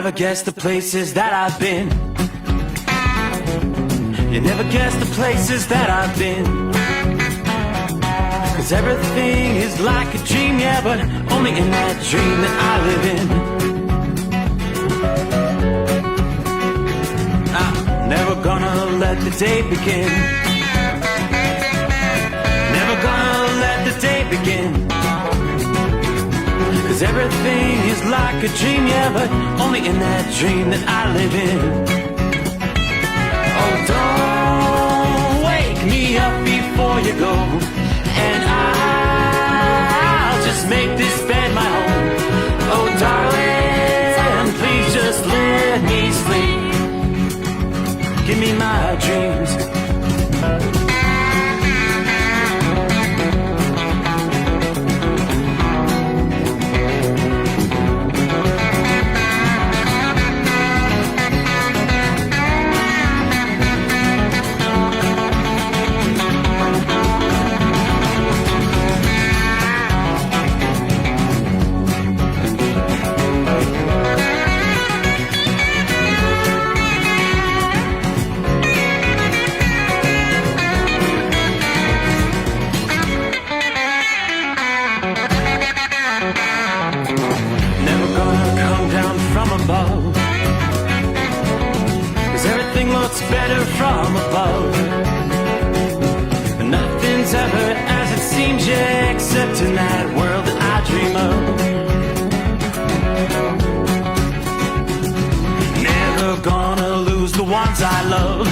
never guess the places that I've been. You never guess the places that I've been. 'Cause everything is like a dream, yeah, but only in that dream that I live in. I'm never gonna let the day begin. Never gonna let the day begin. 'Cause everything is like a dream, yeah, but only in that dream that I live in. Oh, don't wake me up before you go, and I'll just make this bed my home. Oh, darling, please just let me sleep. Give me my dreams. Better from above. Nothing's ever as it seems, yeah, except in that world that I dream of. Never gonna lose the ones I love.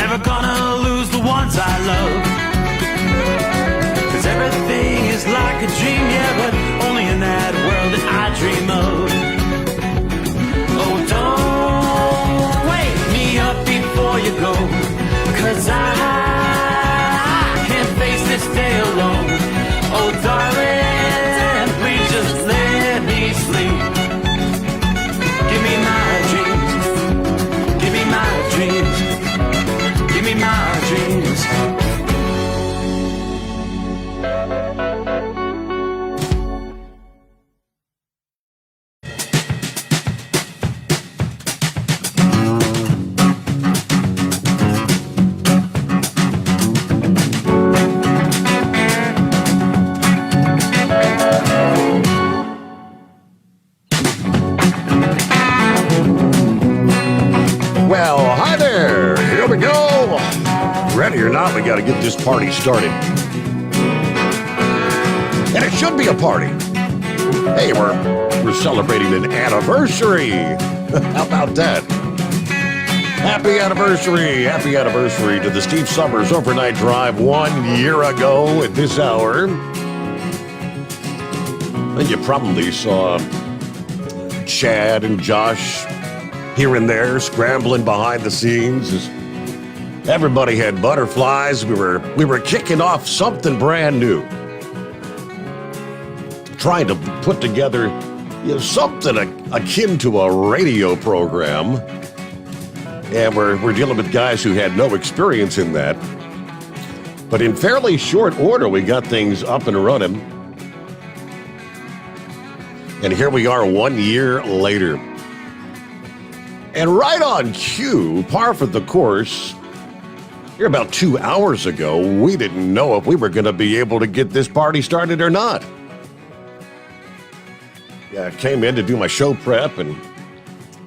Never gonna lose the ones I love. 'Cause everything is like a dream, yeah, but only in that world that I dream of. Oh, don't wake me up before you go, 'cause I can't face this day alone. Oh, darling, please just let me sleep. Give me my dreams. Give me my dreams. Give me my dreams. Ready or not, we got to get this party started. And it should be a party. Hey, we're celebrating an anniversary. How about that? Happy anniversary to the Steve Sommers Overnight Drive 1 year ago at this hour. And you probably saw Chad and Josh here and there scrambling behind the scenes as everybody had butterflies. We were kicking off something brand new, trying to put together something akin to a radio program, and we're dealing with guys who had no experience in that. But in fairly short order, we got things up and running, and here we are 1 year later. And right on cue, par for the course, here about 2 hours ago, we didn't know if we were going to be able to get this party started or not. Yeah, I came in to do my show prep, and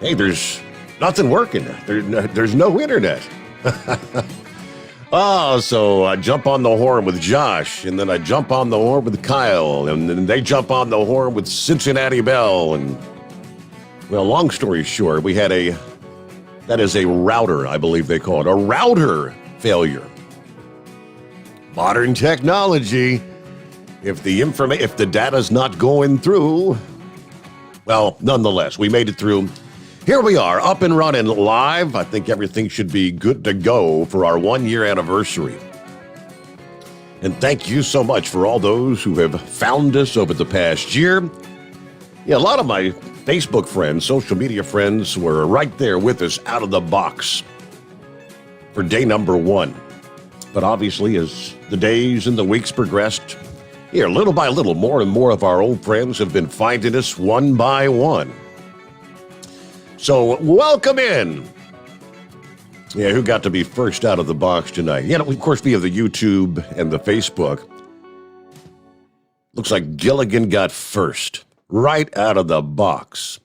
hey, there's nothing working. There's no internet. So I jump on the horn with Josh, and then I jump on the horn with Kyle, and then they jump on the horn with Cincinnati Bell. And, well, long story short, that is a router, I believe they call it, a router failure. Modern technology. If the data's not going through, well, nonetheless, we made it through. Here we are, up and running live. I think everything should be good to go for our 1 year anniversary. And thank you so much for all those who have found us over the past year. Yeah, a lot of my Facebook friends, social media friends, were right there with us out of the box for day number 1. But obviously, as the days and the weeks progressed, Here, little by little, more and more of our old friends have been finding us one by one. So, welcome in. Yeah, who got to be first out of the box tonight? Yeah, of course, via the YouTube and the Facebook. Looks like Gilligan got first, right out of the box.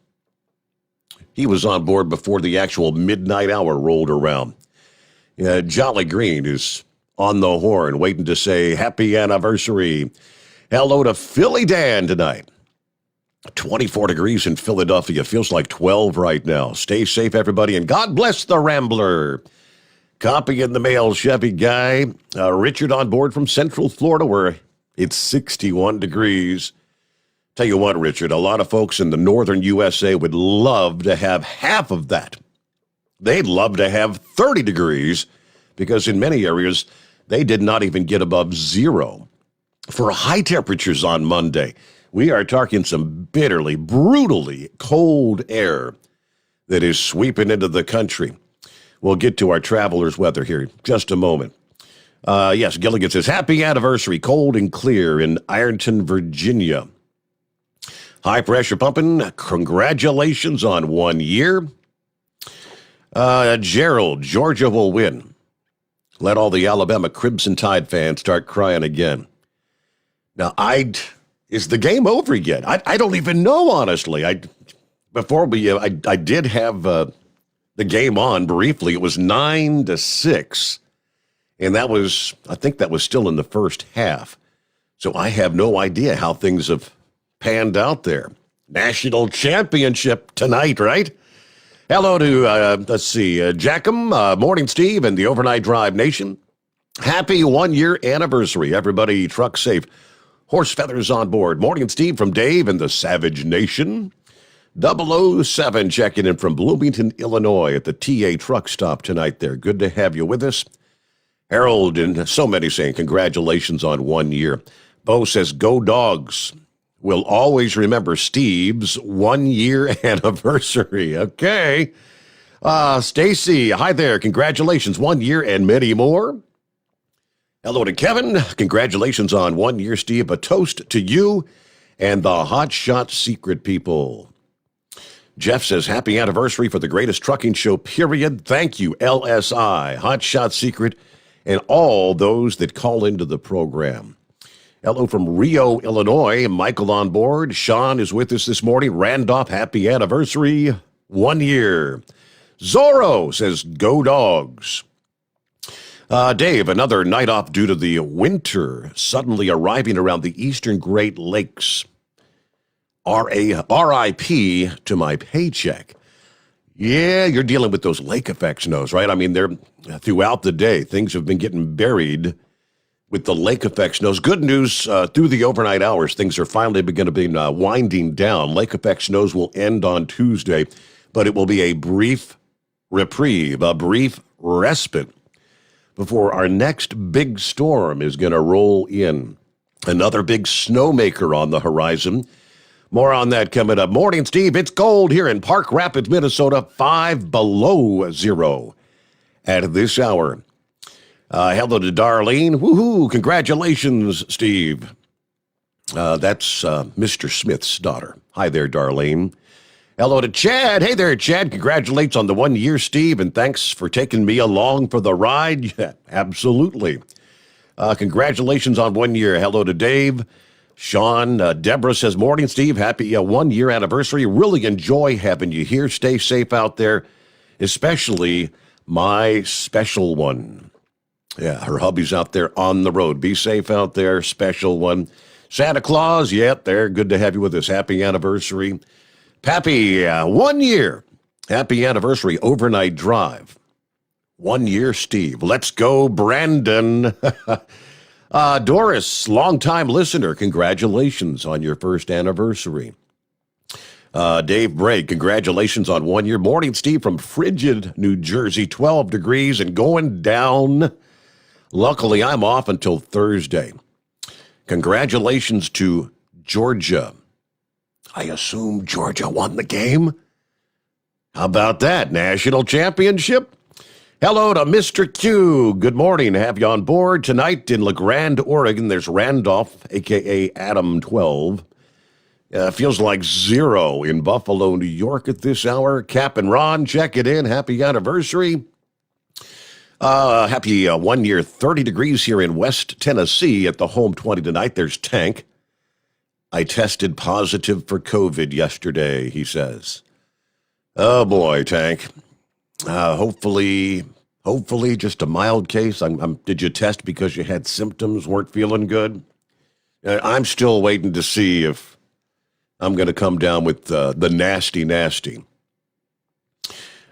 He was on board before the actual midnight hour rolled around. Jolly Green is on the horn, waiting to say happy anniversary. Hello to Philly Dan tonight. 24 degrees in Philadelphia. Feels like 12 right now. Stay safe, everybody, and God bless the Rambler. Copy in the mail, Chevy Guy. Richard on board from Central Florida, where it's 61 degrees. Tell you what, Richard, a lot of folks in the northern USA would love to have half of that. They'd love to have 30 degrees because in many areas, they did not even get above zero. For high temperatures on Monday, we are talking some bitterly, brutally cold air that is sweeping into the country. We'll get to our travelers' weather here in just a moment. Yes, Gilligan says, happy anniversary, cold and clear in Ironton, Virginia. High pressure pumping, congratulations on 1 year. Gerald, Georgia will win. Let all the Alabama Crimson Tide fans start crying again. Now, is the game over yet? I don't even know, honestly. I did have the game on briefly. It was 9-6, and I think that was still in the first half. So I have no idea how things have panned out there. National championship tonight, right? Hello to, Jackham, Morning Steve, and the Overnight Drive Nation. Happy 1 year anniversary. Everybody truck safe. Horse feathers on board. Morning Steve from Dave and the Savage Nation. 007 checking in from Bloomington, Illinois at the TA truck stop tonight there. Good to have you with us. Harold and so many saying congratulations on 1 year. Bo says, go dogs. We'll always remember Steve's 1 year anniversary. Okay. Stacy, hi there. Congratulations. 1 year and many more. Hello to Kevin. Congratulations on 1 year, Steve. A toast to you and the Hot Shot Secret people. Jeff says, happy anniversary for the greatest trucking show, period. Thank you, LSI, Hot Shot Secret, and all those that call into the program. Hello from Rio, Illinois. Michael on board. Sean is with us this morning. Randolph, happy anniversary. 1 year. Zorro says, go dogs. Dave, another night off due to the winter suddenly arriving around the eastern Great Lakes. R.I.P. to my paycheck. Yeah, you're dealing with those lake effect snows, right? I mean, they're throughout the day. Things have been getting buried with the lake effect snows. Good news, through the overnight hours, things are finally going to be winding down. Lake effect snows will end on Tuesday, but it will be a brief reprieve, a brief respite before our next big storm is going to roll in. Another big snowmaker on the horizon. More on that coming up. Morning, Steve. It's cold here in Park Rapids, Minnesota, 5 below zero at this hour. Hello to Darlene. Woohoo! Congratulations, Steve. That's Mr. Smith's daughter. Hi there, Darlene. Hello to Chad. Hey there, Chad. Congratulations on the 1 year, Steve, and thanks for taking me along for the ride. Yeah, absolutely. Congratulations on 1 year. Hello to Dave. Sean, Deborah says, morning, Steve. Happy 1 year anniversary. Really enjoy having you here. Stay safe out there, especially my special one. Yeah, her hubby's out there on the road. Be safe out there, special one. Santa Claus, yep, they're good to have you with us. Happy anniversary. Pappy, 1 year. Happy anniversary, overnight drive. 1 year, Steve. Let's go, Brandon. Doris, longtime listener, congratulations on your first anniversary. Dave Bray, congratulations on 1 year. Morning, Steve, from frigid New Jersey, 12 degrees and going down. Luckily, I'm off until Thursday. Congratulations to Georgia. I assume Georgia won the game. How about that? National championship? Hello to Mr. Q. Good morning. Have you on board tonight in La Grande, Oregon? There's Randolph, a.k.a. Adam 12. Feels like 0 in Buffalo, New York at this hour. Cap and Ron, check it in. Happy anniversary. Happy 1 year, 30 degrees here in West Tennessee at the home 20 tonight. There's Tank. I tested positive for COVID yesterday, he says. Oh boy, Tank. Hopefully just a mild case. Did you test because you had symptoms, weren't feeling good? I'm still waiting to see if I'm going to come down with the nasty.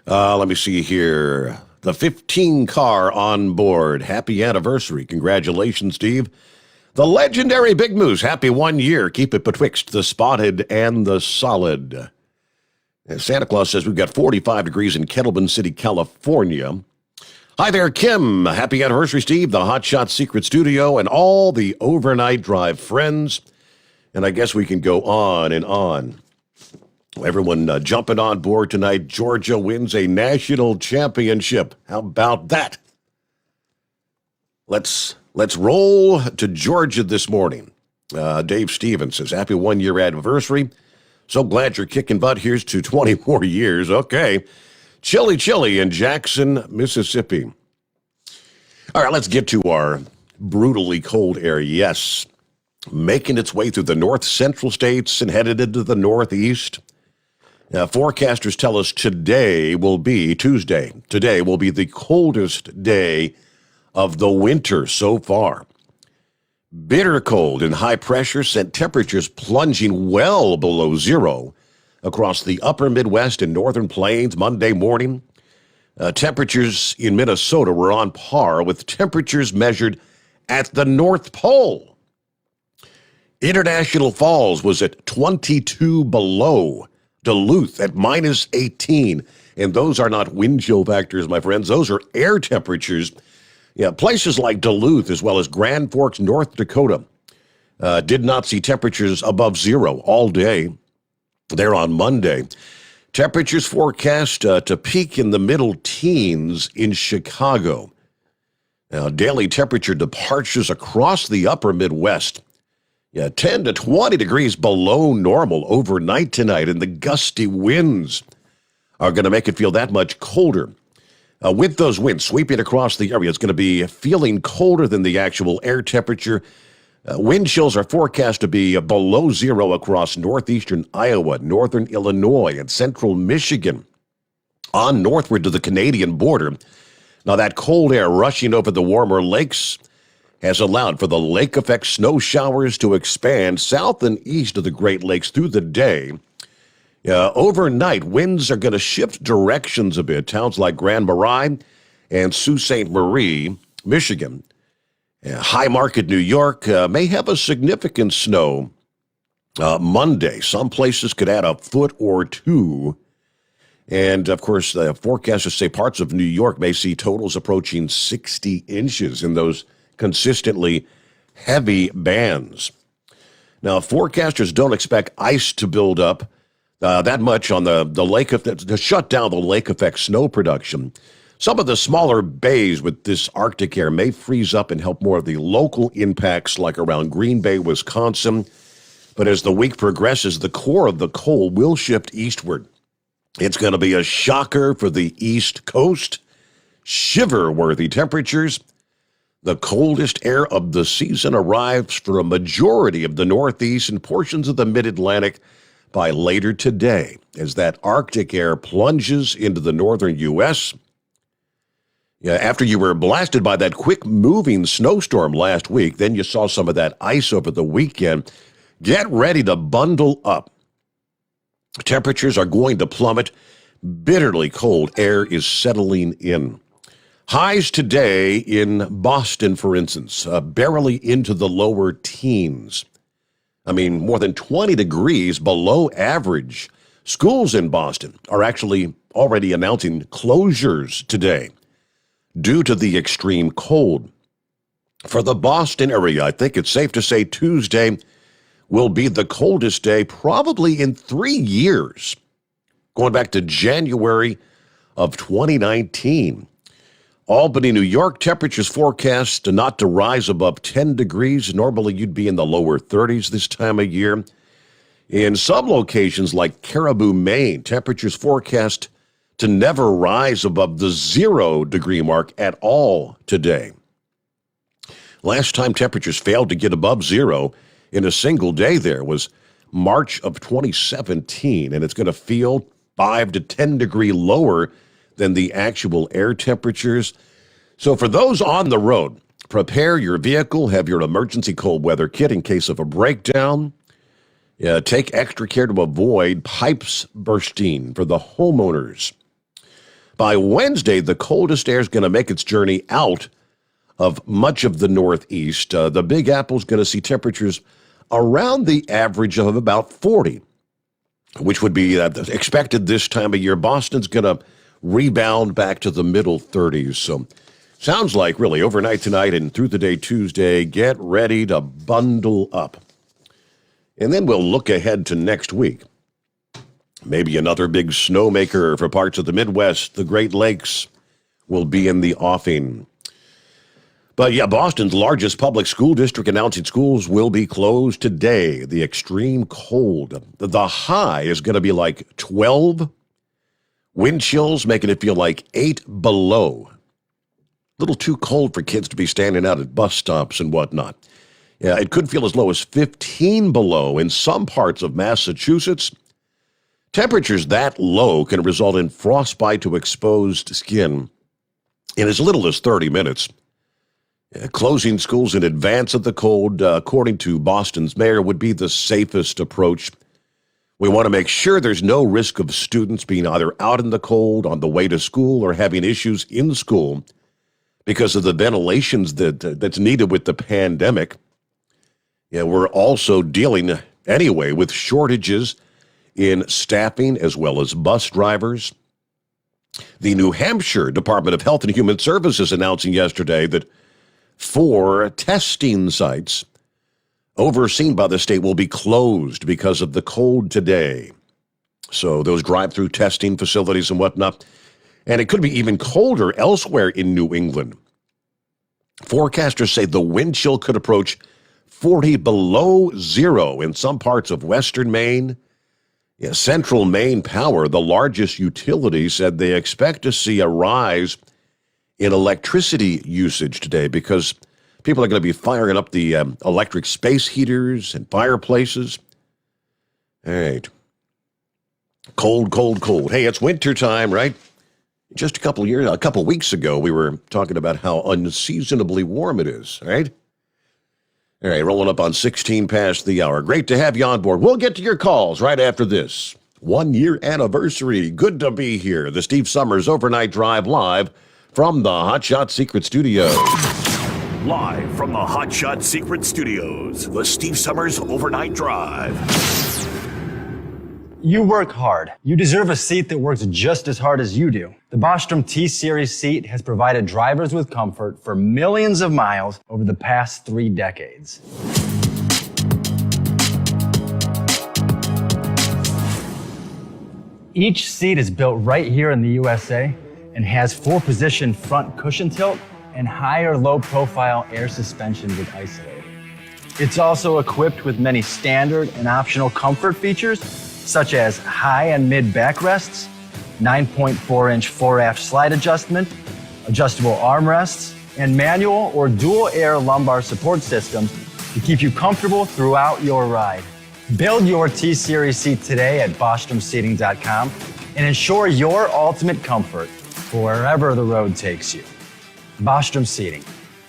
Let me see here. The 15 car on board. Happy anniversary. Congratulations, Steve. The legendary Big Moose. Happy 1 year. Keep it betwixt the spotted and the solid. Santa Claus says we've got 45 degrees in Kettlebin City, California. Hi there, Kim. Happy anniversary, Steve, the Hot Shot Secret Studio, and all the Overnight Drive friends. And I guess we can go on and on. Everyone jumping on board tonight. Georgia wins a national championship. How about that? Let's roll to Georgia this morning. Dave Stevens says, happy 1 year anniversary. So glad you're kicking butt. Here's to 20 more years. Okay. Chilly in Jackson, Mississippi. All right, let's get to our brutally cold air. Yes, making its way through the north central states and headed into the northeast. Forecasters tell us today will be Tuesday. Today will be the coldest day of the winter so far. Bitter cold and high pressure sent temperatures plunging well below 0 across the upper Midwest and northern plains Monday morning. Temperatures in Minnesota were on par with temperatures measured at the North Pole. International Falls was at 22 below. Duluth at minus 18. And those are not wind chill factors, my friends. Those are air temperatures. Yeah, places like Duluth as well as Grand Forks, North Dakota did not see temperatures above 0 all day. There on Monday. Temperatures forecast to peak in the middle teens in Chicago. Now, daily temperature departures across the upper Midwest. 10 to 20 degrees below normal overnight tonight, and the gusty winds are going to make it feel that much colder. With those winds sweeping across the area, it's going to be feeling colder than the actual air temperature. Wind chills are forecast to be below 0 across northeastern Iowa, northern Illinois, and central Michigan. On northward to the Canadian border. Now, that cold air rushing over the warmer lakes has allowed for the lake effect snow showers to expand south and east of the Great Lakes through the day. Overnight, winds are going to shift directions a bit. Towns like Grand Marais and Sault Ste. Marie, Michigan, High Market, New York, may have a significant snow Monday. Some places could add a foot or two. And, of course, the forecasters say parts of New York may see totals approaching 60 inches in those consistently heavy bands. Now, forecasters don't expect ice to build up that much on the lake to shut down the lake effect snow production. Some of the smaller bays with this Arctic air may freeze up and help more of the local impacts like around Green Bay, Wisconsin. But as the week progresses, the core of the cold will shift eastward. It's going to be a shocker for the East Coast. Shiver-worthy temperatures. The coldest air of the season arrives for a majority of the Northeast and portions of the Mid-Atlantic by later today as that Arctic air plunges into the northern U.S. After you were blasted by that quick-moving snowstorm last week, then you saw some of that ice over the weekend. Get ready to bundle up. Temperatures are going to plummet. Bitterly cold air is settling in. Highs today in Boston, for instance, barely into the lower teens. I mean, more than 20 degrees below average. Schools in Boston are actually already announcing closures today due to the extreme cold. For the Boston area, I think it's safe to say Tuesday will be the coldest day probably in 3 years, going back to January of 2019. Albany, New York, temperatures forecast not to rise above 10 degrees. Normally, you'd be in the lower 30s this time of year. In some locations like Caribou, Maine, temperatures forecast to never rise above the 0-degree mark at all today. Last time temperatures failed to get above zero in a single day there was March of 2017, and it's going to feel 5 to 10 degree lower than the actual air temperatures. So for those on the road, prepare your vehicle, have your emergency cold weather kit in case of a breakdown. Take extra care to avoid pipes bursting for the homeowners. By Wednesday, the coldest air is going to make its journey out of much of the Northeast. The Big Apple is going to see temperatures around the average of about 40, which would be expected this time of year. Boston's going to rebound back to the middle 30s. So sounds like really overnight tonight and through the day Tuesday, get ready to bundle up. And then we'll look ahead to next week. Maybe another big snowmaker for parts of the Midwest. The Great Lakes will be in the offing. But yeah, Boston's largest public school district announcing schools will be closed today. The extreme cold. The high is going to be like 12. Wind chills making it feel like 8 below. A little too cold for kids to be standing out at bus stops and whatnot. Yeah, it could feel as low as 15 below in some parts of Massachusetts. Temperatures that low can result in frostbite to exposed skin in as little as 30 minutes. Closing schools in advance of the cold, according to Boston's mayor, would be the safest approach. We want to make sure there's no risk of students being either out in the cold on the way to school or having issues in school because of the ventilations that's needed with the pandemic. Yeah, we're also dealing anyway with shortages in staffing as well as bus drivers. The New Hampshire Department of Health and Human Services announcing yesterday that 4 testing sites overseen by the state will be closed because of the cold today. So those drive-through testing facilities and whatnot. And it could be even colder elsewhere in New England. Forecasters say the wind chill could approach 40 below zero in some parts of western Maine. Yeah, Central Maine Power, the largest utility, said they expect to see a rise in electricity usage today because people are going to be firing up the electric space heaters and fireplaces. All right. Cold, cold, cold. Hey, it's wintertime, right? Just a couple weeks ago, we were talking about how unseasonably warm it is, right? All right, rolling up on 16 past the hour. Great to have you on board. We'll get to your calls right after this. 1-year anniversary. Good to be here. The Steve Sommers Overnight Drive live from the Hot Shot Secret Studios. Live from the Hot Shot Secret Studios, the Steve Sommers Overnight Drive. You work hard. You deserve a seat that works just as hard as you do. The Bostrom T-Series seat has provided drivers with comfort for millions of miles over the past 3 decades. Each seat is built right here in the USA and has 4-position front cushion tilt and higher low-profile air suspension with Isolator. It's also equipped with many standard and optional comfort features, such as high and mid backrests, 9.4-inch fore-aft slide adjustment, adjustable armrests, and manual or dual air lumbar support systems to keep you comfortable throughout your ride. Build your T-Series seat today at BostromSeating.com and ensure your ultimate comfort for wherever the road takes you. Bostrom Seating,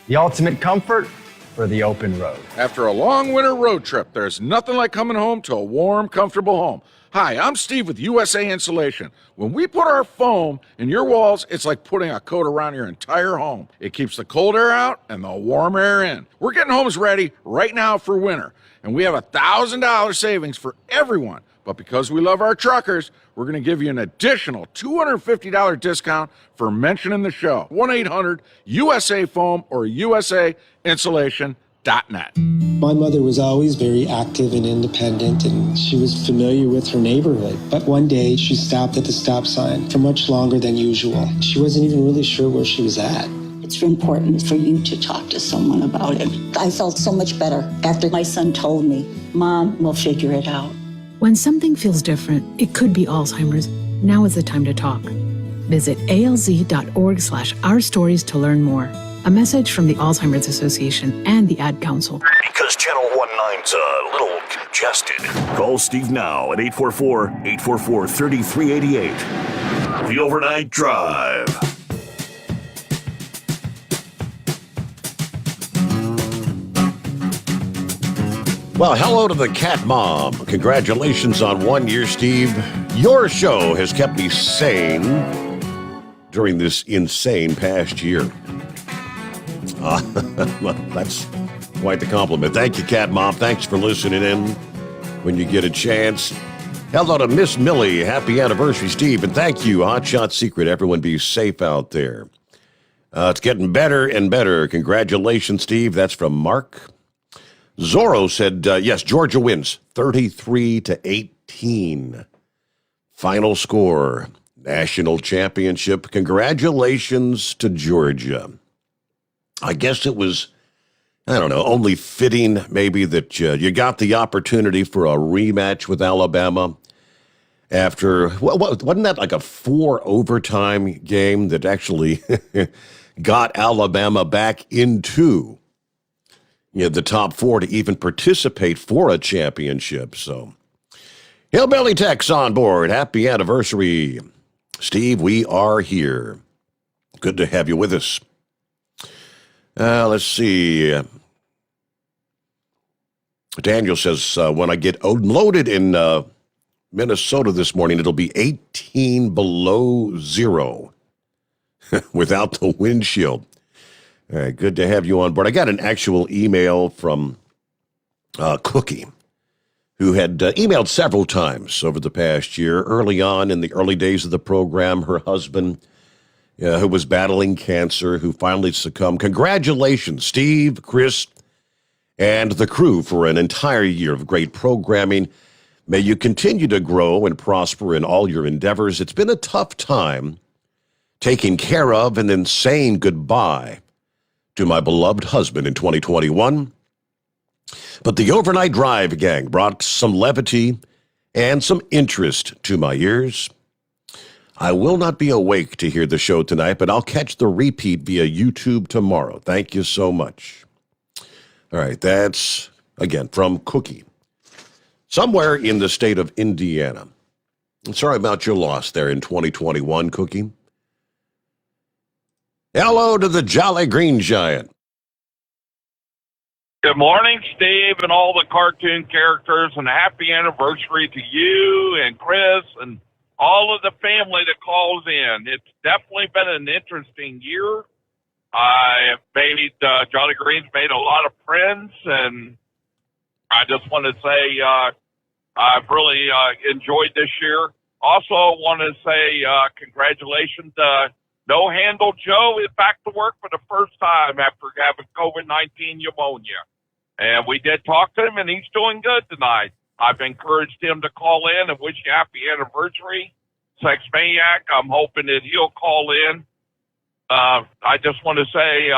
the ultimate comfort for the open road. After a long winter road trip, there's nothing like coming home to a warm, comfortable home. Hi, I'm Steve with USA Insulation. When we put our foam in your walls, it's like putting a coat around your entire home. It keeps the cold air out and the warm air in. We're getting homes ready right now for winter, and we have $1,000 savings for everyone. But because we love our truckers, we're going to give you an additional $250 discount for mentioning the show. 1-800-USA-FOAM or USAinsulation.com. HotShotSecret.net. My mother was always very active and independent, and she was familiar with her neighborhood. But one day, she stopped at the stop sign for much longer than usual. She wasn't even really sure where she was at. It's important for you to talk to someone about it. I felt so much better after my son told me, Mom, we'll figure it out. When something feels different, it could be Alzheimer's. Now is the time to talk. Visit alz.org/ourstories to learn more. A message from the Alzheimer's Association and the Ad Council. Because Channel 19's a little congested. Call Steve now at 844-844-3388. The Overnight Drive. Well, hello to the cat mom. Congratulations on 1 year, Steve. Your show has kept me sane during this insane past year. Well, that's quite the compliment. Thank you, cat mom. Thanks for listening in when you get a chance. Hello to Miss Millie. Happy anniversary, Steve. And thank you, Hot Shot Secret. Everyone be safe out there. It's getting better and better. Congratulations, Steve. That's from Mark. Zorro said, yes, Georgia wins 33-18. Final score, national championship. Congratulations to Georgia. I guess it was, I don't know, only fitting maybe that you got the opportunity for a rematch with Alabama after, wasn't that like a 4 overtime game that actually got Alabama back into the top 4 to even participate for a championship? So, Hillbilly Tech's on board. Happy anniversary, Steve. We are here. Good to have you with us. Let's see. Daniel says, when I get loaded in Minnesota this morning, it'll be 18 below zero without the windshield. All right, good to have you on board. I got an actual email from Cookie, who had emailed several times over the past year. Early on in the early days of the program, her husband, who was battling cancer, who finally succumbed. Congratulations, Steve, Chris, and the crew for an entire year of great programming. May you continue to grow and prosper in all your endeavors. It's been a tough time taking care of and then saying goodbye to my beloved husband in 2021. But the Overnight Drive gang brought some levity and some interest to my ears. I will not be awake to hear the show tonight, but I'll catch the repeat via YouTube tomorrow. Thank you so much. All right, that's, again, from Cookie. Somewhere in the state of Indiana. Sorry about your loss there in 2021, Cookie. Hello to the Jolly Green Giant. Good morning, Steve, and all the cartoon characters, and happy anniversary to you and Chris and all of the family that calls in. It's definitely been an interesting year. I have made, Jolly Green's made a lot of friends, and I just want to say I've really enjoyed this year. Also want to say congratulations to No Handle Joe is back to work for the first time after having COVID-19 pneumonia. And we did talk to him, and he's doing good tonight. I've encouraged him to call in and wish you happy anniversary. Sex Maniac, I'm hoping that he'll call in. I just want to say,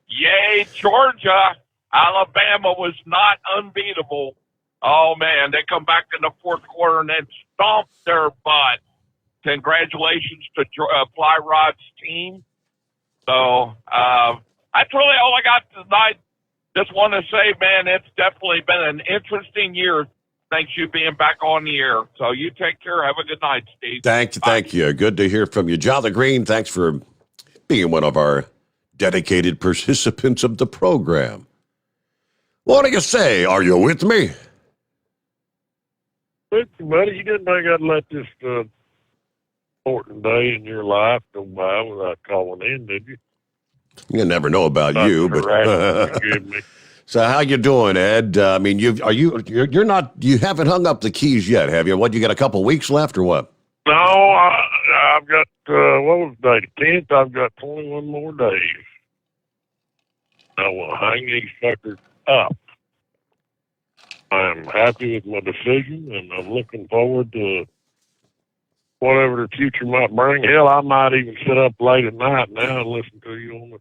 yay, Georgia. Alabama was not unbeatable. Oh, man, they come back in the fourth quarter and then stomp their butt. Congratulations to Fly Rod's team. So that's really all I got tonight. Just want to say, man, it's definitely been an interesting year. Thanks you being back on the air. So you take care. Have a good night, Steve. Thank you. Good to hear from you. Jolly Green, thanks for being one of our dedicated participants of the program. What do you say? Are you with me? With you, buddy. You didn't think I'd let this important day in your life go by without calling in, did you? You never know about Not you, but forgive me. So how you doing, Ed? I mean, you haven't hung up the keys yet, have you? What, you got a couple weeks left or what? No, I've got what was the date? 10th. I've got 21 more days. I will hang these fuckers up. I'm happy with my decision, and I'm looking forward to whatever the future might bring. Hell, I might even sit up late at night now and listen to you on the.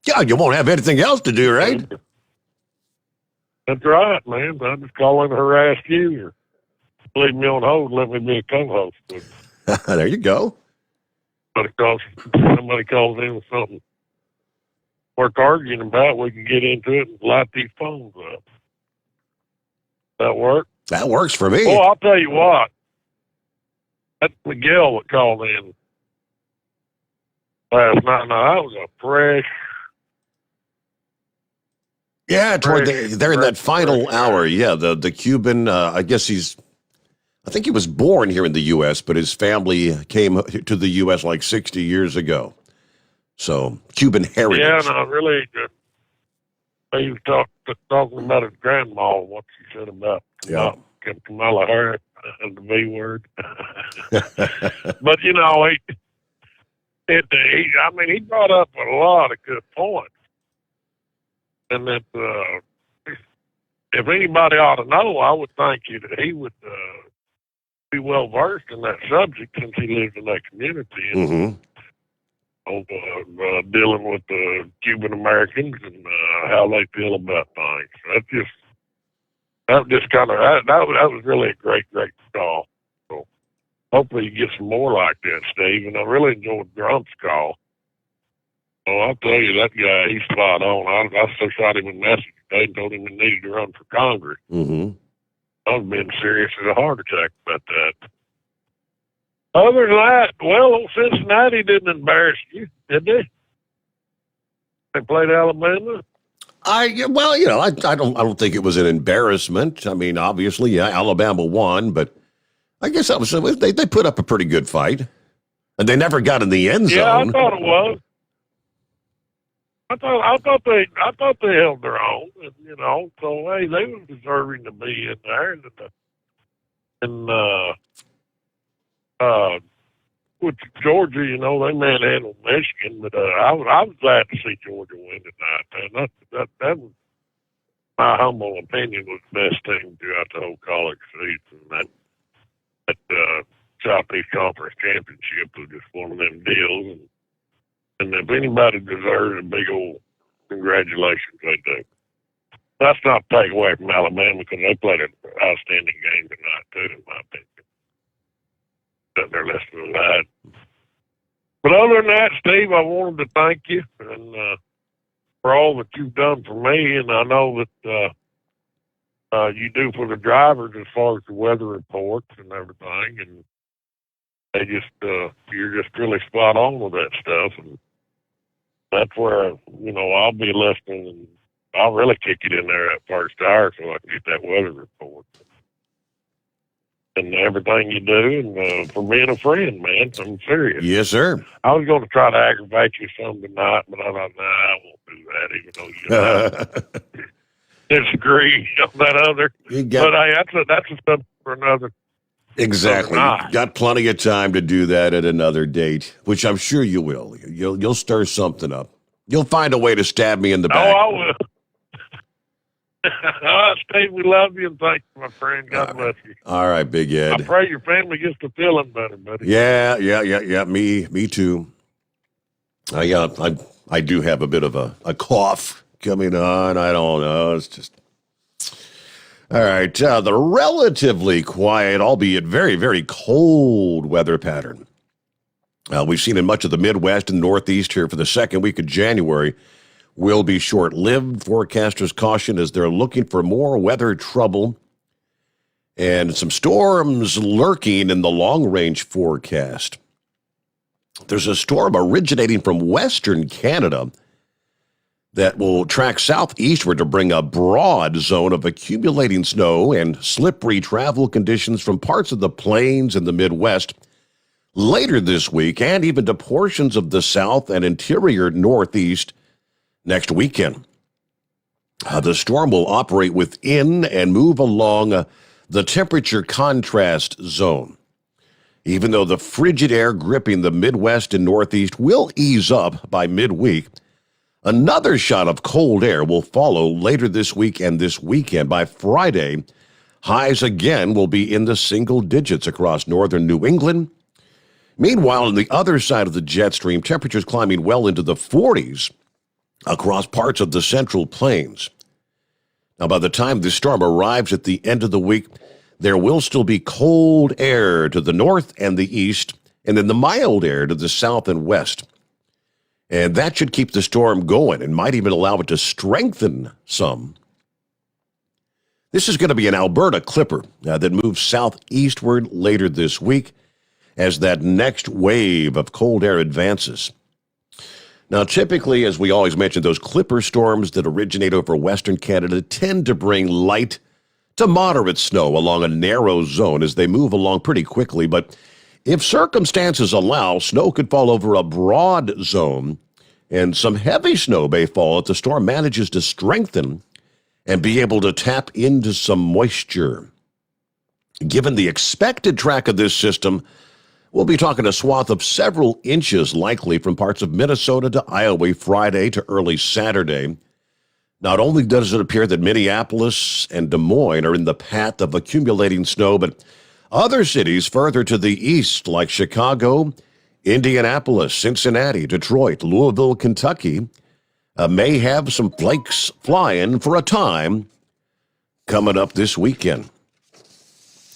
Yeah, you won't have anything else to do, right? That's right, man. I just call in to harass you or leave me on hold and let me be a co-host. But There you go. somebody calls in with something worth arguing about, we can get into it and light these phones up. That work? That works for me. Oh, I'll tell you what. That's Miguel that called in last night. Now, that was a fresh. Yeah, they're in that final hour. Yeah, the Cuban, I guess I think he was born here in the U.S., but his family came to the U.S. like 60 years ago. So, Cuban heritage. Yeah, no, really. He was talking about his grandma, what she said about Kamala Harris, the V word. But, you know, he brought up a lot of good points. And that if anybody ought to know, I would think that he would be well versed in that subject since he lives in that community and dealing with the Cuban Americans and how they feel about things. That was really a great call. So hopefully you get some more like that, Steve. And I really enjoyed Grump's call. Oh, I'll tell you, that guy, he's spot on. I so shot him a message today and told him he needed to run for Congress. Mm-hmm. I was being serious as a heart attack about that. Other than that, well, old Cincinnati didn't embarrass you, did they? They played Alabama? I don't think it was an embarrassment. I mean, obviously, yeah, Alabama won, but I guess they put up a pretty good fight. And they never got in the end zone. Yeah, I thought it was. I thought they held their own, and, you know. So hey, they were deserving to be in there, with Georgia, you know, they manhandled Michigan, but I was glad to see Georgia win tonight. Man, that was my humble opinion was the best team throughout the whole college season. That Southeast Conference Championship was just one of them deals. And if anybody deserves a big old congratulations, they do. That's not to take away from Alabama because they played an outstanding game tonight, too, in my opinion. Sitting there listening to that. But other than that, Steve, I wanted to thank you and for all that you've done for me. And I know that you do for the drivers as far as the weather reports and everything. And they just, you're just really spot on with that stuff. And that's where, you know, I'll be listening and I'll really kick it in there that first hour so I can get that weather report. And everything you do, and for being a friend, man. I'm serious. Yes, sir. I was going to try to aggravate you some tonight, but I thought, nah, I won't do that, even though you disagree on that other. But that's a subject for another. Exactly. Got plenty of time to do that at another date, which I'm sure you will. You'll stir something up. You'll find a way to stab me in the back. Oh, I will. Steve, we love you and thank you, my friend. God bless you. All right, Big Ed. I pray your family gets to feeling better, buddy. Yeah. Me too. I do have a bit of a cough coming on. I don't know. It's just all right. The relatively quiet, albeit very, very cold weather pattern we've seen in much of the Midwest and Northeast here for the second week of January will be short-lived. Forecasters caution as they're looking for more weather trouble and some storms lurking in the long-range forecast. There's a storm originating from western Canada that will track southeastward to bring a broad zone of accumulating snow and slippery travel conditions from parts of the plains and the Midwest later this week and even to portions of the south and interior Northeast next weekend. The storm will operate within and move along the temperature contrast zone. Even though the frigid air gripping the Midwest and Northeast will ease up by midweek, Another shot of cold air will follow later this week and this weekend. By Friday, highs again will be in the single digits across northern New England. Meanwhile, on the other side of the jet stream, temperatures climbing well into the 40s across parts of the Central Plains. Now, by the time this storm arrives at the end of the week, there will still be cold air to the north and the east, and then the mild air to the south and west. And that should keep the storm going and might even allow it to strengthen some. This is going to be an Alberta clipper that moves southeastward later this week as that next wave of cold air advances. Now, typically, as we always mention, those clipper storms that originate over western Canada tend to bring light to moderate snow along a narrow zone as they move along pretty quickly. But if circumstances allow, snow could fall over a broad zone, and some heavy snow may fall if the storm manages to strengthen and be able to tap into some moisture. Given the expected track of this system, we'll be talking a swath of several inches likely from parts of Minnesota to Iowa Friday to early Saturday. Not only does it appear that Minneapolis and Des Moines are in the path of accumulating snow, but other cities further to the east like Chicago, Indianapolis, Cincinnati, Detroit, Louisville, Kentucky may have some flakes flying for a time coming up this weekend.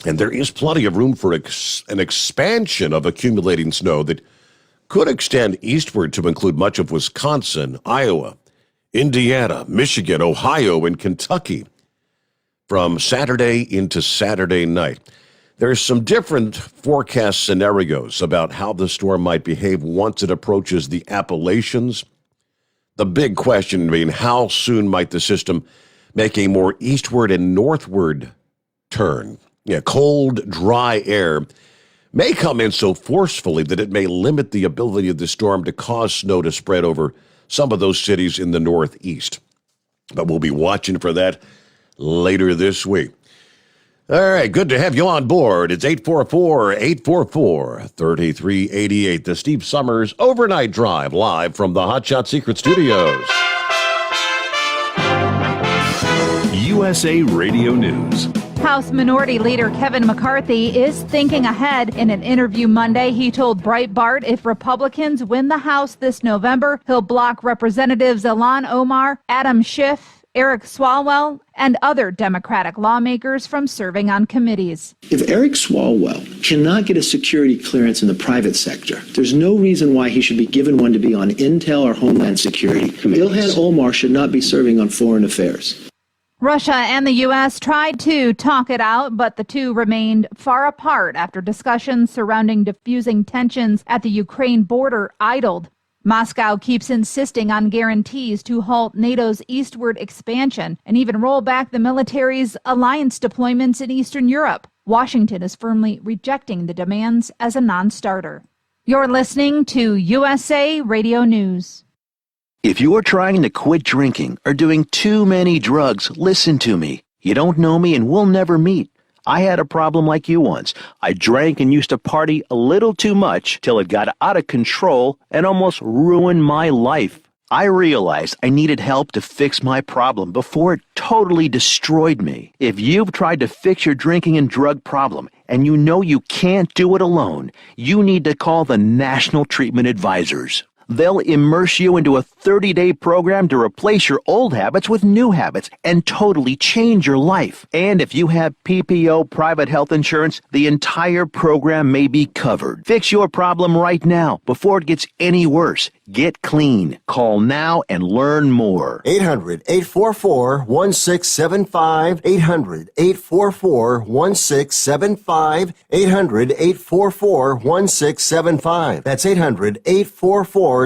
And there is plenty of room for an expansion of accumulating snow that could extend eastward to include much of Wisconsin, Iowa, Indiana, Michigan, Ohio, and Kentucky from Saturday into Saturday night. There's some different forecast scenarios about how the storm might behave once it approaches the Appalachians. The big question being, how soon might the system make a more eastward and northward turn? Cold, dry air may come in so forcefully that it may limit the ability of the storm to cause snow to spread over some of those cities in the northeast. But we'll be watching for that later this week. All right, good to have you on board. It's 844-844-3388, the Steve Summers Overnight Drive, live from the Hot Shot Secret Studios. USA Radio News. House Minority Leader Kevin McCarthy is thinking ahead. In an interview Monday, he told Breitbart if Republicans win the House this November, he'll block Representatives Ilhan Omar, Adam Schiff, Eric Swalwell, and other Democratic lawmakers from serving on committees. If Eric Swalwell cannot get a security clearance in the private sector, there's no reason why he should be given one to be on Intel or Homeland Security. Ilhan Omar should not be serving on foreign affairs. Russia and the U.S. tried to talk it out, but the two remained far apart after discussions surrounding diffusing tensions at the Ukraine border idled. Moscow keeps insisting on guarantees to halt NATO's eastward expansion and even roll back the military's alliance deployments in Eastern Europe. Washington is firmly rejecting the demands as a non-starter. You're listening to USA Radio News. If you're trying to quit drinking or doing too many drugs, listen to me. You don't know me and we'll never meet. I had a problem like you once. I drank and used to party a little too much till it got out of control and almost ruined my life. I realized I needed help to fix my problem before it totally destroyed me. If you've tried to fix your drinking and drug problem and you know you can't do it alone, you need to call the National Treatment Advisors. They'll immerse you into a 30-day program to replace your old habits with new habits and totally change your life. And if you have PPO private health insurance, the entire program may be covered. Fix your problem right now before it gets any worse. Get clean. Call now and learn more. 800-844-1675. 800-844-1675. 800-844-1675. That's 800-844-1675.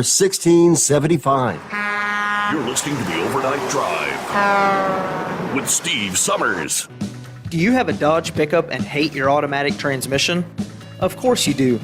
You're listening to the Overnight Drive with Steve Summers. Do you have a Dodge pickup and hate your automatic transmission? Of course you do.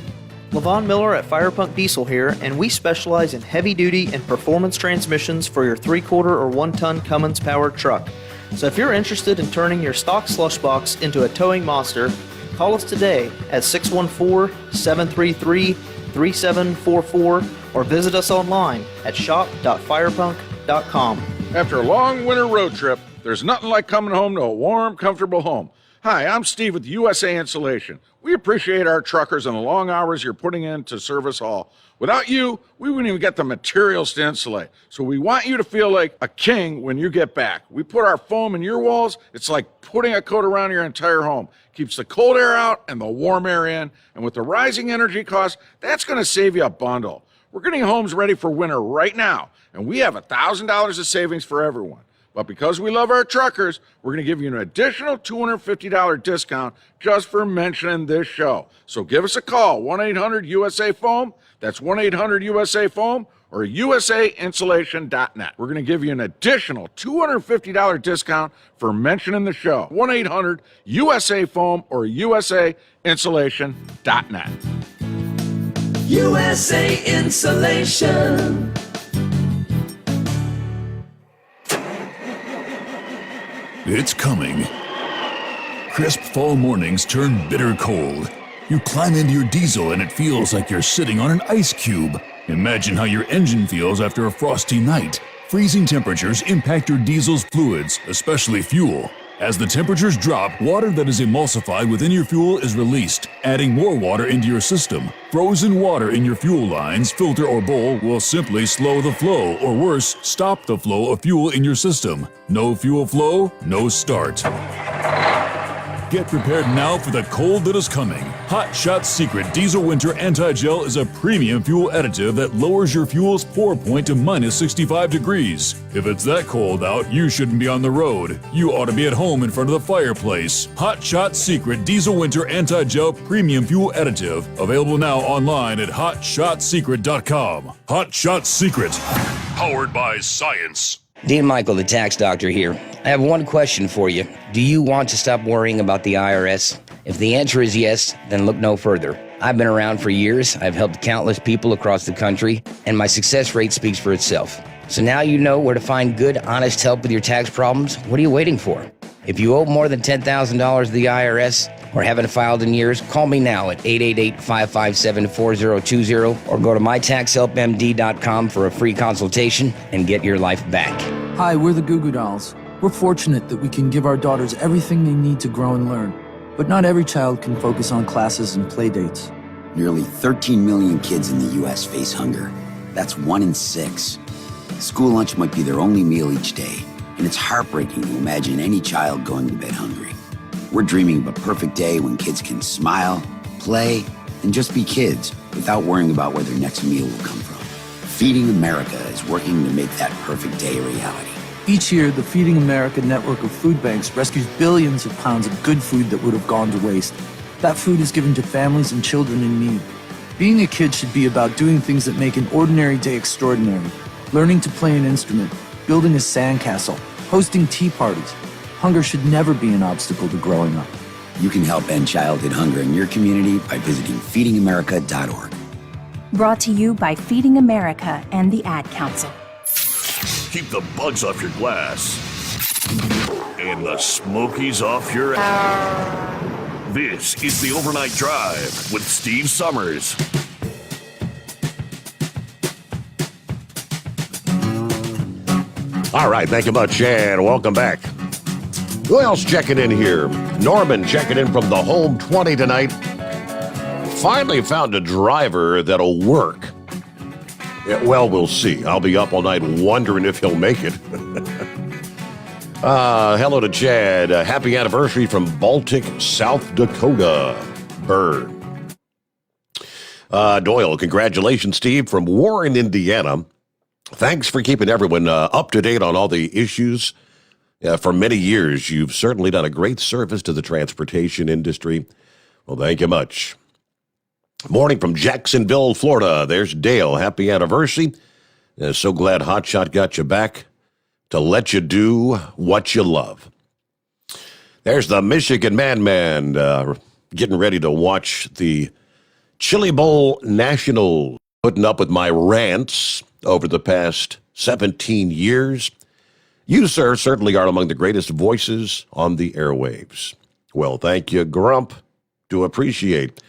LaVon Miller at Firepunk Diesel here, and we specialize in heavy-duty and performance transmissions for your 3-quarter or 1-ton Cummins-powered truck. So if you're interested in turning your stock slush box into a towing monster, call us today at 614-733-3600. 3744 or visit us online at shop.firepunk.com. After a long winter road trip, there's nothing like coming home to a warm, comfortable home. Hi, I'm Steve with USA Insulation. We appreciate our truckers and the long hours you're putting in to serve us all. Without you, we wouldn't even get the materials to insulate. So we want you to feel like a king when you get back. We put our foam in your walls. It's like putting a coat around your entire home. Keeps the cold air out and the warm air in. And with the rising energy costs, that's going to save you a bundle. We're getting homes ready for winter right now, and we have $1,000 of savings for everyone. But because we love our truckers, we're going to give you an additional $250 discount just for mentioning this show. So give us a call, 1-800-USA-FOAM. That's 1-800-USA-FOAM or usainsulation.net. We're going to give you an additional $250 discount for mentioning the show, 1-800-USA-FOAM or usainsulation.net. USA Insulation. It's coming. Crisp fall mornings turn bitter cold. You climb into your diesel and it feels like you're sitting on an ice cube. Imagine how your engine feels after a frosty night. Freezing temperatures impact your diesel's fluids, especially fuel. As the temperatures drop, water that is emulsified within your fuel is released, adding more water into your system. Frozen water in your fuel lines, filter, or bowl will simply slow the flow, or worse, stop the flow of fuel in your system. No fuel flow, no start. Get prepared now for the cold that is coming. Hot Shot's Secret Diesel Winter Anti-Gel is a premium fuel additive that lowers your fuel's pour point to minus 65 degrees. If it's that cold out, you shouldn't be on the road. You ought to be at home in front of the fireplace. Hot Shot's Secret Diesel Winter Anti-Gel Premium Fuel Additive. Available now online at hotshotsecret.com. Hot Shot Secret. Powered by science. Dean Michael, the tax doctor here. I have one question for you. Do you want to stop worrying about the IRS? If the answer is yes, then look no further. I've been around for years, I've helped countless people across the country, and my success rate speaks for itself. So now you know where to find good, honest help with your tax problems. What are you waiting for? If you owe more than $10,000 to the IRS or haven't filed in years, call me now at 888-557-4020 or go to mytaxhelpmd.com for a free consultation and get your life back. Hi, we're the Goo Goo Dolls. We're fortunate that we can give our daughters everything they need to grow and learn. But not every child can focus on classes and play dates. Nearly 13 million kids in the U.S. face hunger. That's 1 in 6. School lunch might be their only meal each day, and it's heartbreaking to imagine any child going to bed hungry. We're dreaming of a perfect day when kids can smile, play, and just be kids without worrying about where their next meal will come from. Feeding America is working to make that perfect day a reality. Each year, the Feeding America network of food banks rescues billions of pounds of good food that would have gone to waste. That food is given to families and children in need. Being a kid should be about doing things that make an ordinary day extraordinary. Learning to play an instrument, building a sandcastle, hosting tea parties. Hunger should never be an obstacle to growing up. You can help end childhood hunger in your community by visiting feedingamerica.org. Brought to you by Feeding America and the Ad Council. Keep the bugs off your glass and the smokies off your ass. This is the Overnight Drive with Steve Summers. All right, thank you much, and welcome back. Who else checking in here? Norman checking in from the Home 20 tonight. Finally found a driver that'll work. Yeah, well, we'll see. I'll be up all night wondering if he'll make it. Hello to Chad. Happy anniversary from Baltic, South Dakota. Burn. Doyle, congratulations, Steve, from Warren, Indiana. Thanks for keeping everyone up to date on all the issues. For many years, you've certainly done a great service to the transportation industry. Well, thank you much. Morning from Jacksonville, Florida. There's Dale. Happy anniversary. So glad Hotshot got you back to let you do what you love. There's the Michigan Man, getting ready to watch the Chili Bowl Nationals, putting up with my rants over the past 17 years. You, sir, certainly are among the greatest voices on the airwaves. Well, thank you, Grump. Do appreciate.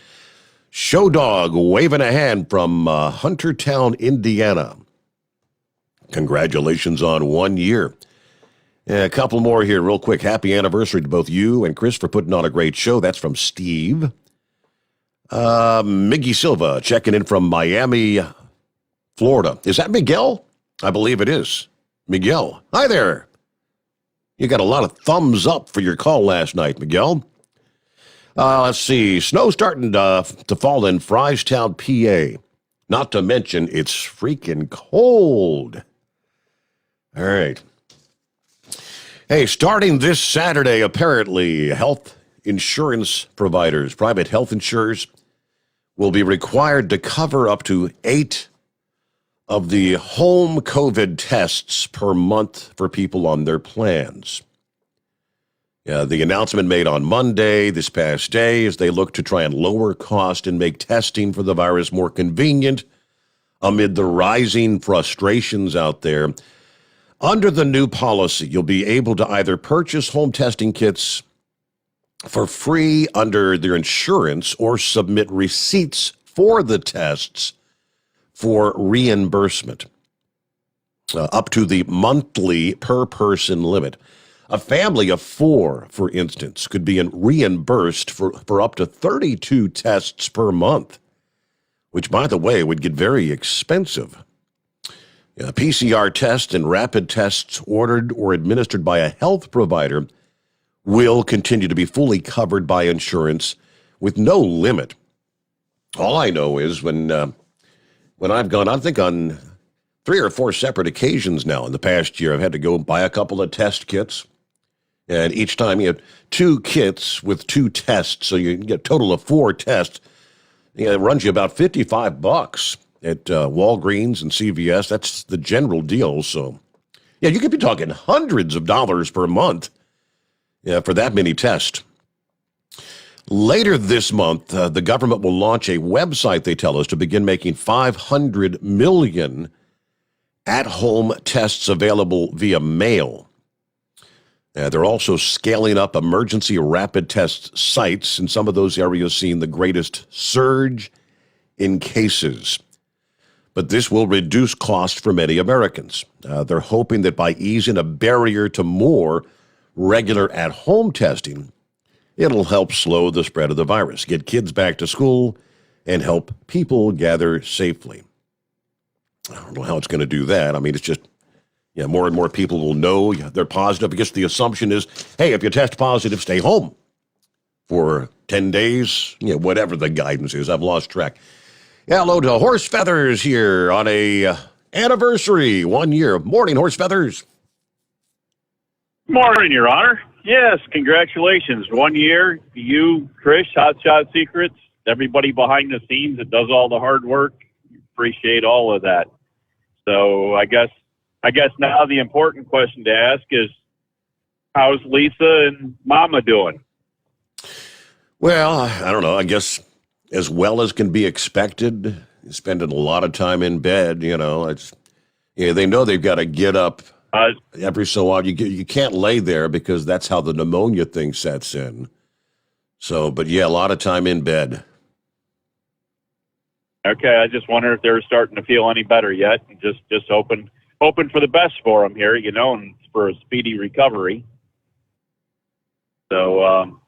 Show Dog waving a hand from Huntertown, Indiana. Congratulations on 1 year. A couple more here real quick. Happy anniversary to both you and Chris for putting on a great show. That's from Steve. Miggy Silva checking in from Miami, Florida. Is that Miguel? I believe it is. Miguel. Hi there. You got a lot of thumbs up for your call last night, Miguel. Let's see. Snow starting to fall in Frystown, PA. Not to mention, it's freaking cold. All right. Hey, starting this Saturday, apparently, health insurance providers, private health insurers, will be required to cover up to 8 of the home COVID tests per month for people on their plans. The announcement made on Monday, this past day, as they look to try and lower cost and make testing for the virus more convenient amid the rising frustrations out there. Under the new policy, you'll be able to either purchase home testing kits for free under their insurance or submit receipts for the tests for reimbursement, up to the monthly per person limit. A family of 4, for instance, could be reimbursed for up to 32 tests per month, which, by the way, would get very expensive. PCR tests and rapid tests ordered or administered by a health provider will continue to be fully covered by insurance with no limit. All I know is when I've gone, I think on 3 or 4 separate occasions now in the past year, I've had to go buy a couple of test kits. And each time you have 2 kits with 2 tests, so you get a total of 4 tests. It runs you about $55 at Walgreens and CVS. That's the general deal. So, yeah, you could be talking hundreds of dollars per month for that many tests. Later this month, the government will launch a website, they tell us, to begin making 500 million at-home tests available via mail. They're also scaling up emergency rapid test sites in some of those areas seeing the greatest surge in cases. But this will reduce costs for many Americans. They're hoping that by easing a barrier to more regular at-home testing, it'll help slow the spread of the virus, get kids back to school, and help people gather safely. I don't know how it's going to do that. I mean, it's just, more and more people will know they're positive. I guess the assumption is, hey, if you test positive, stay home for 10 days, whatever the guidance is. I've lost track. Hello to Horse Feathers here on a anniversary, 1 year. Morning, Horse Feathers. Morning, Your Honor. Yes, congratulations. 1 year, you, Chris, Hotshot Secrets, everybody behind the scenes that does all the hard work. Appreciate all of that. So I guess now the important question to ask is, how's Lisa and Mama doing? Well, I don't know. I guess as well as can be expected, spending a lot of time in bed, they know they've got to get up every so often. You can't lay there because that's how the pneumonia thing sets in. So, but yeah, a lot of time in bed. Okay, I just wonder if they're starting to feel any better yet. Just hoping for the best for them here, and for a speedy recovery. So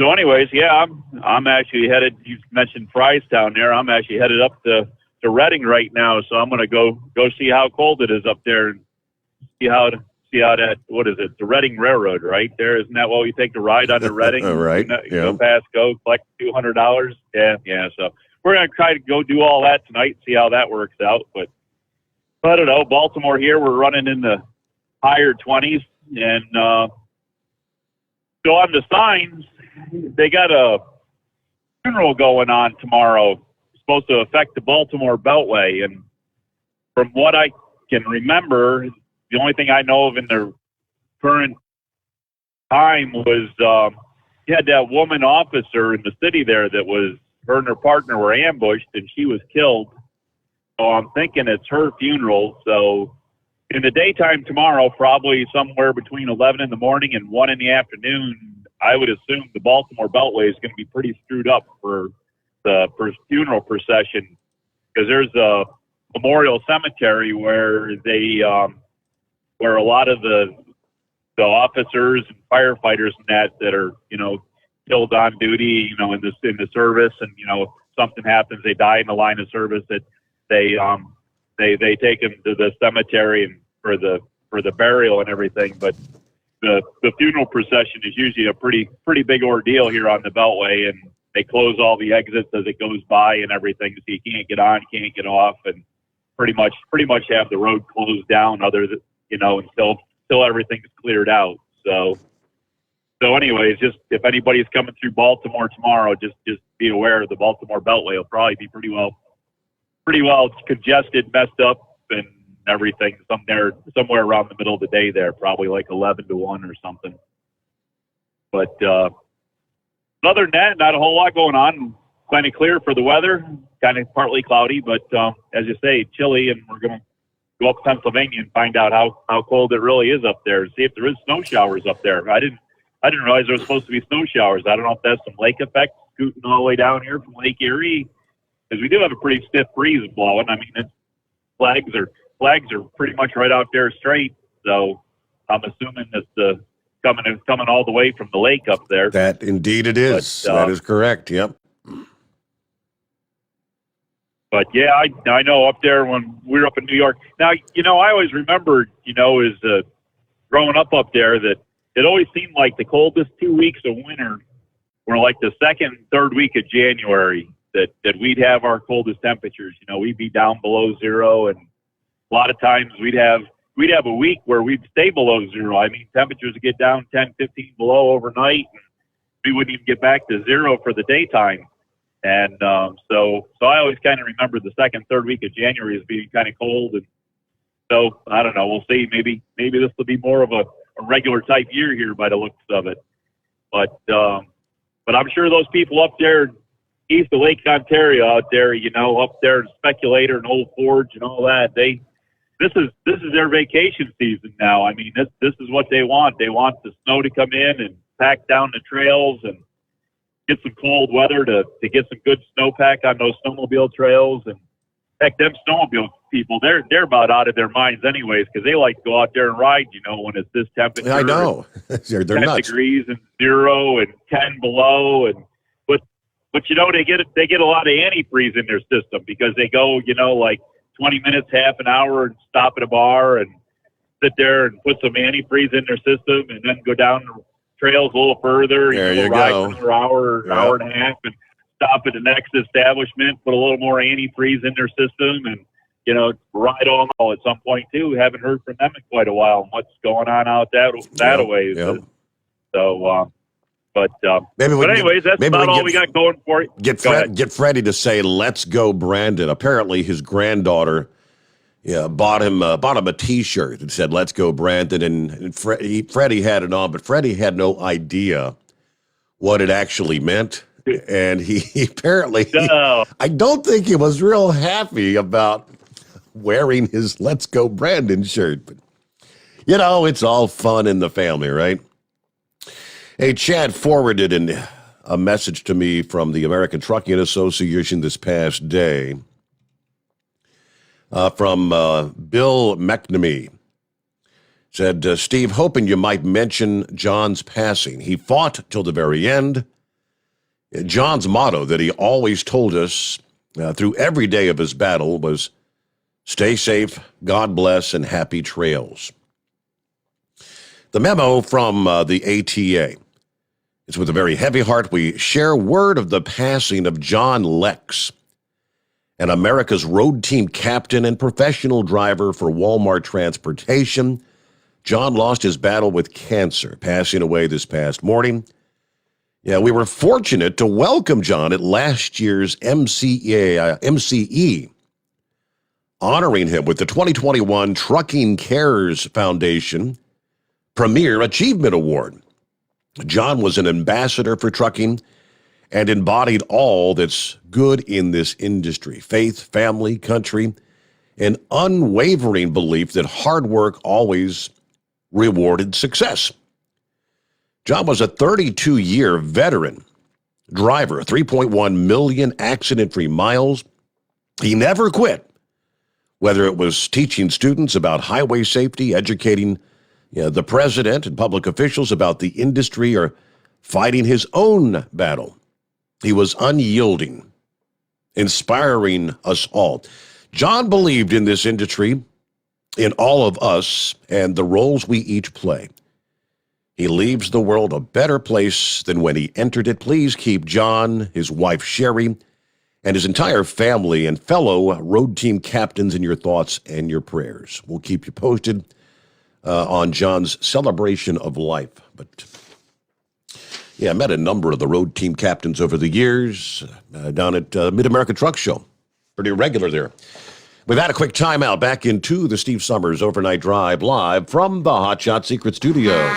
anyways, yeah, I'm actually headed. You mentioned Frystown there. I'm actually headed up to Reading right now, so I'm going to go see how cold it is up there and see how that, what is it, the Reading Railroad right there? Isn't that what we take the ride on the Reading? Right. Go past, collect $200. Yeah. So we're going to try to go do all that tonight, see how that works out. But I don't know. Baltimore here, we're running in the higher 20s, and so on the signs, they got a funeral going on tomorrow. It's supposed to affect the Baltimore Beltway, and from what I can remember, the only thing I know of in the current time was you had that woman officer in the city there that was, her and her partner were ambushed, and she was killed. So I'm thinking it's her funeral. So in the daytime tomorrow, probably somewhere between 11 in the morning and 1 in the afternoon, I would assume the Baltimore Beltway is going to be pretty screwed up for funeral procession, because there's a memorial cemetery where they where a lot of the officers and firefighters and that are killed on duty, in the service, and something happens, they die in the line of service, that they take them to the cemetery and for the burial and everything. But the funeral procession is usually a pretty big ordeal here on the Beltway, and they close all the exits as it goes by and everything, so you can't get on, can't get off, and pretty much have the road closed down until everything's cleared out. So anyways, just if anybody's coming through Baltimore tomorrow, just be aware the Baltimore Beltway will probably be pretty well congested, messed up, and everything somewhere around the middle of the day there, probably like 11 to 1 or something. But other than that, not a whole lot going on. Plenty clear for the weather, kind of partly cloudy, but as you say, chilly, and we're going to go up to Pennsylvania and find out how cold it really is up there, see if there is snow showers up there. I didn't realize there was supposed to be snow showers. I don't know if that's some lake effect scooting all the way down here from Lake Erie, because we do have a pretty stiff breeze blowing. I mean, flags are pretty much right out there straight, so I'm assuming it's coming all the way from the lake up there. That indeed it is. That is correct. Yep. But yeah, I know up there when we were up in New York. Now, I always remembered, as growing up there, that it always seemed like the coldest 2 weeks of winter were like the second, third week of January, that we'd have our coldest temperatures. We'd be down below zero, and a lot of times we'd have a week where we'd stay below zero. I mean, temperatures would get down 10, 15 below overnight, and we wouldn't even get back to zero for the daytime. And so I always kind of remember the second, third week of January as being kind of cold. And so I don't know. We'll see. Maybe this will be more of a regular type year here by the looks of it. But I'm sure those people up there east of Lake Ontario out there, up there in Speculator and Old Forge and all that, this is their vacation season now. I mean, this is what they want. They want the snow to come in and pack down the trails and get some cold weather to get some good snowpack on those snowmobile trails. And heck, them snowmobile people, they're about out of their minds anyways, because they like to go out there and ride, when it's this temperature. I know. They're 10 nuts. degrees and 0 and 10 below. And but they get a lot of antifreeze in their system, because they go, like 20 minutes, half an hour, and stop at a bar and sit there and put some antifreeze in their system, and then go down the trails a little further, there you ride go. for another hour, hour and a half, and stop at the next establishment, put a little more antifreeze in their system, and ride on at some point too. Haven't heard from them in quite a while. What's going on out that way? Yep. So, but Maybe anyways, that's about all we got going for it. Get Freddie to say, "Let's go, Brandon." Apparently, his granddaughter bought him a T-shirt that said "Let's go, Brandon," and Freddie had it on, but Freddie had no idea what it actually meant, and he apparently I don't think he was real happy about wearing his "Let's go, Brandon" shirt. But it's all fun in the family, right? Hey, Chad forwarded a message to me from the American Trucking Association this past day. From Bill McNamee. Said, Steve, hoping you might mention John's passing. He fought till the very end. John's motto that he always told us through every day of his battle was, stay safe, God bless, and happy trails. The memo from the ATA. It's with a very heavy heart we share word of the passing of John Lex, and America's road team captain and professional driver for Walmart Transportation. John lost his battle with cancer, passing away this past morning. Yeah, we were fortunate to welcome John at last year's MCE, honoring him with the 2021 Trucking Cares Foundation Premier Achievement Award. John was an ambassador for trucking and embodied all that's good in this industry: faith, family, country, an unwavering belief that hard work always rewarded success. John was a 32-year veteran driver, 3.1 million accident-free miles. He never quit, whether it was teaching students about highway safety, educating the president and public officials about the industry, or fighting his own battle. He was unyielding, inspiring us all. John believed in this industry, in all of us, and the roles we each play. He leaves the world a better place than when he entered it. Please keep John, his wife Sherry, and his entire family and fellow road team captains in your thoughts and your prayers. We'll keep you posted on John's celebration of life. But yeah, I met a number of the road team captains over the years down at Mid-America Truck Show. Pretty regular there. We've had a quick timeout. Back into the Steve Summers Overnight Drive live from the Hot Shot Secret Studios.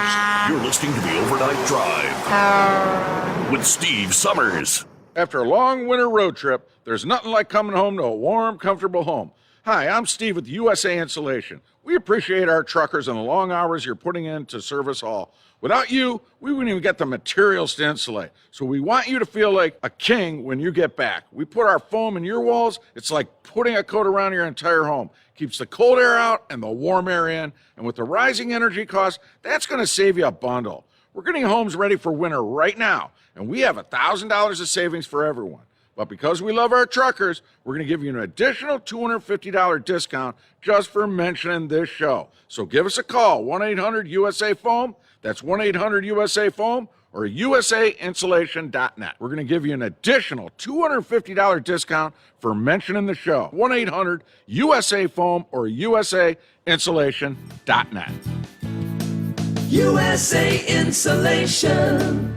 You're listening to the Overnight Drive with Steve Summers. After a long winter road trip, there's nothing like coming home to a warm, comfortable home. Hi, I'm Steve with USA Insulation. We appreciate our truckers and the long hours you're putting in to service all. Without you, we wouldn't even get the materials to insulate. So we want you to feel like a king when you get back. We put our foam in your walls. It's like putting a coat around your entire home. Keeps the cold air out and the warm air in. And with the rising energy costs, that's going to save you a bundle. We're getting homes ready for winter right now, and we have $1,000 of savings for everyone. But because we love our truckers, we're going to give you an additional $250 discount just for mentioning this show. So give us a call, 1-800-USA-FOAM. That's 1-800-USA-FOAM or usainsulation.net. We're going to give you an additional $250 discount for mentioning the show. 1-800-USA-FOAM or usainsulation.net. USA Insulation.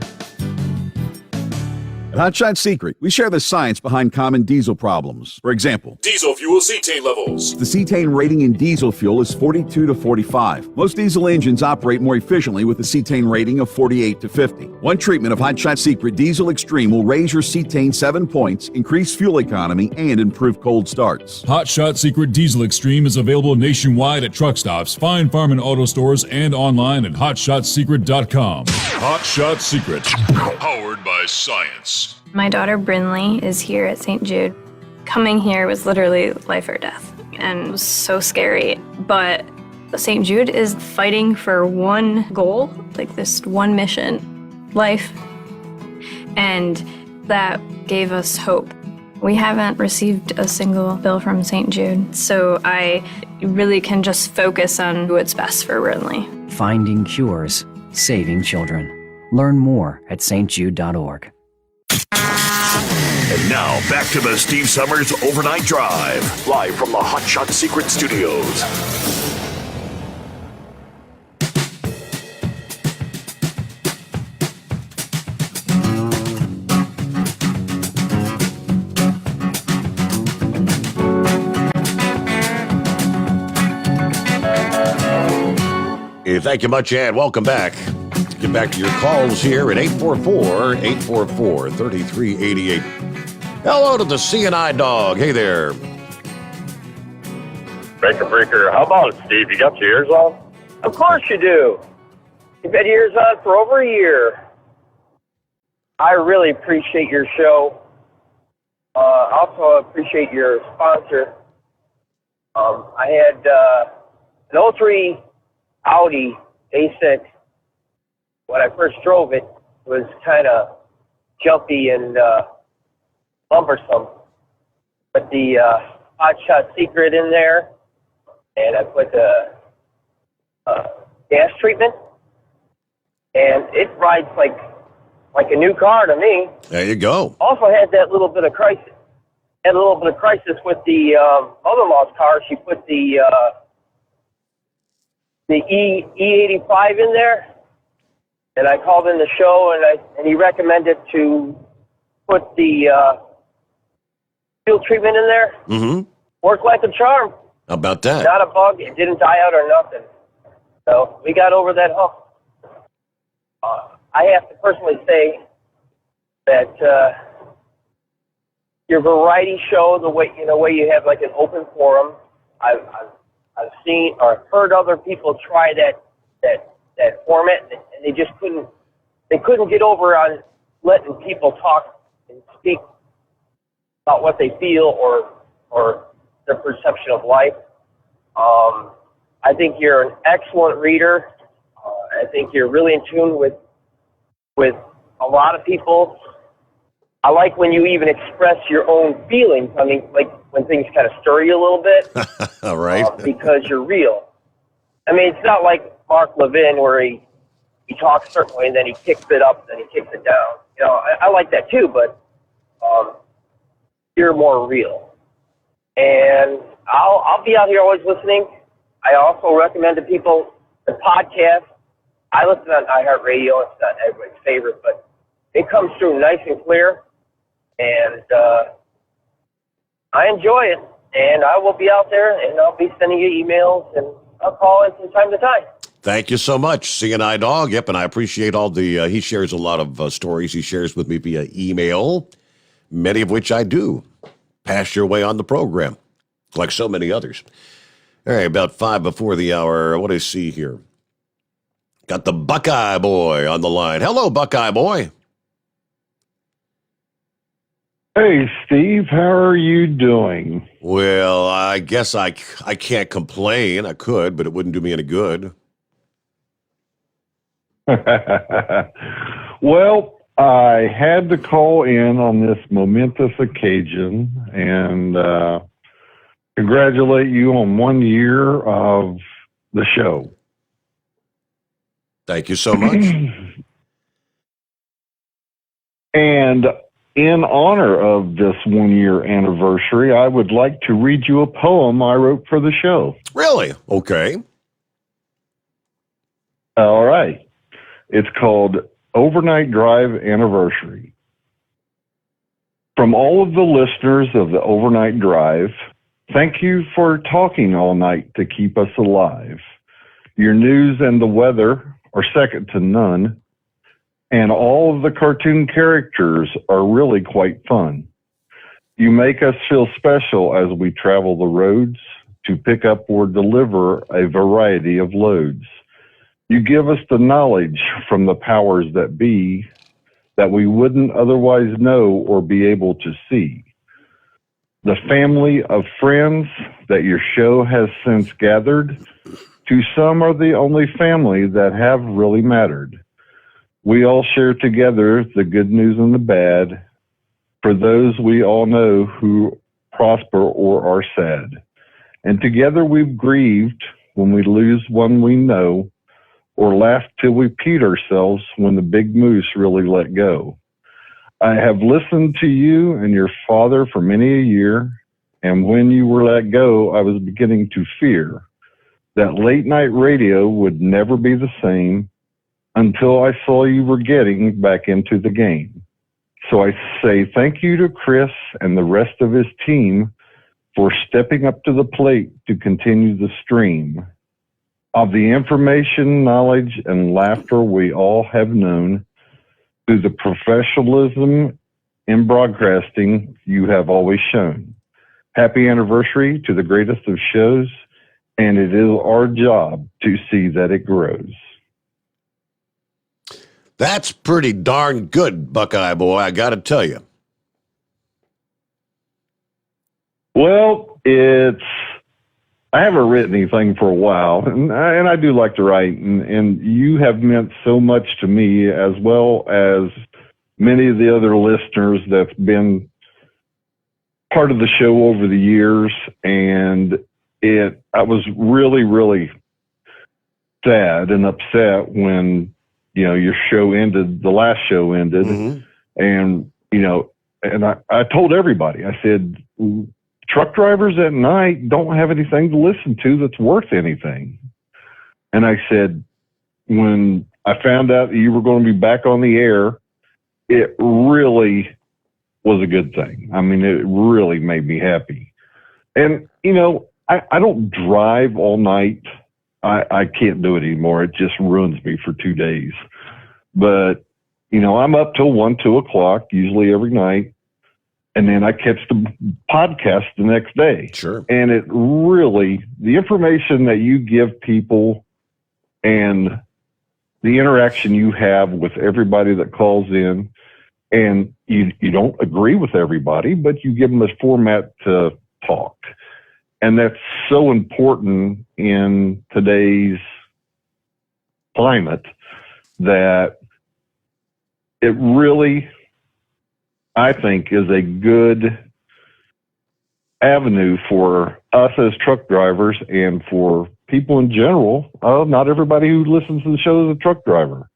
At Hot Shot Secret, we share the science behind common diesel problems. For example, Diesel fuel cetane levels. the cetane rating in diesel fuel is 42 to 45. Most diesel engines operate more efficiently with a cetane rating of 48 to 50. One treatment of Hot Shot Secret Diesel Extreme will raise your cetane 7 points, increase fuel economy, and improve cold starts. Hot Shot Secret Diesel Extreme is available nationwide at truck stops, fine farm and auto stores, and online at hotshotsecret.com. Hot Shot Secret, powered by science. My daughter Brinley is here at St. Jude. Coming here was literally life or death, and it was so scary. But St. Jude is fighting for one goal, like this one mission, life. And that gave us hope. We haven't received a single bill from St. Jude, so I really can just focus on what's best for Brinley. Finding cures, saving children. Learn more at stjude.org. And now, back to the Steve Summers Overnight Drive, live from the Hot Shot Secret Studios. Hey, thank you much, and welcome back. Get back to your calls here at 844-844-3388. Hello to the CNI dog. Hey there. Breaker, how about it, Steve? You got your ears on? Of course you do. You've had ears on for over a year. I really appreciate your show. Also appreciate your sponsor. I had an 03 Audi A6. When I first drove it, was kind of jumpy and lumbersome. Put the Hot Shot Secret in there, and I put the gas treatment, and it rides like a new car to me. There you go. Also had that little bit of crisis. Had a little bit of crisis with the mother-in-law's car. She put the E85 in there. And I called in the show, and he recommended to put the fuel treatment in there. Mm-hmm. Worked like a charm. How about that? Not a bug. It didn't die out or nothing. So we got over that hump. I have to personally say that your variety show, the way you have like an open forum, I've seen or heard other people try that format, and they just couldn't get over on letting people talk and speak about what they feel or their perception of life. I think you're an excellent reader. I think you're really in tune with a lot of people. I like when you even express your own feelings. I mean, like when things kind of stir you a little bit. All right. Because you're real. I mean, it's not like Mark Levin where he talks a certain way and then he kicks it up and then he kicks it down. You know, I like that too, but you're more real. And I'll be out here always listening. I also recommend to people the podcast. I listen on iHeartRadio. It's not everybody's favorite, but it comes through nice and clear. And I enjoy it. And I will be out there, and I'll be sending you emails, and I'll call in from time to time. Thank you so much, CNI Dog. Yep, and I appreciate all the, he shares a lot of stories he shares with me via email, many of which I do pass your way on the program, like so many others. All right, about 5 before the hour. What do I see here? Got the Buckeye Boy on the line. Hello, Buckeye Boy. Hey, Steve, how are you doing? Well, I guess I can't complain. I could, but it wouldn't do me any good. Well, I had to call in on this momentous occasion and congratulate you on 1 year of the show. Thank you so much. And in honor of this 1 year anniversary, I would like to read you a poem I wrote for the show. Really? Okay. All right. It's called Overnight Drive Anniversary. From all of the listeners of the Overnight Drive, thank you for talking all night to keep us alive. Your news and the weather are second to none. And all of the cartoon characters are really quite fun. You make us feel special as we travel the roads to pick up or deliver a variety of loads. You give us the knowledge from the powers that be that we wouldn't otherwise know or be able to see. The family of friends that your show has since gathered, to some are the only family that have really mattered. We all share together the good news and the bad for those we all know who prosper or are sad. And together we've grieved when we lose one we know, or laugh till we peed ourselves when the big moose really let go. I have listened to you and your father for many a year, and when you were let go, I was beginning to fear that late night radio would never be the same until I saw you were getting back into the game. So I say thank you to Chris and the rest of his team for stepping up to the plate to continue the stream of the information, knowledge, and laughter we all have known through the professionalism in broadcasting you have always shown. Happy anniversary to the greatest of shows, and it is our job to see that it grows. That's pretty darn good, Buckeye Boy, I got to tell you. Well, I haven't written anything for a while, and I do like to write, and you have meant so much to me, as well as many of the other listeners that's been part of the show over the years, and I was really, really sad and upset when your show ended, the last show ended. Mm-hmm. And, and I told everybody, I said, truck drivers at night don't have anything to listen to that's worth anything. And I said, when I found out that you were going to be back on the air, it really was a good thing. I mean, it really made me happy. And, I don't drive all night. I can't do it anymore. It just ruins me for 2 days. But, I'm up till 1, 2 o'clock, usually every night. And then I catch the podcast the next day. Sure. And it really, the information that you give people and the interaction you have with everybody that calls in, And you don't agree with everybody, but you give them a format to talk. And that's so important in today's climate that it really, I think, is a good avenue for us as truck drivers and for people in general. Not everybody who listens to the show is a truck driver.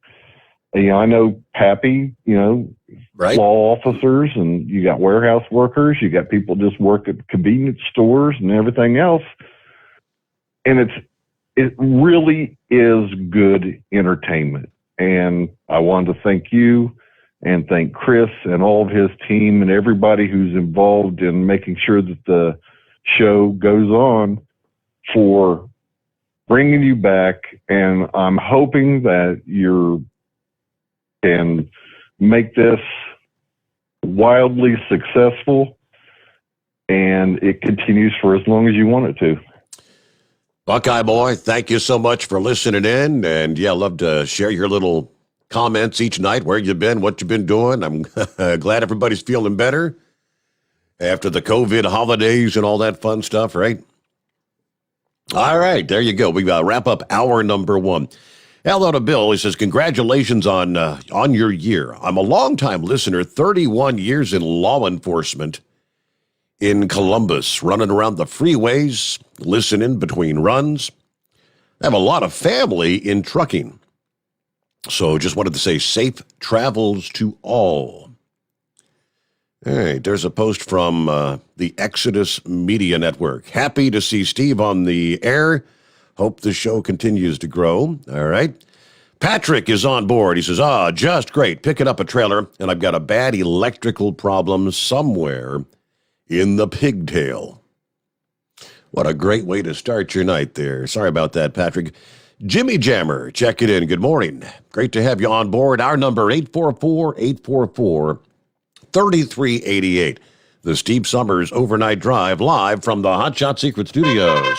I know Pappy, right. Law officers, and you got warehouse workers, you got people just work at convenience stores and everything else. And it really is good entertainment. And I wanted to thank you and thank Chris and all of his team and everybody who's involved in making sure that the show goes on for bringing you back. And I'm hoping that you can make this wildly successful and it continues for as long as you want it to. Buckeye Boy, thank you so much for listening in. And yeah, love to share your little comments each night, where you've been, what you've been doing. I'm glad everybody's feeling better after the COVID holidays and all that fun stuff, right? All right, there you go. We wrap up hour number 1. Hello to Bill. He says, congratulations on your year. I'm a longtime listener, 31 years in law enforcement in Columbus, running around the freeways, listening between runs. I have a lot of family in trucking. So just wanted to say safe travels to all. All right, there's a post from the Exodus Media Network. Happy to see Steve on the air. Hope the show continues to grow. All right. Patrick is on board. He says, just great. Picking up a trailer, and I've got a bad electrical problem somewhere in the pigtail. What a great way to start your night there. Sorry about that, Patrick. Jimmy Jammer, check it in. Good morning. Great to have you on board. Our number, 844-844-3388. The Steve Sommers Overnight Drive, live from the Hot Shot Secret Studios.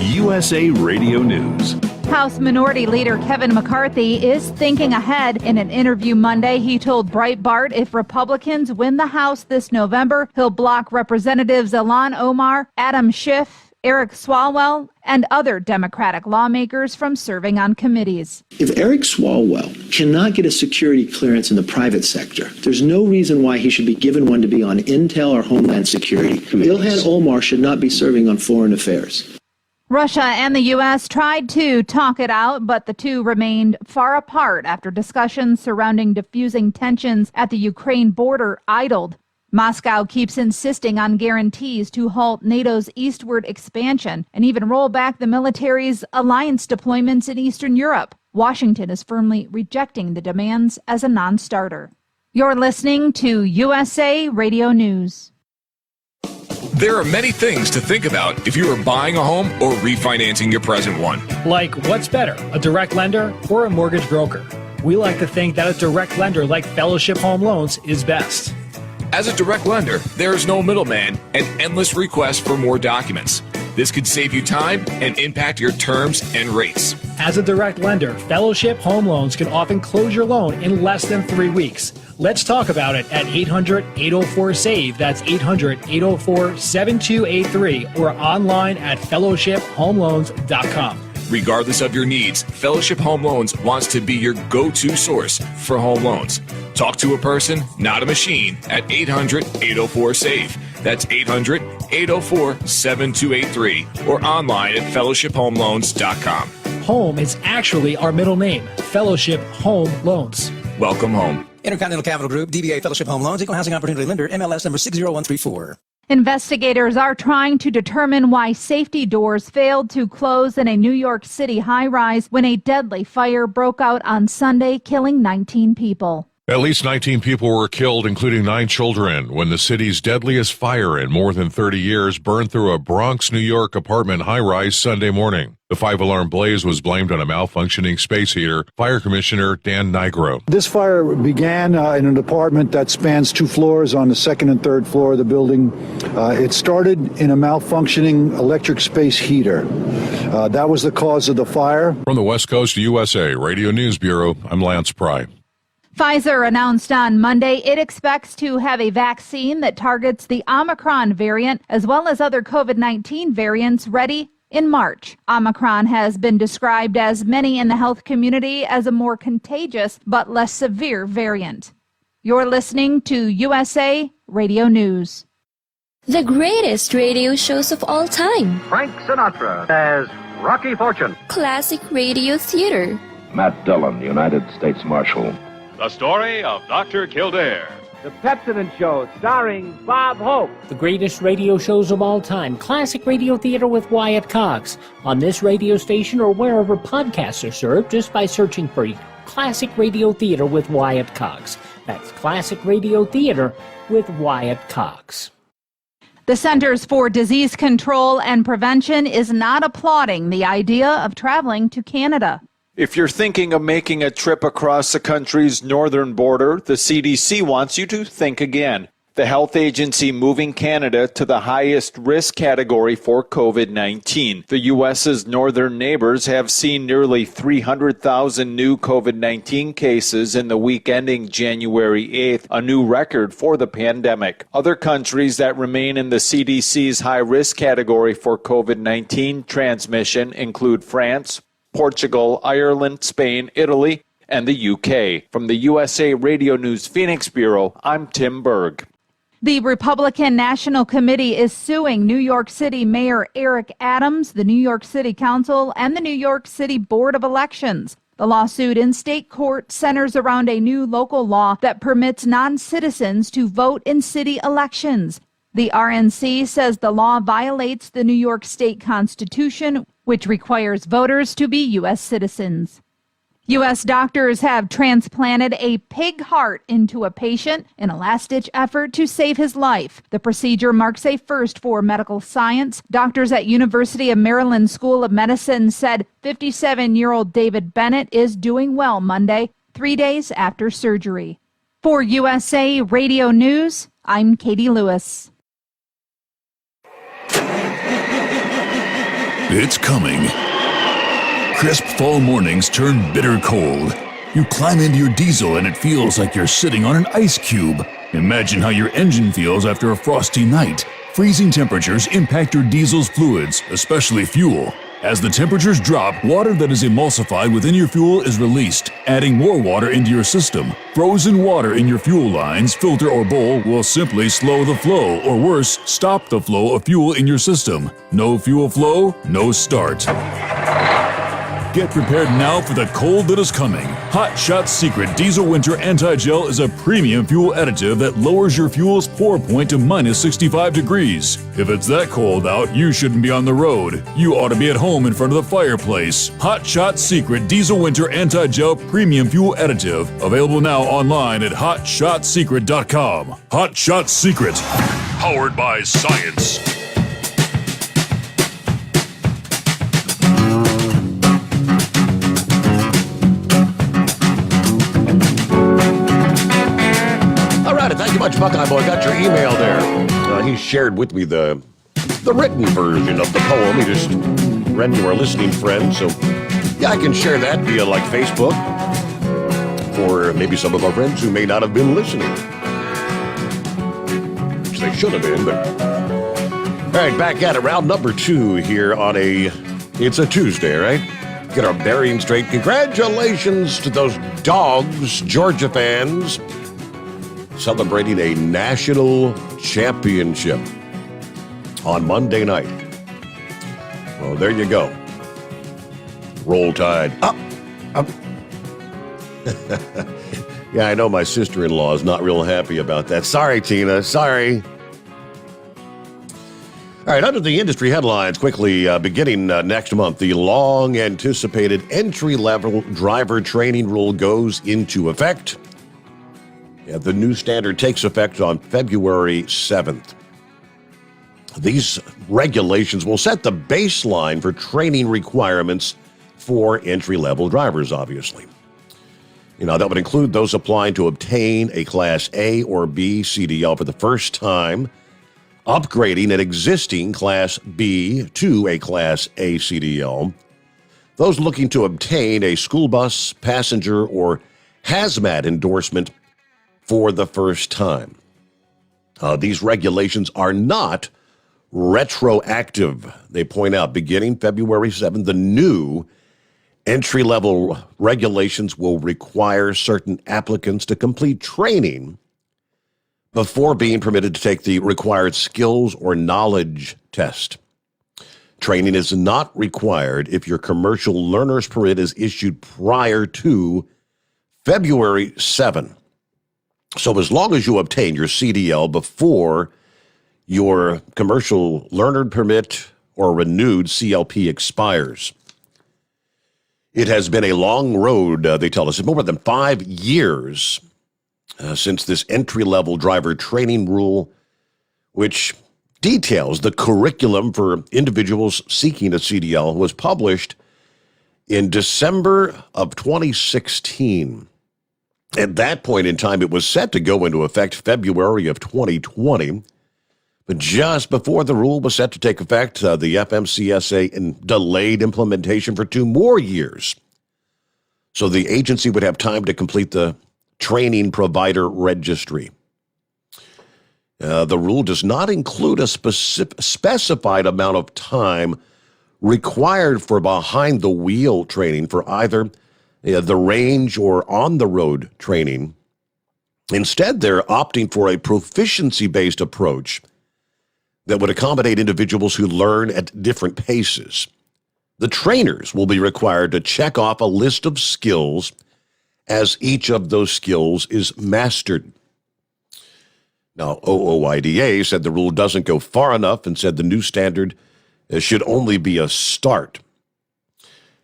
USA Radio News. House Minority Leader Kevin McCarthy is thinking ahead. In an interview Monday, he told Breitbart if Republicans win the House this November, he'll block Representatives Ilhan Omar, Adam Schiff, Eric Swalwell, and other Democratic lawmakers from serving on committees. If Eric Swalwell cannot get a security clearance in the private sector, there's no reason why he should be given one to be on Intel or Homeland Security. Ilhan Omar should not be serving on foreign affairs. Russia and the U.S. tried to talk it out, but the two remained far apart after discussions surrounding diffusing tensions at the Ukraine border idled. Moscow keeps insisting on guarantees to halt NATO's eastward expansion and even roll back the military's alliance deployments in Eastern Europe. Washington is firmly rejecting the demands as a non-starter. You're listening to USA Radio News. There are many things to think about if you are buying a home or refinancing your present one. Like, what's better, a direct lender or a mortgage broker? We like to think that a direct lender like Fellowship Home Loans is best. As a direct lender, there is no middleman and endless requests for more documents. This could save you time and impact your terms and rates. As a direct lender, Fellowship Home Loans can often close your loan in less than 3 weeks. Let's talk about it at 800-804-SAVE. That's 800-804-7283 or online at fellowshiphomeloans.com. Regardless of your needs, Fellowship Home Loans wants to be your go-to source for home loans. Talk to a person, not a machine, at 800-804-SAVE. That's 800-804-7283 or online at fellowshiphomeloans.com. Home is actually our middle name, Fellowship Home Loans. Welcome home. Intercontinental Capital Group, DBA Fellowship Home Loans, Equal Housing Opportunity Lender, MLS number 60134. Investigators are trying to determine why safety doors failed to close in a New York City high-rise when a deadly fire broke out on Sunday, killing 19 people. At least 19 people were killed, including 9 children, when the city's deadliest fire in more than 30 years burned through a Bronx, New York apartment high-rise Sunday morning. The 5-alarm blaze was blamed on a malfunctioning space heater. Fire Commissioner Dan Nigro. This fire began in an apartment that spans 2 floors on the 2nd and 3rd floor of the building. It started in a malfunctioning electric space heater. That was the cause of the fire. From the West Coast USA Radio News Bureau, I'm Lance Pry. Pfizer announced on Monday it expects to have a vaccine that targets the Omicron variant as well as other COVID-19 variants ready in March. Omicron has been described as many in the health community as a more contagious but less severe variant. You're listening to USA Radio News. The greatest radio shows of all time. Frank Sinatra as Rocky Fortune. Classic radio theater. Matt Dillon, United States Marshal. The story of Dr. Kildare. The Pepsodent Show, starring Bob Hope. The greatest radio shows of all time. Classic radio theater with Wyatt Cox. On this radio station or wherever podcasts are served, just by searching for Classic Radio Theater with Wyatt Cox. That's Classic Radio Theater with Wyatt Cox. The Centers for Disease Control and Prevention is not applauding the idea of traveling to Canada. If you're thinking of making a trip across the country's northern border, the CDC wants you to think again. The health agency moving Canada to the highest risk category for COVID-19. The U.S.'s northern neighbors have seen nearly 300,000 new COVID-19 cases in the week ending January 8th, a new record for the pandemic. Other countries that remain in the CDC's high-risk category for COVID-19 transmission include France, Portugal, Ireland, Spain, Italy, and the UK. From the USA Radio News Phoenix Bureau, I'm Tim Berg. The Republican National Committee is suing New York City Mayor Eric Adams, the New York City Council, and the New York City Board of Elections. The lawsuit in state court centers around a new local law that permits non-citizens to vote in city elections. The RNC says the law violates the New York State Constitution, which requires voters to be U.S. citizens. U.S. doctors have transplanted a pig heart into a patient in a last-ditch effort to save his life. The procedure marks a first for medical science. Doctors at University of Maryland School of Medicine said 57-year-old David Bennett is doing well Monday, 3 days after surgery. For USA Radio News, I'm Katie Lewis. It's coming. Crisp fall mornings turn bitter cold. You climb into your diesel and it feels like you're sitting on an ice cube. Imagine how your engine feels after a frosty night. Freezing temperatures impact your diesel's fluids, especially fuel. As the temperatures drop, water that is emulsified within your fuel is released, adding more water into your system. Frozen water in your fuel lines, filter, or bowl will simply slow the flow, or worse, stop the flow of fuel in your system. No fuel flow, no start. Get prepared now for the cold that is coming. Hot Shot Secret Diesel Winter Anti-Gel is a premium fuel additive that lowers your fuel's pour point to minus 65 degrees. If it's that cold out, you shouldn't be on the road. You ought to be at home in front of the fireplace. Hot Shot Secret Diesel Winter Anti-Gel Premium Fuel Additive. Available now online at HotShotSecret.com. Hot Shot Secret. Powered by science. Thank you much, Buckeye Boy. Got your email there. He shared with me the written version of the poem. He just read to our listening friends. So, yeah, I can share that via, like, Facebook for maybe some of our friends who may not have been listening. Which they should have been, but... All right, back at it. Round number 2 here on it's a Tuesday, right? Get our bearing straight. Congratulations to those Dogs, Georgia fans, celebrating a national championship on Monday night. Well, there you go. Roll Tide. Up. Yeah, I know my sister-in-law is not real happy about that. Sorry, Tina. Sorry. All right, under the industry headlines, quickly, beginning next month, the long-anticipated entry-level driver training rule goes into effect. The new standard takes effect on February 7th. These regulations will set the baseline for training requirements for entry-level drivers, obviously. That would include those applying to obtain a Class A or B CDL for the first time, upgrading an existing Class B to a Class A CDL, those looking to obtain a school bus, passenger, or hazmat endorsement for the first time. These regulations are not retroactive. They point out beginning February 7th, the new entry-level regulations will require certain applicants to complete training before being permitted to take the required skills or knowledge test. Training is not required if your commercial learner's permit is issued prior to February 7. So as long as you obtain your CDL before your commercial learner permit or renewed CLP expires. It has been a long road, they tell us. It's more than 5 years since this entry-level driver training rule, which details the curriculum for individuals seeking a CDL, was published in December of 2016. At that point in time, it was set to go into effect February of 2020. But just before the rule was set to take effect, the FMCSA delayed implementation for 2 more years. So the agency would have time to complete the training provider registry. The rule does not include a specified amount of time required for behind-the-wheel training for either the range or on-the-road training. Instead, they're opting for a proficiency-based approach that would accommodate individuals who learn at different paces. The trainers will be required to check off a list of skills as each of those skills is mastered. Now, OOIDA said the rule doesn't go far enough and said the new standard should only be a start.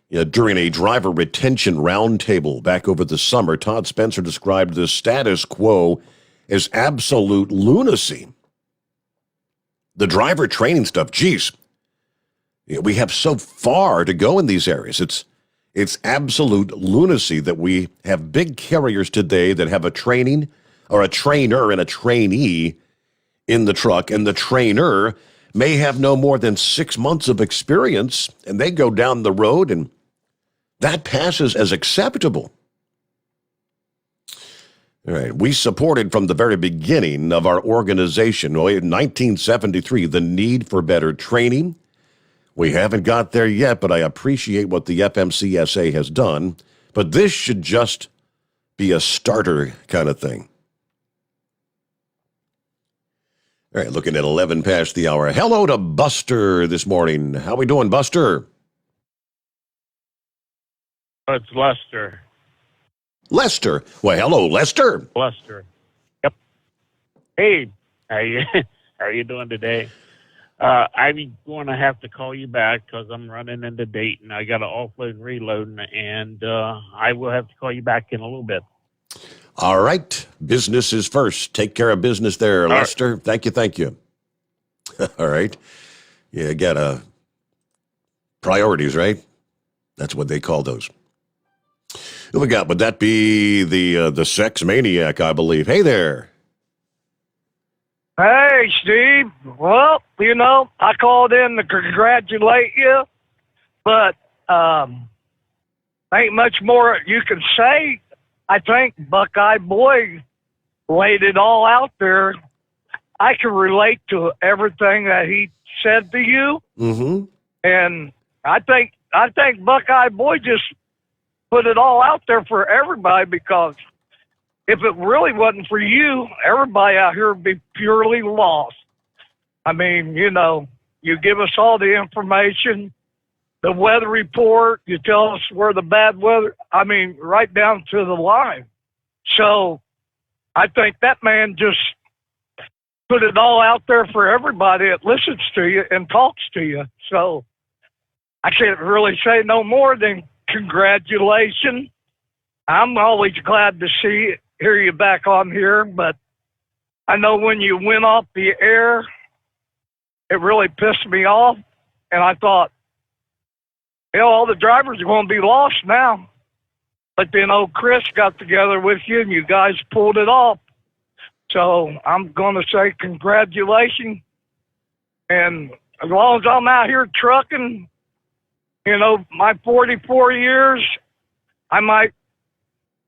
During a driver retention roundtable back over the summer, Todd Spencer described the status quo as absolute lunacy. The driver training stuff, geez, we have so far to go in these areas. It's absolute lunacy that we have big carriers today that have a training or a trainer and a trainee in the truck, and the trainer may have no more than 6 months of experience, and they go down the road, and that passes as acceptable. All right, we supported from the very beginning of our organization, in 1973, the need for better training. We haven't got there yet, but I appreciate what the FMCSA has done. But this should just be a starter kind of thing. All right, looking at 11 past the hour. Hello to Buster this morning. How we doing, Buster? It's Lester. Lester. Well, hello, Lester. Lester. Yep. Hey, how you doing today? I'm going to have to call you back because I'm running into Dayton. I got to offload and reload, and I will have to call you back in a little bit. All right. Business is first. Take care of business there, All Lester. right. Thank you. All right. Yeah, got priorities, right? That's what they call those. Who we got? Would that be the sex maniac, I believe? Hey there. Hey, Steve. Well, I called in to congratulate you, but ain't much more you can say. I think Buckeye Boy laid it all out there. I can relate to everything that he said to you, and I think Buckeye Boy just put it all out there for everybody, because if it really wasn't for you, everybody out here would be purely lost. I mean, you give us all the information, the weather report, you tell us where the bad weather, right down to the line. So I think that man just put it all out there for everybody that listens to you and talks to you. So I can't really say no more than congratulations. I'm always glad to see hear you back on here, but I know when you went off the air, it really pissed me off. And I thought, all the drivers are going to be lost now. But then old Chris got together with you and you guys pulled it off. So I'm going to say congratulations. And as long as I'm out here trucking, my 44 years, I might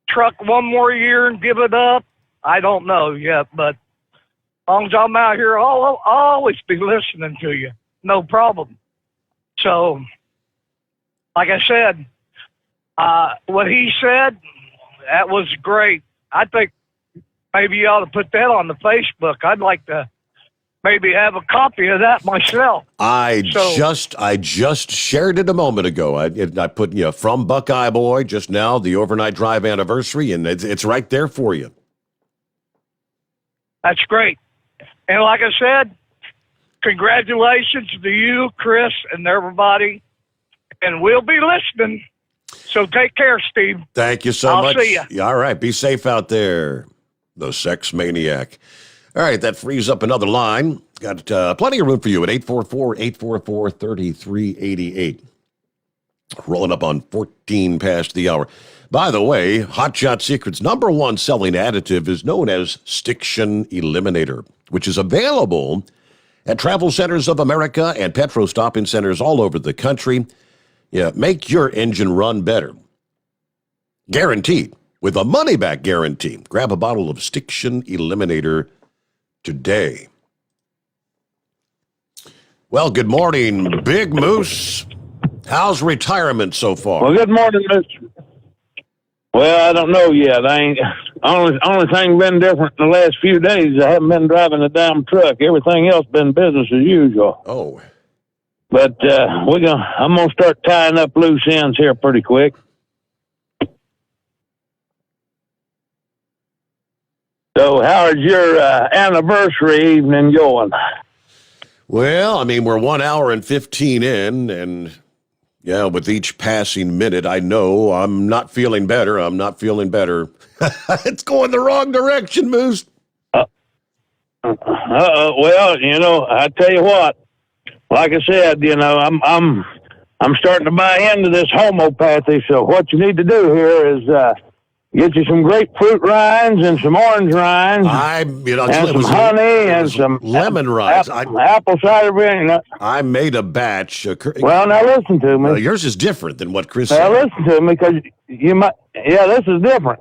truck one more year and give it up. I don't know yet, but as long as I'm out here, I'll always be listening to you. No problem. So, like I said, what he said, that was great. I think maybe you ought to put that on the Facebook. I'd like to maybe have a copy of that myself. I just shared it a moment ago. I put from Buckeye Boy just now, the overnight drive anniversary, and it's right there for you. That's great. And like I said, congratulations to you, Chris, and everybody. And we'll be listening. So take care, Steve. Thank you so much. I'll see you. All right. Be safe out there, the sex maniac. All right. That frees up another line. Got plenty of room for you at 844-844-3388. Rolling up on 14 past the hour. By the way, Hot Shot Secret's #1 selling additive is known as Stiction Eliminator, which is available at Travel Centers of America and petrol stopping centers all over the country. Yeah, make your engine run better. Guaranteed, with a money-back guarantee. Grab a bottle of Stiction Eliminator today. Well, good morning, Big Moose. How's retirement so far? Well, good morning, Mr. Well, I don't know yet. I ain't only thing been different in the last few days. I haven't been driving the damn truck. Everything else been business as usual. Oh. But I'm gonna start tying up loose ends here pretty quick. So, how is your anniversary evening going? Well, I mean, we're 1 hour and 15 in, and yeah, with each passing minute, I know I'm not feeling better. It's going the wrong direction, Moose. Well, I tell you what. Like I said, I'm starting to buy into this homeopathy. So what you need to do here is get you some grapefruit rinds and some orange rinds, and some honey and some lemon rinds, apple cider vinegar. I made a batch. Well, now listen to me. Yours is different than what Chris said. Now listen to me, because you might. Yeah, this is different.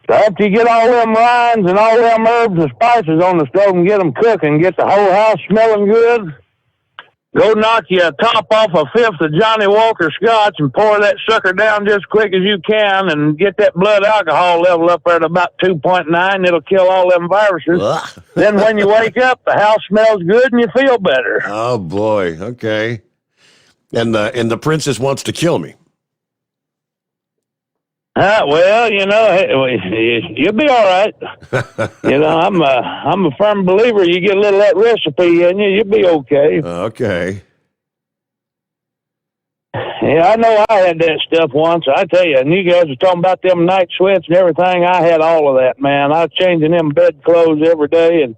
So after you get all them rinds and all them herbs and spices on the stove and get them cooking, get the whole house smelling good. Go knock you a top off a fifth of Johnny Walker Scotch and pour that sucker down just quick as you can and get that blood alcohol level up there at about 2.9. It'll kill all them viruses. Then when you wake up, the house smells good and you feel better. Oh, boy. Okay. And the princess wants to kill me. Well, you'll be all right. I'm a firm believer. You get a little of that recipe in you, you'll be okay. Okay. Yeah, I know I had that stuff once. I tell you, and you guys are talking about them night sweats and everything. I had all of that, man. I was changing them bedclothes every day,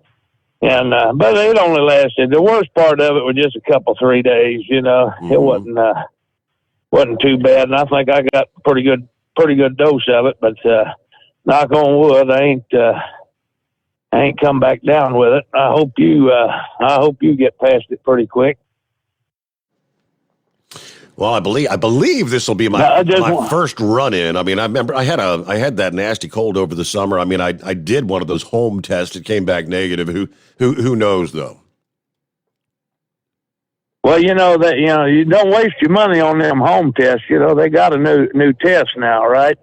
but it only lasted. The worst part of it was just a couple, 3 days. Mm-hmm. It wasn't too bad, and I think I got pretty good dose of it, but knock on wood, I ain't come back down with it. I hope you get past it pretty quick. Well, I believe this will be my first run in. I mean, I remember I had that nasty cold over the summer. I mean, I did one of those home tests. It came back negative. Who knows though? Well, you don't waste your money on them home tests. They got a new test now, right?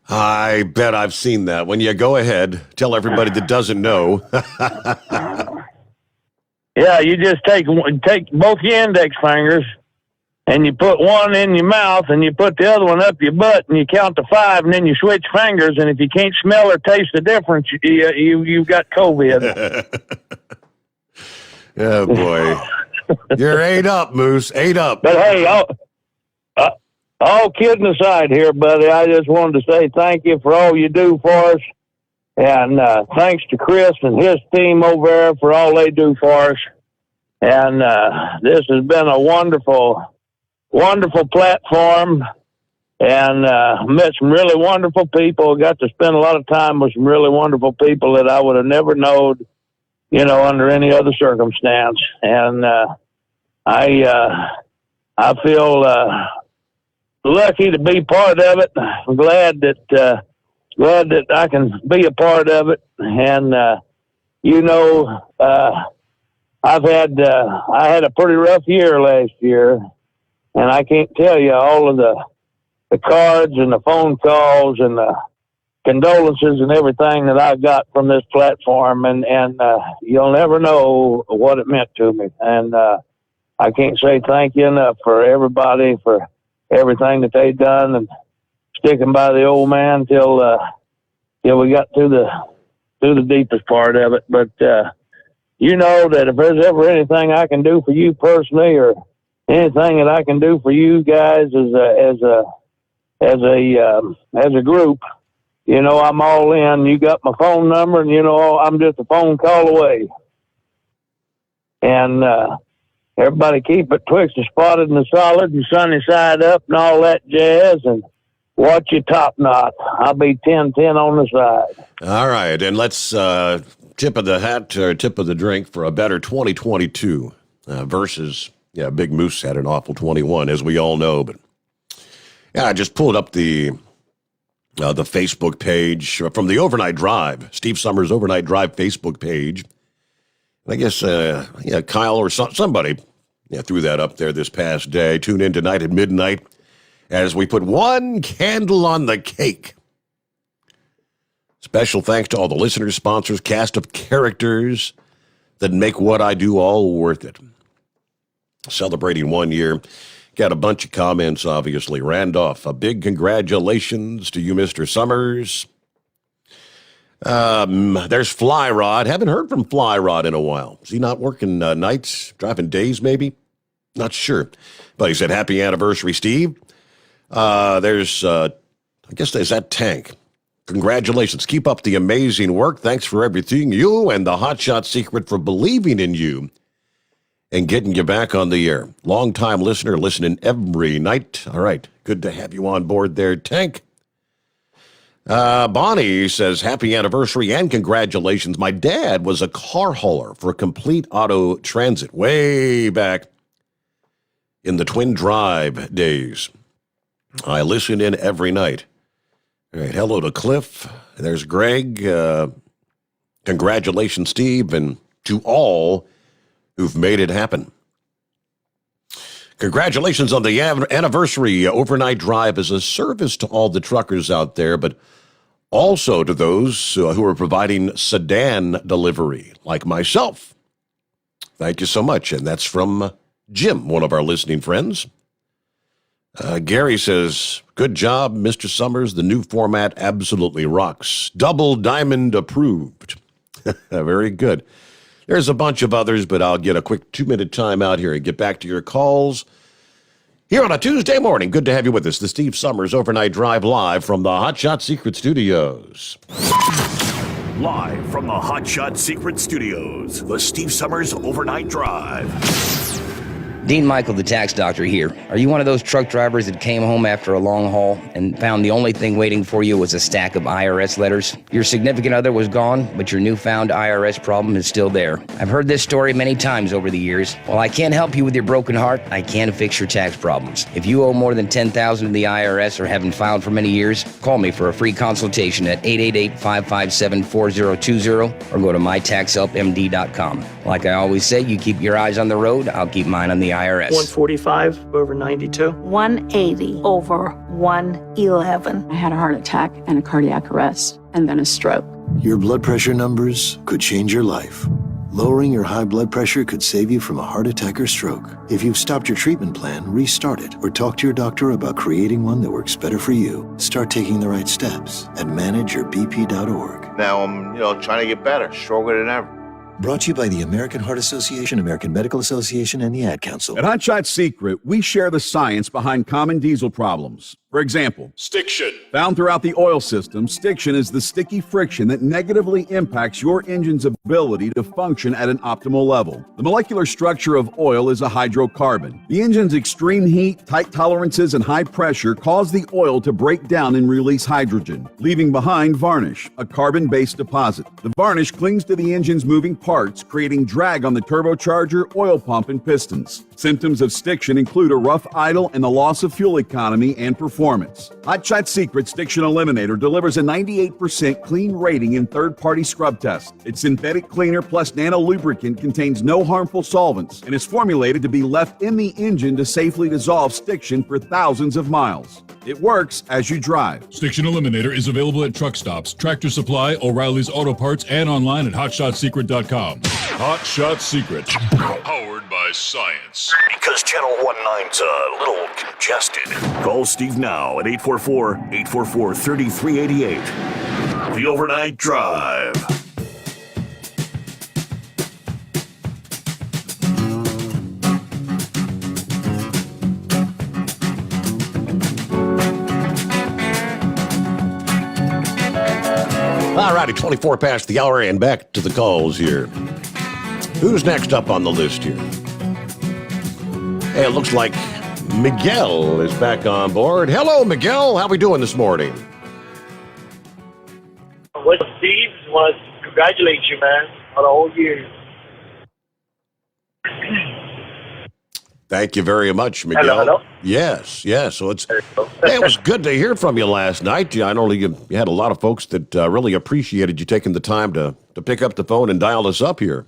I bet I've seen that. When you go ahead, tell everybody that doesn't know. Yeah, you just take both your index fingers and you put one in your mouth and you put the other one up your butt and you count to 5 and then you switch fingers, and if you can't smell or taste the difference, you've got COVID. Oh boy. You're 8 up, Moose. 8 up. But hey, all kidding aside here, buddy, I just wanted to say thank you for all you do for us. And thanks to Chris and his team over there for all they do for us. And this has been a wonderful, wonderful platform. And met some really wonderful people. Got to spend a lot of time with some really wonderful people that I would have never known, under any other circumstance. And I feel lucky to be part of it. I'm glad that I can be a part of it. And I had a pretty rough year last year, and I can't tell you all of the cards and the phone calls and the condolences and everything that I got from this platform, and you'll never know what it meant to me. And I can't say thank you enough for everybody for everything that they've done and sticking by the old man till we got through the deepest part of it. But you know that if there's ever anything I can do for you personally, or anything that I can do for you guys as a group, I'm all in. You got my phone number, and I'm just a phone call away. And everybody keep it twixt and spotted and solid and sunny side up and all that jazz, and watch your top knot. I'll be 10-10 on the side. All right, and let's tip of the hat or tip of the drink for a better 2022 versus Big Moose had an awful 21, as we all know, but. Yeah, I just pulled up the Facebook page from the Overnight Drive, Steve Sommer's Overnight Drive Facebook page. And I guess, Kyle or somebody threw that up there this past day. Tune in tonight at midnight as we put one candle on the cake. Special thanks to all the listeners, sponsors, cast of characters that make what I do all worth it. Celebrating 1 year. Got a bunch of comments, obviously. Randolph, a big congratulations to you, Mr. Summers. There's Fly Rod. Haven't heard from Fly Rod in a while. Is he not working nights, driving days maybe? Not sure. But he said, happy anniversary, Steve. There's, I guess there's that Tank. Congratulations. Keep up the amazing work. Thanks for everything. You and the Hotshot Secret for believing in you and getting you back on the air. Long-time listener, listening every night. All right, good to have you on board there, Tank. Bonnie says, happy anniversary and congratulations. My dad was a car hauler for Complete Auto Transit way back in the Twin Drive days. I listen in every night. All right, hello to Cliff. There's Greg. Congratulations, Steve, and to all who've made it happen. Congratulations on the anniversary. Overnight Drive is a service to all the truckers out there, but also to those who are providing sedan delivery, like myself. Thank you so much. And that's from Jim, one of our listening friends. Gary says, good job, Mr. Summers. The new format absolutely rocks. Double diamond approved. Very good. There's a bunch of others, but I'll get a quick 2-minute time out here and get back to your calls. Here on a Tuesday morning, good to have you with us. The Steve Summers Overnight Drive live from the Hotshot Secret Studios. Live from the Hotshot Secret Studios, the Steve Summers Overnight Drive. Dean Michael, the tax doctor here. Are you one of those truck drivers that came home after a long haul and found the only thing waiting for you was a stack of IRS letters? Your significant other was gone, but your newfound IRS problem is still there. I've heard this story many times over the years. While I can't help you with your broken heart, I can fix your tax problems. If you owe more than $10,000 to the IRS or haven't filed for many years, call me for a free consultation at 888-557-4020 or go to mytaxhelpmd.com. Like I always say, you keep your eyes on the road, I'll keep mine on the IRS. 145 over 92. 180 over 111. I had a heart attack and a cardiac arrest and then a stroke. Your blood pressure numbers could change your life. Lowering your high blood pressure could save you from a heart attack or stroke. If you've stopped your treatment plan, restart it or talk to your doctor about creating one that works better for you. Start taking the right steps at manageyourbp.org. Now I'm, trying to get better, stronger than ever. Brought to you by the American Heart Association, American Medical Association, and the Ad Council. At Hot Shot Secret, we share the science behind common diesel problems. For example, stiction. Found throughout the oil system, stiction is the sticky friction that negatively impacts your engine's ability to function at an optimal level. The molecular structure of oil is a hydrocarbon. The engine's extreme heat, tight tolerances, and high pressure cause the oil to break down and release hydrogen, leaving behind varnish, a carbon-based deposit. The varnish clings to the engine's moving parts, creating drag on the turbocharger, oil pump, and pistons. Symptoms of stiction include a rough idle and the loss of fuel economy and performance. Hot Shot Secret Stiction Eliminator delivers a 98% clean rating in third-party scrub tests. Its synthetic cleaner plus nano lubricant contains no harmful solvents and is formulated to be left in the engine to safely dissolve stiction for thousands of miles. It works as you drive. Stiction Eliminator is available at truck stops, Tractor Supply, O'Reilly's Auto Parts, and online at HotShotSecret.com. Hot Shot Secret. Powered by science. Because Channel 19's a little congested. Call Steve now at 844-844-3388. The Overnight Drive. All righty, 24 past the hour, and back to the calls here. Who's next up on the list here? Hey, it looks like Miguel is back on board. Hello, Miguel. How we doing this morning? Well, Steve, want to congratulate you, man, on the whole year. Thank you very much, Miguel. Hello. Yes. So it was good to hear from you last night. I know you had a lot of folks that really appreciated you taking the time to pick up the phone and dial us up here.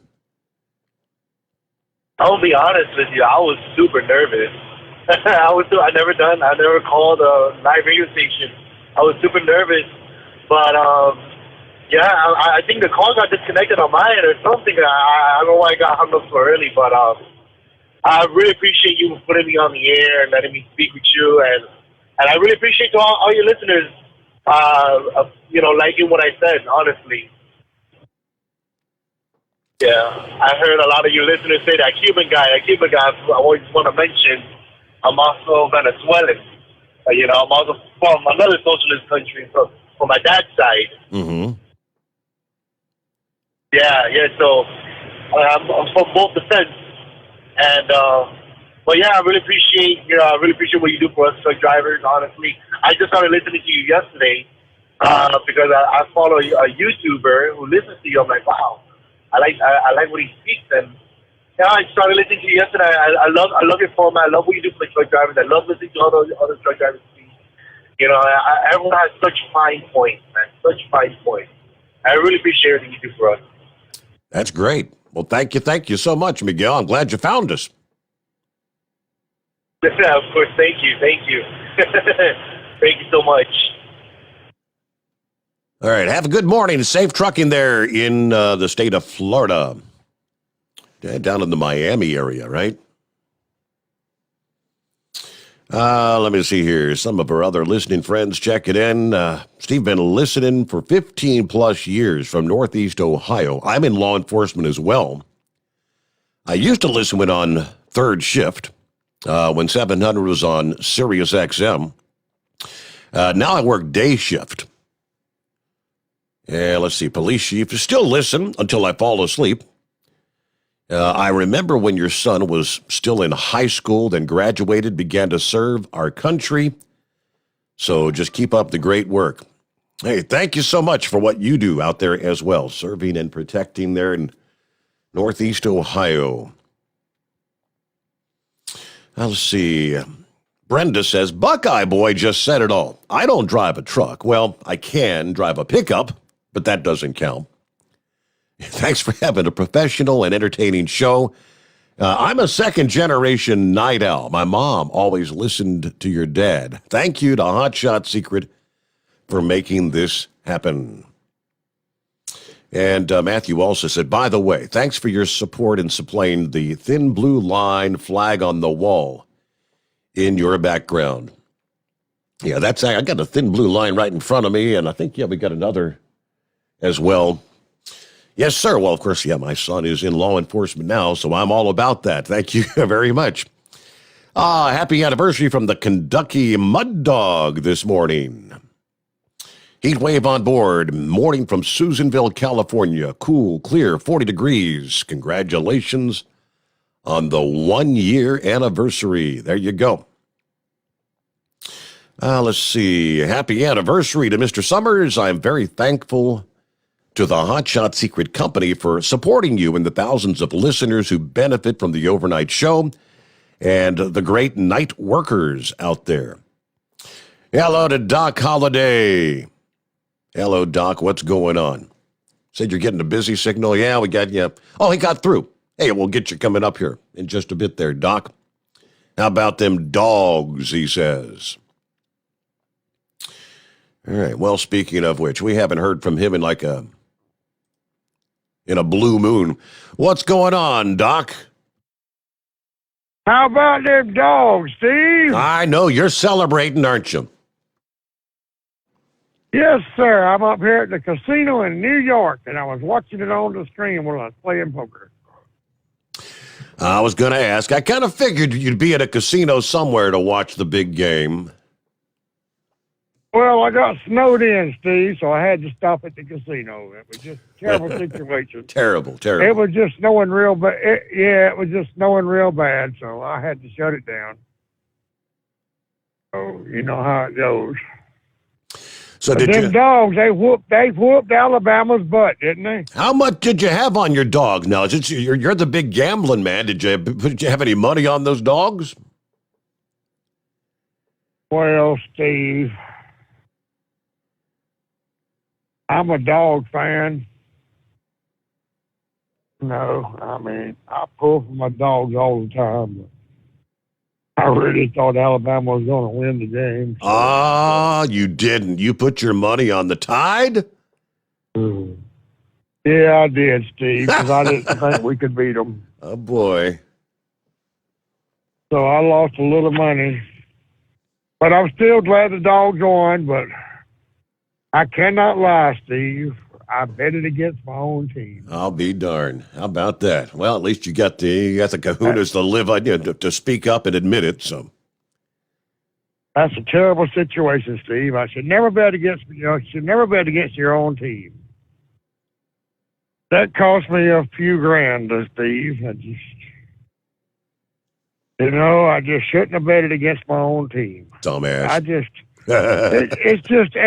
I'll be honest with you. I was super nervous. I never called a live radio station. I was super nervous, but I think the call got disconnected on my end or something. I don't know why I got hung up so early, but I really appreciate you putting me on the air and letting me speak with you, and I really appreciate all your listeners, liking what I said, honestly. Yeah, I heard a lot of you listeners say that Cuban guy, I always want to mention, I'm also Venezuelan. I'm also from another socialist country, from my dad's side. Mm-hmm. Yeah, so I'm from both the sense. And I really appreciate what you do for us truck drivers. Honestly, I just started listening to you yesterday because I follow a YouTuber who listens to you. I'm like, wow, I like what he speaks, and I started listening to you yesterday. I love your format. I love what you do for truck drivers. I love listening to other truck drivers speak. Everyone has such fine points, man. Such fine points. I really appreciate everything you do for us. That's great. Well, thank you so much, Miguel. I'm glad you found us. Yeah, of course. Thank you. Thank you so much. All right. Have a good morning. Safe trucking there in the state of Florida. Down in the Miami area, right? Let me see here. Some of our other listening friends checking in. Steve, been listening for 15 plus years from Northeast Ohio. I'm in law enforcement as well. I used to listen when on third shift, when 700 was on Sirius XM. Now I work day shift. Let's see, police chief. Still listen until I fall asleep. I remember when your son was still in high school, then graduated, began to serve our country. So just keep up the great work. Hey, thank you so much for what you do out there as well, serving and protecting there in Northeast Ohio. Let's see. Brenda says, Buckeye Boy just said it all. I don't drive a truck. Well, I can drive a pickup, but that doesn't count. Thanks for having a professional and entertaining show. I'm a second-generation night owl. My mom always listened to your dad. Thank you to Hot Shot Secret for making this happen. And Matthew also said, by the way, thanks for your support in supplying the thin blue line flag on the wall in your background. Yeah, I got a thin blue line right in front of me, and I think, we got another as well. Yes, sir. Well, of course, yeah, my son is in law enforcement now, so I'm all about that. Thank you very much. Happy anniversary from the Kentucky Mud Dog this morning. Heat wave on board. Morning from Susanville, California. Cool, clear, 40 degrees. Congratulations on the 1-year anniversary. There you go. Let's see. Happy anniversary to Mr. Summers. I'm very thankful to the Hotshot Secret Company for supporting you and the thousands of listeners who benefit from the overnight show and the great night workers out there. Hello to Doc Holliday. Hello, Doc. What's going on? Said you're getting a busy signal. Yeah, we got you. Oh, he got through. Hey, we'll get you coming up here in just a bit there, Doc. How about them dogs, he says. All right. Well, speaking of which, we haven't heard from him in a blue moon. What's going on, Doc? How about them dogs, Steve? I know. You're celebrating, aren't you? Yes, sir. I'm up here at the casino in New York, and I was watching it on the screen while I was playing poker. I was going to ask. I kind of figured you'd be at a casino somewhere to watch the big game. Well, I got snowed in, Steve, so I had to stop at the casino. It was just a terrible situation. Terrible. It was just snowing real bad. It was just snowing real bad, so I had to shut it down. So, you know how it goes. So but them dogs, they whooped Alabama's butt, didn't they? How much did you have on your dog? Now, you're the big gambling man. Did you have any money on those dogs? Well, Steve, I'm a dog fan. No, I mean, I pull for my dogs all the time. But I really thought Alabama was going to win the game. So. You didn't. You put your money on the Tide? Yeah, I did, Steve, because I didn't think we could beat them. Oh, boy. So I lost a little money. But I'm still glad the dogs won, but I cannot lie, Steve. I bet it against my own team. I'll be darned. How about that? Well, at least you got the kahunas to live on you, to speak up and admit it. So that's a terrible situation, Steve. I should never bet against your own team. That cost me a few grand, Steve. I just shouldn't have betted against my own team. Dumbass. It's just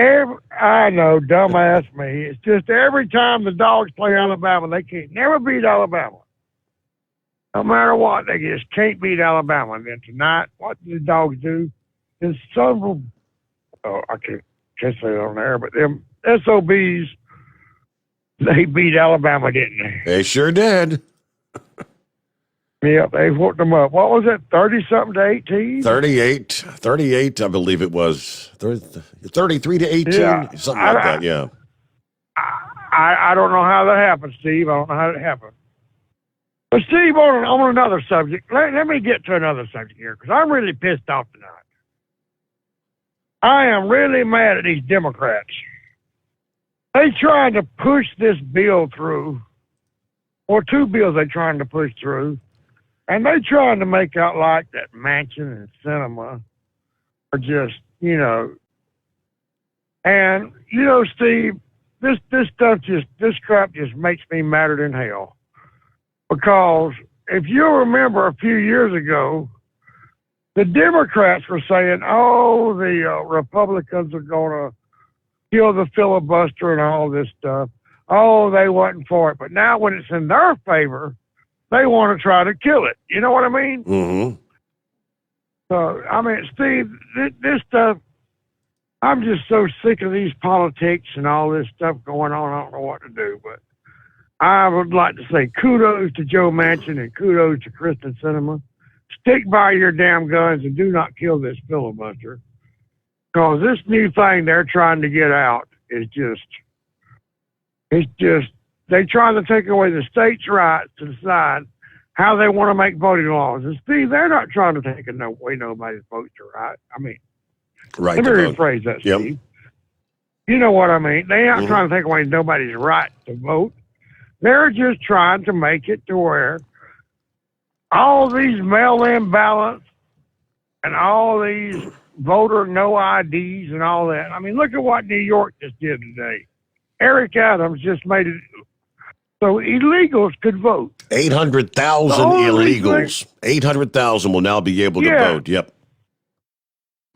I know, dumbass me. It's just every time the dogs play Alabama, they can't never beat Alabama. No matter what, they just can't beat Alabama. And then tonight, what did the dogs do? It's I can't say it on air, but them SOBs, they beat Alabama, didn't they? They sure did. Yep, they whooped them up. What was it, 30-something to 18? 38, I believe it was. 33 to 18, something like that, yeah. I don't know how that happened, Steve. I don't know how it happened. But, Steve, on another subject, let me get to another subject here, because I'm really pissed off tonight. I am really mad at these Democrats. They trying to push this bill through, or two bills they're trying to push through, and they trying to make out like that Mansion and Cinema are just, and, Steve, this crap just makes me madder than hell. Because if you remember a few years ago, the Democrats were saying, the Republicans are going to kill the filibuster and all this stuff. They wasn't for it. But now when it's in their favor, they want to try to kill it. You know what I mean? Mm-hmm. So, Steve, this stuff, I'm just so sick of these politics and all this stuff going on. I don't know what to do. But I would like to say kudos to Joe Manchin and kudos to Kristen Sinema. Stick by your damn guns and do not kill this filibuster. Because this new thing they're trying to get out is they're trying to take away the state's right to decide how they want to make voting laws. And Steve, they're not trying to take away nobody's votes right. Right. Let me rephrase that, Steve. Yep. You know what I mean? They aren't trying to take away nobody's right to vote. They're just trying to make it to where all these mail-in ballots and all these voter no IDs and all that. I mean, look at what New York just did today. Eric Adams just made it so illegals could vote. 800,000 illegals. 800,000 will now be able to vote. Yep.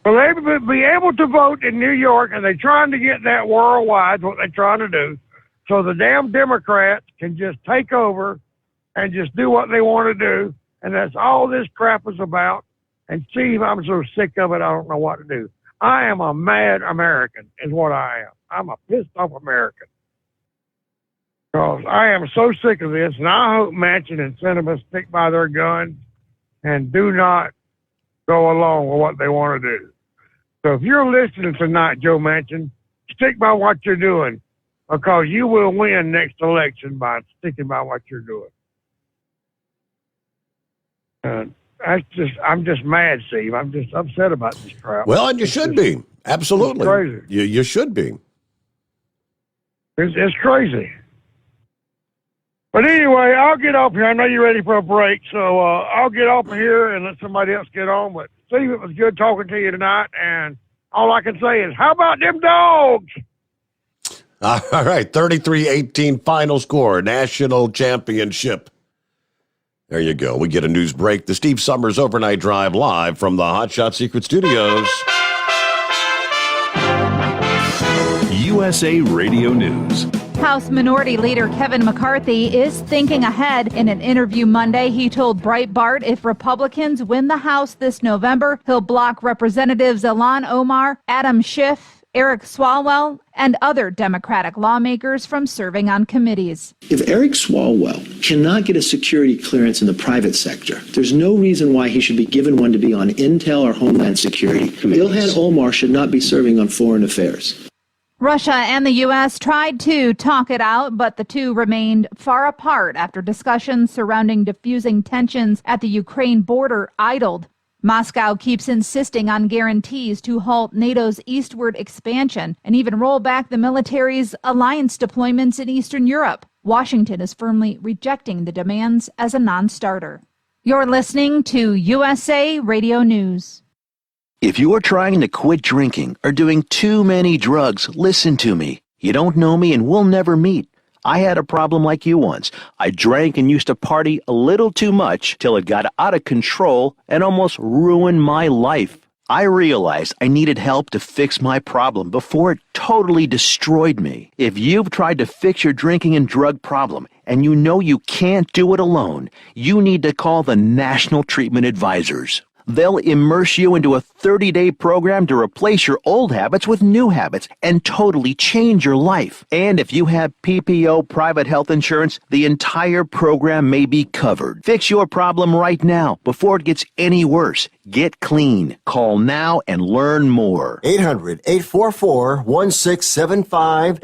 Well, they will be able to vote in New York, and they're trying to get that worldwide, what they're trying to do, so the damn Democrats can just take over and just do what they want to do, and that's all this crap is about. And Steve, I'm so sick of it, I don't know what to do. I am a mad American, is what I am. I'm a pissed off American. Because I am so sick of this, and I hope Manchin and Sinema stick by their guns and do not go along with what they want to do. So if you're listening tonight, Joe Manchin, stick by what you're doing, because you will win next election by sticking by what you're doing. I'm just mad, Steve. I'm just upset about this crap. Well, and you should be. Absolutely. It's crazy. You should be. It's crazy. But anyway, I'll get off here. I know you're ready for a break, so I'll get off here and let somebody else get on. But Steve, it was good talking to you tonight, and all I can say is, how about them dogs? All right, 33-18 final score, national championship. There you go. We get a news break. The Steve Summers Overnight Drive live from the Hot Shot Secret Studios. USA Radio News. House Minority Leader Kevin McCarthy is thinking ahead. In an interview Monday, he told Breitbart if Republicans win the House this November, he'll block Representatives Ilhan Omar, Adam Schiff, Eric Swalwell, and other Democratic lawmakers from serving on committees. If Eric Swalwell cannot get a security clearance in the private sector, there's no reason why he should be given one to be on Intel or Homeland Security. Ilhan Omar should not be serving on Foreign Affairs. Russia and the U.S. tried to talk it out, but the two remained far apart after discussions surrounding diffusing tensions at the Ukraine border idled. Moscow keeps insisting on guarantees to halt NATO's eastward expansion and even roll back the military's alliance deployments in Eastern Europe. Washington is firmly rejecting the demands as a non-starter. You're listening to USA Radio News. If you are trying to quit drinking or doing too many drugs, listen to me. You don't know me and we'll never meet. I had a problem like you once. I drank and used to party a little too much till it got out of control and almost ruined my life. I realized I needed help to fix my problem before it totally destroyed me. If you've tried to fix your drinking and drug problem and you know you can't do it alone, you need to call the National Treatment Advisors. They'll immerse you into a 30-day program to replace your old habits with new habits and totally change your life. And if you have PPO private health insurance, the entire program may be covered. Fix your problem right now before it gets any worse. Get clean. Call now and learn more. 800-844-1675.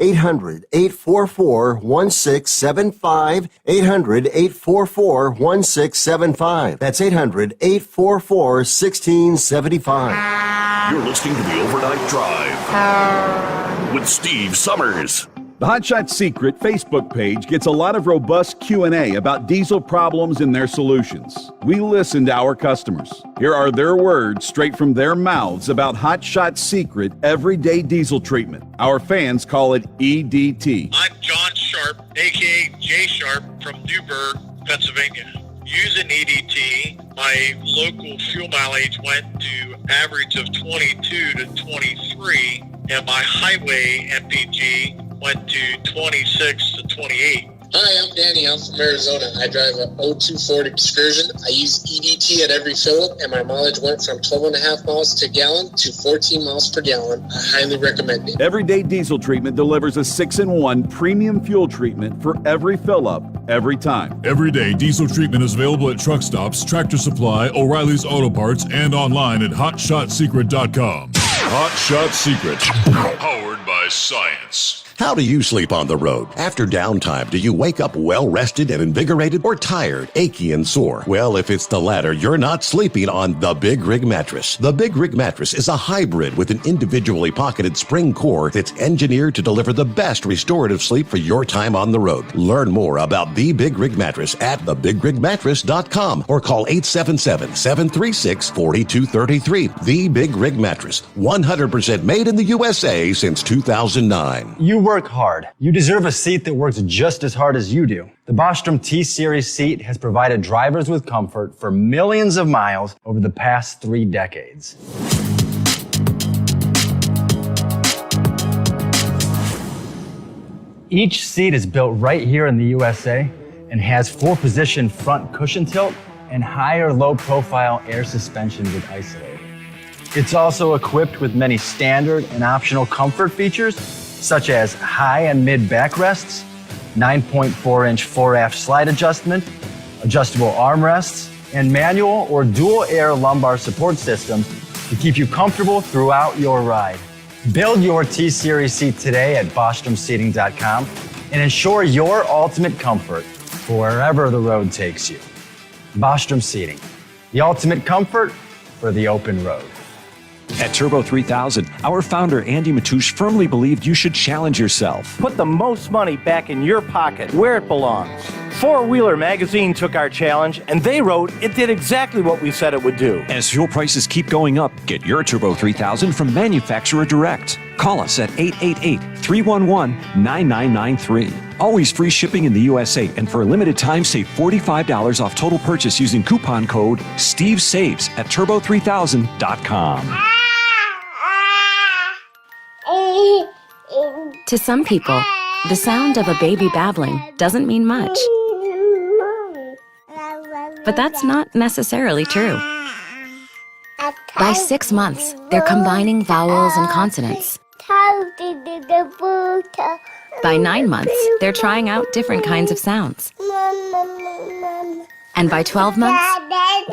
800-844-1675. 800-844-1675. That's 800-844-1675. You're listening to the Overnight Drive with Steve Summers. The Hot Shot Secret Facebook page gets a lot of robust Q&A about diesel problems and their solutions. We listen to our customers. Here are their words straight from their mouths about Hot Shot Secret Everyday Diesel Treatment. Our fans call it EDT. I'm John Sharp, a.k.a. Jay Sharp from Newburgh, Pennsylvania. Using EDT, my local fuel mileage went to average of 22 to 23, and my highway MPG went to 26 to 28. Hi, I'm Danny. I'm from Arizona. I drive a 02 Ford Excursion. I use EDT at every fill-up, and my mileage went from 12.5 miles to gallon to 14 miles per gallon. I highly recommend it. Everyday Diesel Treatment delivers a 6-in-1 premium fuel treatment for every fill-up, every time. Everyday Diesel Treatment is available at truck stops, Tractor Supply, O'Reilly's Auto Parts, and online at HotShotSecret.com. Hot Shot Secret, powered by science. How do you sleep on the road? After downtime, do you wake up well-rested and invigorated or tired, achy, and sore? Well, if it's the latter, you're not sleeping on the Big Rig Mattress. The Big Rig Mattress is a hybrid with an individually pocketed spring core that's engineered to deliver the best restorative sleep for your time on the road. Learn more about the Big Rig Mattress at thebigrigmattress.com or call 877-736-4233. The Big Rig Mattress, 100% made in the USA since 2009. You work hard. You deserve a seat that works just as hard as you do. The Bostrom T-Series seat has provided drivers with comfort for millions of miles over the past 3 decades. Each seat is built right here in the USA and has 4-position front cushion tilt and higher low-profile air suspension with isolator. It's also equipped with many standard and optional comfort features, such as high and mid backrests, 9.4-inch fore-aft slide adjustment, adjustable armrests, and manual or dual air lumbar support systems to keep you comfortable throughout your ride. Build your T-Series seat today at BostromSeating.com and ensure your ultimate comfort for wherever the road takes you. Bostrom Seating, the ultimate comfort for the open road. At Turbo 3000, our founder Andy Matouche firmly believed you should challenge yourself. Put the most money back in your pocket, where it belongs. Four Wheeler Magazine took our challenge, and they wrote it did exactly what we said it would do. As fuel prices keep going up, get your Turbo 3000 from manufacturer direct. Call us at 888-311-9993. Always free shipping in the USA, and for a limited time, save $45 off total purchase using coupon code STEVESAVES at turbo3000.com. To some people, the sound of a baby babbling doesn't mean much. But that's not necessarily true. By 6 months, they're combining vowels and consonants. By 9 months, they're trying out different kinds of sounds. And by 12 months,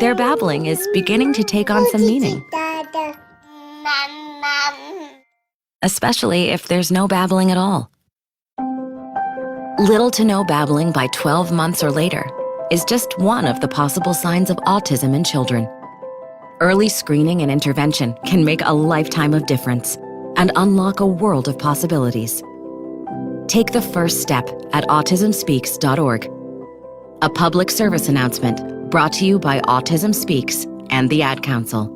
their babbling is beginning to take on some meaning. Especially if there's no babbling at all. Little to no babbling by 12 months or later is just one of the possible signs of autism in children. Early screening and intervention can make a lifetime of difference and unlock a world of possibilities. Take the first step at autismspeaks.org. A public service announcement brought to you by Autism Speaks and the Ad Council.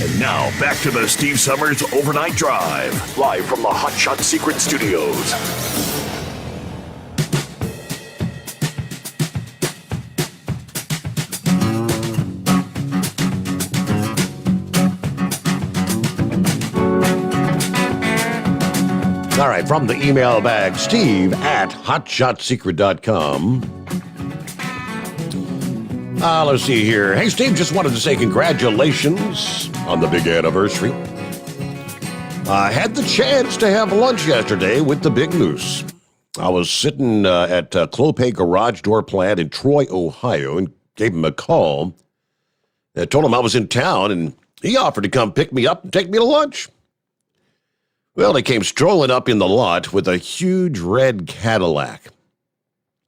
And now, back to the Steve Summers Overnight Drive, live from the Hot Shot Secret Studios. All right, from the email bag, Steve at hotshotsecret.com. Let's see here. Hey, Steve, just wanted to say congratulations on the big anniversary. I had the chance to have lunch yesterday with the Big Moose. I was sitting at Clopay Garage Door Plant in Troy, Ohio, and gave him a call. I told him I was in town, and he offered to come pick me up and take me to lunch. Well, he came strolling up in the lot with a huge red Cadillac.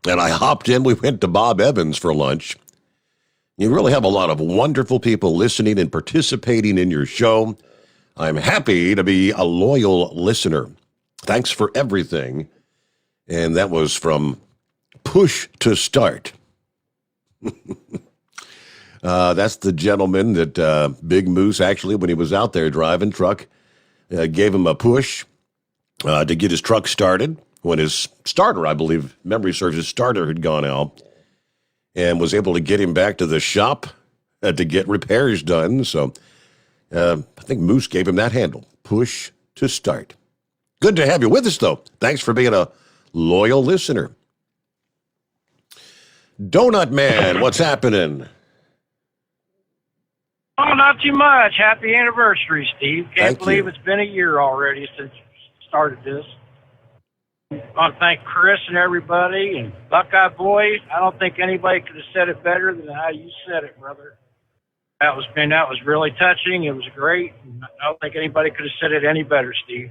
And I hopped in. We went to Bob Evans for lunch. You really have a lot of wonderful people listening and participating in your show. I'm happy to be a loyal listener. Thanks for everything. And that was from Push to Start. That's the gentleman that Big Moose, actually, when he was out there driving truck, gave him a push to get his truck started when his starter, I believe, memory serves, his starter had gone out, and was able to get him back to the shop to get repairs done. So I think Moose gave him that handle, Push to Start. Good to have you with us, though. Thanks for being a loyal listener. Donut Man, what's happening? Oh, not too much. Happy anniversary, Steve. Can't believe it's been a year already since you started this. I want to thank Chris and everybody and Buckeye Boy. I don't think anybody could have said it better than how you said it, brother. That was really touching. It was great. I don't think anybody could have said it any better, Steve.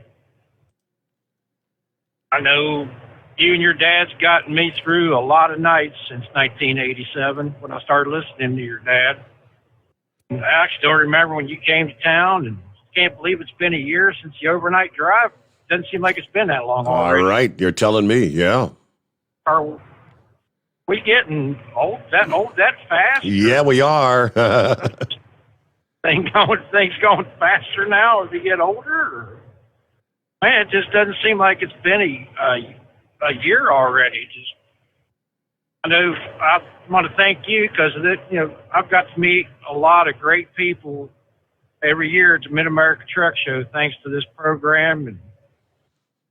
I know you and your dad's gotten me through a lot of nights since 1987 when I started listening to your dad. And I still remember when you came to town, and can't believe it's been a year since the overnight drive. Doesn't seem like it's been that long All already. right, you're telling me, yeah. Are we getting old that fast? Yeah, we are. Things going faster now as we get older? Or? Man, it just doesn't seem like it's been a year already. Just I know I want to thank you because I've got to meet a lot of great people every year at the Mid-America Truck Show thanks to this program. And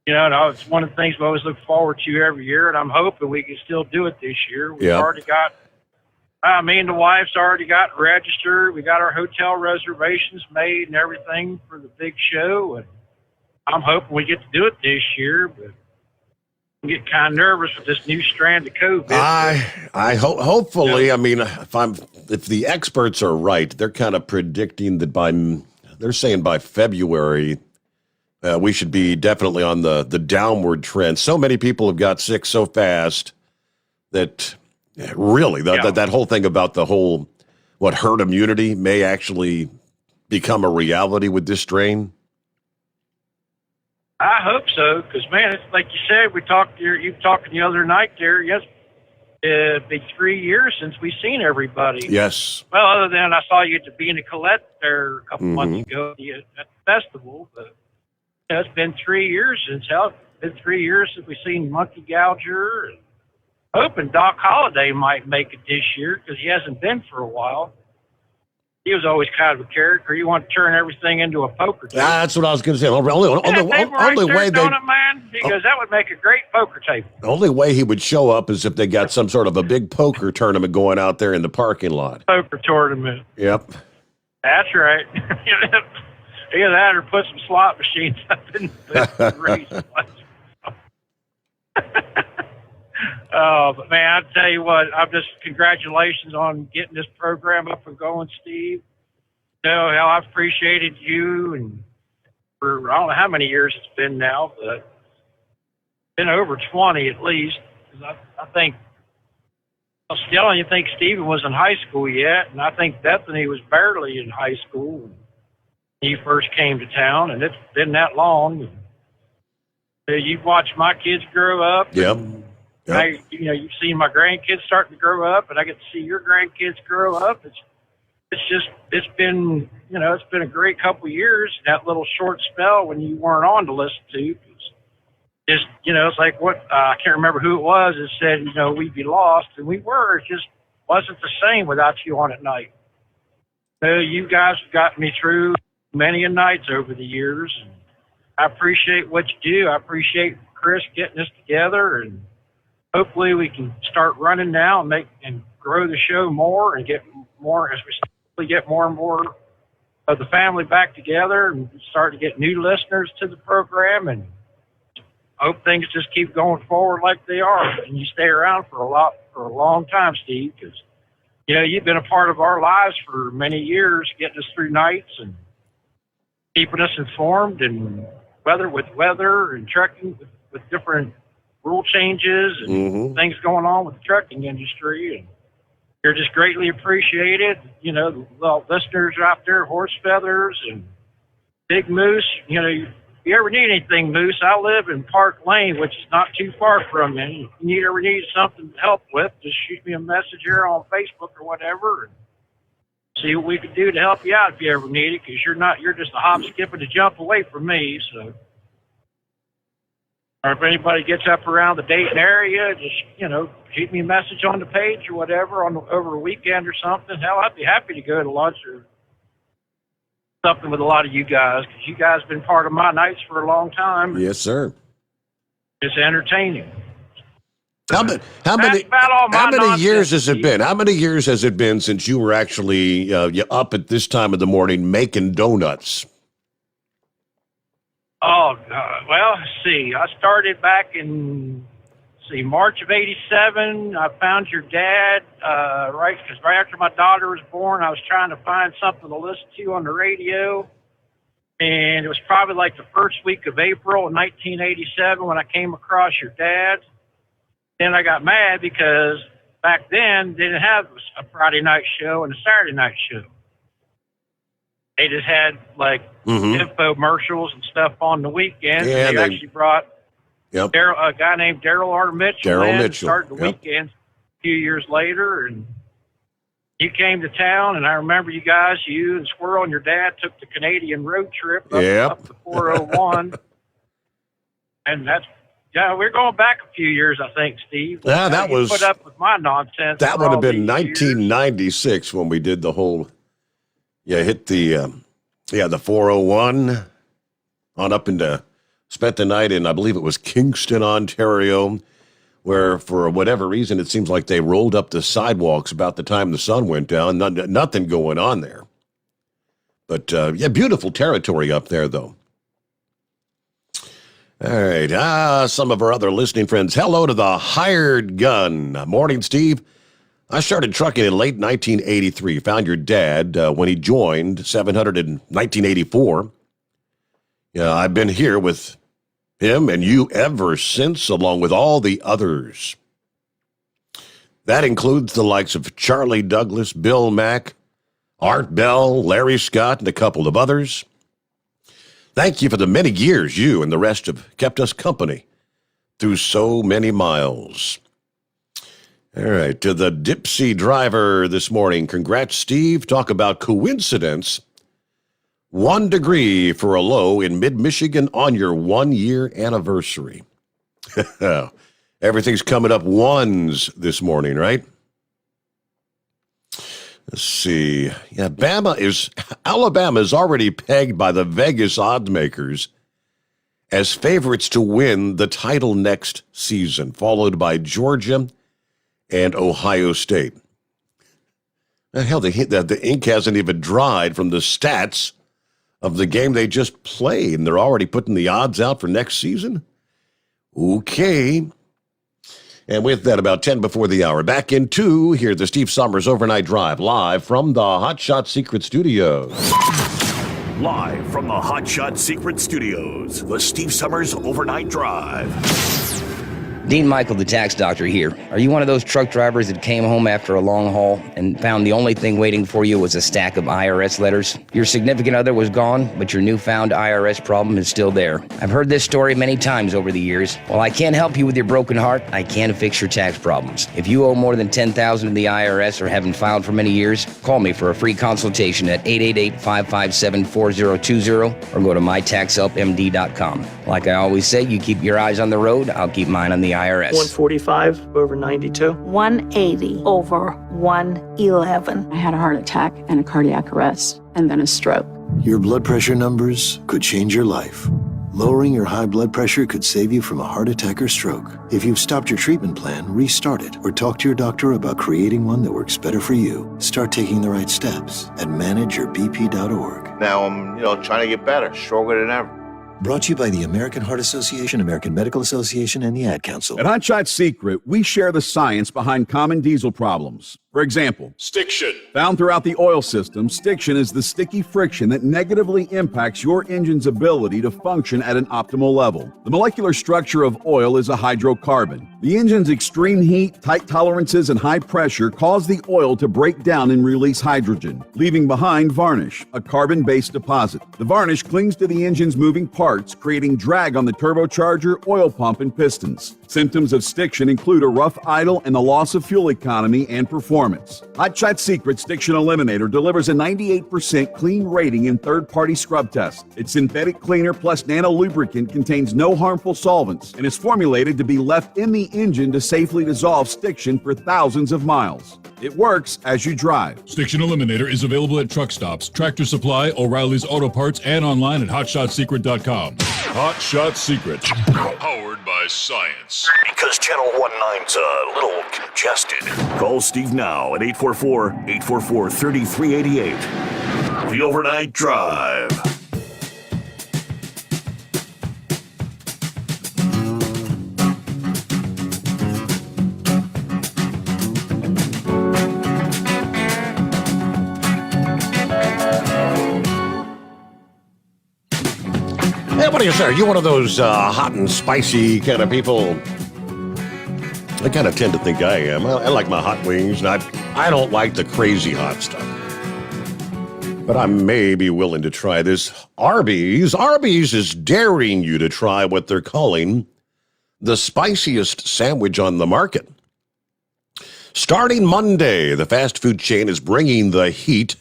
it's one of the things we always look forward to every year, and I'm hoping we can still do it this year. We've already got me and the wife's already got registered. We got our hotel reservations made and everything for the big show, and I'm hoping we get to do it this year, but I get kind of nervous with this new strand of COVID. I hope. Hopefully, I mean, if the experts are right, they're kind of predicting that they're saying by February, we should be definitely on the downward trend. So many people have got sick so fast that really that whole thing about the whole herd immunity may actually become a reality with this strain. I hope so, because, man, it's like you said, you talked the other night there, yes, it'd be 3 years since we've seen everybody. Yes. Well, other than I saw you at the Bean and Colette there a couple months ago at the festival, but it's been 3 years since we've seen Monkey Gouger. And hoping Doc Holliday might make it this year, because he hasn't been for a while. He was always kind of a character. You want to turn everything into a poker table. That's what I was going to say. Only way because that would make a great poker table. The only way he would show up is if they got some sort of a big poker tournament going out there in the parking lot. Poker tournament. Yep. That's right. Either that or put some slot machines up in the race. But man, I tell you what, congratulations on getting this program up and going, Steve. You know how I've appreciated you, and for I don't know how many years it's been now, but it's been over 20 at least. I think still, I don't think Steven was in high school yet, and I think Bethany was barely in high school when he first came to town, and it's been that long. You've watched my kids grow up. Yep. You've seen my grandkids starting to grow up, and I get to see your grandkids grow up. It's been a great couple of years. That little short spell when you weren't on to listen to, it's like what I can't remember who it was that said we'd be lost, and we were. It just wasn't the same without you on at night. You guys have gotten me through many a nights over the years, and I appreciate what you do. I appreciate Chris getting us together, and hopefully we can start running now and grow the show more and get more as we get more and more of the family back together and start to get new listeners to the program, and hope things just keep going forward like they are, and you stay around for a long time, Steve, because you've been a part of our lives for many years, getting us through nights and keeping us informed, and with weather and trucking with different rule changes and things going on with the trucking industry, and you're just greatly appreciated. The listeners out there, Horse Feathers and Big Moose. If you ever need anything, Moose, I live in Park Lane, which is not too far from you. If you ever need something to help with, just shoot me a message here on Facebook or whatever, and see what we can do to help you out if you ever need it, because you're just a hop, skip, and a jump away from me. So, or if anybody gets up around the Dayton area, just shoot me a message on the page or whatever over a weekend or something. Hell, I'd be happy to go to lunch or something with a lot of you guys, because you guys have been part of my nights for a long time. Yes, sir. It's entertaining. How many years has it been? How many years has it been since you were actually up at this time of the morning making donuts? Oh, well, let's see. I started back in, March of '87. I found your dad, right after my daughter was born. I was trying to find something to listen to on the radio. And it was probably like the first week of April in 1987 when I came across your dad. Then I got mad because back then they didn't have a Friday night show and a Saturday night show. They just had like infomercials and stuff on the weekends. Yeah, and they actually brought Yep. a guy named Daryl R. Mitchell Daryl in, Mitchell, started the yep. weekends a few years later, and you came to town, and I remember you guys, you and Squirrel and your dad took the Canadian road trip up the 401. And we're going back a few years, I think, Steve. Yeah, that You was put up with my nonsense. That for would have all been these years. 1996 when we did the whole. Hit the 401 on up into. Spent the night in, I believe it was Kingston, Ontario, where for whatever reason, it seems like they rolled up the sidewalks about the time the sun went down. Nothing going on there. But, beautiful territory up there, though. All right. Some of our other listening friends. Hello to the hired gun. Morning, Steve. I started trucking in late 1983. Found your dad when he joined 700 in 1984. Yeah, I've been here with him and you ever since, along with all the others. That includes the likes of Charlie Douglas, Bill Mack, Art Bell, Larry Scott, and a couple of others. Thank you for the many years you and the rest have kept us company through so many miles. All right, to the Dipsy driver this morning. Congrats, Steve. Talk about coincidence. 1 degree for a low in mid-Michigan on your 1-year anniversary. Everything's coming up ones this morning, right? Let's see. Yeah, Alabama is already pegged by the Vegas odds makers as favorites to win the title next season, followed by Georgia and Ohio State. Hell, the ink hasn't even dried from the stats of the game they just played, and they're already putting the odds out for next season? Okay. And with that, about 10 before the hour, back in 2, here's the Steve Sommers Overnight Drive, live from the Hot Shot Secret Studios. Live from the Hot Shot Secret Studios, the Steve Sommers Overnight Drive. Dean Michael, the tax doctor here. Are you one of those truck drivers that came home after a long haul and found the only thing waiting for you was a stack of IRS letters? Your significant other was gone, but your newfound IRS problem is still there. I've heard this story many times over the years. While I can't help you with your broken heart, I can fix your tax problems. If you owe more than $10,000 to the IRS or haven't filed for many years, call me for a free consultation at 888-557-4020 or go to mytaxhelpmd.com. Like I always say, you keep your eyes on the road, I'll keep mine on the IRS. 145 over 92. 180 over 111. I had a heart attack and a cardiac arrest, and then a stroke. Your blood pressure numbers could change your life. Lowering your high blood pressure could save you from a heart attack or stroke. If you've stopped your treatment plan, restart it or talk to your doctor about creating one that works better for you. Start taking the right steps at manageyourbp.org. Now I'm, trying to get better, stronger than ever. Brought to you by the American Heart Association, American Medical Association, and the Ad Council. At Hot Shot Secret, we share the science behind common diesel problems. For example, stiction. Found throughout the oil system, stiction is the sticky friction that negatively impacts your engine's ability to function at an optimal level. The molecular structure of oil is a hydrocarbon. The engine's extreme heat, tight tolerances, and high pressure cause the oil to break down and release hydrogen, leaving behind varnish, a carbon-based deposit. The varnish clings to the engine's moving parts, creating drag on the turbocharger, oil pump, and pistons. Symptoms of stiction include a rough idle and the loss of fuel economy and performance. Hot Shot Secret Stiction Eliminator delivers a 98% clean rating in third-party scrub tests. Its synthetic cleaner plus nano lubricant contains no harmful solvents and is formulated to be left in the engine to safely dissolve stiction for thousands of miles. It works as you drive. Stiction Eliminator is available at truck stops, Tractor Supply, O'Reilly's Auto Parts, and online at hotshotsecret.com. Hot Shot Secret. Powered by science. Because Channel 19's a little congested. Call Steve now at 844-844-3388. The Overnight Drive. Hey, what do you say? Are you one of those hot and spicy kind of people? I kind of tend to think I am. I like my hot wings, and I don't like the crazy hot stuff. But I may be willing to try this. Arby's is daring you to try what they're calling the spiciest sandwich on the market. Starting Monday, the fast food chain is bringing the heat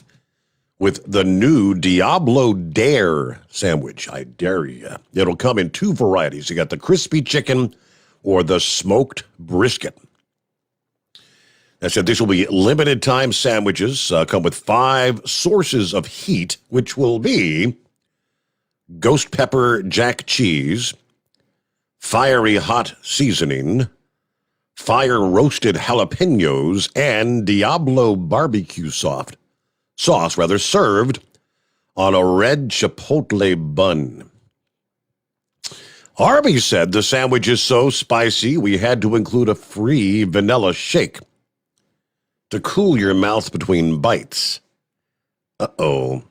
with the new Diablo Dare sandwich. I dare you. It'll come in 2 varieties. You got the crispy chicken or the smoked brisket. I said this will be limited time sandwiches, come with 5 sources of heat, which will be ghost pepper jack cheese, fiery hot seasoning, fire roasted jalapenos, and Diablo barbecue sauce served on a red chipotle bun. Arby's said the sandwich is so spicy we had to include a free vanilla shake to cool your mouth between bites. Uh-oh.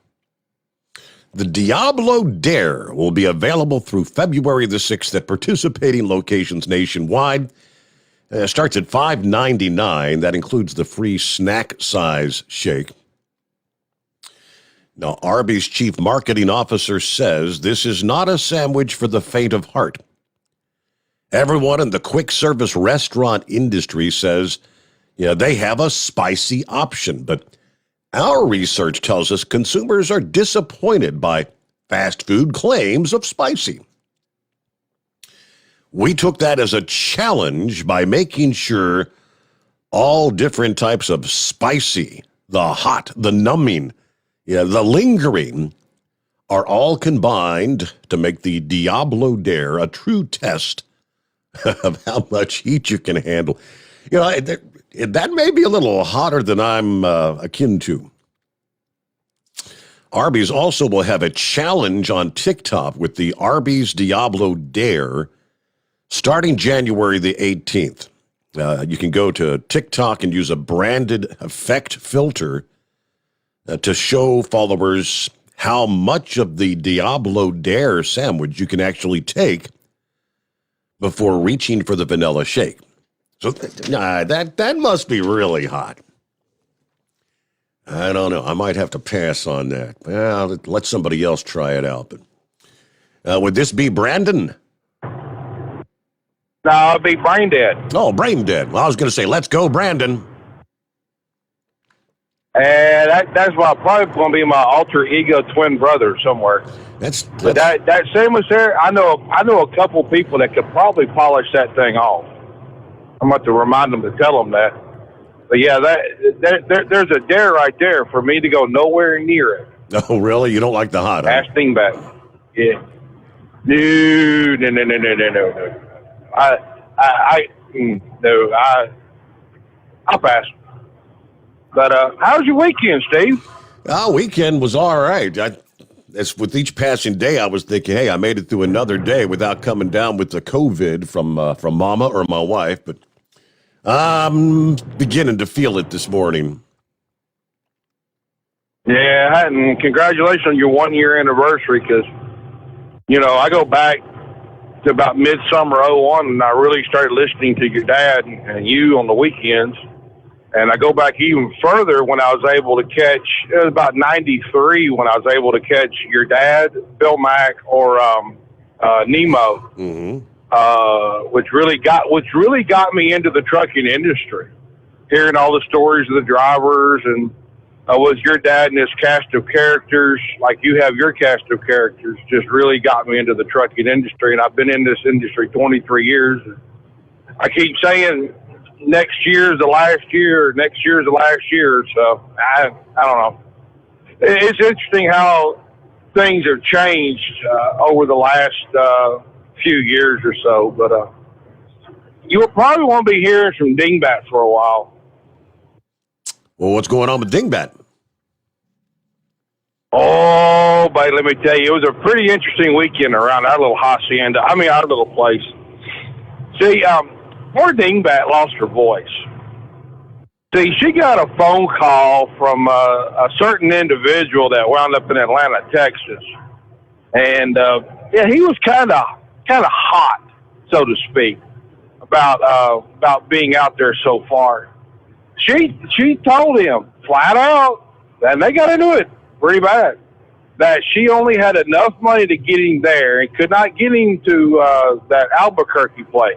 The Diablo Dare will be available through February the 6th at participating locations nationwide. Starts at $5.99. That includes the free snack size shake. Now, Arby's chief marketing officer says this is not a sandwich for the faint of heart. Everyone in the quick service restaurant industry says, they have a spicy option, but our research tells us consumers are disappointed by fast food claims of spicy. We took that as a challenge by making sure all different types of spicy, the hot, the numbing, the lingering, are all combined to make the Diablo Dare a true test of how much heat you can handle. That may be a little hotter than I'm akin to. Arby's also will have a challenge on TikTok with the Arby's Diablo Dare starting January the 18th. You can go to TikTok and use a branded effect filter to show followers how much of the Diablo Dare sandwich you can actually take before reaching for the vanilla shake. So that must be really hot. I don't know. I might have to pass on that. Well, let somebody else try it out. But would this be Brandon? No, it'd be Brain Dead. Oh, Brain Dead. Well, I was going to say, let's go, Brandon. And that's probably going to be my alter ego twin brother somewhere. But that sandwich there, I know a couple people that could probably polish that thing off. I'm going to remind them to tell them that. But yeah, there's a dare right there for me to go nowhere near it. Oh, really? You don't like the hot? Ask Dingbat. Yeah. No. I'll pass. But how's your weekend, Steve? Weekend was all right. As with each passing day, I was thinking, hey, I made it through another day without coming down with the COVID from Mama or my wife. But I'm beginning to feel it this morning. Yeah, and congratulations on your 1-year anniversary, because, I go back to about midsummer 2001, and I really started listening to your dad and you on the weekends. And I go back even further when I was able to catch, it was about 93 when I was able to catch your dad, Bill Mack, or Nemo, which really got me into the trucking industry. Hearing all the stories of the drivers, and was your dad and his cast of characters, like you have your cast of characters, just really got me into the trucking industry. And I've been in this industry 23 years. I keep saying next year's the last year, next year's the last year. So I don't know. It's interesting how things have changed over the last few years or so. But you will probably won't be hearing from Dingbat for a while. Well, what's going on with Dingbat? Oh, buddy, let me tell you, it was a pretty interesting weekend around our little hacienda. Our little place. See, poor Dingbat lost her voice. See, she got a phone call from a certain individual that wound up in Atlanta, Texas. And he was kind of hot, so to speak, about being out there so far. She told him flat out, and they got into it pretty bad, that she only had enough money to get him there and could not get him to that Albuquerque place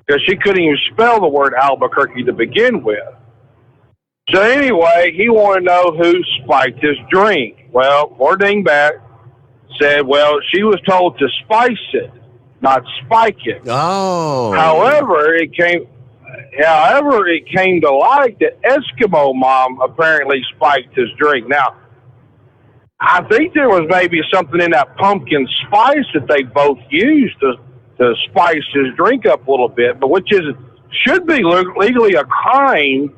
because she couldn't even spell the word Albuquerque to begin with. So anyway, he wanted to know who spiked his drink. Well, poor dingbat said, well, she was told to spice it, not spike it. Oh. However, it came to light that Eskimo Mom apparently spiked his drink. Now, I think there was maybe something in that pumpkin spice that they both used to spice his drink up a little bit, but should be legally a crime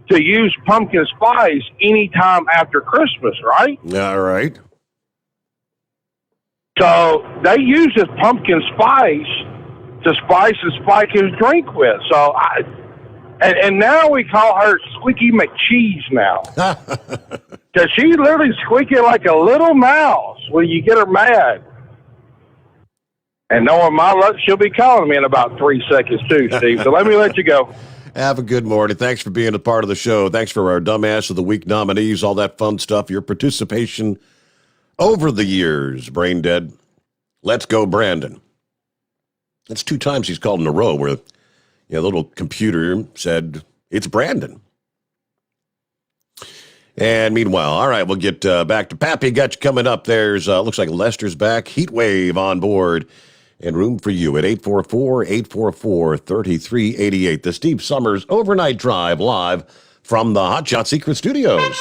to use pumpkin spice anytime after Christmas, right? Yeah, right. So they used this pumpkin spice to spice and spike his drink with. So and now we call her Squeaky McCheese now. Because she's literally squeaking like a little mouse when you get her mad. And knowing my luck, she'll be calling me in about 3 seconds too, Steve. So let me let you go. Have a good morning. Thanks for being a part of the show. Thanks for our Dumbass of the Week nominees, all that fun stuff, your participation over the years, Brain Dead. Let's go, Brandon. That's 2 times he's called in a row where the little computer said, it's Brandon. And meanwhile, all right, we'll get back to Pappy. Got you coming up. There's, looks like Lester's back. Heat wave on board. And room for you at 844-844-3388. The Steve Summers Overnight Drive live from the Hot Shot Secret Studios.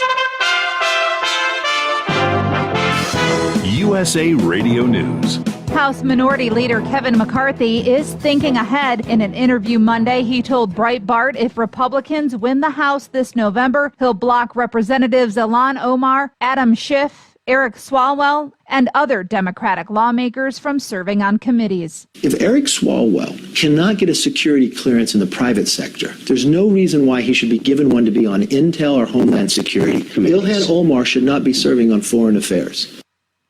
USA Radio News. House Minority Leader Kevin McCarthy is thinking ahead. In an interview Monday, he told Breitbart if Republicans win the House this November, he'll block Representatives Ilhan Omar, Adam Schiff, Eric Swalwell, and other Democratic lawmakers from serving on committees. If Eric Swalwell cannot get a security clearance in the private sector, there's no reason why he should be given one to be on Intel or Homeland Security. Ilhan Omar should not be serving on foreign affairs.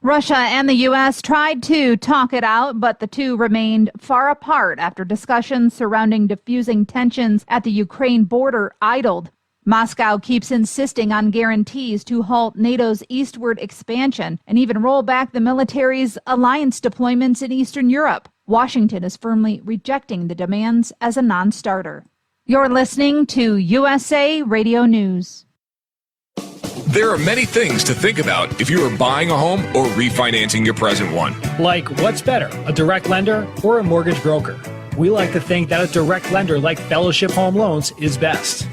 Russia and the U.S. tried to talk it out, but the two remained far apart after discussions surrounding diffusing tensions at the Ukraine border idled. Moscow keeps insisting on guarantees to halt NATO's eastward expansion and even roll back the military's alliance deployments in Eastern Europe. Washington is firmly rejecting the demands as a non-starter. You're listening to USA Radio News. There are many things to think about if you are buying a home or refinancing your present one. Like, what's better, a direct lender or a mortgage broker? We like to think that a direct lender like Fellowship Home Loans is best.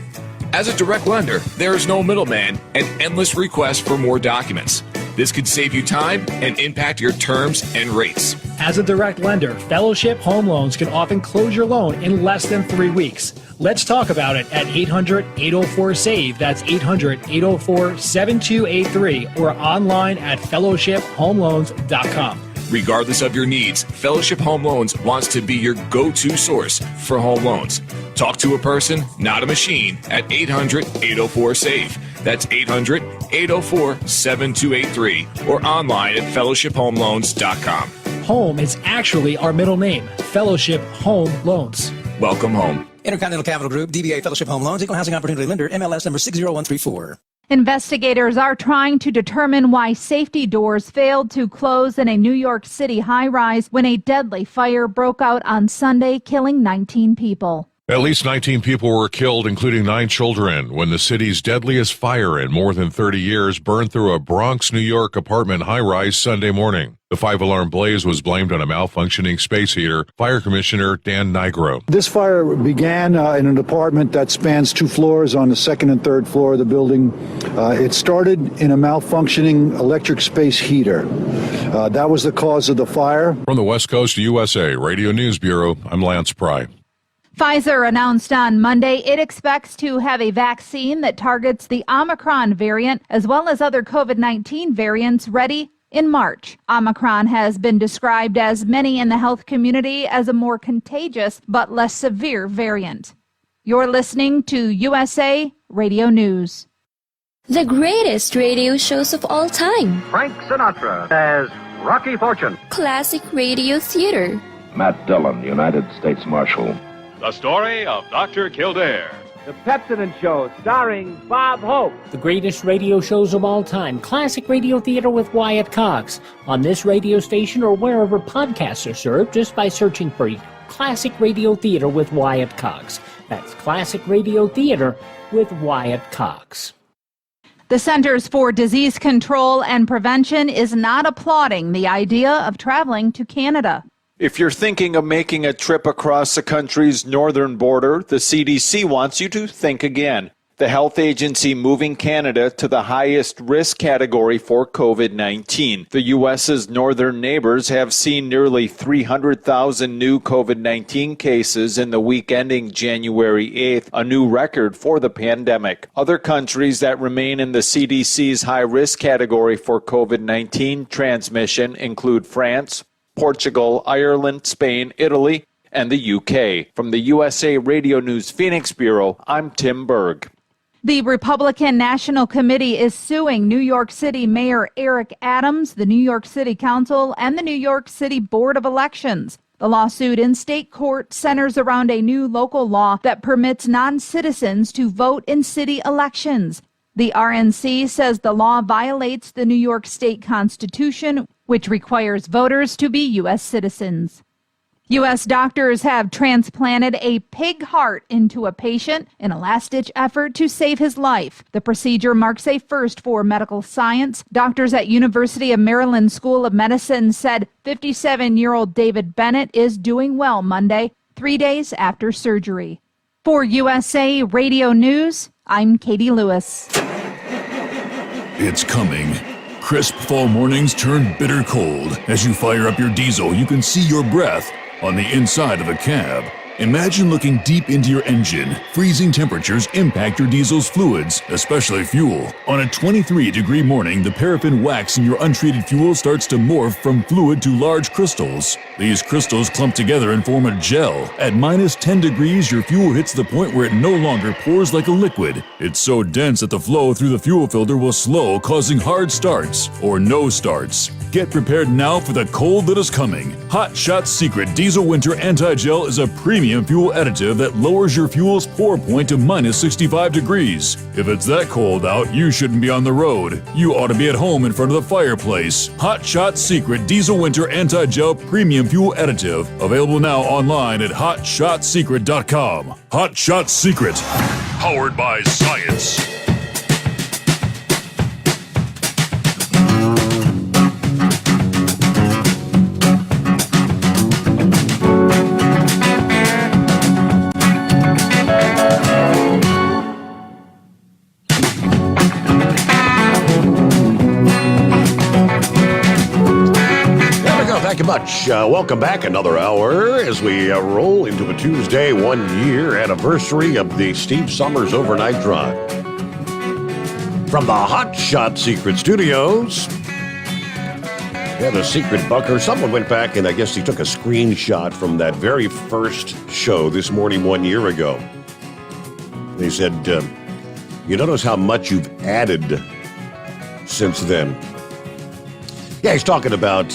As a direct lender, there is no middleman and endless requests for more documents. This could save you time and impact your terms and rates. As a direct lender, Fellowship Home Loans can often close your loan in less than 3 weeks. Let's talk about it at 800-804-SAVE. That's 800-804-7283 or online at fellowshiphomeloans.com. Regardless of your needs, Fellowship Home Loans wants to be your go-to source for home loans. Talk to a person, not a machine, at 800-804-SAVE. That's 800-804-7283 or online at fellowshiphomeloans.com. Home is actually our middle name, Fellowship Home Loans. Welcome home. Intercontinental Capital Group, DBA Fellowship Home Loans, Equal Housing Opportunity Lender, MLS number 60134. Investigators are trying to determine why safety doors failed to close in a New York City high-rise when a deadly fire broke out on Sunday, killing 19 people. At least 19 people were killed, including 9 children, when the city's deadliest fire in more than 30 years burned through a Bronx, New York apartment high-rise Sunday morning. The 5-alarm blaze was blamed on a malfunctioning space heater. Fire Commissioner Dan Nigro. This fire began in an apartment that spans 2 floors on the 2nd and 3rd floor of the building. It started in a malfunctioning electric space heater. That was the cause of the fire. From the West Coast USA Radio News Bureau, I'm Lance Pry. Pfizer announced on Monday it expects to have a vaccine that targets the Omicron variant as well as other COVID-19 variants ready in March. Omicron has been described as many in the health community as a more contagious but less severe variant. You're listening to USA Radio News. The greatest radio shows of all time. Frank Sinatra says, Rocky Fortune. Classic Radio Theater. Matt Dillon, United States Marshal. The story of Dr. Kildare. The Pepsodent Show, starring Bob Hope. The greatest radio shows of all time, Classic Radio Theater with Wyatt Cox. On this radio station or wherever podcasts are served, just by searching for Classic Radio Theater with Wyatt Cox. That's Classic Radio Theater with Wyatt Cox. The Centers for Disease Control and Prevention is not applauding the idea of traveling to Canada. If you're thinking of making a trip across the country's northern border, the CDC wants you to think again. The health agency moving Canada to the highest risk category for COVID-19. The U.S.'s northern neighbors have seen nearly 300,000 new COVID-19 cases in the week ending January 8th, a new record for the pandemic. Other countries that remain in the CDC's high-risk category for COVID-19 transmission include France, Portugal, Ireland, Spain, Italy, and the UK. From the USA Radio News Phoenix Bureau, I'm Tim Berg. The Republican National Committee is suing New York City Mayor Eric Adams, the New York City Council, and the New York City Board of Elections. The lawsuit in state court centers around a new local law that permits non-citizens to vote in city elections. The RNC says the law violates the New York State Constitution, which requires voters to be U.S. citizens. U.S. doctors have transplanted a pig heart into a patient in a last-ditch effort to save his life. The procedure marks a first for medical science. Doctors at University of Maryland School of Medicine said 57-year-old David Bennett is doing well Monday, 3 days after surgery. For USA Radio News, I'm Katie Lewis. It's coming. Crisp fall mornings turn bitter cold. As you fire up your diesel, you can see your breath on the inside of a cab. Imagine looking deep into your engine. Freezing temperatures impact your diesel's fluids, especially fuel. On a 23-degree morning, the paraffin wax in your untreated fuel starts to morph from fluid to large crystals. These crystals clump together and form a gel. At minus 10 degrees, your fuel hits the point where it no longer pours like a liquid. It's so dense that the flow through the fuel filter will slow, causing hard starts or no starts. Get prepared now for the cold that is coming. Hot Shot Secret Diesel Winter Anti-Gel is a premium fuel additive that lowers your fuel's pour point to minus 65 degrees. If it's that cold out, you shouldn't be on the road. You ought to be at home in front of the fireplace. Hot Shot Secret Diesel Winter Anti-Gel Premium Fuel Additive. Available now online at HotShotSecret.com. Hot Shot Secret. Powered by science. Thank you much. Welcome back another hour as we roll into a Tuesday 1 year anniversary of the Steve Summers Overnight Drive. From the Hot Shot Secret Studios. Yeah, the secret bunker. Someone went back and I guess he took a screenshot from that very first show this morning 1 year ago. They said, you notice how much you've added since then. Yeah, he's talking about,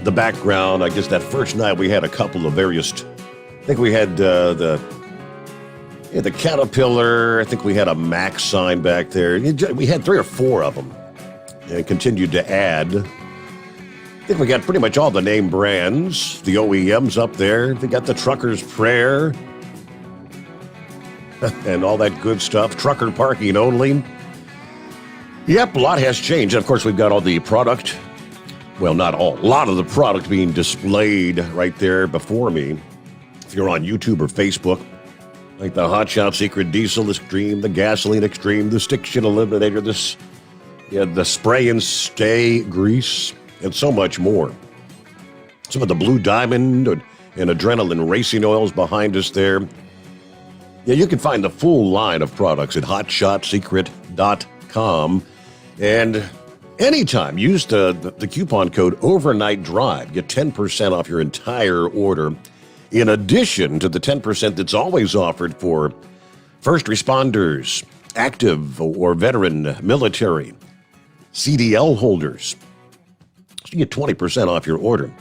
the background. I guess that first night we had a couple of various, I think we had the Caterpillar. I think we had a Max sign back there. We had 3 or 4 of them and continued to add. I think we got pretty much all the name brands, the OEMs up there. They got the Trucker's Prayer and all that good stuff. Trucker parking only. Yep, a lot has changed. Of course, we've got all the product. Well, not all. A lot of the product being displayed right there before me. If you're on YouTube or Facebook, like the Hot Shot Secret Diesel Extreme, the Gasoline Extreme, the Stick Shit Eliminator, the Spray and Stay Grease, and so much more. Some of the Blue Diamond and Adrenaline Racing Oils behind us there. Yeah, you can find the full line of products at HotShotSecret.com. And anytime, use the coupon code Overnight Drive. Get 10% off your entire order, in addition to the 10% that's always offered for first responders, active or veteran military, CDL holders. So you get 20% off your order.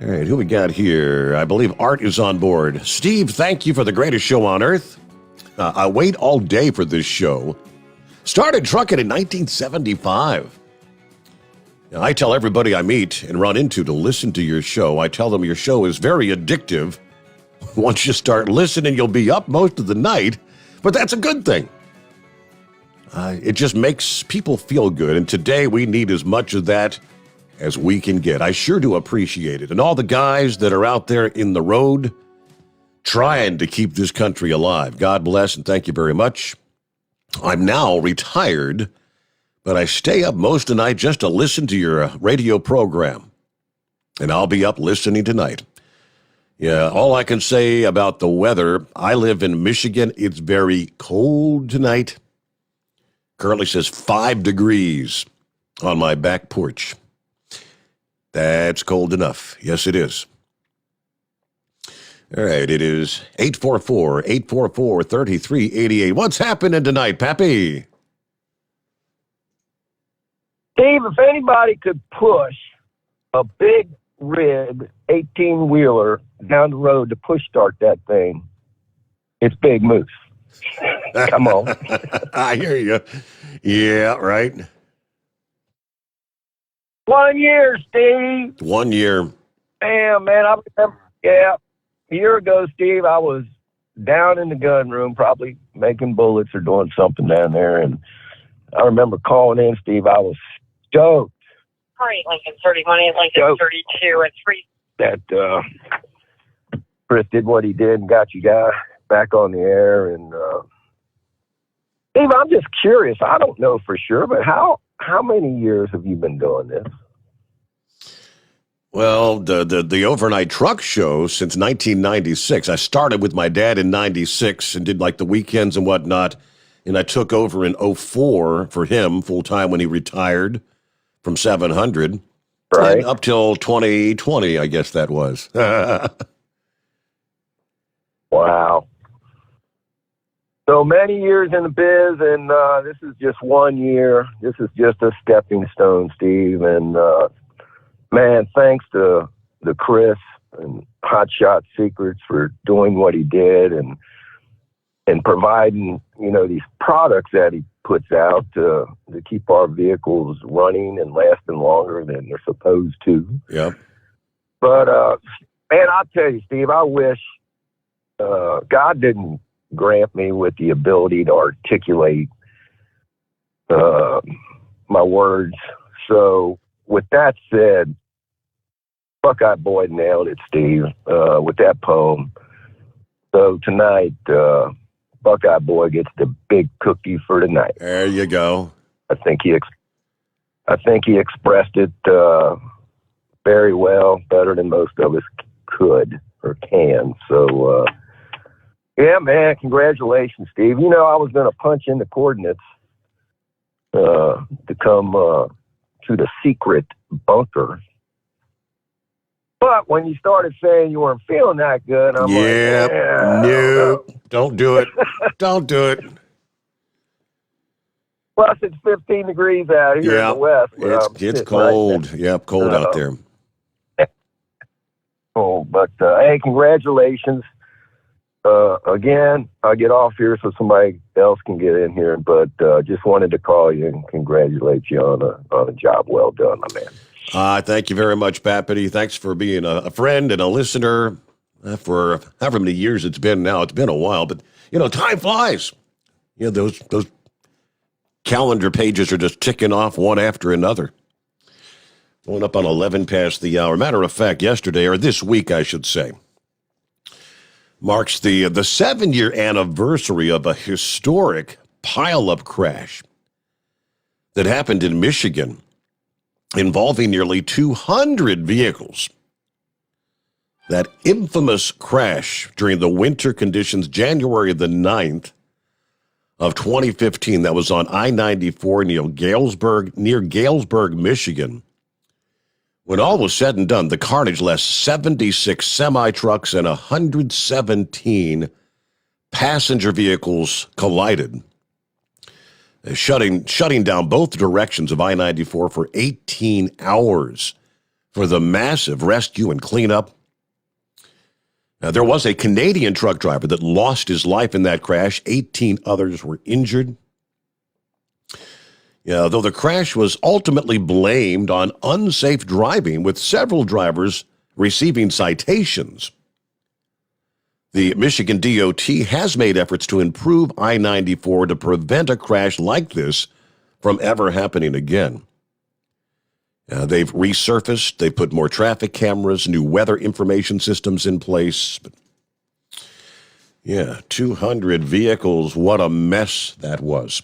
All right, who we got here? I believe Art is on board. Steve, thank you for the greatest show on earth. I wait all day for this show. Started trucking in 1975. Now, I tell everybody I meet and run into to listen to your show. I tell them your show is very addictive. Once you start listening, you'll be up most of the night, but that's a good thing. It just makes people feel good, and today we need as much of that as we can get. I sure do appreciate it. And all the guys that are out there in the road trying to keep this country alive, God bless and thank you very much. I'm now retired, but I stay up most of the night just to listen to your radio program, and I'll be up listening tonight. Yeah, all I can say about the weather, I live in Michigan. It's very cold tonight. Currently says 5 degrees on my back porch. That's cold enough. Yes, it is. All right, it is 844-844-3388. What's happening tonight, Pappy? Steve, if anybody could push a big rig 18-wheeler down the road to push start that thing, it's Big Moose. Come on. I hear you. Yeah, right. 1 year, Steve. 1 year. Damn, man. I remember, a year ago, Steve, I was down in the gun room, probably making bullets or doing something down there. And I remember calling in, Steve. I was stoked. All right, Lincoln 31, Lincoln 32 and 3. That Chris did what he did and got you guys back on the air. And Steve, I'm just curious. I don't know for sure, but how many years have you been doing this? Well, the overnight truck show since 1996. I started with my dad in 96 and did like the weekends and whatnot. And I took over in 04 for him full time when he retired from 700. Right. And up till 2020, I guess that was. Wow. So many years in the biz, and this is just 1 year. This is just a stepping stone, Steve. And, man, thanks to the Chris and Hot Shot Secrets for doing what he did and providing, these products that he puts out to keep our vehicles running and lasting longer than they're supposed to. Yep. But, man, I'll tell you, Steve, I wish God didn't grant me with the ability to articulate my words. So with that said, Buckeye Boy nailed it, Steve, with that poem. So tonight, Buckeye Boy gets the big cookie for tonight. There you go. I think he expressed it very well, better than most of us could or can. So, yeah, man, congratulations, Steve. I was going to punch in the coordinates to come to the secret bunker. But when you started saying you weren't feeling that good, I'm like, no, don't do it. Don't do it. Plus, it's 15 degrees out here in the west. It's cold. Right, yep, cold out there. Cold, but hey, congratulations. Again, I'll get off here so somebody else can get in here, but just wanted to call you and congratulate you on a job well done, my man. Thank you very much, Pappity. Thanks for being a friend and a listener for however many years it's been now. It's been a while, but, time flies. Those calendar pages are just ticking off one after another. Going up on 11 past the hour. Matter of fact, yesterday, or this week, I should say, marks the 7-year anniversary of a historic pileup crash that happened in Michigan involving nearly 200 vehicles. That infamous crash during the winter conditions, January the 9th of 2015, that was on I-94 near Galesburg, Michigan. When all was said and done, the carnage left 76 semi-trucks and 117 passenger vehicles collided. shutting down both directions of I-94 for 18 hours for the massive rescue and cleanup. Now, there was a Canadian truck driver that lost his life in that crash. 18 others were injured. Yeah, though the crash was ultimately blamed on unsafe driving, with several drivers receiving citations. The Michigan DOT has made efforts to improve I-94 to prevent a crash like this from ever happening again. They've resurfaced, they put more traffic cameras, new weather information systems in place. But yeah, 200 vehicles, what a mess that was.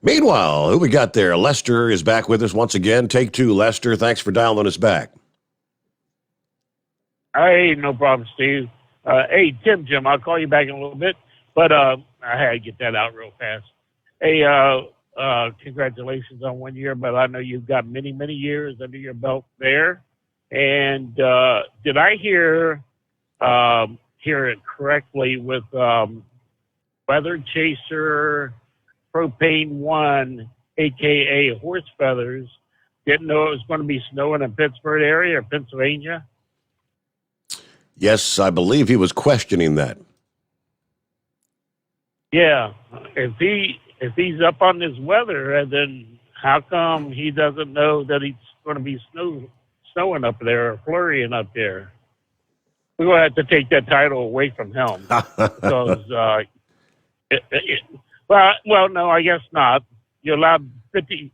Meanwhile, who we got there? Lester is back with us once again. Take two, Lester. Thanks for dialing us back. Hey, no problem, Steve. Hey, Jim, I'll call you back in a little bit, but I had to get that out real fast. Hey, congratulations on 1 year, but I know you've got many, many years under your belt there. And did I hear it correctly with Weather Chaser Propane 1, a.k.a. Horse Feathers, didn't know it was going to be snowing in Pittsburgh area or Pennsylvania? Yes, I believe he was questioning that. Yeah, if he's up on this weather, then how come he doesn't know that it's going to be snowing up there or flurrying up there? We're going to have to take that title away from him because well, no, I guess not. You're allowed 50.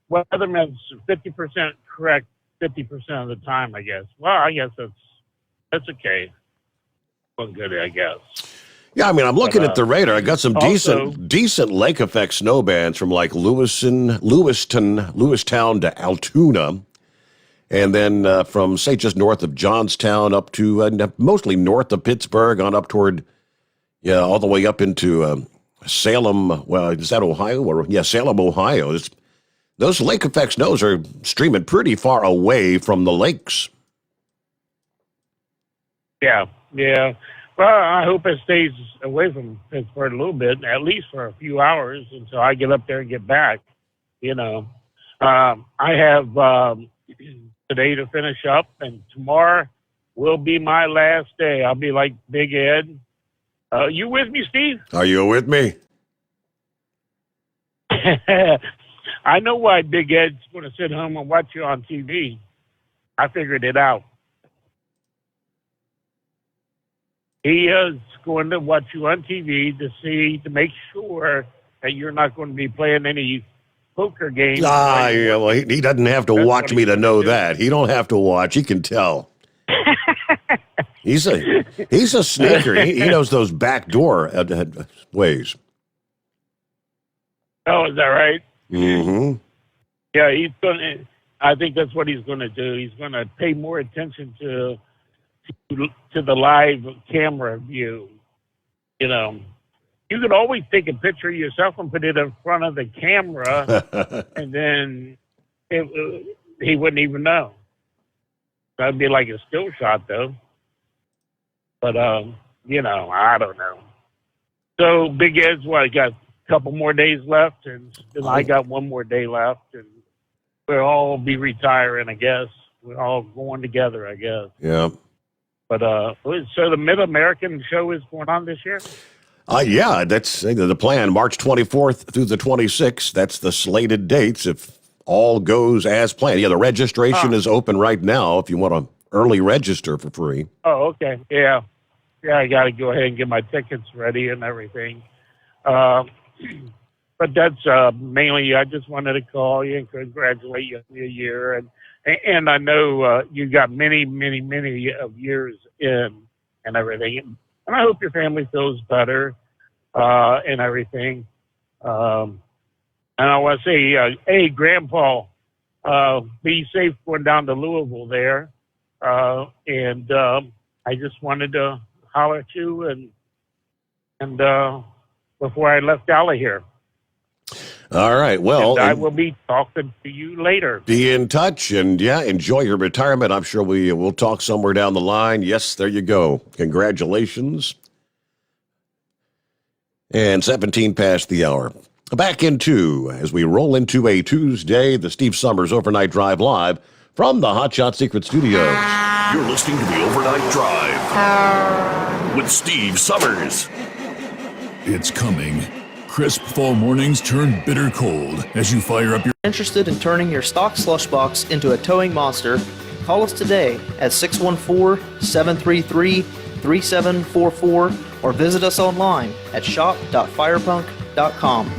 Weatherman's 50% correct 50% of the time, I guess. Well, I guess that's okay. Well, good, I guess. Yeah, I mean, I'm looking at the radar. I got some decent lake effect snow bands from like Lewistown to Altoona, and then from say just north of Johnstown up to mostly north of Pittsburgh on up toward all the way up into Salem. Well, is that Ohio? Salem, Ohio. Those lake effect snows are streaming pretty far away from the lakes. Yeah. Well, I hope it stays away from Pittsburgh a little bit, at least for a few hours until I get up there and get back. I have today to finish up, and tomorrow will be my last day. I'll be like Big Ed. You with me, Steve? Are you with me? I know why Big Ed's going to sit home and watch you on TV. I figured it out. He is going to watch you on TV to make sure that you're not going to be playing any poker games. Well, he doesn't have to watch me to know that. He don't have to watch. He can tell. He's a sneaker. He knows those backdoor ways. Oh, is that right? Mm-hmm. Yeah, I think that's what he's going to do. He's going to pay more attention to the live camera view. You could always take a picture of yourself and put it in front of the camera, and then he wouldn't even know. That'd be like a still shot, though. But I don't know. So Big Ed's got a couple more days left, and then I got one more day left, and we'll all be retiring, I guess. We're all going together, I guess. Yeah. But so the Mid-American show is going on this year? Yeah, that's the plan. March 24th through the 26th. That's the slated dates if all goes as planned. Yeah, the registration is open right now if you want to early register for free. Oh, okay. Yeah. Yeah, I got to go ahead and get my tickets ready and everything. But that's mainly, I just wanted to call you and congratulate you on your year. And I know you got many, many, many of years in and everything. And I hope your family feels better and everything. And I want to say, hey, Grandpa, be safe going down to Louisville there. And I just wanted to holler at you and before I left out of here. All right. Well, and I will be talking to you later. Be in touch, and enjoy your retirement. I'm sure we'll talk somewhere down the line. Yes, there you go. Congratulations. And 17 past the hour. Back into, as we roll into a Tuesday, the Steve Summers Overnight Drive live from the Hot Shot Secret Studios. You're listening to the Overnight Drive with Steve Summers. It's coming. Crisp fall mornings turn bitter cold as you fire up your... Interested in turning your stock slush box into a towing monster? Call us today at 614-733-3744 or visit us online at shop.firepunk.com.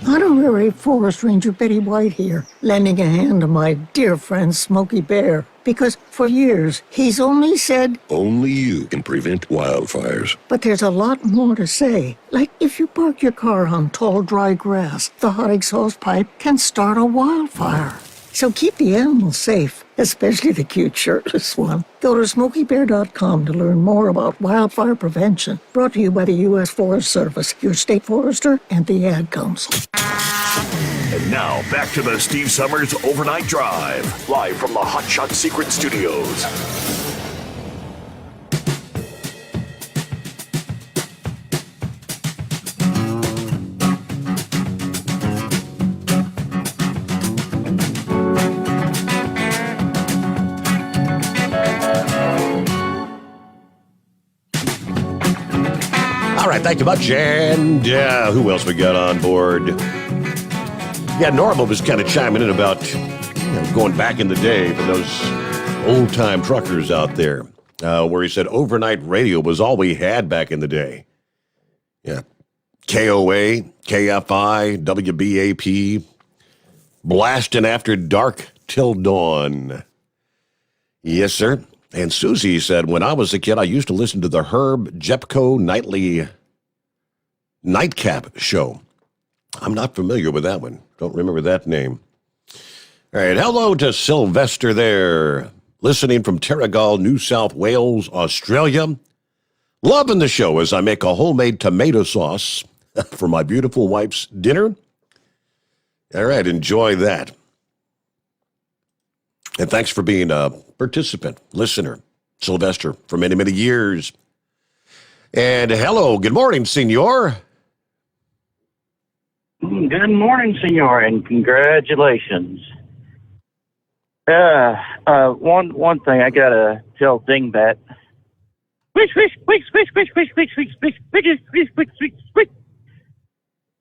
Honorary Forest Ranger Betty White here, lending a hand to my dear friend Smokey Bear. Because for years, he's only said, only you can prevent wildfires. But there's a lot more to say. Like if you park your car on tall, dry grass, the hot exhaust pipe can start a wildfire. So keep the animals safe, especially the cute shirtless one. Go to SmokeyBear.com to learn more about wildfire prevention. Brought to you by the U.S. Forest Service, your state forester, and the Ad Council. And now, back to the Steve Summers Overnight Drive, live from the Hot Shot Secret Studios. All right, thank you much. And who else we got on board? Yeah, Norma was kind of chiming in about going back in the day for those old-time truckers out there, where he said overnight radio was all we had back in the day. Yeah. KOA, KFI, WBAP, blasting after dark till dawn. Yes, sir. And Susie said, when I was a kid, I used to listen to the Herb Jepko nightly nightcap show. I'm not familiar with that one. Don't remember that name. All right, hello to Sylvester there, listening from Terrigal, New South Wales, Australia. Loving the show as I make a homemade tomato sauce for my beautiful wife's dinner. All right, enjoy that. And thanks for being a participant, listener, Sylvester, for many, many years. And hello, good morning, senor. Good morning, senor, and congratulations. One thing I gotta tell Dingbat. Squish, squish, squish, squish, squish, squish, squish, squish, squish, squish, squish, squish, squish, squish.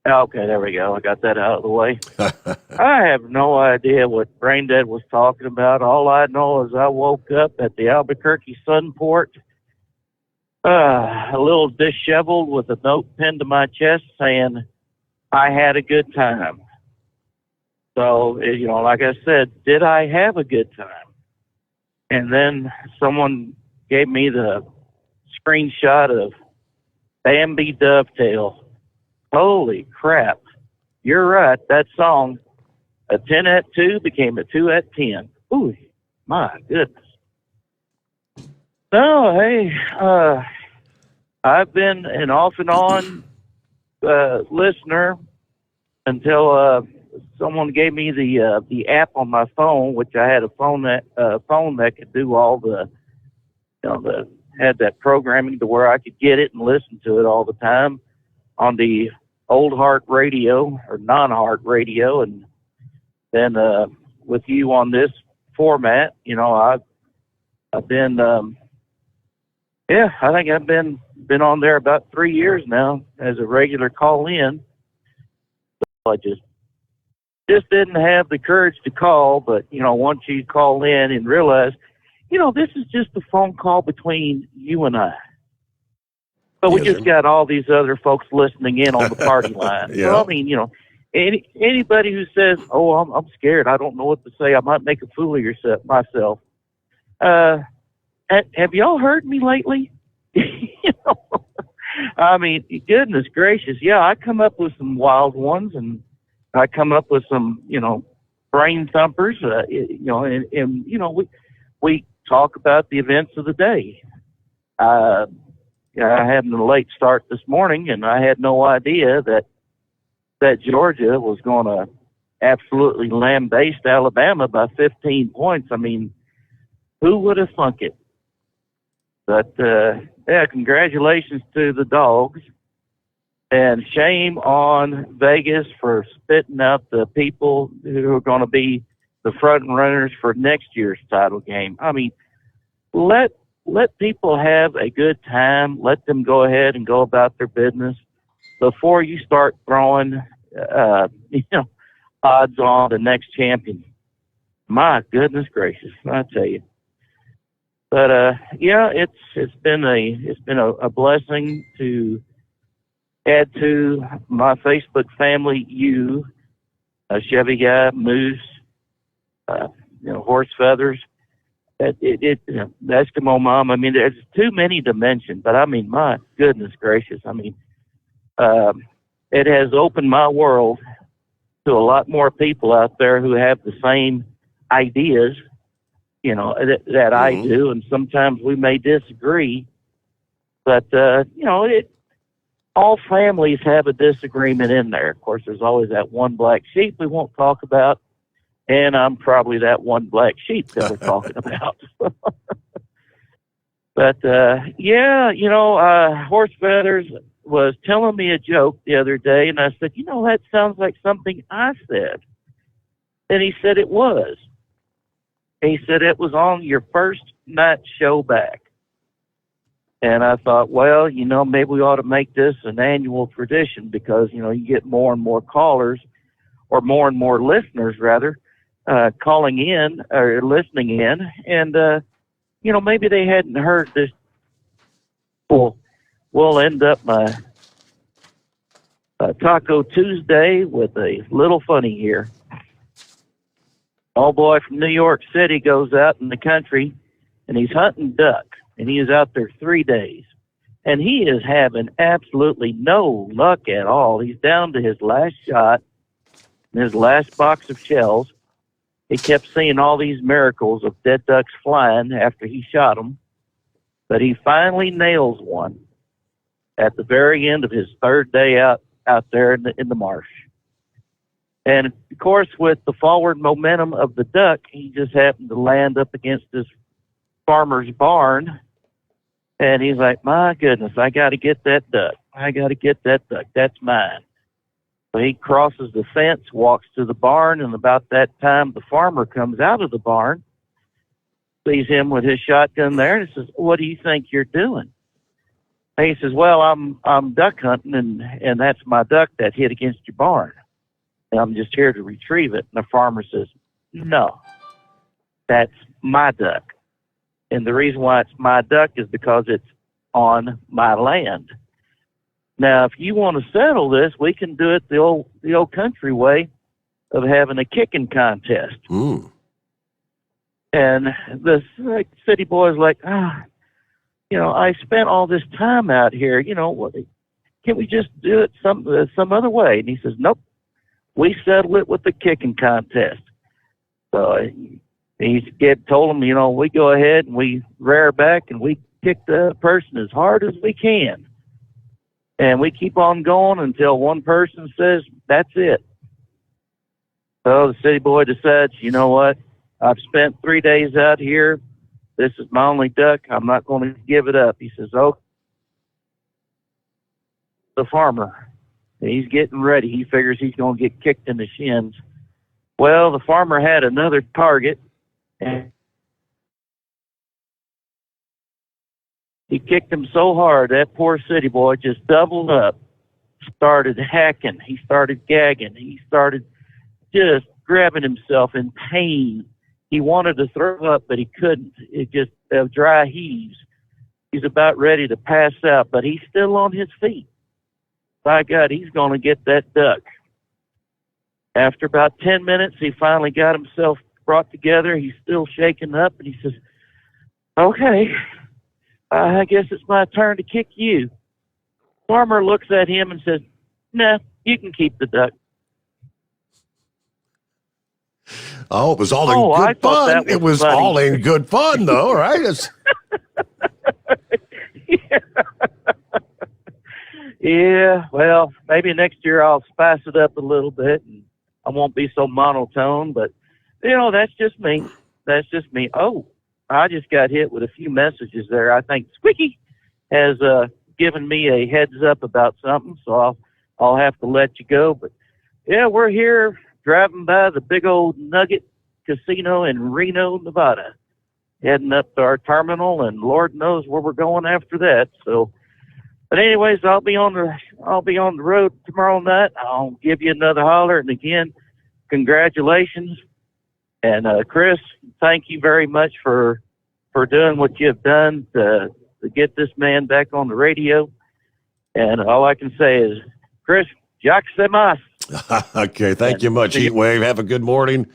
Okay, there we go. I got that out of the way. I have no idea what Braindead was talking about. All I know is I woke up at the Albuquerque Sunport, a little disheveled with a note pinned to my chest saying, I had a good time. So, like I said, did I have a good time? And then someone gave me the screenshot of Bambi Dovetail. Holy crap. You're right. That song, a 10 at 2 became a 2 at 10. Ooh, my goodness. So, hey, I've been an off and on listener until someone gave me the app on my phone, which I had a phone that could do all the had that programming to where I could get it and listen to it all the time on the old heart radio or non-heart radio. And then with you on this format, I've been I think I've been on there about 3 years now as a regular call-in. So I just didn't have the courage to call, but, once you call in and realize, this is just a phone call between you and I. But we just got all these other folks listening in on the party line. Yeah. So, I mean, anybody who says, oh, I'm scared, I don't know what to say, I might make a fool of myself. Have y'all heard me lately? I mean, goodness gracious. Yeah, I come up with some wild ones, and I come up with some, brain thumpers, and we talk about the events of the day. I had a late start this morning, and I had no idea that Georgia was going to absolutely lambaste Alabama by 15 points. I mean, who would have thunk it? But, congratulations to the Dogs. And shame on Vegas for spitting out the people who are going to be the front runners for next year's title game. I mean, let people have a good time. Let them go ahead and go about their business before you start throwing, odds on the next champion. My goodness gracious, I tell you. But it's been a blessing to add to my Facebook family. You, a Chevy guy, Moose, Horse Feathers. The Eskimo Mom. I mean, there's too many to mention. But I mean, my goodness gracious. I mean, it has opened my world to a lot more people out there who have the same ideas, that I do, and sometimes we may disagree, but all families have a disagreement in there. Of course, there's always that one black sheep we won't talk about, and I'm probably that one black sheep that we're talking about. But Horse Feathers was telling me a joke the other day, and I said, that sounds like something I said. And he said it was. He said it was on your first night show back. And I thought, well, maybe we ought to make this an annual tradition because, you get more and more callers, or more and more listeners, rather, calling in or listening in. And, maybe they hadn't heard this. We'll end up my Taco Tuesday with a little funny here. Old boy from New York City goes out in the country, and he's hunting duck, and he is out there 3 days. And he is having absolutely no luck at all. He's down to his last shot, and his last box of shells. He kept seeing all these miracles of dead ducks flying after he shot them. But he finally nails one at the very end of his third day out there in the marsh. And, of course, with the forward momentum of the duck, he just happened to land up against this farmer's barn. And he's like, my goodness, I got to get that duck. I got to get that duck. That's mine. So he crosses the fence, walks to the barn, and about that time the farmer comes out of the barn, sees him with his shotgun there, and says, what do you think you're doing? And he says, well, I'm duck hunting, and that's my duck that hit against your barn. And I'm just here to retrieve it. And the farmer says, no, that's my duck. And the reason why it's my duck is because it's on my land. Now, if you want to settle this, we can do it the old country way of having a kicking contest. Ooh. And the city boy's like, I spent all this time out here. Can't we just do it some other way? And he says, nope. We settled it with the kicking contest. So he told him, we go ahead and we rear back and we kick the person as hard as we can. And we keep on going until one person says, that's it. So the city boy decides, you know what? I've spent 3 days out here. This is my only duck. I'm not going to give it up. He says, the farmer. He's getting ready. He figures he's going to get kicked in the shins. Well, the farmer had another target, and he kicked him so hard that poor city boy just doubled up, started hacking. He started gagging. He started just grabbing himself in pain. He wanted to throw up, but he couldn't. It just dry heaves. He's about ready to pass out, but he's still on his feet. By God, he's going to get that duck. After about 10 minutes, he finally got himself brought together. He's still shaking up, and he says, okay, I guess it's my turn to kick you. Farmer looks at him and says, nah, you can keep the duck. Oh, it was all in good fun. It was funny. All in good fun, though, right? Yeah, well, maybe next year I'll spice it up a little bit and I won't be so monotone, but, that's just me. That's just me. Oh, I just got hit with a few messages there. I think Squeaky has giving me a heads up about something, so I'll have to let you go. But yeah, we're here driving by the big old Nugget Casino in Reno, Nevada, heading up to our terminal, and Lord knows where we're going after that. So, but anyways, I'll be on the road tomorrow night. I'll give you another holler, and again, congratulations. And Chris, thank you very much for doing what you've done to get this man back on the radio. And all I can say is, Chris, Jacques Semas. Okay, thank you much, Heatwave. Have a good morning.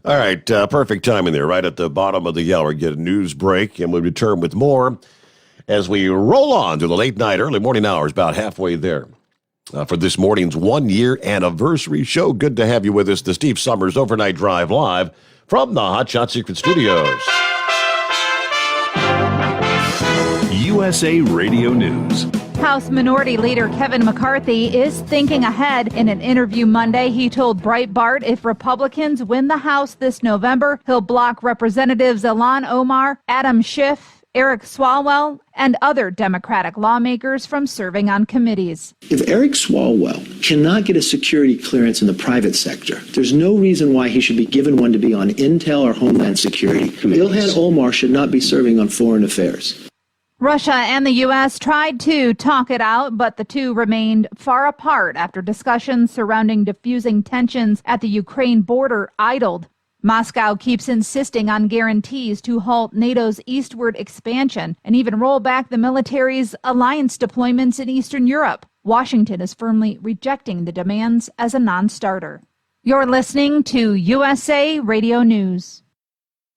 All right, perfect timing there. Right at the bottom of the hour, get a news break, and we'll return with more as we roll on to the late night, early morning hours, about halfway there. For this morning's 1-year anniversary show. Good to have you with us. The Steve Summers Overnight Drive live from the Hot Shot Secret Studios. USA Radio News. House Minority Leader Kevin McCarthy is thinking ahead. In an interview Monday, he told Breitbart if Republicans win the House this November, he'll block Representatives Ilhan Omar, Adam Schiff, Eric Swalwell, and other Democratic lawmakers from serving on committees. If Eric Swalwell cannot get a security clearance in the private sector, there's no reason why he should be given one to be on Intel or Homeland Security. Ilhan Omar should not be serving on Foreign Affairs. Russia and the U.S. tried to talk it out, but the two remained far apart after discussions surrounding diffusing tensions at the Ukraine border idled. Moscow keeps insisting on guarantees to halt NATO's eastward expansion and even roll back the military's alliance deployments in Eastern Europe. Washington is firmly rejecting the demands as a non-starter. You're listening to USA Radio News.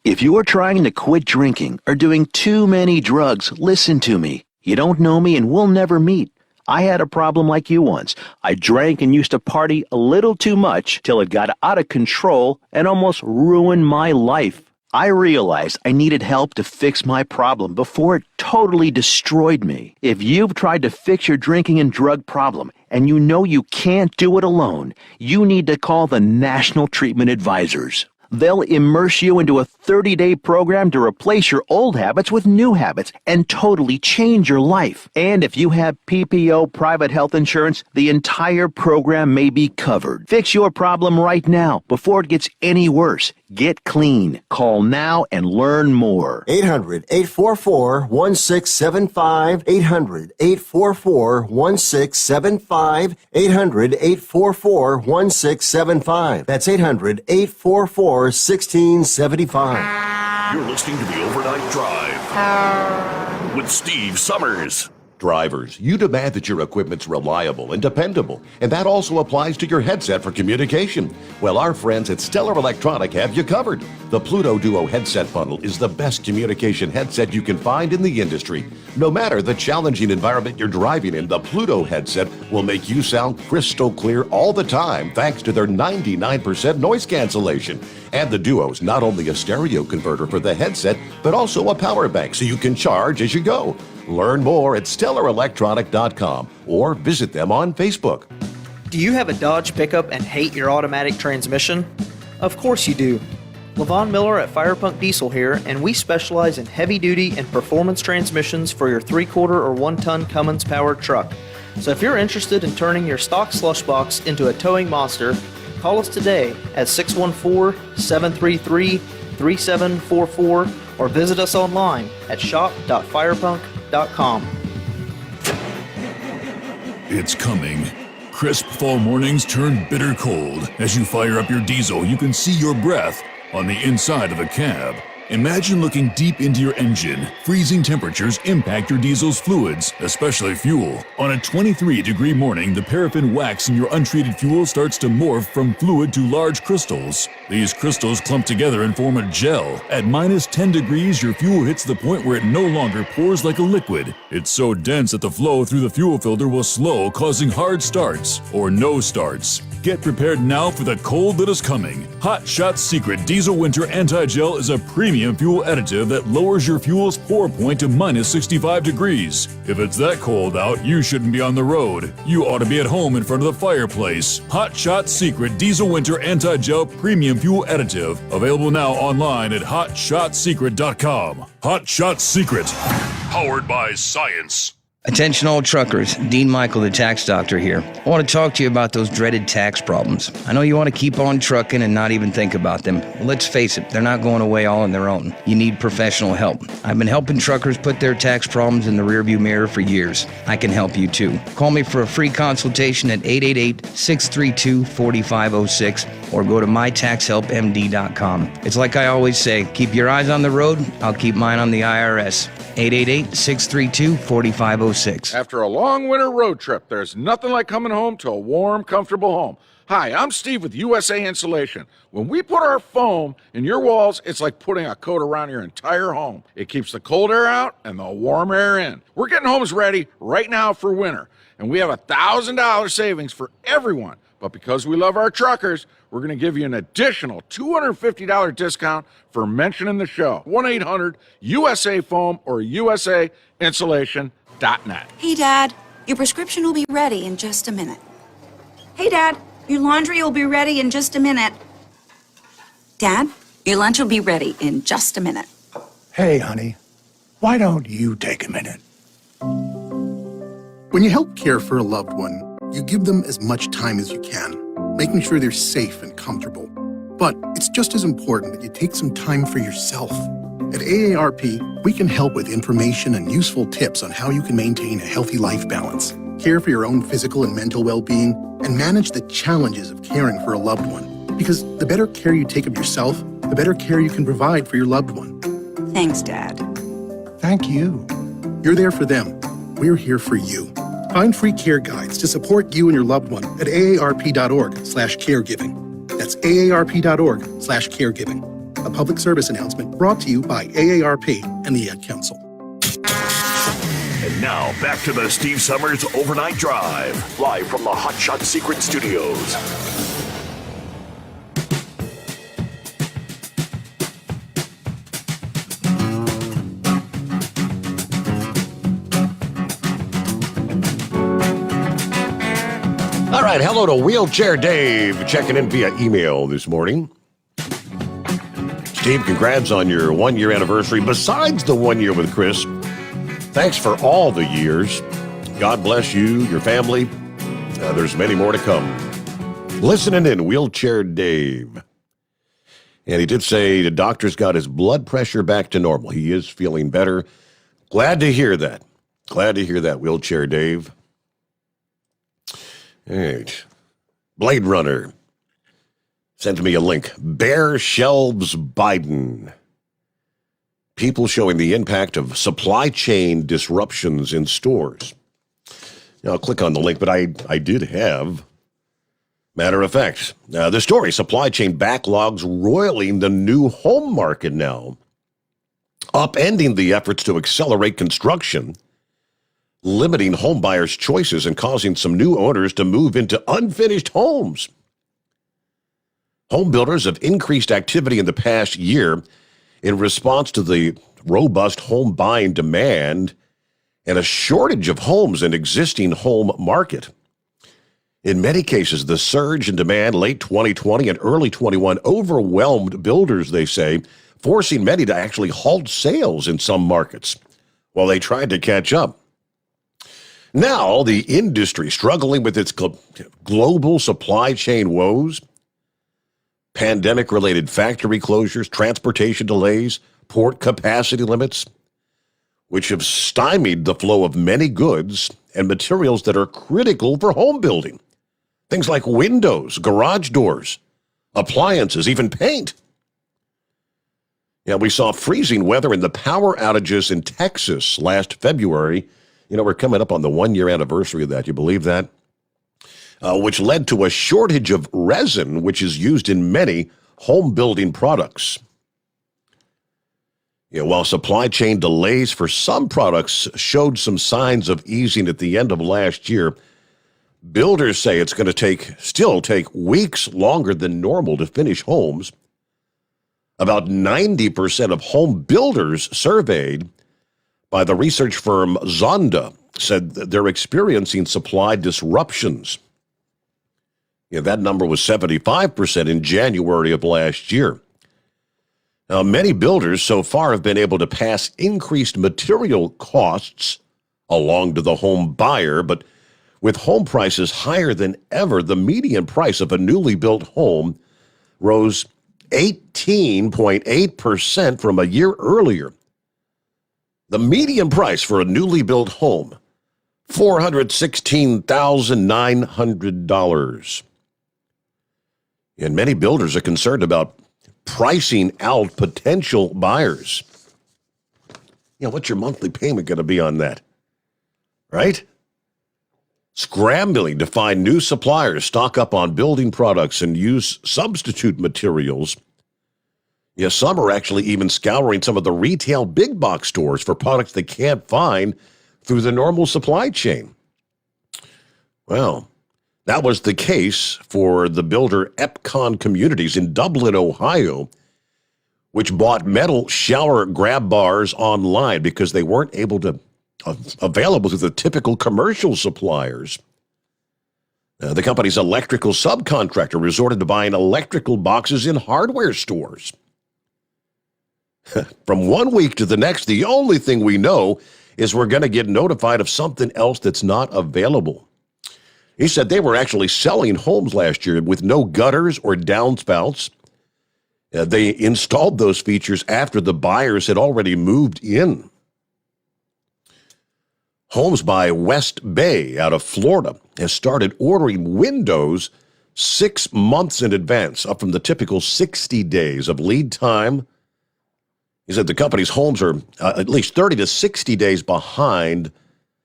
If you are trying to quit drinking or doing too many drugs, listen to me. You don't know me and we'll never meet. I had a problem like you once. I drank and used to party a little too much till it got out of control and almost ruined my life. I realized I needed help to fix my problem before it totally destroyed me. If you've tried to fix your drinking and drug problem and you know you can't do it alone, you need to call the National Treatment Advisors. They'll immerse you into a 30-day program to replace your old habits with new habits and totally change your life. And if you have PPO private health insurance, the entire program may be covered. Fix your problem right now before it gets any worse. Get clean. Call now and learn more. 800-844-1675. 800-844-1675. 800-844-1675. That's 800-844-1675. You're listening to the Overnight Drive with Steve Summers. Drivers, you demand that your equipment's reliable and dependable, and that also applies to your headset for communication. Well, our friends at Stellar Electronic have you covered. The Pluto Duo headset bundle is the best communication headset you can find in the industry. No matter the challenging environment you're driving in, the Pluto headset will make you sound crystal clear all the time thanks to their 99% noise cancellation. And the Duo's not only a stereo converter for the headset, but also a power bank so you can charge as you go. Learn more at StellarElectronic.com or visit them on Facebook. Do you have a Dodge pickup and hate your automatic transmission? Of course you do. Levon Miller at Firepunk Diesel here, and we specialize in heavy-duty and performance transmissions for your 3-quarter or 1-ton Cummins powered truck. So if you're interested in turning your stock slush box into a towing monster, call us today at 614-733-3744 or visit us online at shop.firepunk.com. It's coming. Crisp fall mornings turn bitter cold. As you fire up your diesel, you can see your breath on the inside of a cab. Imagine looking deep into your engine. Freezing temperatures impact your diesel's fluids, especially fuel. On a 23-degree morning, the paraffin wax in your untreated fuel starts to morph from fluid to large crystals. These crystals clump together and form a gel. At minus 10 degrees, your fuel hits the point where it no longer pours like a liquid. It's so dense that the flow through the fuel filter will slow, causing hard starts or no starts. Get prepared now for the cold that is coming. Hot Shot Secret Diesel Winter Anti-Gel is a premium fuel additive that lowers your fuel's pour point to minus 65 degrees. If it's that cold out, you shouldn't be on the road. You ought to be at home in front of the fireplace. Hot Shot Secret Diesel Winter Anti-Gel Premium Fuel Additive. Available now online at hotshotsecret.com. Hot Shot Secret. Powered by science. Attention all truckers, Dean Michael, the tax doctor here. I want to talk to you about those dreaded tax problems. I know you want to keep on trucking and not even think about them. Well, let's face it, they're not going away all on their own. You need professional help. I've been helping truckers put their tax problems in the rearview mirror for years. I can help you too. Call me for a free consultation at 888-632-4506 or go to mytaxhelpmd.com. It's like I always say, keep your eyes on the road, I'll keep mine on the IRS. 888-632-4506. After a long winter road trip, there's nothing like coming home to a warm, comfortable home. Hi, I'm Steve with USA Insulation. When we put our foam in your walls, it's like putting a coat around your entire home. It keeps the cold air out and the warm air in. We're getting homes ready right now for winter, and we have $1,000 savings for everyone. But because we love our truckers, we're going to give you an additional $250 discount for mentioning the show. 1-800-USA-FOAM or USAinsulation.net. Hey, Dad, your prescription will be ready in just a minute. Hey, Dad, your laundry will be ready in just a minute. Dad, your lunch will be ready in just a minute. Hey, honey, why don't you take a minute? When you help care for a loved one, you give them as much time as you can, making sure they're safe and comfortable. But it's just as important that you take some time for yourself. At AARP, we can help with information and useful tips on how you can maintain a healthy life balance, care for your own physical and mental well-being, and manage the challenges of caring for a loved one. Because the better care you take of yourself, the better care you can provide for your loved one. Thanks, Dad. Thank you. You're there for them. We're here for you. Find free care guides to support you and your loved one at aarp.org/caregiving. That's aarp.org/caregiving. A public service announcement brought to you by AARP and the Ad Council. And now, back to the Steve Summers Overnight Drive, live from the Hot Shot Secret Studios. All right, hello to Wheelchair Dave, checking in via email this morning. Steve, congrats on your 1-year anniversary. Besides the 1 year with Chris, thanks for all the years. God bless you, your family. There's many more to come. Listening in, Wheelchair Dave. And he did say the doctor's got his blood pressure back to normal. He is feeling better. Glad to hear that. Glad to hear that, Wheelchair Dave. All right. Blade Runner sent me a link. Bare shelves Biden. People showing the impact of supply chain disruptions in stores. Now, I'll click on the link, but I did have, matter of fact, the story, supply chain backlogs roiling the new home market now, upending the efforts to accelerate construction, limiting home buyers' choices and causing some new owners to move into unfinished homes. Home builders have increased activity in the past year in response to the robust home buying demand and a shortage of homes in existing home market. In many cases, the surge in demand late 2020 and early 21 overwhelmed builders, they say, forcing many to actually halt sales in some markets while they tried to catch up. Now, the industry struggling with its global supply chain woes, pandemic-related factory closures, transportation delays, port capacity limits, which have stymied the flow of many goods and materials that are critical for home building. Things like windows, garage doors, appliances, even paint. Yeah, we saw freezing weather and the power outages in Texas last February. You know, we're coming up on the 1 year anniversary of that. You believe that? Which led to a shortage of resin, which is used in many home building products. You know, while supply chain delays for some products showed some signs of easing at the end of last year, builders say it's going to still take weeks longer than normal to finish homes. About 90% of home builders surveyed by the research firm Zonda said that they're experiencing supply disruptions. Yeah, that number was 75% in January of last year. Now, many builders so far have been able to pass increased material costs along to the home buyer, but with home prices higher than ever, the median price of a newly built home rose 18.8% from a year earlier. The median price for a newly built home, $416,900. And many builders are concerned about pricing out potential buyers. What's your monthly payment going to be on that? Right? Scrambling to find new suppliers, stock up on building products, and use substitute materials. Yes, some are actually even scouring some of the retail big box stores for products they can't find through the normal supply chain. Well, that was the case for the builder Epcon Communities in Dublin, Ohio, which bought metal shower grab bars online because they weren't able to available to the typical commercial suppliers. The company's electrical subcontractor resorted to buying electrical boxes in hardware stores. From one week to the next, the only thing we know is we're going to get notified of something else that's not available. He said they were actually selling homes last year with no gutters or downspouts. They installed those features after the buyers had already moved in. Homes by West Bay out of Florida has started ordering windows 6 months in advance, up from the typical 60 days of lead time. He said the company's homes are at least 30 to 60 days behind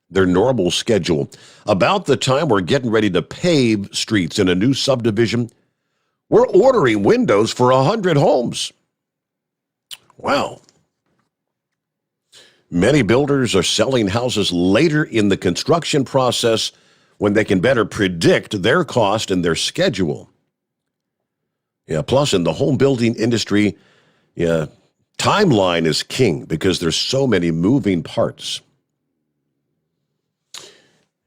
their normal schedule. About the time we're getting ready to pave streets in a new subdivision, we're ordering windows for 100 homes. Wow. Many builders are selling houses later in the construction process when they can better predict their cost and their schedule. Plus in the home building industry, timeline is king because there's so many moving parts.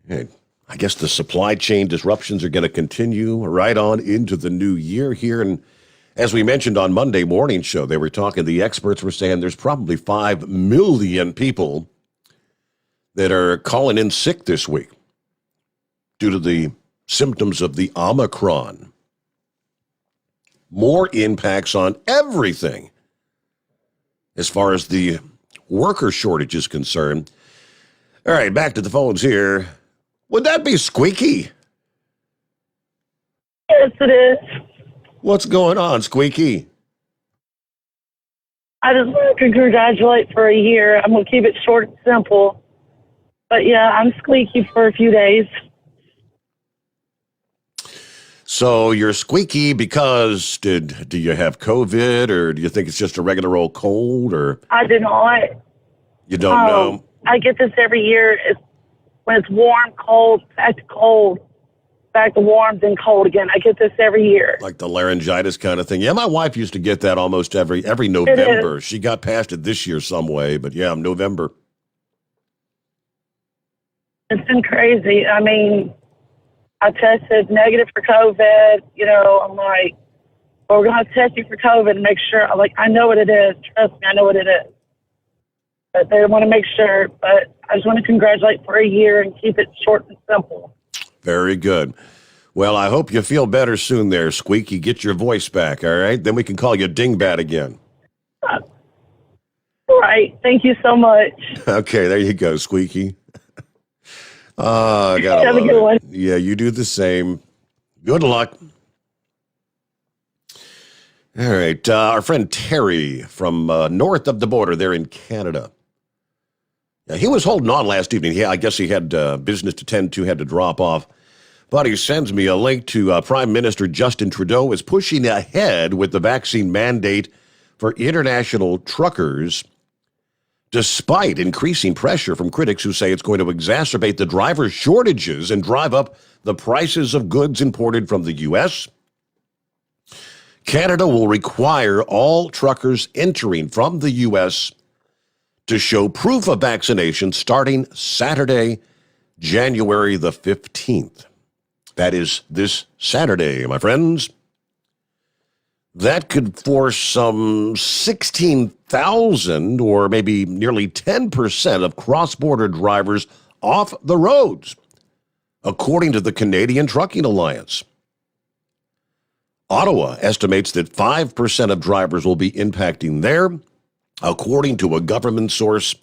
I guess the supply chain disruptions are going to continue right on into the new year here. And as we mentioned on Monday morning show, the experts were saying there's probably 5 million people that are calling in sick this week due to the symptoms of the Omicron. More impacts on everything as far as the worker shortage is concerned. All right, back to the phones here. Would that be Squeaky? Yes, it is. What's going on, Squeaky? I just want to congratulate for a year. I'm going to keep it short and simple. But yeah, I'm squeaky for a few days. So you're squeaky because do you have COVID, or do you think it's just a regular old cold, or I do not. You don't know? I get this every year. When it's warm, cold, back to warm, then cold again. I get this every year. Like the laryngitis kind of thing. Yeah, my wife used to get that almost every November. She got past it this year some way, but yeah, November. It's been crazy. I mean, I tested negative for COVID. I'm like, well, we're going to test you for COVID and make sure. I know what it is. Trust me, I know what it is. But they want to make sure. But I just want to congratulate for a year and keep it short and simple. Very good. Well, I hope you feel better soon there, Squeaky. Get your voice back, all right? Then we can call you Dingbat again. Right. Thank you so much. Okay, there you go, Squeaky. I gotta Have a good one. Yeah, you do the same. Good luck. All right, our friend Terry from north of the border there in Canada. Yeah, he was holding on last evening. I guess he had business to tend to, had to drop off. But he sends me a link to Prime Minister Justin Trudeau is pushing ahead with the vaccine mandate for international truckers, despite increasing pressure from critics who say it's going to exacerbate the driver shortages and drive up the prices of goods imported from the U.S. Canada will require all truckers entering from the U.S. to show proof of vaccination starting Saturday, January the 15th. That is this Saturday, my friends. That could force some 16,000 or maybe nearly 10% of cross-border drivers off the roads, according to the Canadian Trucking Alliance. Ottawa estimates that 5% of drivers will be impacting there, according to a government source.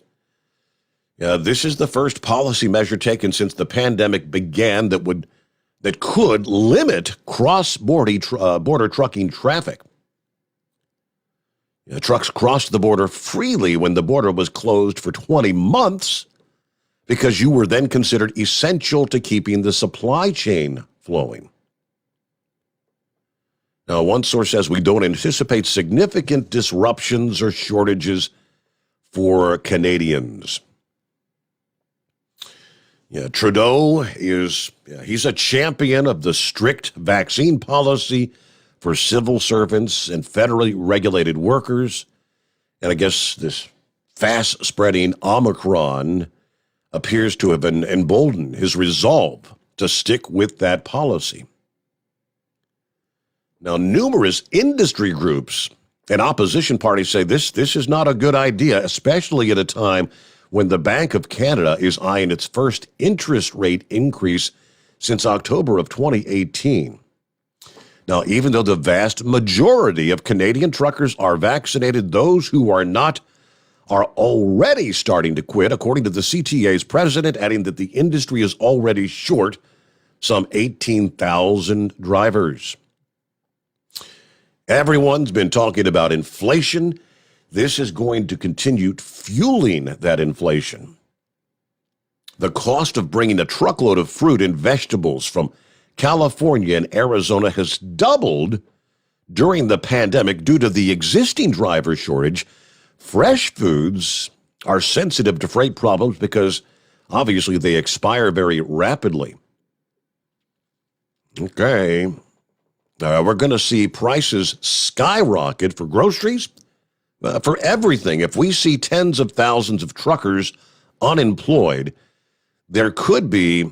This is the first policy measure taken since the pandemic began that could limit cross-border trucking traffic. Trucks crossed the border freely when the border was closed for 20 months because you were then considered essential to keeping the supply chain flowing. Now, one source says we don't anticipate significant disruptions or shortages for Canadians. Trudeau he's a champion of the strict vaccine policy for civil servants and federally regulated workers. And I guess this fast-spreading Omicron appears to have emboldened his resolve to stick with that policy. Now, numerous industry groups and opposition parties say this is not a good idea, especially at a time when the Bank of Canada is eyeing its first interest rate increase since October of 2018. Now, even though the vast majority of Canadian truckers are vaccinated, those who are not are already starting to quit, according to the CTA's president, adding that the industry is already short some 18,000 drivers. Everyone's been talking about inflation. This is going to continue fueling that inflation. The cost of bringing a truckload of fruit and vegetables from California and Arizona has doubled during the pandemic due to the existing driver shortage. Fresh foods are sensitive to freight problems because obviously they expire very rapidly. Okay. We're going to see prices skyrocket for groceries, for everything. If we see tens of thousands of truckers unemployed, there could be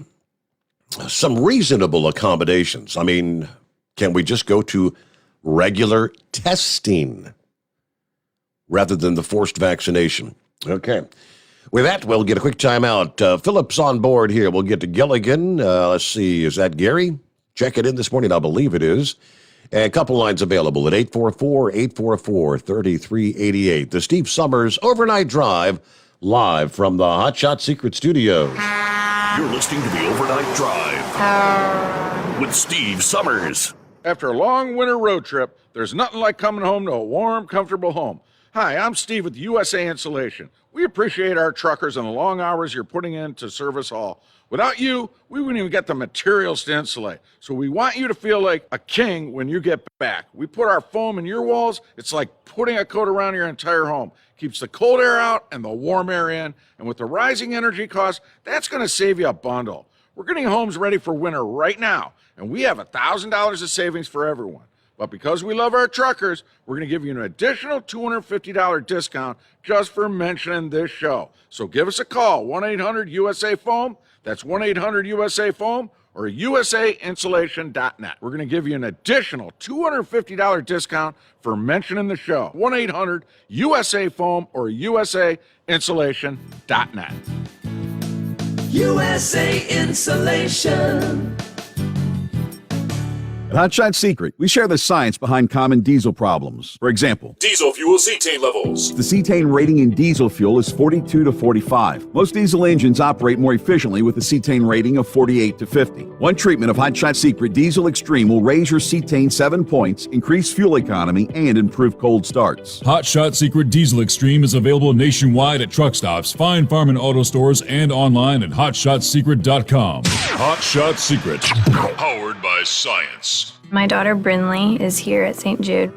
some reasonable accommodations. I mean, can we just go to regular testing rather than the forced vaccination? Okay. With that, we'll get a quick timeout. Philip's on board here. We'll get to Gilligan. Let's see. Is that Gary? Check it in this morning. I believe it is. And a couple lines available at 844-844-3388. The Steve Summers Overnight Drive, live from the Hot Shot Secret Studios. You're listening to the Overnight Drive with Steve Summers. After a long winter road trip, there's nothing like coming home to a warm, comfortable home. Hi, I'm Steve with USA Insulation. We appreciate our truckers and the long hours you're putting in to serve us all. Without you, we wouldn't even get the materials to insulate. So we want you to feel like a king when you get back. We put our foam in your walls. It's like putting a coat around your entire home. Keeps the cold air out and the warm air in. And with the rising energy costs, that's going to save you a bundle. We're getting homes ready for winter right now, and we have $1,000 of savings for everyone. But because we love our truckers, we're going to give you an additional $250 discount just for mentioning this show. So give us a call, 1-800-USA-FOAM. That's 1-800-USA-FOAM or USAinsulation.net. We're going to give you an additional $250 discount for mentioning the show. 1-800-USA-FOAM or USAinsulation.net. USA Insulation. At Hot Shot Secret, we share the science behind common diesel problems. For example, diesel fuel cetane levels. The cetane rating in diesel fuel is 42 to 45. Most diesel engines operate more efficiently with a cetane rating of 48 to 50. One treatment of Hot Shot Secret Diesel Extreme will raise your cetane 7 points, increase fuel economy, and improve cold starts. Hot Shot Secret Diesel Extreme is available nationwide at truck stops, fine farm and auto stores, and online at hotshotsecret.com. Hot Shot Secret, powered by science. My daughter Brinley is here at St. Jude.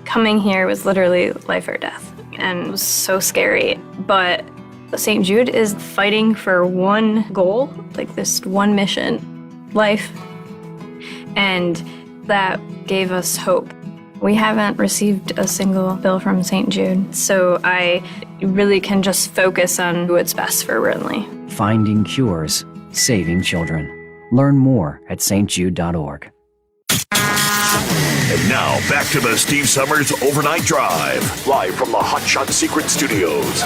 Coming here was literally life or death, and it was so scary. But St. Jude is fighting for one goal, like this one mission, life. And that gave us hope. We haven't received a single bill from St. Jude, so I really can just focus on what's best for Brinley. Finding cures, saving children. Learn more at stjude.org. And now, back to the Steve Summers Overnight Drive, live from the Hot Shot Secret Studios.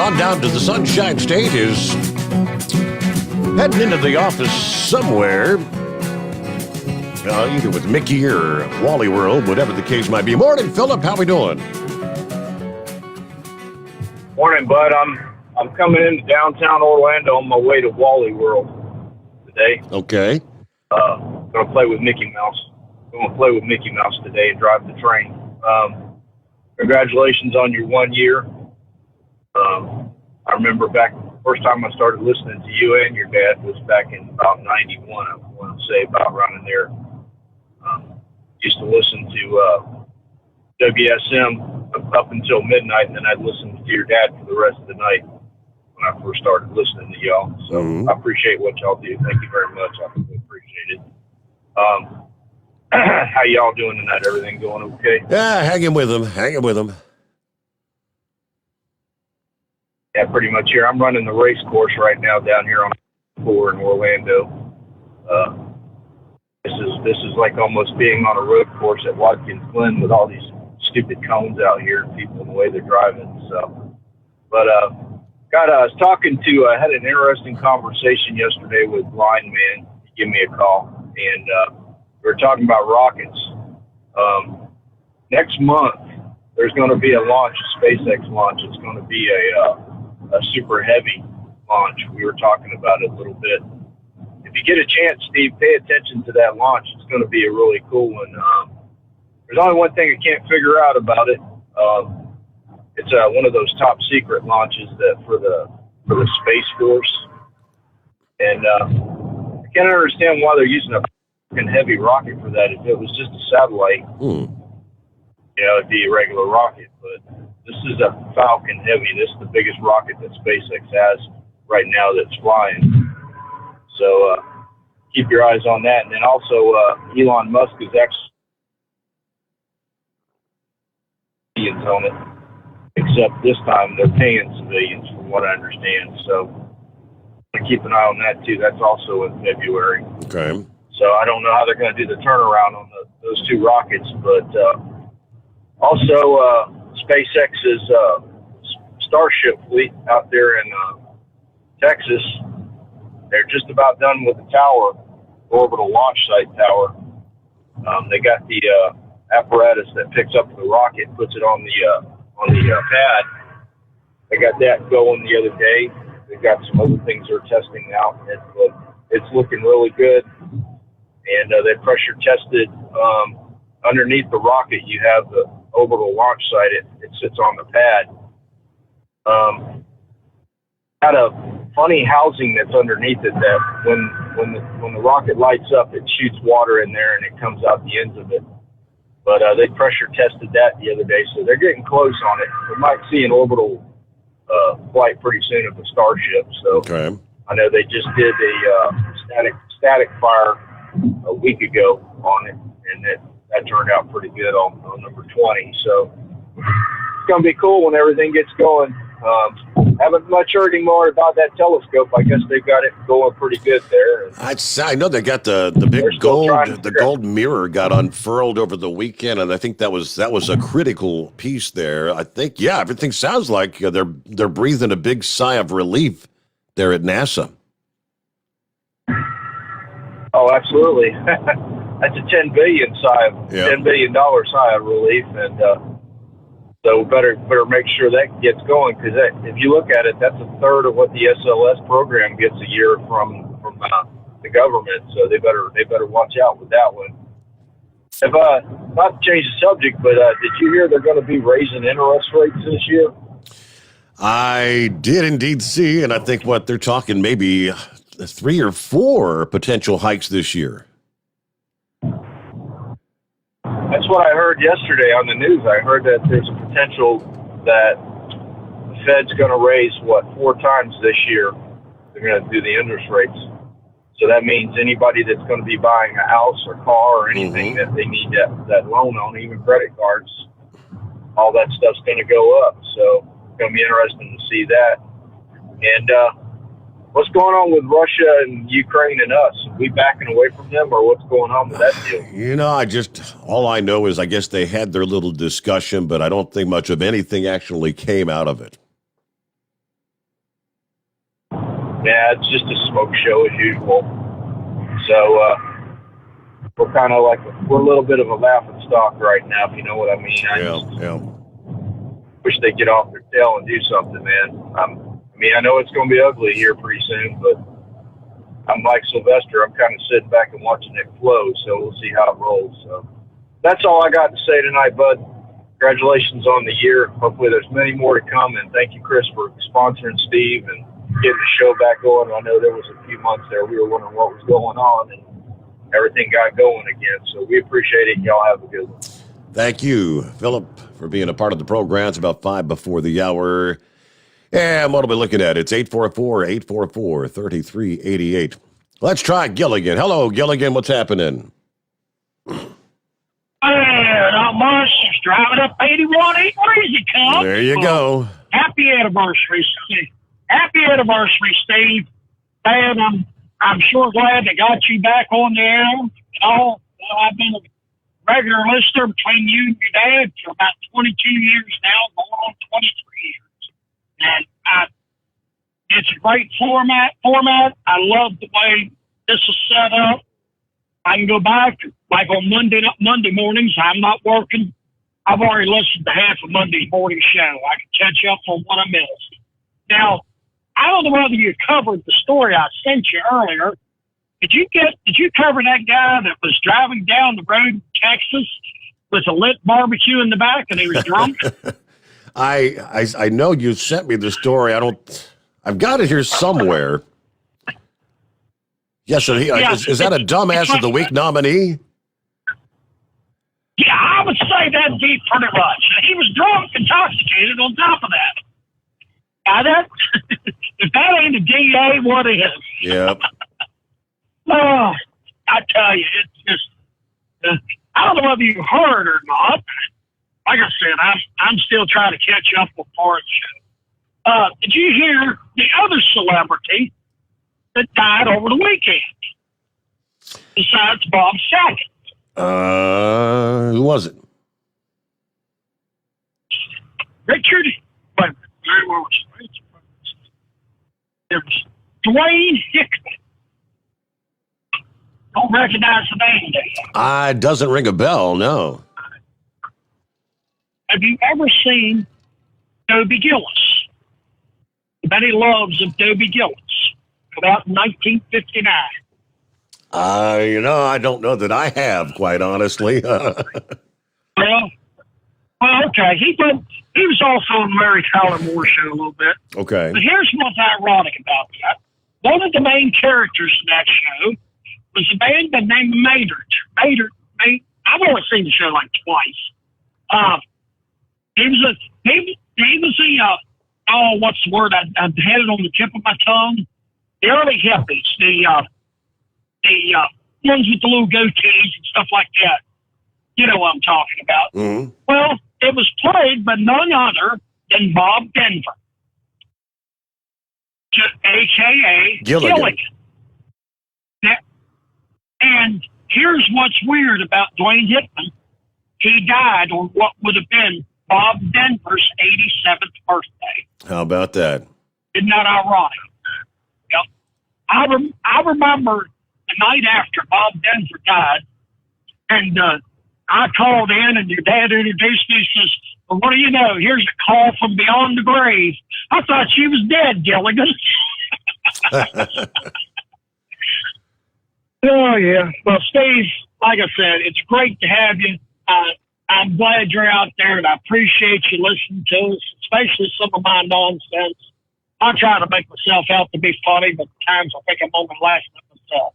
on down to the Sunshine State is heading into the office somewhere, either with Mickey or Wally World, whatever the case might be. Morning, Philip. How we doing? Morning, bud. I'm coming into downtown Orlando on my way to Wally World today. Okay. Gonna play with Mickey Mouse. Gonna play with Mickey Mouse today and drive the train. Congratulations on your 1 year. I remember back first time I started listening to you and your dad was back in about 91. I want to say about running there. Used to listen to WSM up until midnight, and then I'd listen to your dad for the rest of the night when I first started listening to y'all. So I appreciate what y'all do. Thank you very much. I really appreciate it. How y'all doing tonight? Everything going okay? Yeah, hanging with him. Yeah, pretty much here. I'm running the race course right now down here on 4 in Orlando. This is like almost being on a road course at Watkins Glen with all these stupid cones out here and people in the way they're driving. So, but I was talking to. I had an interesting conversation yesterday with Blind Man. He gave me a call, and we were talking about rockets. Next month, there's going to be a launch, a SpaceX launch. It's going to be a super heavy launch. We were talking about it a little bit. If you get a chance, Steve, pay attention to that launch. It's going to be a really cool one. There's only one thing I can't figure out about it. It's one of those top secret launches that for the Space Force, and I can't understand why they're using a fucking heavy rocket for that. If it was just a satellite, it'd be a regular rocket. But this is a Falcon Heavy. This is the biggest rocket that SpaceX has right now that's flying. So keep your eyes on that. And then also Elon Musk is actually on it, except this time they're paying civilians from what I understand. So keep an eye on that too. That's also in February. Okay. So I don't know how they're going to do the turnaround on those two rockets, but also SpaceX's Starship fleet out there in Texas, they're just about done with the tower, orbital launch site tower. They got the apparatus that picks up the rocket, puts it on the pad. They got that going the other day. They've got some other things they're testing out. It's looking really good. And they pressure tested underneath the rocket. You have the orbital launch site. It sits on the pad. Got a funny housing that's underneath it that when the rocket lights up, it shoots water in there and it comes out the ends of it. But they pressure tested that the other day, so they're getting close on it. We might see an orbital flight pretty soon of the Starship. So I know they just did a static fire a week ago on it, and that turned out pretty good on number 20. So it's going to be cool when everything gets going. Haven't much heard anymore about that telescope. I guess they've got it going pretty good there. I know they got the big gold mirror got unfurled over the weekend, and I think that was a critical piece there. I think everything sounds like they're breathing a big sigh of relief there at NASA. Oh, absolutely. That's a $10 billion $10 billion sigh of relief, and so better make sure that gets going, because if you look at it, that's a third of what the SLS program gets a year from the government. So they better watch out with that one. If not to change the subject, but did you hear they're going to be raising interest rates this year? I did indeed see, and I think they're talking maybe 3 or 4 potential hikes this year. That's what I heard yesterday on the news. I heard that there's a potential that the Fed's going to raise, 4 times this year. They're going to do the interest rates. So that means anybody that's going to be buying a house or car or anything that they need that loan on, even credit cards, all that stuff's going to go up. So it's going to be interesting to see that. And what's going on with Russia and Ukraine and us? Are we backing away from them, or what's going on with that deal? All I know is I guess they had their little discussion, but I don't think much of anything actually came out of it. Yeah, it's just a smoke show as usual. So we're kind of like, we're a little bit of a laughing stock right now, if you know what I mean. I just wish they'd get off their tail and do something, man. I know it's going to be ugly here pretty soon, but I'm like Sylvester. I'm kind of sitting back and watching it flow, so we'll see how it rolls. So that's all I got to say tonight, bud. Congratulations on the year. Hopefully there's many more to come, and thank you, Chris, for sponsoring Steve and getting the show back going. I know there was a few months there we were wondering what was going on, and everything got going again. So we appreciate it. Y'all have a good one. Thank you, Philip, for being a part of the program. It's about 5 before the hour. And what are we looking at? It's 844-844-3388. Let's try Gilligan. Hello, Gilligan. What's happening? Not much. Just driving up 81. Ain't easy, come. There you go. Happy anniversary, Steve. Happy anniversary, Steve. And I'm sure glad they got you back on the air. I've been a regular listener between you and your dad for about 22 years now, going on 23 years. And it's a great format. I love the way this is set up. I can go back, like on Monday mornings, I'm not working. I've already listened to half of Monday's morning show. I can catch up on what I missed. Now, I don't know whether you covered the story I sent you earlier. Did you cover that guy that was driving down the road in Texas with a lit barbecue in the back and he was drunk? I know you sent me the story. I've got it here somewhere. Yes, is that a dumbass of the week nominee? Yeah, I would say that'd be pretty much. He was drunk, intoxicated on top of that. Now if that ain't a DA, what is? Yep. Oh, I tell you, it's just, I don't know whether you heard or not. Like I said, I'm still trying to catch up with part of the show. Did you hear the other celebrity that died over the weekend? Besides Bob Saget. Who was it? Richard. Wait, it was Dwayne Hickman. Don't recognize the name, do you? Doesn't ring a bell, no. Have you ever seen Dobie Gillis? Many loves of Dobie Gillis. About 1959. I don't know that I have, quite honestly. Well, okay. He was also on Mary Tyler Moore show a little bit. Okay. But here's what's ironic about that. One of the main characters in that show was a man named Maynard. I've only seen the show like twice. He was what's the word? I had it on the tip of my tongue. The early hippies, the ones with the little goatees and stuff like that. You know what I'm talking about. Mm-hmm. Well, it was played by none other than Bob Denver, a.k.a. Gilligan. And here's what's weird about Dwayne Hickman. He died on what would have been Bob Denver's 87th birthday. How about that? Isn't that ironic? Yep. I remember the night after Bob Denver died, and I called in, and your dad introduced me. He says, well, what do you know? Here's a call from beyond the grave. I thought she was dead, Gilligan. Oh, yeah. Well, Steve, like I said, it's great to have you. I'm glad you're out there, and I appreciate you listening to us, especially some of my nonsense. I try to make myself out to be funny, but at times I think I'm only laughing at myself.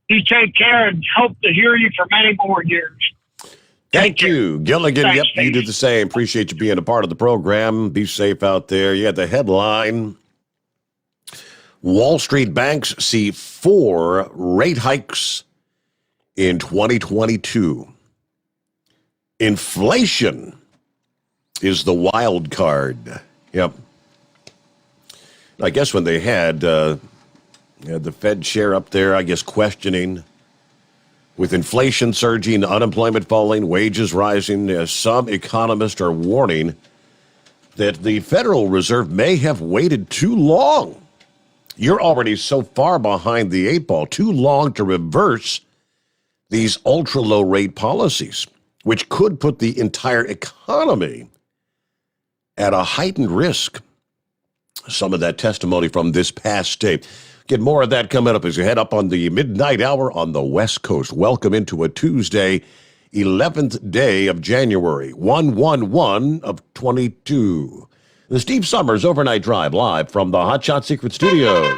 You take care, and hope to hear you for many more years. Thank you, Gilligan. Thanks, Yep, Steve. you do the same. Appreciate you being a part of the program. Be safe out there. You had the headline. Wall Street banks see 4 rate hikes in 2022. Inflation is the wild card. Yep. I guess when they had the Fed chair up there, I guess questioning, with inflation surging, unemployment falling, wages rising, some economists are warning that the Federal Reserve may have waited too long. You're already so far behind the eight ball, too long to reverse these ultra-low rate policies, which could put the entire economy at a heightened risk. Some of that testimony from this past day. Get more of that coming up as you head up on the midnight hour on the West Coast. Welcome into a Tuesday, 11th day of January, 1/1/1 of 22. The Steve Summers Overnight Drive live from the Hotshot Secret Studios.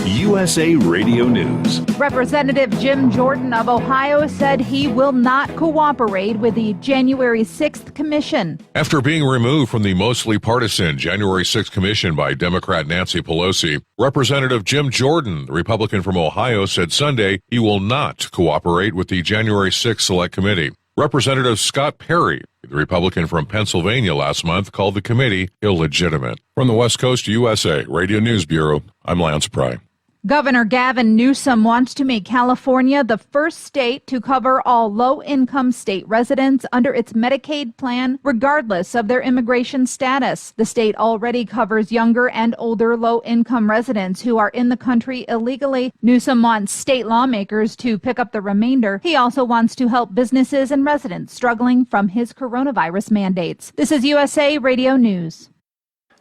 USA Radio News. Representative Jim Jordan of Ohio said he will not cooperate with the January 6th commission. After being removed from the mostly partisan January 6th commission by Democrat Nancy Pelosi, Representative Jim Jordan, the Republican from Ohio, said Sunday he will not cooperate with the January 6th Select Committee. Representative Scott Perry, the Republican from Pennsylvania, last month called the committee illegitimate. From the West Coast USA Radio News Bureau, I'm Lance Pry. Governor Gavin Newsom wants to make California the first state to cover all low-income state residents under its Medicaid plan, regardless of their immigration status. The state already covers younger and older low-income residents who are in the country illegally. Newsom wants state lawmakers to pick up the remainder. He also wants to help businesses and residents struggling from his coronavirus mandates. This is USA Radio News.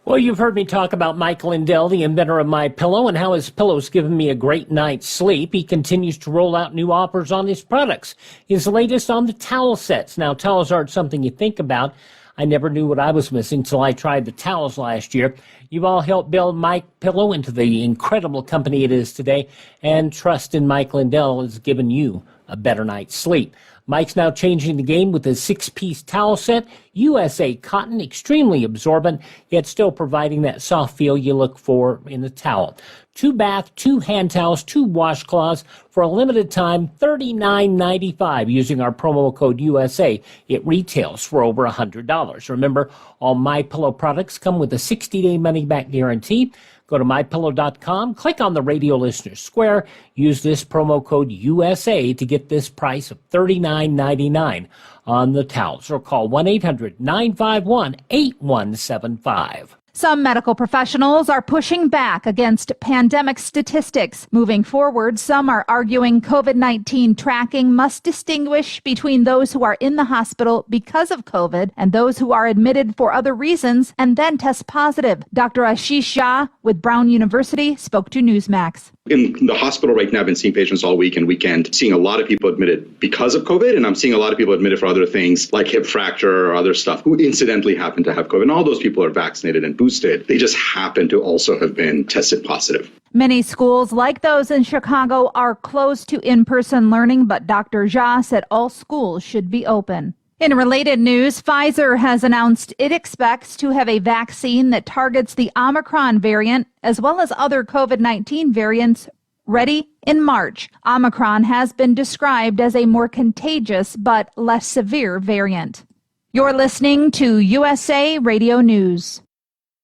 Well, you've heard me talk about Mike Lindell, the inventor of MyPillow, and how his pillow's given me a great night's sleep. He continues to roll out new offers on his products. His latest on the towel sets. Now, towels aren't something you think about. I never knew what I was missing till I tried the towels last year. You've all helped build MyPillow into the incredible company it is today, and trust in Mike Lindell has given you a better night's sleep. Mike's now changing the game with a 6-piece towel set, USA cotton, extremely absorbent, yet still providing that soft feel you look for in a towel. 2 bath, 2 hand towels, 2 washcloths for a limited time, $39.95 using our promo code USA. It retails for over $100. Remember, all MyPillow products come with a 60-day money-back guarantee. Go to MyPillow.com, click on the Radio Listeners Square, use this promo code USA to get this price of $39.99 on the towels, or call 1-800-951-8175. Some medical professionals are pushing back against pandemic statistics. Moving forward, some are arguing COVID-19 tracking must distinguish between those who are in the hospital because of COVID and those who are admitted for other reasons and then test positive. Dr. Ashish Shah with Brown University spoke to Newsmax. In the hospital right now, I've been seeing patients all week and weekend, seeing a lot of people admitted because of COVID, and I'm seeing a lot of people admitted for other things like hip fracture or other stuff who incidentally happen to have COVID. And all those people are vaccinated and boosted. They just happen to also have been tested positive. Many schools, like those in Chicago, are closed to in-person learning, but Dr. Jha said all schools should be open. In related news, Pfizer has announced it expects to have a vaccine that targets the Omicron variant as well as other COVID-19 variants ready in March. Omicron has been described as a more contagious but less severe variant. You're listening to USA Radio News.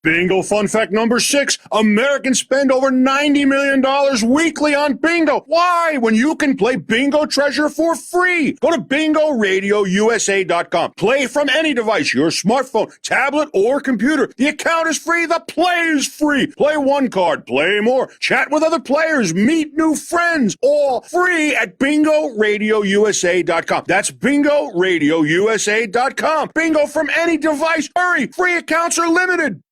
Bingo fun fact number 6. Americans spend over $90 million weekly on bingo. Why? When you can play Bingo Treasure for free. Go to BingoRadioUSA.com. Play from any device, your smartphone, tablet, or computer. The account is free. The play is free. Play one card. Play more. Chat with other players. Meet new friends. All free at BingoRadioUSA.com. That's BingoRadioUSA.com. Bingo from any device. Hurry. Free accounts are limited.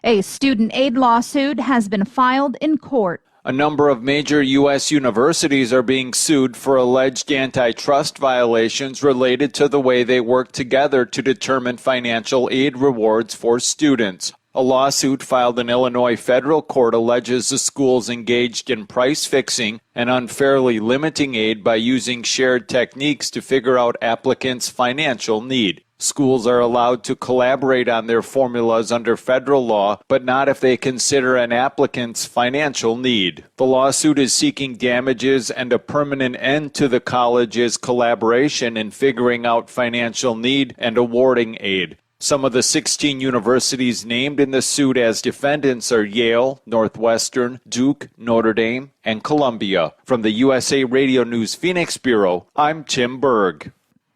A student aid lawsuit has been filed in court. A number of major U.S. universities are being sued for alleged antitrust violations related to the way they work together to determine financial aid rewards for students. A lawsuit filed in Illinois federal court alleges the schools engaged in price fixing and unfairly limiting aid by using shared techniques to figure out applicants' financial need. Schools are allowed to collaborate on their formulas under federal law, but not if they consider an applicant's financial need. The lawsuit is seeking damages and a permanent end to the college's collaboration in figuring out financial need and awarding aid. Some of the 16 universities named in the suit as defendants are Yale, Northwestern, Duke, Notre Dame, and Columbia. From the USA Radio News Phoenix Bureau, I'm Tim Berg.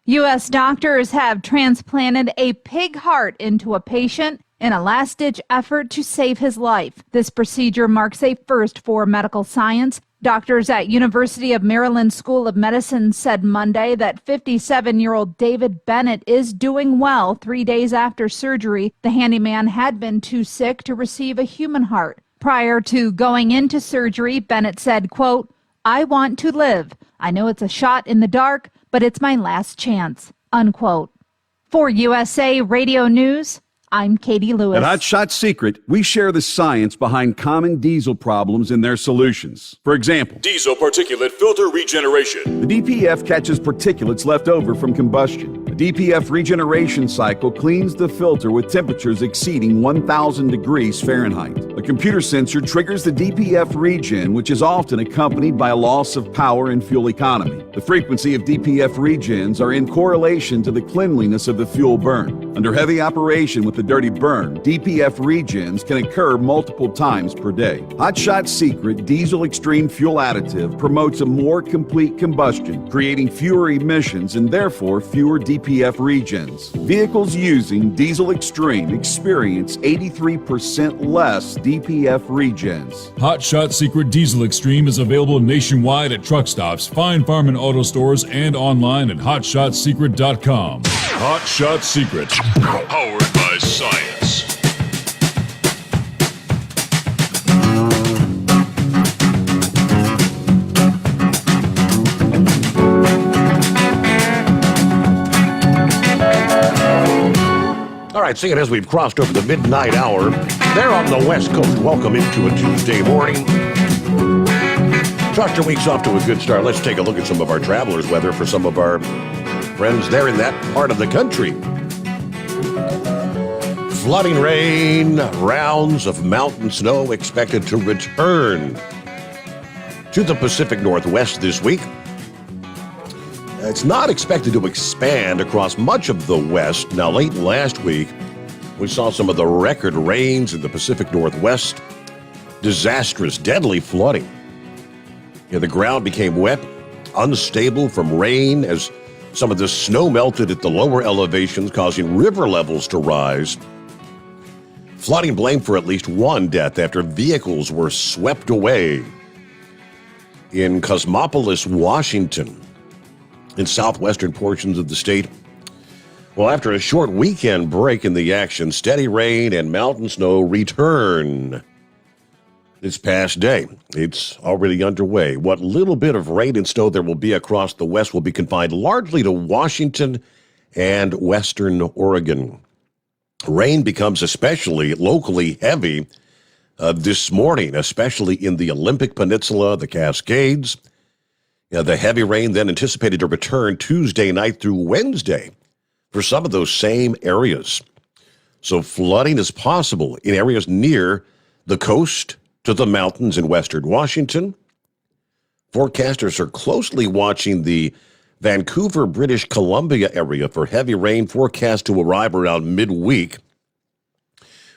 U.S. doctors have transplanted a pig heart into a patient in a last-ditch effort to save his life. This procedure marks a first for medical science. Doctors at University of Maryland School of Medicine said Monday that 57-year-old David Bennett is doing well 3 days after surgery. The handyman had been too sick to receive a human heart. Prior to going into surgery, Bennett said, quote, "I want to live. I know it's a shot in the dark, but it's my last chance," unquote. For USA Radio News, I'm Katie Lewis. At Hot Shot Secret, we share the science behind common diesel problems and their solutions. For example, Diesel particulate filter regeneration. the DPF catches particulates left over from combustion. The DPF regeneration cycle cleans the filter with temperatures exceeding 1,000 degrees Fahrenheit. A computer sensor triggers the DPF regen, which is often accompanied by a loss of power and fuel economy. The frequency of DPF regens are in correlation to the cleanliness of the fuel burn. Under heavy operation with the dirty burn, DPF regens can occur multiple times per day. Hot Shot Secret Diesel Extreme Fuel Additive promotes a more complete combustion, creating fewer emissions and therefore fewer DPF regens. Vehicles using Diesel Extreme experience 83% less DPF regens. Hot Shot Secret Diesel Extreme is available nationwide at truck stops, fine farm and auto stores, and online at hotshotsecret.com. Hot Shot Secret, powered by science. All right, seeing as we've crossed over the midnight hour, there on the West Coast, welcome into a Tuesday morning. Start your week's off to a good start. Let's take a look at some of our travelers' weather for some of our friends there in that part of the country. Flooding rain, rounds of mountain snow expected to return to the Pacific Northwest this week. It's not expected to expand across much of the West. Now, late last week, we saw some of the record rains in the Pacific Northwest. Disastrous, deadly flooding. The ground became wet, unstable from rain as some of the snow melted at the lower elevations, causing river levels to rise. Flooding blamed for at least one death after vehicles were swept away in Cosmopolis, Washington, in southwestern portions of the state. Well, after a short weekend break in the action, steady rain and mountain snow return this past day. It's already underway. What little bit of rain and snow there will be across the West will be confined largely to Washington and western Oregon. Rain becomes especially locally heavy this morning, especially in the Olympic Peninsula, the Cascades. The heavy rain then anticipated to return Tuesday night through Wednesday for some of those same areas. So flooding is possible in areas near the coast to the mountains in western Washington. Forecasters are closely watching the Vancouver, British Columbia area for heavy rain forecast to arrive around midweek,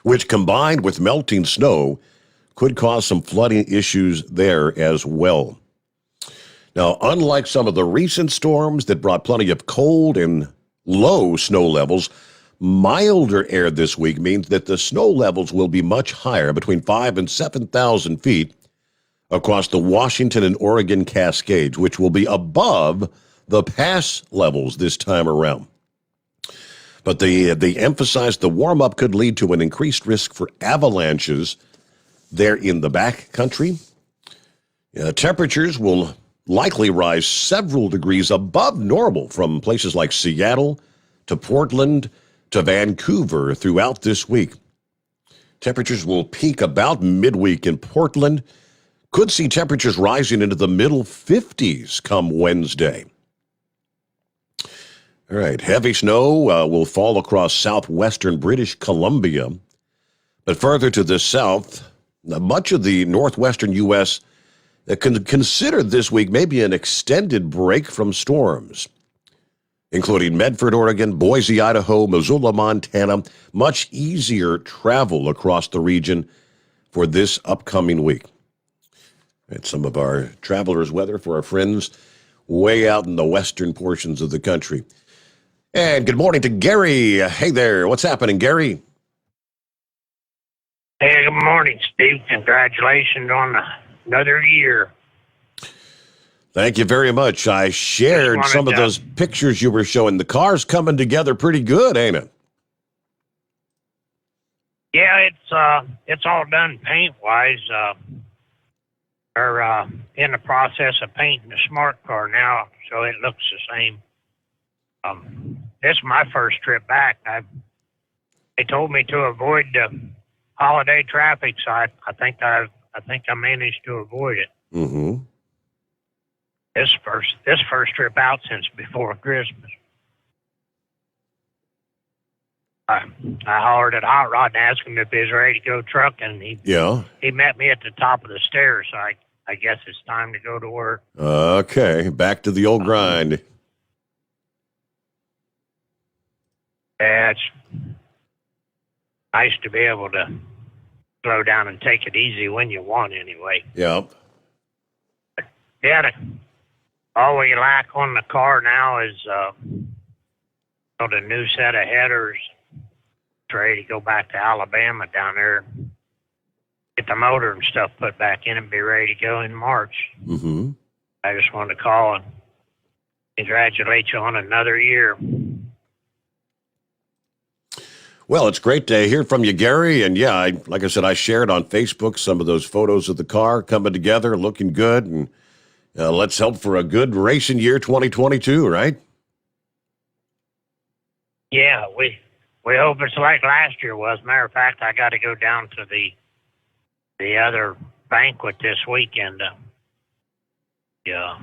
which combined with melting snow could cause some flooding issues there as well. Now, unlike some of the recent storms that brought plenty of cold and low snow levels, milder air this week means that the snow levels will be much higher, between 5,000 and 7,000 feet, across the Washington and Oregon Cascades, which will be above the pass levels this time around. But they emphasized the warm-up could lead to an increased risk for avalanches there in the back country. Temperatures will likely rise several degrees above normal from places like Seattle to Portland to Vancouver throughout this week. Temperatures will peak about midweek in Portland. Could see temperatures rising into the middle 50s come Wednesday. All right, heavy snow will fall across southwestern British Columbia. But further to the south, much of the northwestern U.S. Consider this week maybe an extended break from storms, including Medford, Oregon, Boise, Idaho, Missoula, Montana. Much easier travel across the region for this upcoming week. And some of our travelers' weather for our friends way out in the western portions of the country. And good morning to Gary. Hey there. What's happening, Gary? Hey, good morning, Steve. Congratulations on another year. Thank you very much. I shared some of those pictures you were showing. The car's coming together pretty good, ain't it? Yeah, it's all done paint-wise. We're in the process of painting the smart car now, so it looks the same. This is my first trip back. They told me to avoid the holiday traffic, so I think I managed to avoid it. Mm-hmm. This first trip out since before Christmas. I hollered at Hot Rod and asked him if he was ready to go trucking. He met me at the top of the stairs. So I guess it's time to go to work. Okay, back to the old grind. Yeah, it's nice to be able to slow down and take it easy when you want, anyway. Yep. Yeah, all we lack on the car now is the new set of headers. It's ready to go back to Alabama down there, get the motor and stuff put back in and be ready to go in March. Mm-hmm. I just wanted to call and congratulate you on another year. Well, it's great to hear from you, Gary. And yeah, like I said, I shared on Facebook some of those photos of the car coming together, looking good. And let's hope for a good racing year 2022, right? Yeah, we hope it's like last year was. Matter of fact, I got to go down to the other banquet this weekend. Yeah.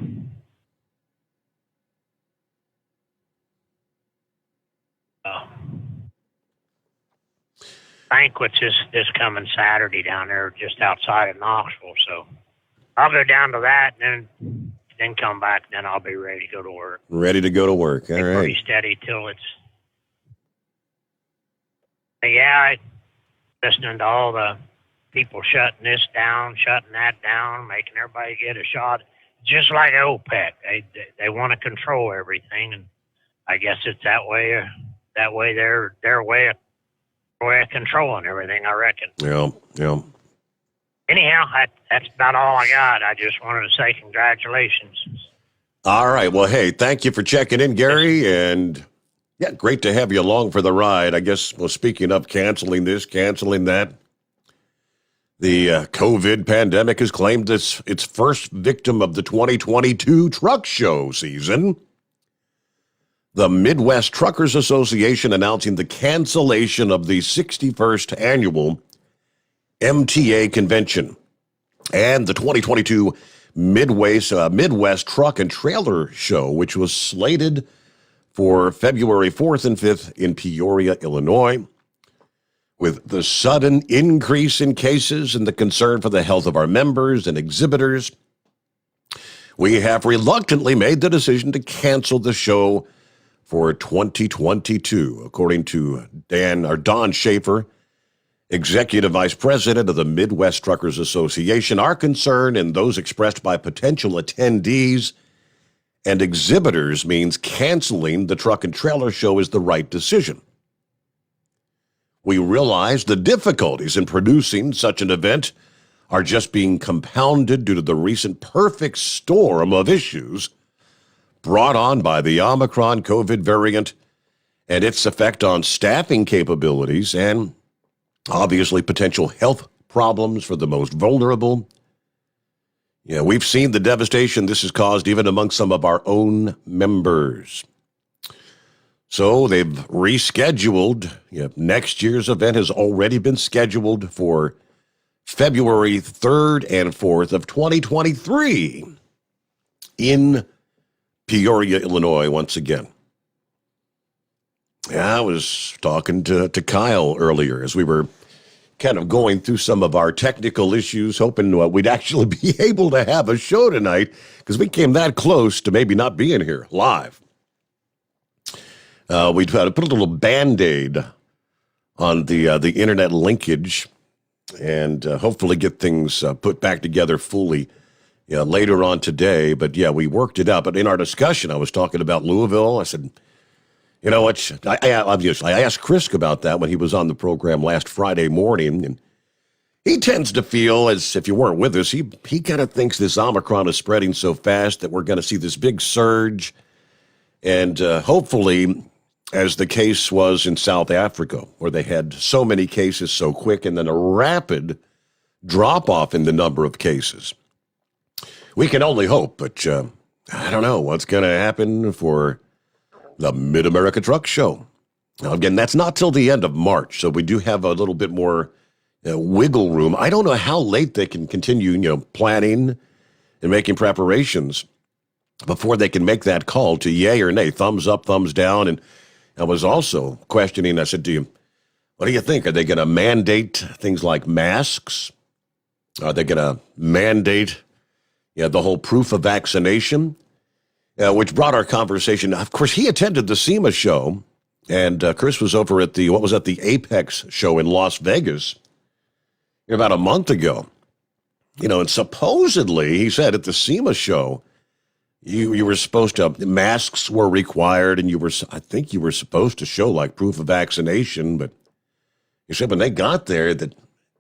Banquet's this coming Saturday down there just outside of Knoxville, so I'll go down to that and then come back, and then I'll be ready to go to work. Ready to go to work. All right. Pretty steady till it's. Yeah, listening to all the people shutting this down, shutting that down, making everybody get a shot. Just like OPEC, they want to control everything, and I guess it's that way. Their way of controlling everything, I reckon. Yeah. Anyhow, that's about all I got. I just wanted to say congratulations. All right. Well, hey, thank you for checking in, Gary. And yeah, great to have you along for the ride. I guess, well, speaking of canceling this, canceling that, the COVID pandemic has claimed its first victim of the 2022 truck show season. The Midwest Truckers Association announcing the cancellation of the 61st annual MTA convention and the 2022 Midwest Truck and Trailer Show, which was slated for February 4th and 5th in Peoria, Illinois. With the sudden increase in cases and the concern for the health of our members and exhibitors, we have reluctantly made the decision to cancel the show for 2022, according to Don Schaefer, Executive Vice President of the Midwest Truckers Association. Our concern and those expressed by potential attendees and exhibitors means canceling the truck and trailer show is the right decision. We realize the difficulties in producing such an event are just being compounded due to the recent perfect storm of issues brought on by the Omicron COVID variant and its effect on staffing capabilities and obviously potential health problems for the most vulnerable. Yeah, we've seen the devastation this has caused even among some of our own members. So they've rescheduled. Next year's event has already been scheduled for February 3rd and 4th of 2023 in Peoria, Illinois, once again. Yeah, I was talking to Kyle earlier as we were kind of going through some of our technical issues, hoping we'd actually be able to have a show tonight because we came that close to maybe not being here live. We tried to put a little Band-Aid on the internet linkage and hopefully get things put back together fully later on today. But yeah, we worked it out. But in our discussion, I was talking about Louisville. I said, You know what? I asked Chris about that when he was on the program last Friday morning, and he tends to feel, as if you weren't with us, he kind of thinks this Omicron is spreading so fast that we're going to see this big surge. And hopefully, as the case was in South Africa, where they had so many cases so quick and then a rapid drop-off in the number of cases. We can only hope, but I don't know what's going to happen for the Mid-America Truck Show. Now, again, that's not till the end of March, so we do have a little bit more wiggle room. I don't know how late they can continue, planning and making preparations before they can make that call to yay or nay, thumbs up, thumbs down. And I was also questioning, I said to you, what do you think? Are they going to mandate things like masks? Are they going to mandate the whole proof of vaccination? Which brought our conversation. Of course, he attended the SEMA show, and Chris was over at the Apex show in Las Vegas about a month ago. And supposedly, he said at the SEMA show, you were supposed to, masks were required, and I think you were supposed to show like proof of vaccination, but he said when they got there that,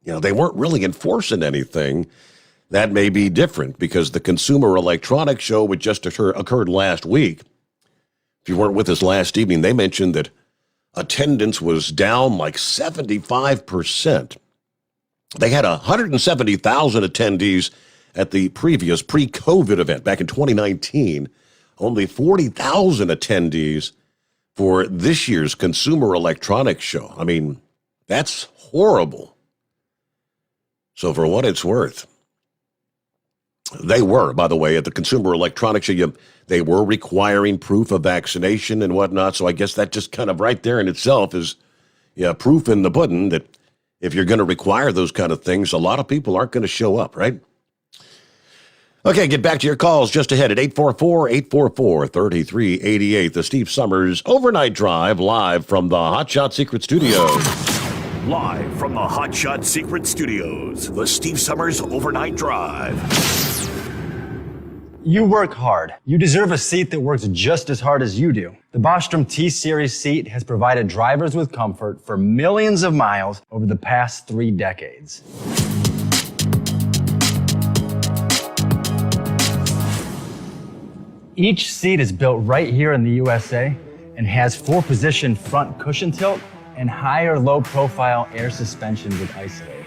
they weren't really enforcing anything. That may be different because the Consumer Electronics Show, which just occurred last week, if you weren't with us last evening, they mentioned that attendance was down like 75%. They had 170,000 attendees at the previous pre-COVID event back in 2019. Only 40,000 attendees for this year's Consumer Electronics Show. I mean, that's horrible. So for what it's worth, they were, by the way, at the Consumer Electronics Show, they were requiring proof of vaccination and whatnot. So I guess that just kind of right there in itself is proof in the pudding that if you're going to require those kind of things, a lot of people aren't going to show up, right? Okay, get back to your calls just ahead at 844-844-3388. The Steve Summers Overnight Drive live from the Hot Shot Secret Studios. Live from the Hot Shot Secret Studios, the Steve Summers Overnight Drive. You work hard. You deserve a seat that works just as hard as you do. The Bostrom T-Series seat has provided drivers with comfort for millions of miles over the past 3 decades. Each seat is built right here in the USA and has 4-position front cushion tilt and higher low-profile air suspension with Isolate.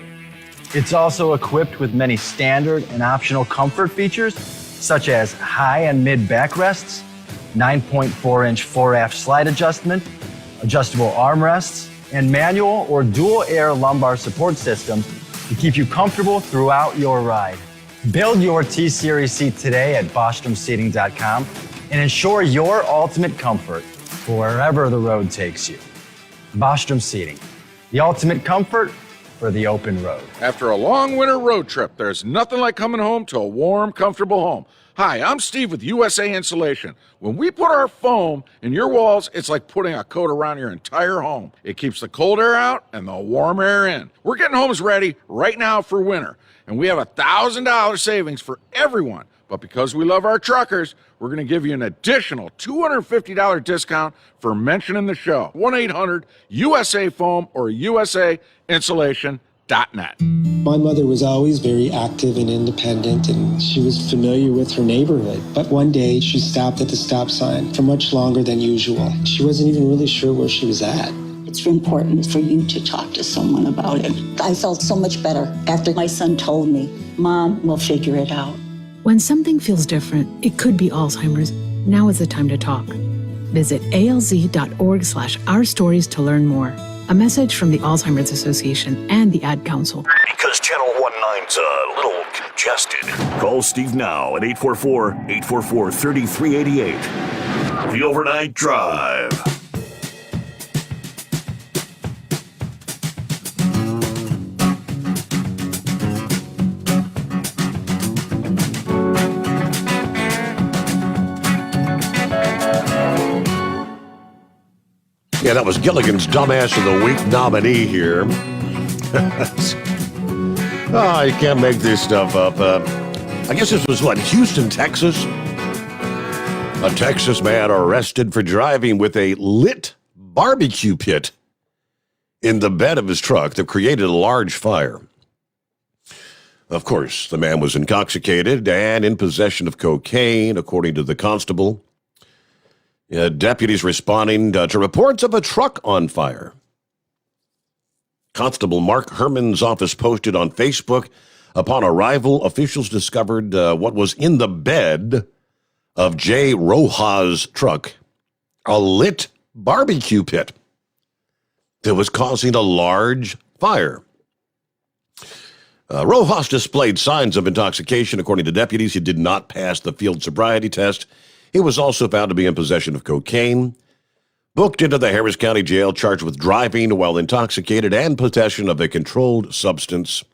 It's also equipped with many standard and optional comfort features, such as high and mid backrests, 9.4-inch 4-aft slide adjustment, adjustable armrests, and manual or dual air lumbar support systems to keep you comfortable throughout your ride. Build your T-Series seat today at BostromSeating.com and ensure your ultimate comfort for wherever the road takes you. Bostrom Seating, the ultimate comfort for the open road. After a long winter road trip, there's nothing like coming home to a warm, comfortable home. Hi, I'm Steve with USA Insulation. When we put our foam in your walls, it's like putting a coat around your entire home. It keeps the cold air out and the warm air in. We're getting homes ready right now for winter, and we have $1,000 savings for everyone. But because we love our truckers, we're going to give you an additional $250 discount for mentioning the show. 1-800-USA-FOAM or USAinsulation.net. My mother was always very active and independent, and she was familiar with her neighborhood. But one day, she stopped at the stop sign for much longer than usual. She wasn't even really sure where she was at. It's important for you to talk to someone about it. I felt so much better after my son told me, Mom, we'll figure it out. When something feels different, it could be Alzheimer's. Now is the time to talk. Visit alz.org/ourstories to learn more. A message from the Alzheimer's Association and the Ad Council. Because Channel 19's a little congested. Call Steve now at 844-844-3388. The Overnight Drive. Yeah, that was Gilligan's Dumbass of the Week nominee here. Oh, you can't make this stuff up. I guess this was, Houston, Texas? A Texas man arrested for driving with a lit barbecue pit in the bed of his truck that created a large fire. Of course, the man was intoxicated and in possession of cocaine, according to the constable. Deputies responding to reports of a truck on fire. Constable Mark Herman's office posted on Facebook, upon arrival, officials discovered what was in the bed of Jay Rojas' truck, a lit barbecue pit that was causing a large fire. Rojas displayed signs of intoxication. According to deputies, he did not pass the field sobriety test. He was also found to be in possession of cocaine, booked into the Harris County Jail, charged with driving while intoxicated and possession of a controlled substance.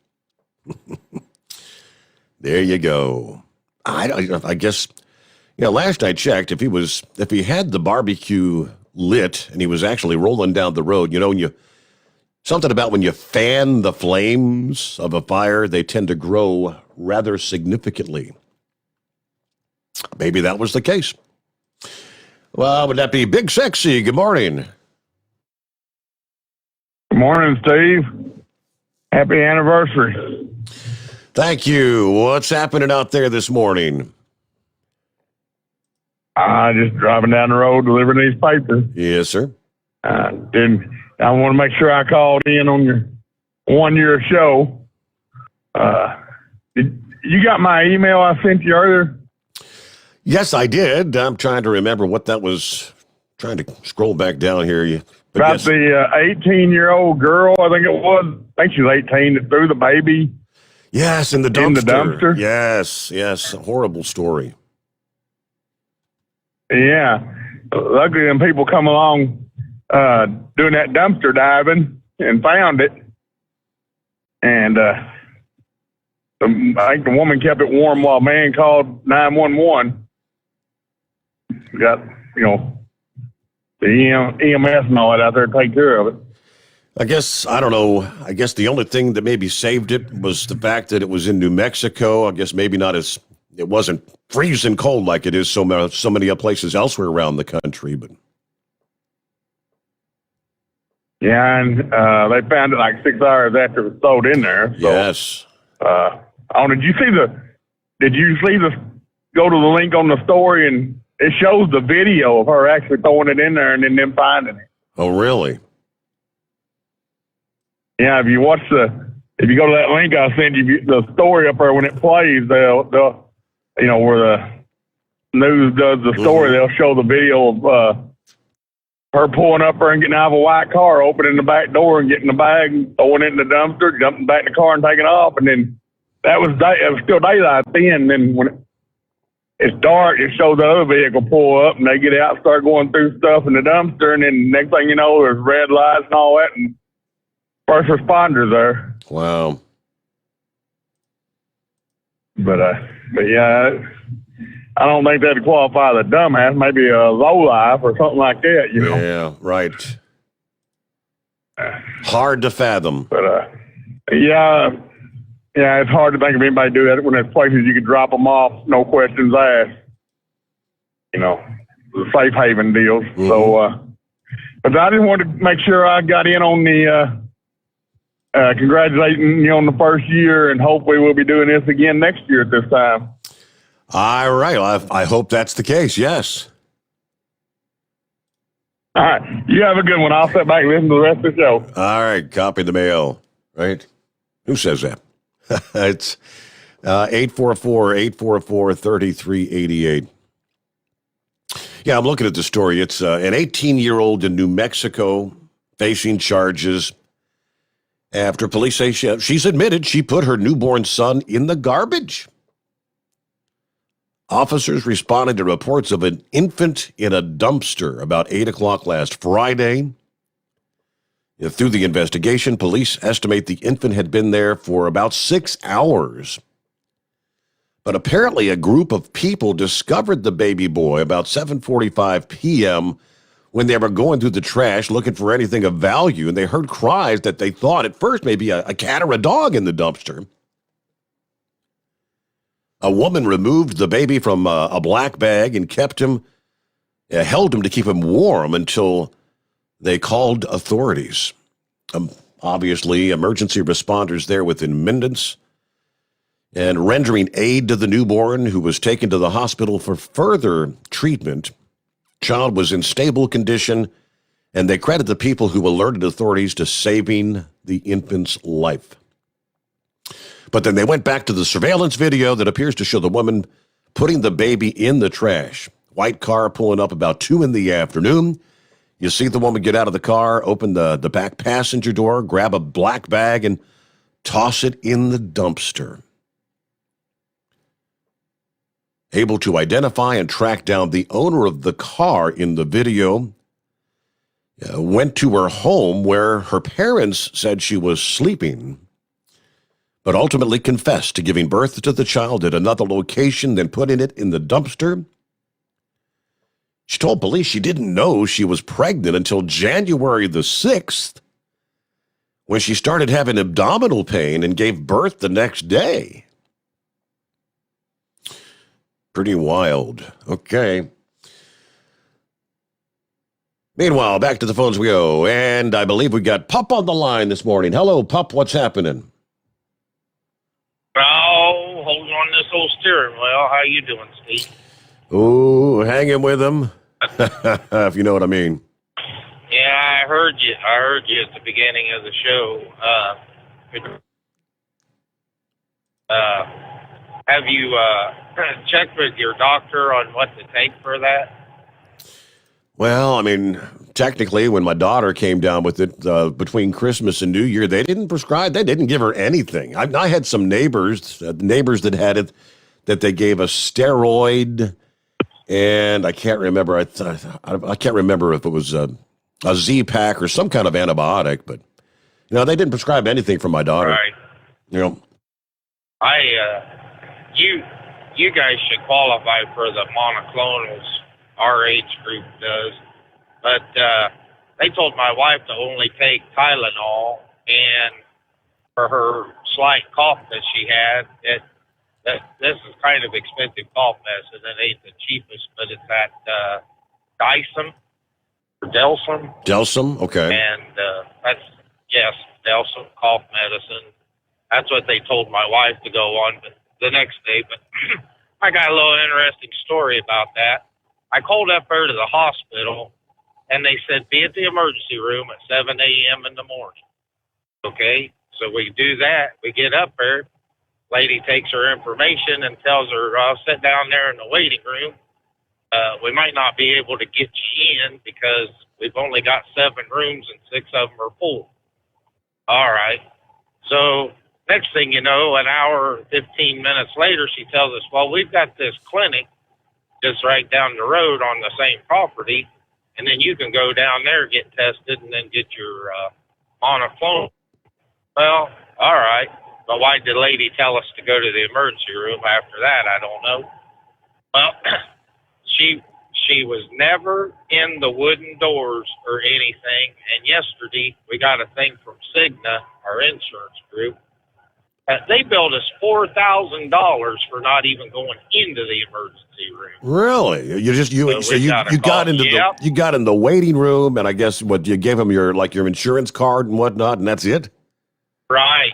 There you go. I guess, last I checked, if he had the barbecue lit and he was actually rolling down the road, something about when you fan the flames of a fire, they tend to grow rather significantly. Maybe that was the case. Well, would that be Big Sexy? Good morning. Good morning, Steve. Happy anniversary. Thank you. What's happening out there this morning? Just driving down the road delivering these papers. Yes, sir. I want to make sure I called in on your 1 year show. You got my email I sent you earlier? Yes, I did. I'm trying to remember what that was. Trying to scroll back down here. About the 18-year-old girl, I think it was. I think she's 18 that threw the baby. Yes, in the dumpster. In the dumpster? Yes. A horrible story. Yeah. Luckily, them people come along doing that dumpster diving and found it. And I think the woman kept it warm while a man called 911. Got, the EMS and all that out there to take care of it. I guess the only thing that maybe saved it was the fact that it was in New Mexico. I guess maybe it wasn't freezing cold like it is so many places elsewhere around the country. But yeah, and they found it like 6 hours after it was sold in there. So, yes. Did you go to the link on the story and it shows the video of her actually throwing it in there and then them finding it. Oh, really? Yeah, if you go to that link I sent you, the story up there, when it plays, they'll where the news does the story, they'll show the video of her pulling up there and getting out of a white car, opening the back door and getting the bag, and throwing it in the dumpster, jumping back in the car and taking off. And then it was still daylight then. And then when it's dark, it shows the other vehicle pull up and they get out and start going through stuff in the dumpster. And then next thing you know, there's red lights and all that. And first responders there. Wow. But yeah, I don't think that'd qualify the dumbass. Maybe a lowlife or something like that, Yeah, right. Hard to fathom. But yeah, it's hard to think of anybody do that when there's places you could drop them off, no questions asked. The safe haven deals. Mm-hmm. So, but I just wanted to make sure I got in on the congratulating you on the first year, and hopefully we'll be doing this again next year at this time. All right. Well, I hope that's the case. Yes. All right. You have a good one. I'll sit back and listen to the rest of the show. All right. Copy the mail. Right? Who says that? It's 844-844-3388. Yeah, I'm looking at the story. It's an 18-year-old in New Mexico facing charges after police say she's admitted she put her newborn son in the garbage. Officers responded to reports of an infant in a dumpster about 8 o'clock last Friday. Through the investigation, police estimate the infant had been there for about 6 hours. But apparently a group of people discovered the baby boy about 7:45 p.m. when they were going through the trash looking for anything of value, and they heard cries that they thought at first maybe a cat or a dog in the dumpster. A woman removed the baby from a black bag and kept him held him to keep him warm until they called authorities. Obviously, emergency responders there within minutes and rendering aid to the newborn, who was taken to the hospital for further treatment. Child was in stable condition, and they credit the people who alerted authorities to saving the infant's life. But then they went back to the surveillance video that appears to show the woman putting the baby in the trash. White car pulling up about 2 p.m. You see the woman get out of the car, open the back passenger door, grab a black bag, and toss it in the dumpster. Able to identify and track down the owner of the car in the video, went to her home where her parents said she was sleeping, but ultimately confessed to giving birth to the child at another location, then putting it in the dumpster. She told police she didn't know she was pregnant until January the 6th, when she started having abdominal pain and gave birth the next day. Pretty wild. Okay. Meanwhile, back to the phones we go, and I believe we got Pup on the line this morning. Hello, Pup. What's happening? Oh, holding on this old steering wheel. How you doing, Steve? Ooh, hanging with him, if you know what I mean. Yeah, I heard you. I heard you at the beginning of the show. Have you checked with your doctor on what to take for that? Well, I mean, technically, when my daughter came down with it between Christmas and New Year, they didn't prescribe. They didn't give her anything. I had some neighbors that had it, that they gave a steroid, and I can't remember. I can't remember if it was a Z-Pack or some kind of antibiotic, but they didn't prescribe anything for my daughter. Right. You guys should qualify for the monoclonals our age group does, but they told my wife to only take Tylenol, and for her slight cough that she had, this is kind of expensive cough medicine. It ain't the cheapest, but it's at Delsum. Delsum, okay. And Delsum cough medicine. That's what they told my wife to go on the next day. But I got a little interesting story about that. I called up there to the hospital, and they said, be at the emergency room at 7 a.m. in the morning. Okay, so we do that. We get up there. Lady takes her information and tells her, I'll sit down there in the waiting room. We might not be able to get you in because we've only got 7 rooms and 6 of them are full. All right. So next thing you know, an hour and 15 minutes later, she tells us, well, we've got this clinic just right down the road on the same property, and then you can go down there, get tested, and then get your monoclonal. Well, all right. But why did the lady tell us to go to the emergency room after that? I don't know. Well, she was never in the wooden doors or anything. And yesterday we got a thing from Cigna, our insurance group. They billed us $4,000 for not even going into the emergency room. Really? You got in the waiting room, and I guess you gave them your insurance card and whatnot, and that's it? Right.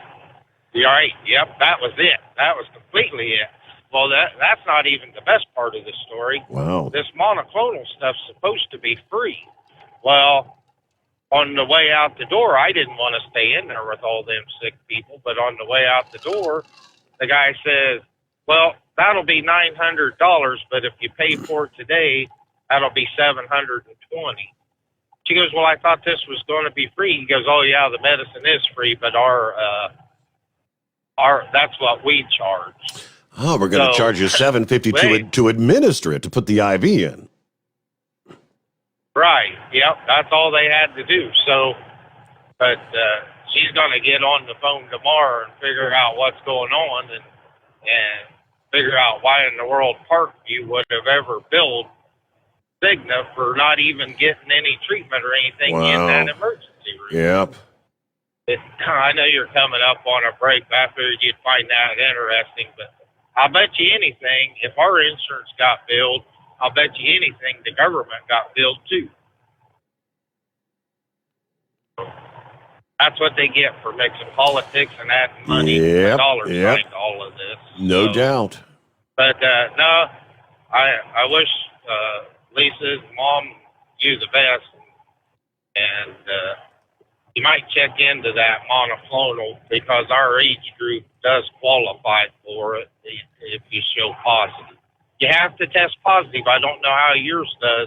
Right. Yep. That was it. That was completely it. Well, that's not even the best part of the story. Wow. This monoclonal stuff's supposed to be free. Well, on the way out the door, I didn't want to stay in there with all them sick people, but on the way out the door, the guy says, well, that'll be $900, but if you pay for it today, that'll be $720. She goes, well, I thought this was going to be free. He goes, oh, yeah, the medicine is free, but our that's what we charge. Oh, we're going to charge you $750 to administer it, to put the IV in. Right. Yep. That's all they had to do. So, but she's going to get on the phone tomorrow and figure out what's going on and figure out why in the world Parkview would have ever billed Cigna for not even getting any treatment or anything in that emergency room. Yep. I know you're coming up on a break, but I figured you'd find that interesting. But I'll bet you anything, if our insurance got billed I'll bet you anything the government got billed too. That's what they get for mixing politics and adding money and dollar signs to all of this. No doubt. But no, I wish Lisa's mom you the best, and you might check into that monoclonal because our age group does qualify for it if you show positive. You have to test positive. I don't know how yours does,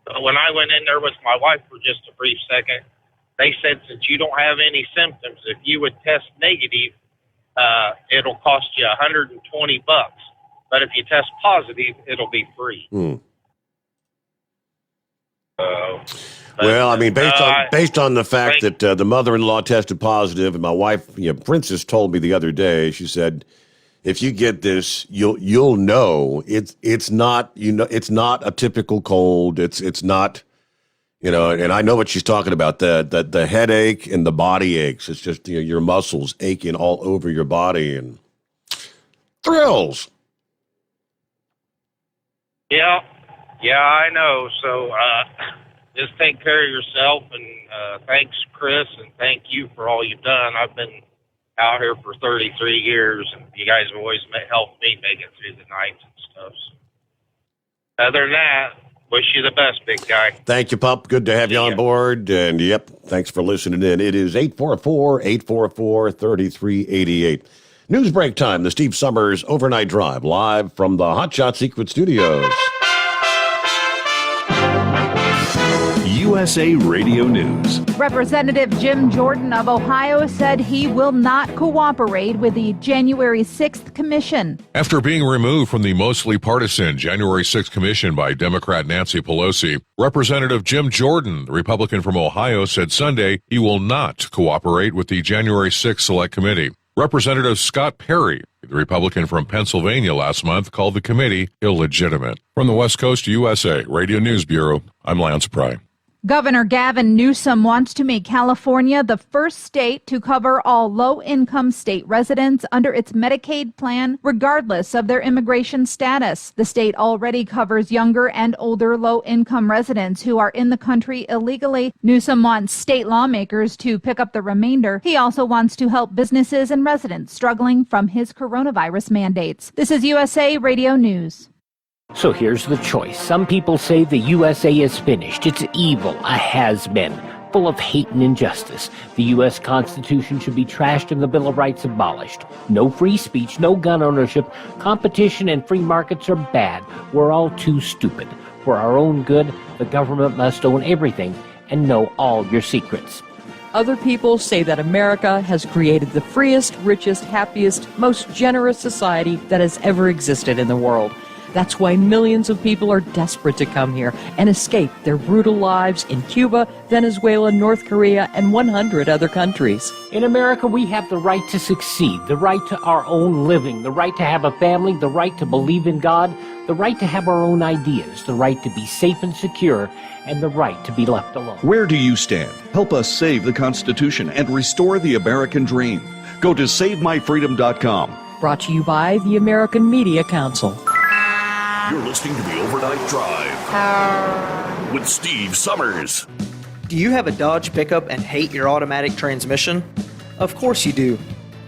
but when I went in there with my wife for just a brief second, they said since you don't have any symptoms, if you would test negative, it'll cost you $120. But if you test positive, it'll be free. Well, I mean, based on the fact that the mother-in-law tested positive, and my wife, Princess, told me the other day. She said, "If you get this, you'll know it's not it's not a typical cold. It's not, And I know what she's talking about. The headache and the body aches. It's just your muscles aching all over your body and thrills." Yeah, I know. So just take care of yourself, and thanks, Chris, and thank you for all you've done. I've been out here for 33 years, and you guys have always helped me make it through the nights and stuff. So, other than that, wish you the best, big guy. Thank you, Pup. Good to have you on board. And, thanks for listening in. It is 844-844-3388. News break time, the Steve Summers Overnight Drive, live from the Hot Shot Secret Studios. USA Radio News. Representative Jim Jordan of Ohio said he will not cooperate with the January 6th commission. After being removed from the mostly partisan January 6th commission by Democrat Nancy Pelosi, Representative Jim Jordan, the Republican from Ohio, said Sunday he will not cooperate with the January 6th Select Committee. Representative Scott Perry, the Republican from Pennsylvania, last month called the committee illegitimate. From the West Coast USA Radio News Bureau, I'm Lance Pry. Governor Gavin Newsom wants to make California the first state to cover all low-income state residents under its Medicaid plan, regardless of their immigration status. The state already covers younger and older low-income residents who are in the country illegally. Newsom wants state lawmakers to pick up the remainder. He also wants to help businesses and residents struggling from his coronavirus mandates. This is USA Radio News. So here's the choice. Some people say the USA is finished. It's evil, a has-been, full of hate and injustice. The U.S. Constitution should be trashed and the Bill of Rights abolished. No free speech, no gun ownership. Competition and free markets are bad. We're all too stupid. For our own good, the government must own everything and know all your secrets. Other people say that America has created the freest, richest, happiest, most generous society that has ever existed in the world. That's why millions of people are desperate to come here and escape their brutal lives in Cuba, Venezuela, North Korea, and 100 other countries. In America, we have the right to succeed, the right to our own living, the right to have a family, the right to believe in God, the right to have our own ideas, the right to be safe and secure, and the right to be left alone. Where do you stand? Help us save the Constitution and restore the American dream. Go to SaveMyFreedom.com. Brought to you by the American Media Council. You're listening to the Overnight Drive with Steve Summers. Do you have a Dodge pickup and hate your automatic transmission? Of course you do.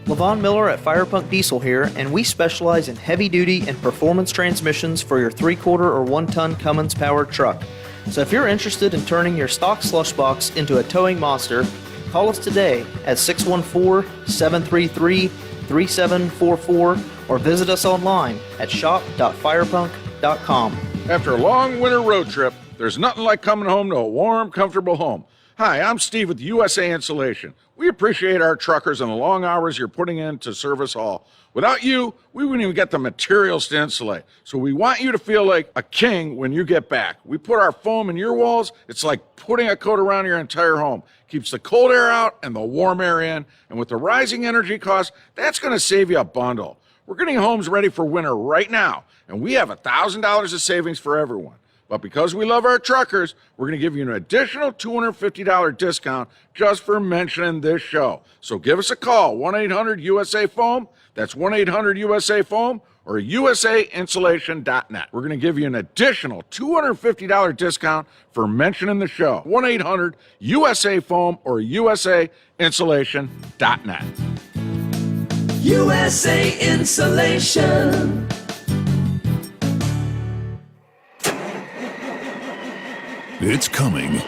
LaVon Miller at Firepunk Diesel here, and we specialize in heavy-duty and performance transmissions for your 3-quarter or 1-ton Cummins-powered truck. So if you're interested in turning your stock slush box into a towing monster, call us today at 614-733-3744 or visit us online at shop.firepunk.com. After a long winter road trip, there's nothing like coming home to a warm, comfortable home. Hi, I'm Steve with USA Insulation. We appreciate our truckers and the long hours you're putting in to serve us all. Without you, we wouldn't even get the materials to insulate. So we want you to feel like a king when you get back. We put our foam in your walls. It's like putting a coat around your entire home. Keeps the cold air out and the warm air in. And with the rising energy costs, that's going to save you a bundle. We're getting homes ready for winter right now, and we have $1,000 of savings for everyone. But because we love our truckers, we're going to give you an additional $250 discount just for mentioning this show. So give us a call, 1-800-USA-FOAM. That's 1-800-USA-FOAM or usainsulation.net. We're going to give you an additional $250 discount for mentioning the show. 1-800-USA-FOAM or usainsulation.net. USA Insulation. It's coming.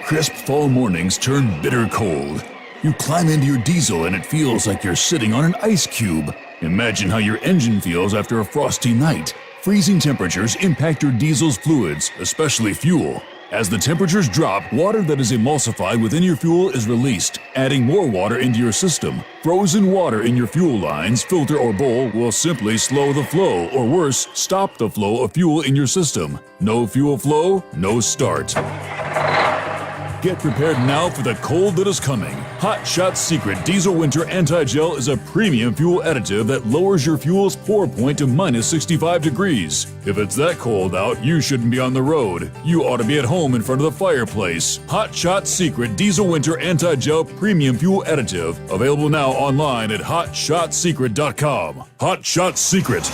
Crisp fall mornings turn bitter cold. You climb into your diesel and it feels like you're sitting on an ice cube. Imagine how your engine feels after a frosty night. Freezing temperatures impact your diesel's fluids, especially fuel. As the temperatures drop, water that is emulsified within your fuel is released, adding more water into your system. Frozen water in your fuel lines, filter, or bowl will simply slow the flow, or worse, stop the flow of fuel in your system. No fuel flow, no start. Get prepared now for the cold that is coming. Hot Shot Secret Diesel Winter Anti-Gel is a premium fuel additive that lowers your fuel's pour point to minus 65 degrees. If it's that cold out, you shouldn't be on the road. You ought to be at home in front of the fireplace. Hot Shot Secret Diesel Winter Anti-Gel Premium Fuel Additive. Available now online at hotshotsecret.com. Hot Shot Secret.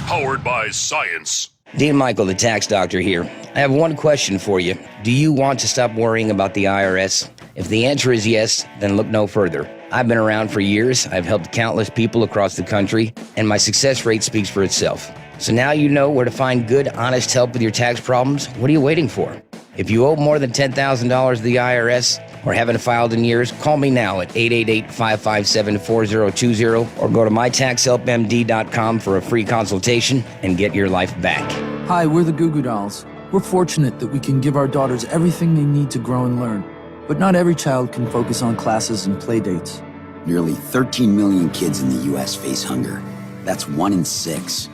Powered by science. Dean Michael, the tax doctor here. I have one question for you. Do you want to stop worrying about the IRS? If the answer is yes, then look no further. I've been around for years, I've helped countless people across the country, and my success rate speaks for itself. So now you know where to find good, honest help with your tax problems. What are you waiting for? If you owe more than $10,000 to the IRS or haven't filed in years, call me now at 888-557-4020 or go to mytaxhelpmd.com for a free consultation and get your life back. Hi, we're the Goo Goo Dolls. We're fortunate that we can give our daughters everything they need to grow and learn. But not every child can focus on classes and play dates. Nearly 13 million kids in the U.S. face hunger. That's 1 in 6.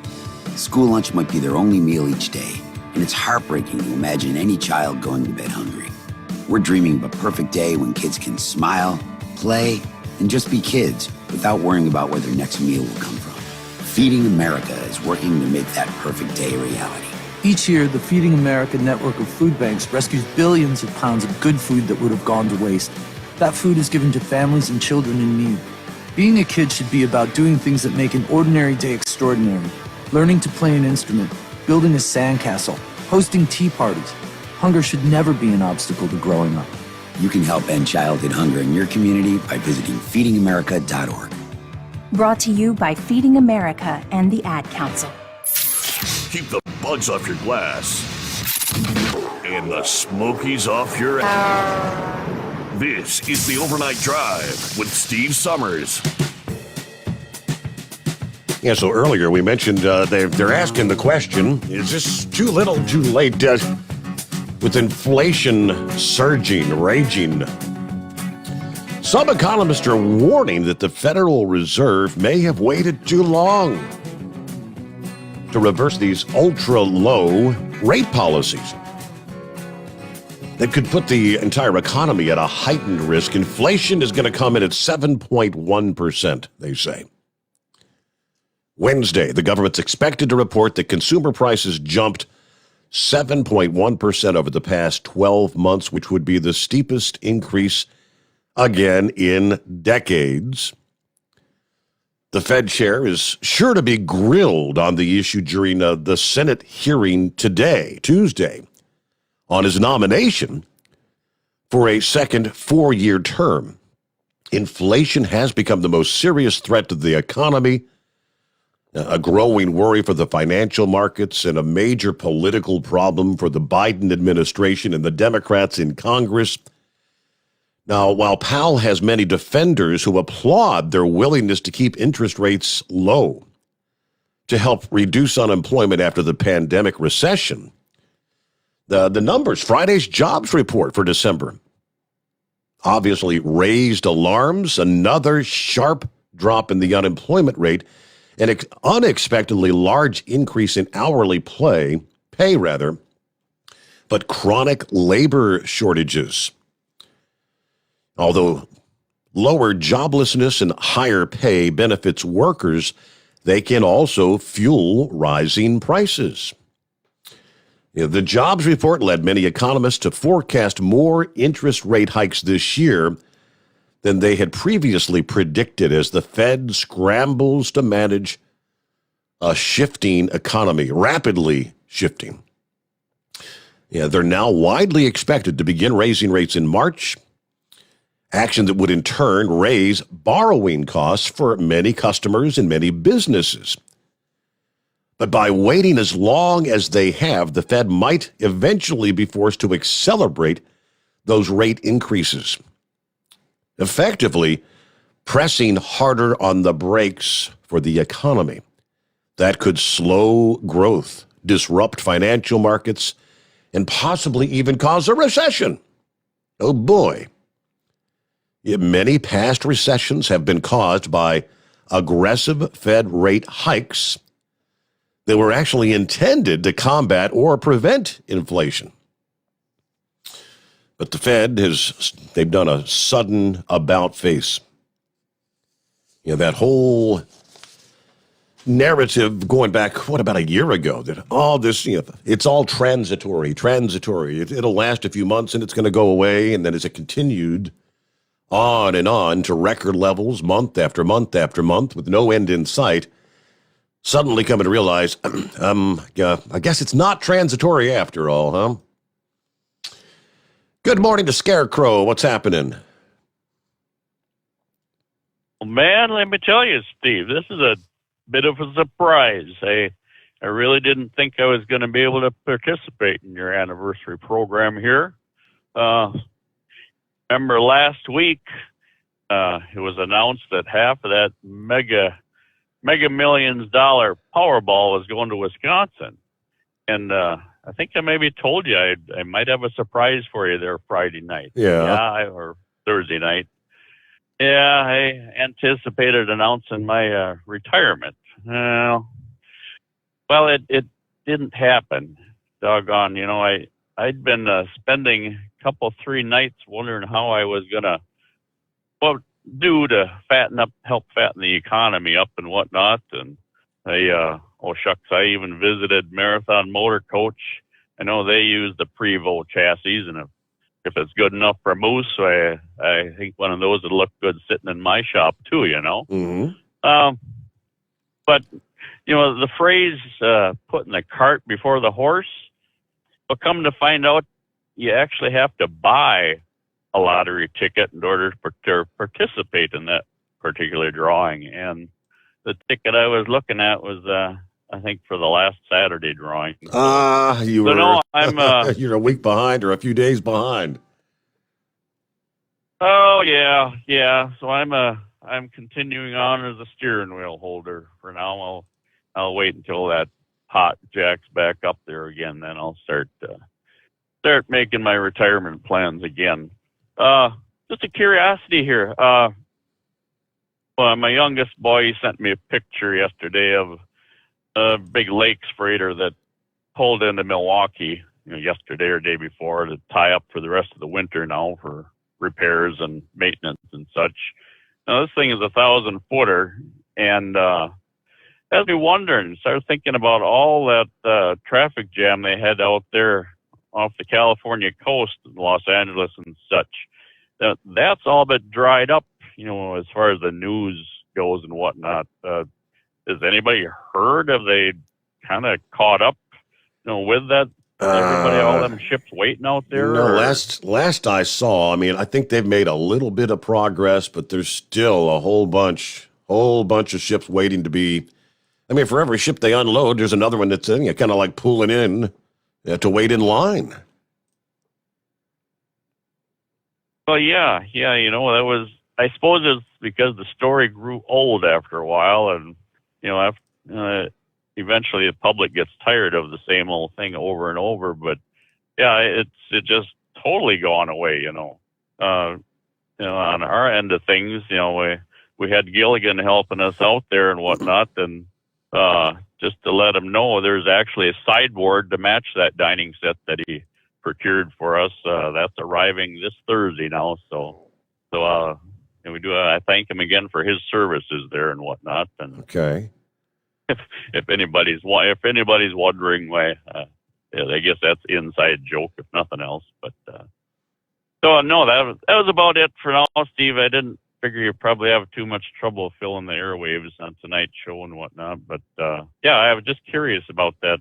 School lunch might be their only meal each day, and it's heartbreaking to imagine any child going to bed hungry. We're dreaming of a perfect day when kids can smile, play, and just be kids without worrying about where their next meal will come from. Feeding America is working to make that perfect day a reality. Each year, the Feeding America network of food banks rescues billions of pounds of good food that would have gone to waste. That food is given to families and children in need. Being a kid should be about doing things that make an ordinary day extraordinary. Learning to play an instrument, building a sandcastle, hosting tea parties. Hunger should never be an obstacle to growing up. You can help end childhood hunger in your community by visiting feedingamerica.org. Brought to you by Feeding America and the Ad Council. Keep the bugs off your glass and the Smokies off your This is the Overnight Drive with Steve Summers. Yeah, so earlier we mentioned they're asking the question, is this too little, too late? With inflation surging, raging, some economists are warning that the Federal Reserve may have waited too long to reverse these ultra-low rate policies that could put the entire economy at a heightened risk. Inflation is going to come in at 7.1%, they say. Wednesday, the government's expected to report that consumer prices jumped 7.1% over the past 12 months, which would be the steepest increase again in decades. The Fed chair is sure to be grilled on the issue during the Senate hearing today, Tuesday, on his nomination for a second 4-year term. Inflation has become the most serious threat to the economy, a growing worry for the financial markets, and a major political problem for the Biden administration and the Democrats in Congress. Now, while Powell has many defenders who applaud their willingness to keep interest rates low to help reduce unemployment after the pandemic recession, the numbers, Friday's jobs report for December, obviously raised alarms. Another sharp drop in the unemployment rate, an unexpectedly large increase in hourly pay, but chronic labor shortages. Although lower joblessness and higher pay benefits workers, they can also fuel rising prices. The jobs report led many economists to forecast more interest rate hikes this year than they had previously predicted as the Fed scrambles to manage a shifting economy, rapidly shifting. They're now widely expected to begin raising rates in March, action that would in turn raise borrowing costs for many customers and many businesses. But by waiting as long as they have, the Fed might eventually be forced to accelerate those rate increases, effectively pressing harder on the brakes for the economy. That could slow growth, disrupt financial markets, and possibly even cause a recession. Oh boy. Many past recessions have been caused by aggressive Fed rate hikes that were actually intended to combat or prevent inflation. But the Fed they've done a sudden about-face. That whole narrative going back, about a year ago, that all this, it's all transitory. It'll last a few months and it's going to go away. And then as it continued on and on to record levels, month after month after month, with no end in sight, suddenly coming to realize, I guess it's not transitory after all, huh? Good morning to Scarecrow. What's happening? Well, man, let me tell you, Steve, this is a bit of a surprise. I really didn't think I was going to be able to participate in your anniversary program here. Remember last week, it was announced that half of that mega millions dollar Powerball was going to Wisconsin. And I think I maybe told you I might have a surprise for you there Friday night. Or Thursday night. Yeah, I anticipated announcing my retirement. Well, it didn't happen. Doggone, I'd been spending a couple, 3 nights wondering how I was going to do to help fatten the economy up and whatnot. And I even visited Marathon Motor Coach. I know they use the Prevost chassis, and if it's good enough for Moose, I think one of those would look good sitting in my shop too, Mm-hmm. But, the phrase, putting the cart before the horse, well, come to find out, you actually have to buy a lottery ticket in order to participate in that particular drawing. And the ticket I was looking at was, I think, for the last Saturday drawing. You're a week behind or a few days behind. Oh, yeah. So I'm continuing on as a steering wheel holder for now. I'll wait until that hot jack's back up there again. Then I'll start making my retirement plans again. Just a curiosity here. My youngest boy, he sent me a picture yesterday of a big lakes freighter that pulled into Milwaukee, yesterday or day before, to tie up for the rest of the winter now for repairs and maintenance and such. Now, this thing is a 1,000-footer, and has me wondering, started thinking about all that traffic jam they had out there off the California coast in Los Angeles and such. That's all but dried up, as far as the news goes and whatnot. Has anybody heard? Have they kind of caught up, with that? Everybody, all them ships waiting out there? No, last I saw, I think they've made a little bit of progress, but there's still a whole bunch of ships waiting to be. For every ship they unload, there's another one that's kind of like pulling in to wait in line. Well, yeah, that was. I suppose it's because the story grew old after a while, and eventually the public gets tired of the same old thing over and over. But yeah, it just totally gone away. On our end of things, we had Gilligan helping us out there and whatnot, and just to let him know, there's actually a sideboard to match that dining set that he procured for us. That's arriving this Thursday now. So we do. I thank him again for his services there and whatnot. And okay, if anybody's wondering why I guess that's inside joke if nothing else. But so no, that was about it for now, Steve. I didn't figure you probably have too much trouble filling the airwaves on tonight's show and whatnot. But yeah, I was just curious about that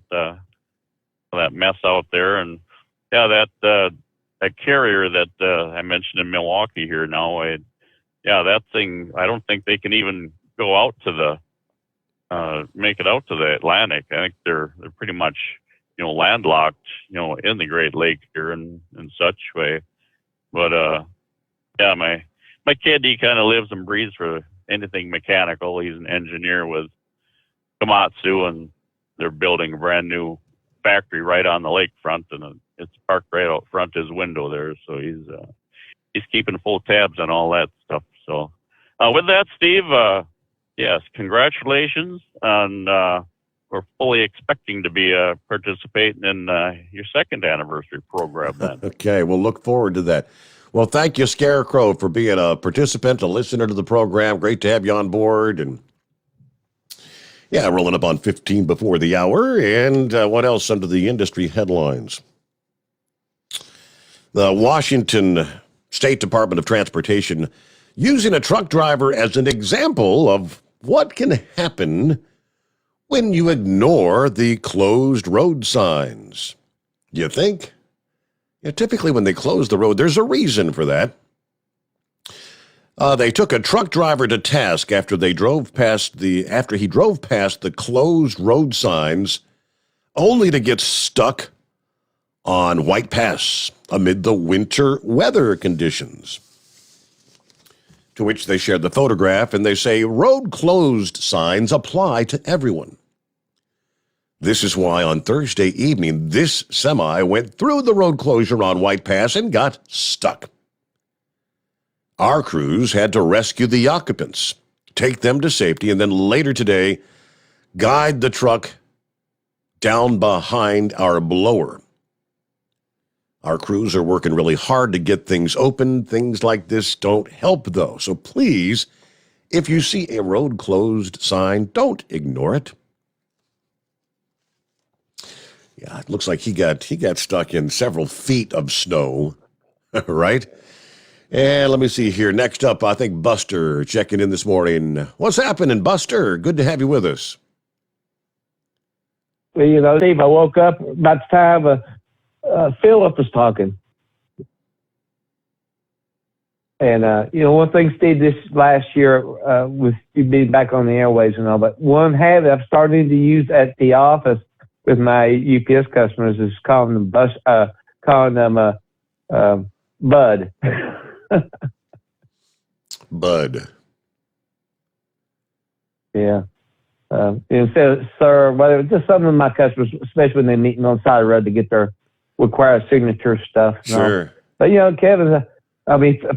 mess out there, and yeah, that carrier that I mentioned in Milwaukee here now. That thing. I don't think they can even go out to make it out to the Atlantic. I think they're pretty much landlocked in the Great Lakes here and such way. But yeah, my kid, he kind of lives and breathes for anything mechanical. He's an engineer with Komatsu, and they're building a brand new factory right on the lakefront, and it's parked right out front his window there. So he's keeping full tabs on all that stuff. So with that, Steve, yes, congratulations, and we're fully expecting to be participating in your second anniversary program then. Okay, we'll look forward to that. Well, thank you, Scarecrow, for being a participant, a listener to the program. Great to have you on board. And yeah, rolling up on 15 before the hour. And what else under the industry headlines? The Washington State Department of Transportation using a truck driver as an example of what can happen when you ignore the closed road signs. You think? Yeah, typically when they close the road, there's a reason for that. They took a truck driver to task after he drove past the closed road signs, only to get stuck on White Pass amid the winter weather conditions. To which they shared the photograph, and they say road closed signs apply to everyone. This is why on Thursday evening, this semi went through the road closure on White Pass and got stuck. Our crews had to rescue the occupants, take them to safety, and then later today, guide the truck down behind our blower. Our crews are working really hard to get things open. Things like this don't help, though. So please, if you see a road closed sign, don't ignore it. Yeah, it looks like he got stuck in several feet of snow, right? And let me see here. Next up, I think Buster checking in this morning. What's happening, Buster? Good to have you with us. Well, Steve, I woke up about the time Philip was talking. And, one thing, Steve, this last year with you being back on the airways and all, but one habit I've started to use at the office with my UPS customers is calling them Bud. Bud. Yeah. Instead of sir, whatever, just some of my customers, especially when they meet me on the side of the road to get their required signature stuff. Sure. But,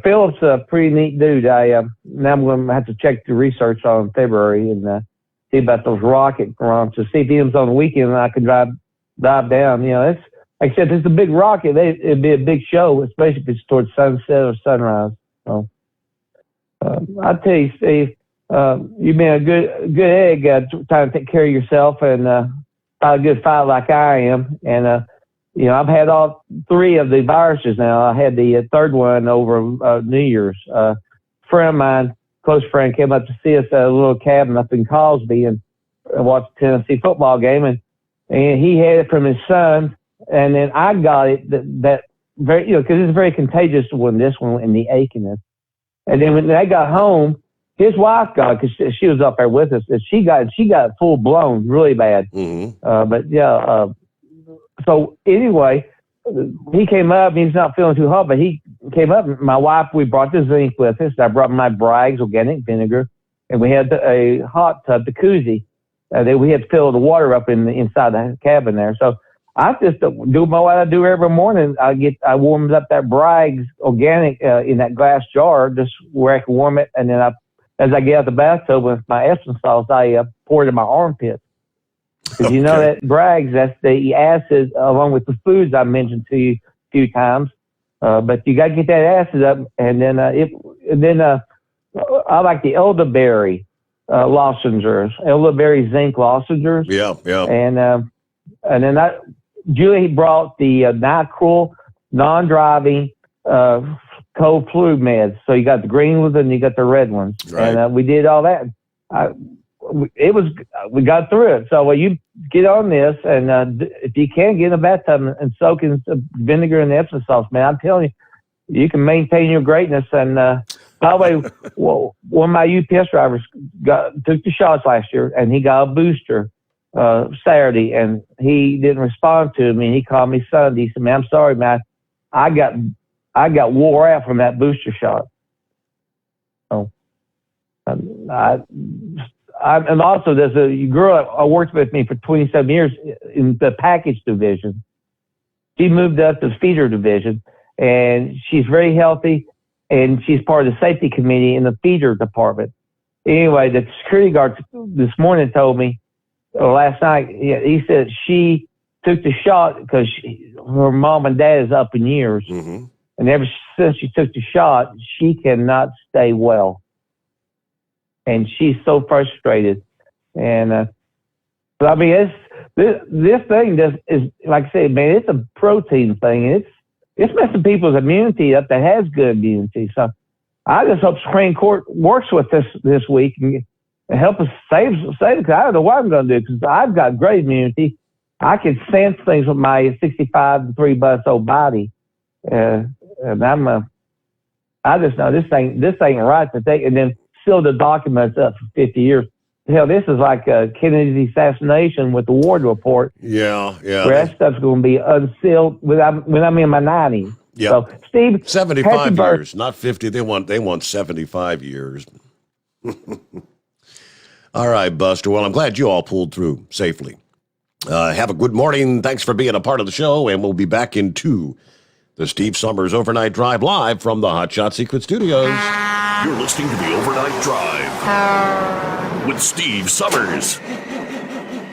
Philip's a pretty neat dude. Now I'm going to have to check the research on February and see about those rocket launches. See if he was on the weekend and I could drive down. It's like I said, it's a big rocket. It'd be a big show, especially if it's towards sunset or sunrise. So, I tell you, Steve, you've been a good egg trying to take care of yourself and fight a good fight like I am. And I've had all three of the viruses now. I had the third one over New Year's. A friend of mine, close friend, came up to see us at a little cabin up in Cosby and watched the Tennessee football game, and he had it from his son, and then I got it that very, because it's very contagious when this one and the achiness. And then when they got home, his wife got it because she was up there with us, and she got it full blown, really bad. Mm-hmm. So anyway, he came up. He's not feeling too hot, but he came up. My wife, we brought the zinc with us. I brought my Bragg's organic vinegar, and we had a hot tub, the koozie. We had to fill the water up inside the cabin there. So I just do what I do every morning. I warmed up that Bragg's organic in that glass jar, just where I can warm it, and then as I get out the bathtub with my Epsom salts, I pour it in my armpit. Because that Bragg's, that's the acid along with the foods I mentioned to you a few times. But you got to get that acid up, and then I like the elderberry lozenges, elderberry zinc lozenges. Yeah. And then Julie brought the NyQuil non-driving cold flu meds. So you got the green ones and you got the red ones. Right. And we did all that. We got through it. So you get on this, and if you can, get in a bathtub and soak in some vinegar and Epsom salts, man. I'm telling you, you can maintain your greatness. And by the way, well, one of my UPS drivers took the shots last year, and he got a booster Saturday, and he didn't respond to me. And he called me Sunday. He said, "Man, I'm sorry, man. I got wore out from that booster shot." So, and also there's a girl that worked with me for 27 years in the package division. She moved up to the feeder division, and she's very healthy, and she's part of the safety committee in the feeder department. Anyway, the security guard this morning told me, or last night, he said she took the shot because her mom and dad is up in years. Mm-hmm. And ever since she took the shot, she cannot stay well. And she's so frustrated. And, but I mean, this thing is, like I said, man, it's a protein thing. It's messing people's immunity up that has good immunity. So I just hope Supreme Court works with this week and help us save it. Cause I don't know what I'm going to do, because I've got great immunity. I can sense things with my 65 to 3 months old body. And I just know this ain't right to take and then seal the documents up for 50 years. Hell, this is like Kennedy's assassination with the Ward report. Yeah. Where that stuff's going to be unsealed when I'm in my 90s. Yeah. So, Steve, 75 years, not 50. They want 75 years. All right, Buster. Well, I'm glad you all pulled through safely. Have a good morning. Thanks for being a part of the show, and we'll be back in 2. The Steve Sommers Overnight Drive live from the Hot Shot Secret Studios. You're listening to the Overnight Drive with Steve Sommers.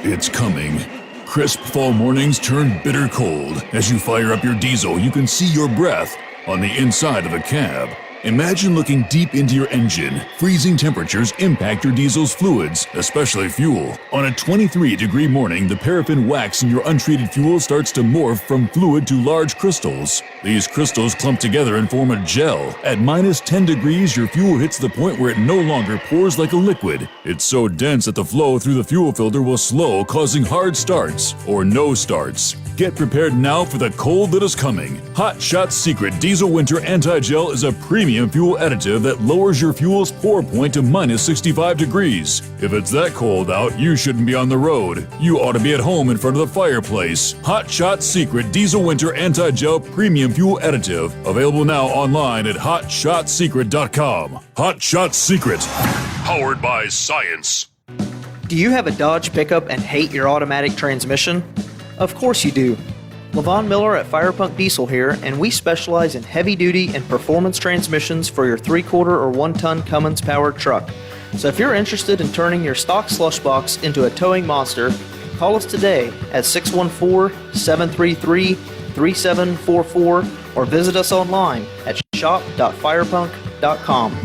It's coming. Crisp fall mornings turn bitter cold. As you fire up your diesel, you can see your breath on the inside of a cab. Imagine looking deep into your engine. Freezing temperatures impact your diesel's fluids, especially fuel. On a 23-degree morning, the paraffin wax in your untreated fuel starts to morph from fluid to large crystals. These crystals clump together and form a gel. At minus 10 degrees, your fuel hits the point where it no longer pours like a liquid. It's so dense that the flow through the fuel filter will slow, causing hard starts or no starts. Get prepared now for the cold that is coming. Hot Shot Secret Diesel Winter Anti-Gel is a premium fuel additive that lowers your fuel's pour point to minus 65 degrees. If it's that cold out, you shouldn't be on the road. You ought to be at home in front of the fireplace. Hot Shot Secret Diesel Winter Anti-Gel Premium Fuel Additive. Available now online at hotshotsecret.com. Hot Shot Secret. Powered by science. Do you have a Dodge pickup and hate your automatic transmission? Of course you do. Levon Miller at Firepunk Diesel here, and we specialize in heavy-duty and performance transmissions for your 3/4 or 1-ton Cummins-powered truck. So if you're interested in turning your stock slush box into a towing monster, call us today at 614-733-3744 or visit us online at shop.firepunk.com.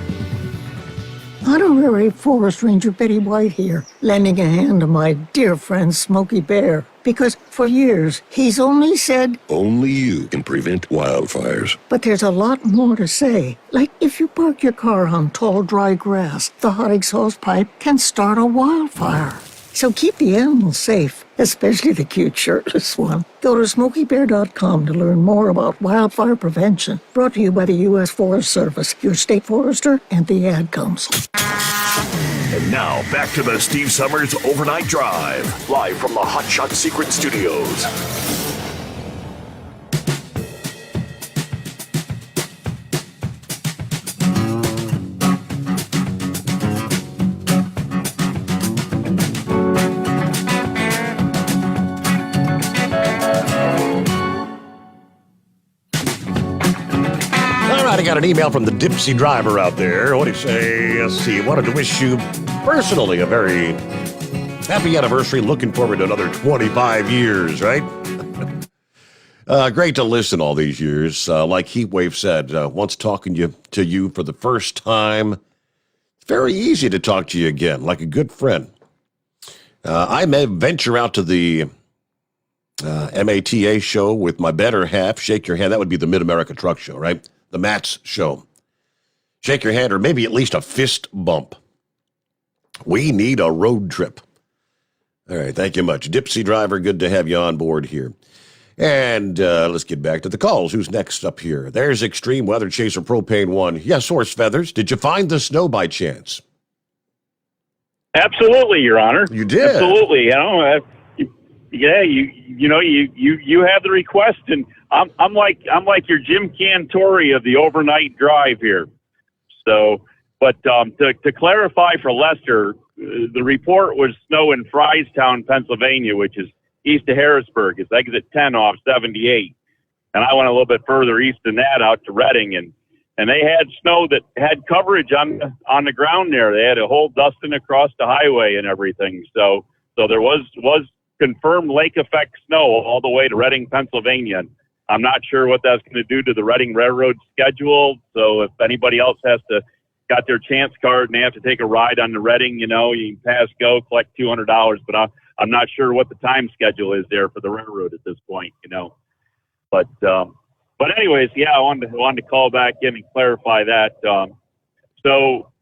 Honorary Forest Ranger Betty White here, lending a hand to my dear friend Smokey Bear. Because for years, he's only said, only you can prevent wildfires. But there's a lot more to say. Like if you park your car on tall, dry grass, the hot exhaust pipe can start a wildfire. So keep the animals safe, especially the cute shirtless one. Go to SmokeyBear.com to learn more about wildfire prevention. Brought to you by the U.S. Forest Service, your state forester, and the Ad Council. And now, back to the Steve Sommers Overnight Drive, live from the Hot Shot Secret Studios. I got an email from the Dipsy driver out there. What do you say? Let's see. Wanted to wish you personally a very happy anniversary. Looking forward to another 25 years, right? Great to listen all these years. Like Heatwave said, once talking to you for the first time, it's very easy to talk to you again, like a good friend. I may venture out to the MATA show with my better half. Shake your hand. That would be the Mid-America Truck Show, right? The Matt's show. Shake your hand, or maybe at least a fist bump. We need a road trip. All right, thank you much. Dipsy Driver, good to have you on board here. And let's get back to the calls. Who's next up here? There's Extreme Weather Chaser Propane 1. Yes, Horse Feathers. Did you find the snow by chance? Absolutely, Your Honor. You did? Absolutely. You know, you have the request, and I'm like your Jim Cantori of the overnight drive here. So, but to clarify for Lester, the report was snow in Fryestown, Pennsylvania, which is east of Harrisburg. It's exit 10 off 78. And I went a little bit further east than that out to Reading, and they had snow that had coverage on the ground there. They had a whole dusting across the highway and everything. So there was confirmed lake effect snow all the way to Reading, Pennsylvania. I'm not sure what that's going to do to the Reading Railroad schedule. So if anybody else got their chance card and they have to take a ride on the Reading, you can pass go, collect $200. But I'm not sure what the time schedule is there for the railroad at this point, But anyways, yeah, I wanted to call back in and clarify that. So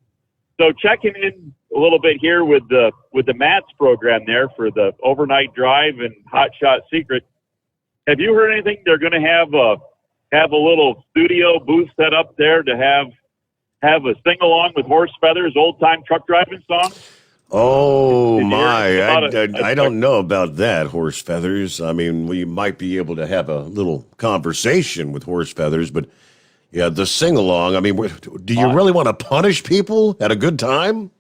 checking in a little bit here with the MATS program there for the overnight drive and Hot Shot Secret. Have you heard anything? They're going to have a little studio booth set up there to have a sing along with Horse Feathers old time truck driving song. Oh my! I don't know about that, Horse Feathers. I mean, we might be able to have a little conversation with Horse Feathers, but yeah, the sing along. I mean, do you really want to punish people at a good time?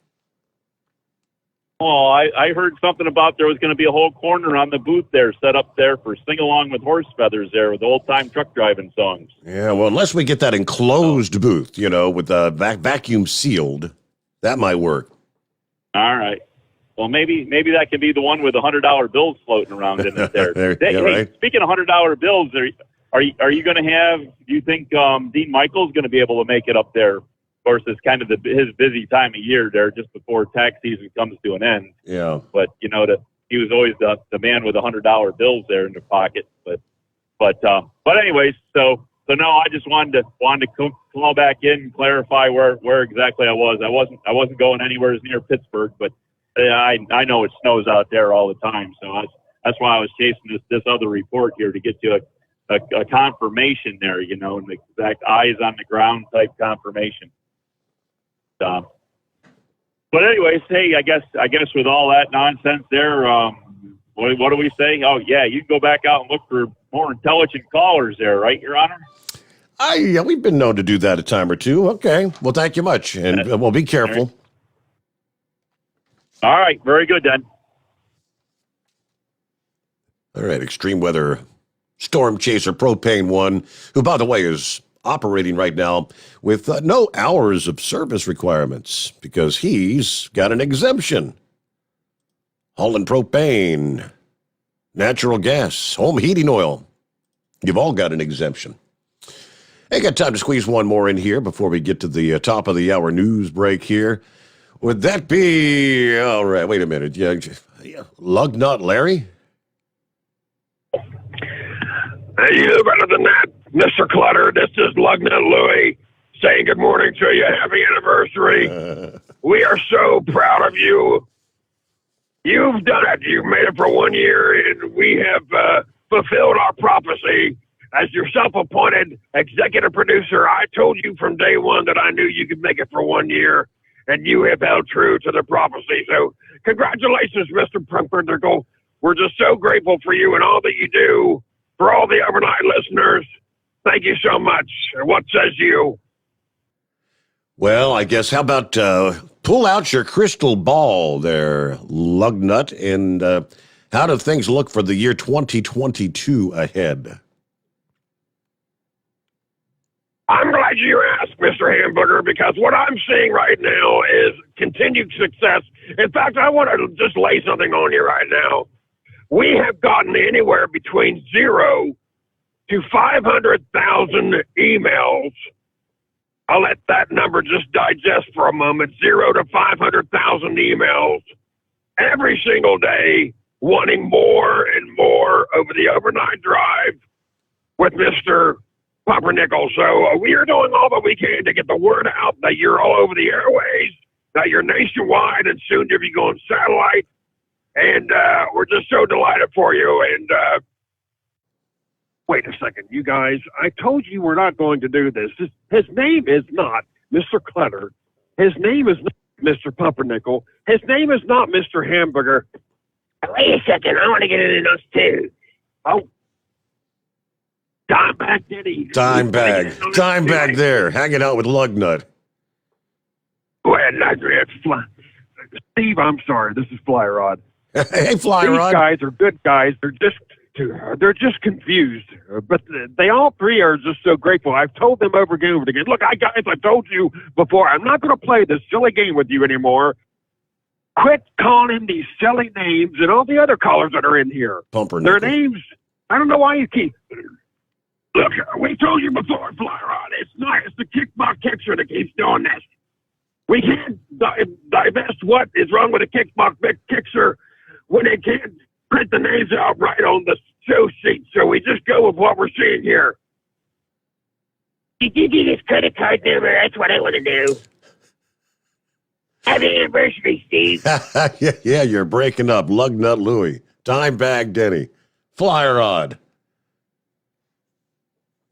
Oh, I heard something about there was going to be a whole corner on the booth there set up there for sing along with Horse Feathers there with old time truck driving songs. Yeah, well, unless we get that enclosed booth, with the vacuum sealed, that might work. All right. Well, maybe that could be the one with $100 bills floating around in it there. Right. Speaking of $100 bills, are you going to have? Do you think Dean Michael's going to be able to make it up there? Of course, it's kind of his busy time of year there, just before tax season comes to an end. Yeah. But he was always the man with $100 bills there in the pocket. But anyways, so no, I just wanted to call back in and clarify where exactly I was. I wasn't going anywhere near Pittsburgh, but I know it snows out there all the time. So that's why I was chasing this other report here to get you a confirmation there, and the exact eyes on the ground type confirmation. But anyways, hey, I guess with all that nonsense there, what do we say? Oh yeah, you can go back out and look for more intelligent callers there, right, Your Honor? We've been known to do that a time or two. Okay. Well, thank you much. And we'll be careful. All right. Very good, then. All right. Extreme Weather Storm Chaser Propane 1, who, by the way, is operating right now with no hours of service requirements because he's got an exemption. Hauling propane, natural gas, home heating oil. You've all got an exemption. Hey, got time to squeeze one more in here before we get to the top of the hour news break here. Would that be... All right, wait a minute. Yeah, Lugnut Larry? Hey, you know better than that, Mr. Clutter. This is Lugnut Louie saying good morning to you. Happy anniversary. We are so proud of you. You've done it. You've made it for 1 year, and we have fulfilled our prophecy. As your self-appointed executive producer, I told you from day one that I knew you could make it for 1 year, and you have held true to the prophecy. So congratulations, Mr. Pumpernickel. We're just so grateful for you and all that you do. For all the overnight listeners, thank you so much. What says you? Well, I guess how about pull out your crystal ball there, Lugnut, and how do things look for the year 2022 ahead? I'm glad you asked, Mr. Hamburger, because what I'm seeing right now is continued success. In fact, I want to just lay something on you right now. We have gotten anywhere between 0 to 500,000 emails. I'll let that number just digest for a moment. 0 to 500,000 emails every single day wanting more and more over the overnight drive with Mr. Pumpernickel. So we are doing all that we can to get the word out that you're all over the airways, that you're nationwide, and soon to be going satellite. And we're just so delighted for you. And wait a second, you guys. I told you we're not going to do this. His name is not Mr. Clutter. His name is not Mr. Pumpernickel. His name is not Mr. Hamburger. Wait a second. I want to get into those too. Oh. Dimebag Diddy. Dimebag there, hanging out with Lugnut. Go ahead, Steve, I'm sorry. This is Fly Rod. Hey, Fly Rod. These guys are good guys. They're just confused. But they all three are just so grateful. I've told them over and over again. Look, I told you before, I'm not going to play this silly game with you anymore. Quit calling him these silly names and all the other callers that are in here. Their names, I don't know why you keep... Look, we told you before, Fly Rod, it's the kickbox kickster that keeps doing this. We can't divest what is wrong with a kickbox kickster when they can't print the names out right on the show sheet. So we just go with what we're seeing here. You give me this credit card number, that's what I want to do. Happy anniversary, Steve. Yeah, you're breaking up. Lugnut Louie, Dimebag Denny, Fly Rod.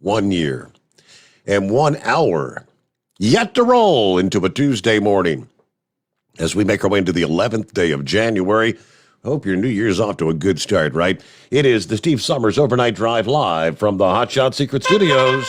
1 year and 1 hour yet to roll into a Tuesday morning as we make our way into the 11th day of January. Hope your New Year's off to a good start, right? It is the Steve Summers Overnight Drive live from the Hotshot Secret Studios.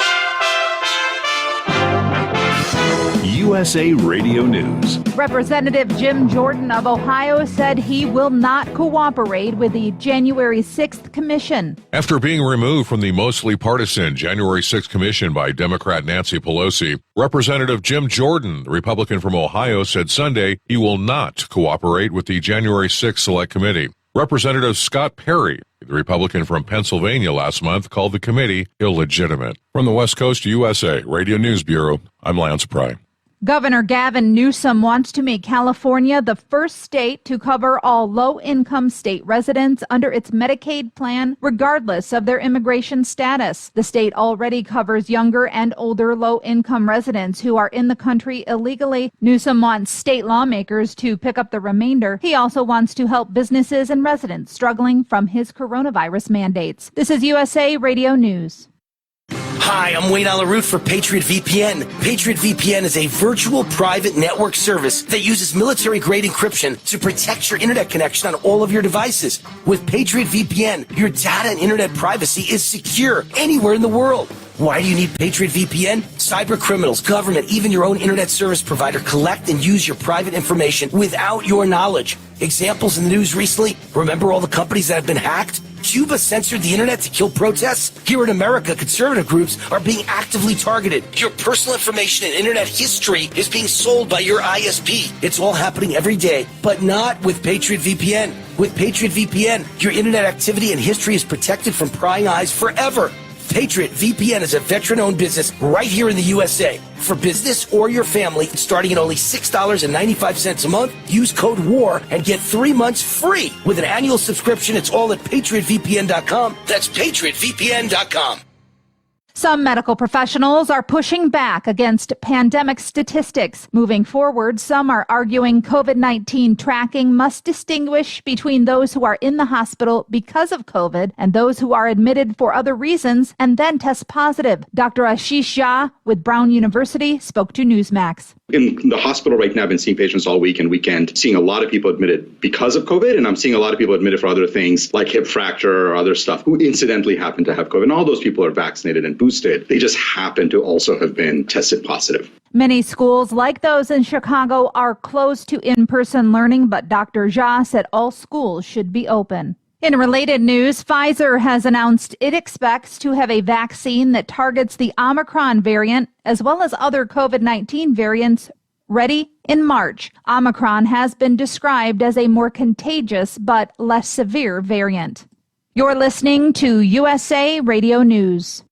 USA Radio News. Representative Jim Jordan of Ohio said he will not cooperate with the January 6th commission. After being removed from the mostly partisan January 6th commission by Democrat Nancy Pelosi, Representative Jim Jordan, the Republican from Ohio, said Sunday he will not cooperate with the January 6th Select Committee. Representative Scott Perry, the Republican from Pennsylvania, last month called the committee illegitimate. From the West Coast USA Radio News Bureau, I'm Lance Pry. Governor Gavin Newsom wants to make California the first state to cover all low-income state residents under its Medicaid plan, regardless of their immigration status. The state already covers younger and older low-income residents who are in the country illegally. Newsom wants state lawmakers to pick up the remainder. He also wants to help businesses and residents struggling from his coronavirus mandates. This is USA Radio News. Hi, I'm Wayne Alaroot for Patriot VPN. Patriot VPN is a virtual private network service that uses military-grade encryption to protect your internet connection on all of your devices. With Patriot VPN, your data and internet privacy is secure anywhere in the world. Why do you need Patriot VPN? Cyber criminals, government, even your own internet service provider collect and use your private information without your knowledge. Examples in the news recently, remember all the companies that have been hacked? Cuba censored the internet to kill protests? Here in America, conservative groups are being actively targeted. Your personal information and internet history is being sold by your ISP. It's all happening every day, but not with Patriot VPN. With Patriot VPN, your internet activity and history is protected from prying eyes forever. Patriot VPN is a veteran-owned business right here in the USA. For business or your family, starting at only $6.95 a month, use code WAR and get 3 months free. With an annual subscription, it's all at PatriotVPN.com. That's PatriotVPN.com. Some medical professionals are pushing back against pandemic statistics. Moving forward, some are arguing COVID-19 tracking must distinguish between those who are in the hospital because of COVID and those who are admitted for other reasons and then test positive. Dr. Ashish Jha with Brown University spoke to Newsmax. In the hospital right now, I've been seeing patients all week and weekend, seeing a lot of people admitted because of COVID, and I'm seeing a lot of people admitted for other things like hip fracture or other stuff who incidentally happen to have COVID. And all those people are vaccinated and boosted. They just happen to also have been tested positive. Many schools like those in Chicago are closed to in-person learning, but Dr. Jha said all schools should be open. In related news, Pfizer has announced it expects to have a vaccine that targets the Omicron variant as well as other COVID-19 variants ready in March. Omicron has been described as a more contagious but less severe variant. You're listening to USA Radio News.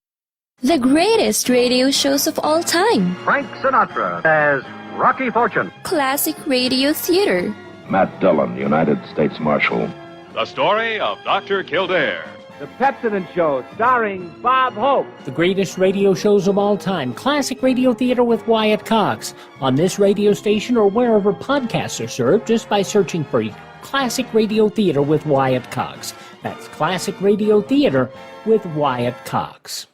The greatest radio shows of all time. Frank Sinatra as Rocky Fortune. Classic radio theater. Matt Dillon, United States Marshal. The story of Dr. Kildare. The Pepsodent Show, starring Bob Hope. The greatest radio shows of all time, Classic Radio Theater with Wyatt Cox. On this radio station or wherever podcasts are served, just by searching for Classic Radio Theater with Wyatt Cox. That's Classic Radio Theater with Wyatt Cox.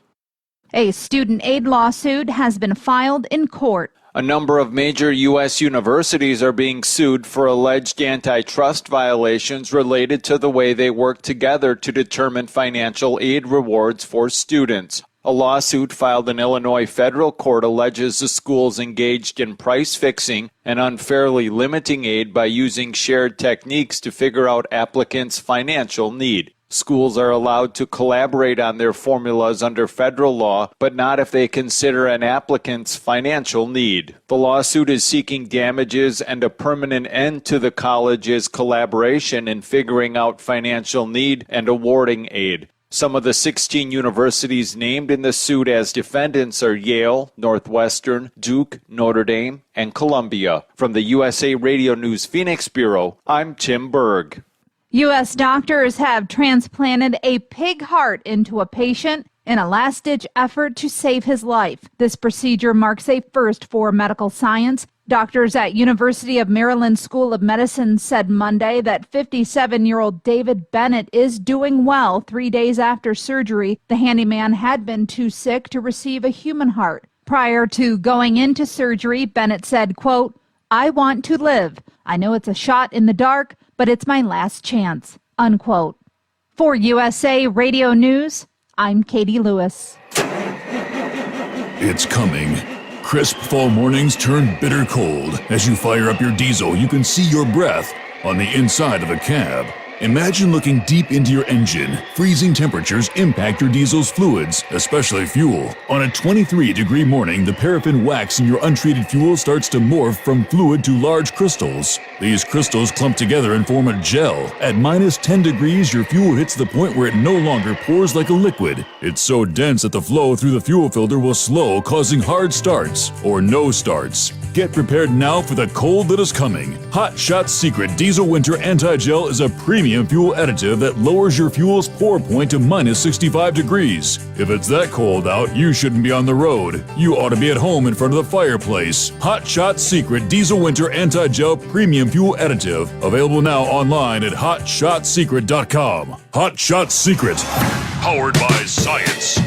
A student aid lawsuit has been filed in court. A number of major U.S. universities are being sued for alleged antitrust violations related to the way they work together to determine financial aid rewards for students. A lawsuit filed in Illinois federal court alleges the schools engaged in price fixing and unfairly limiting aid by using shared techniques to figure out applicants' financial need. Schools are allowed to collaborate on their formulas under federal law, but not if they consider an applicant's financial need. The lawsuit is seeking damages and a permanent end to the college's collaboration in figuring out financial need and awarding aid. Some of the 16 universities named in the suit as defendants are Yale, Northwestern, Duke, Notre Dame, and Columbia. From the USA Radio News Phoenix Bureau, I'm Tim Berg. U.S. doctors have transplanted a pig heart into a patient in a last-ditch effort to save his life. This procedure marks a first for medical science. Doctors at University of Maryland School of Medicine said Monday that 57-year-old David Bennett is doing well 3 days after surgery. The handyman had been too sick to receive a human heart. Prior to going into surgery, Bennett said, quote, "I want to live. I know it's a shot in the dark, but it's my last chance," unquote. For USA Radio News, I'm Katie Lewis. It's coming. Crisp fall mornings turn bitter cold. As you fire up your diesel, you can see your breath on the inside of a cab. Imagine looking deep into your engine. Freezing temperatures impact your diesel's fluids, especially fuel. On a 23-degree morning, the paraffin wax in your untreated fuel starts to morph from fluid to large crystals. These crystals clump together and form a gel. At minus 10 degrees, your fuel hits the point where it no longer pours like a liquid. It's so dense that the flow through the fuel filter will slow, causing hard starts or no starts. Get prepared now for the cold that is coming. Hot Shot's Secret Diesel Winter Anti-Gel is a premium fuel additive that lowers your fuel's pour point to minus 65 degrees. If it's that cold out, you shouldn't be on the road. You ought to be at home in front of the fireplace. Hot Shot's Secret Diesel Winter Anti-Gel Premium Fuel Additive. Available now online at HotShotSecret.com. Hot Shot Secret. Powered by science.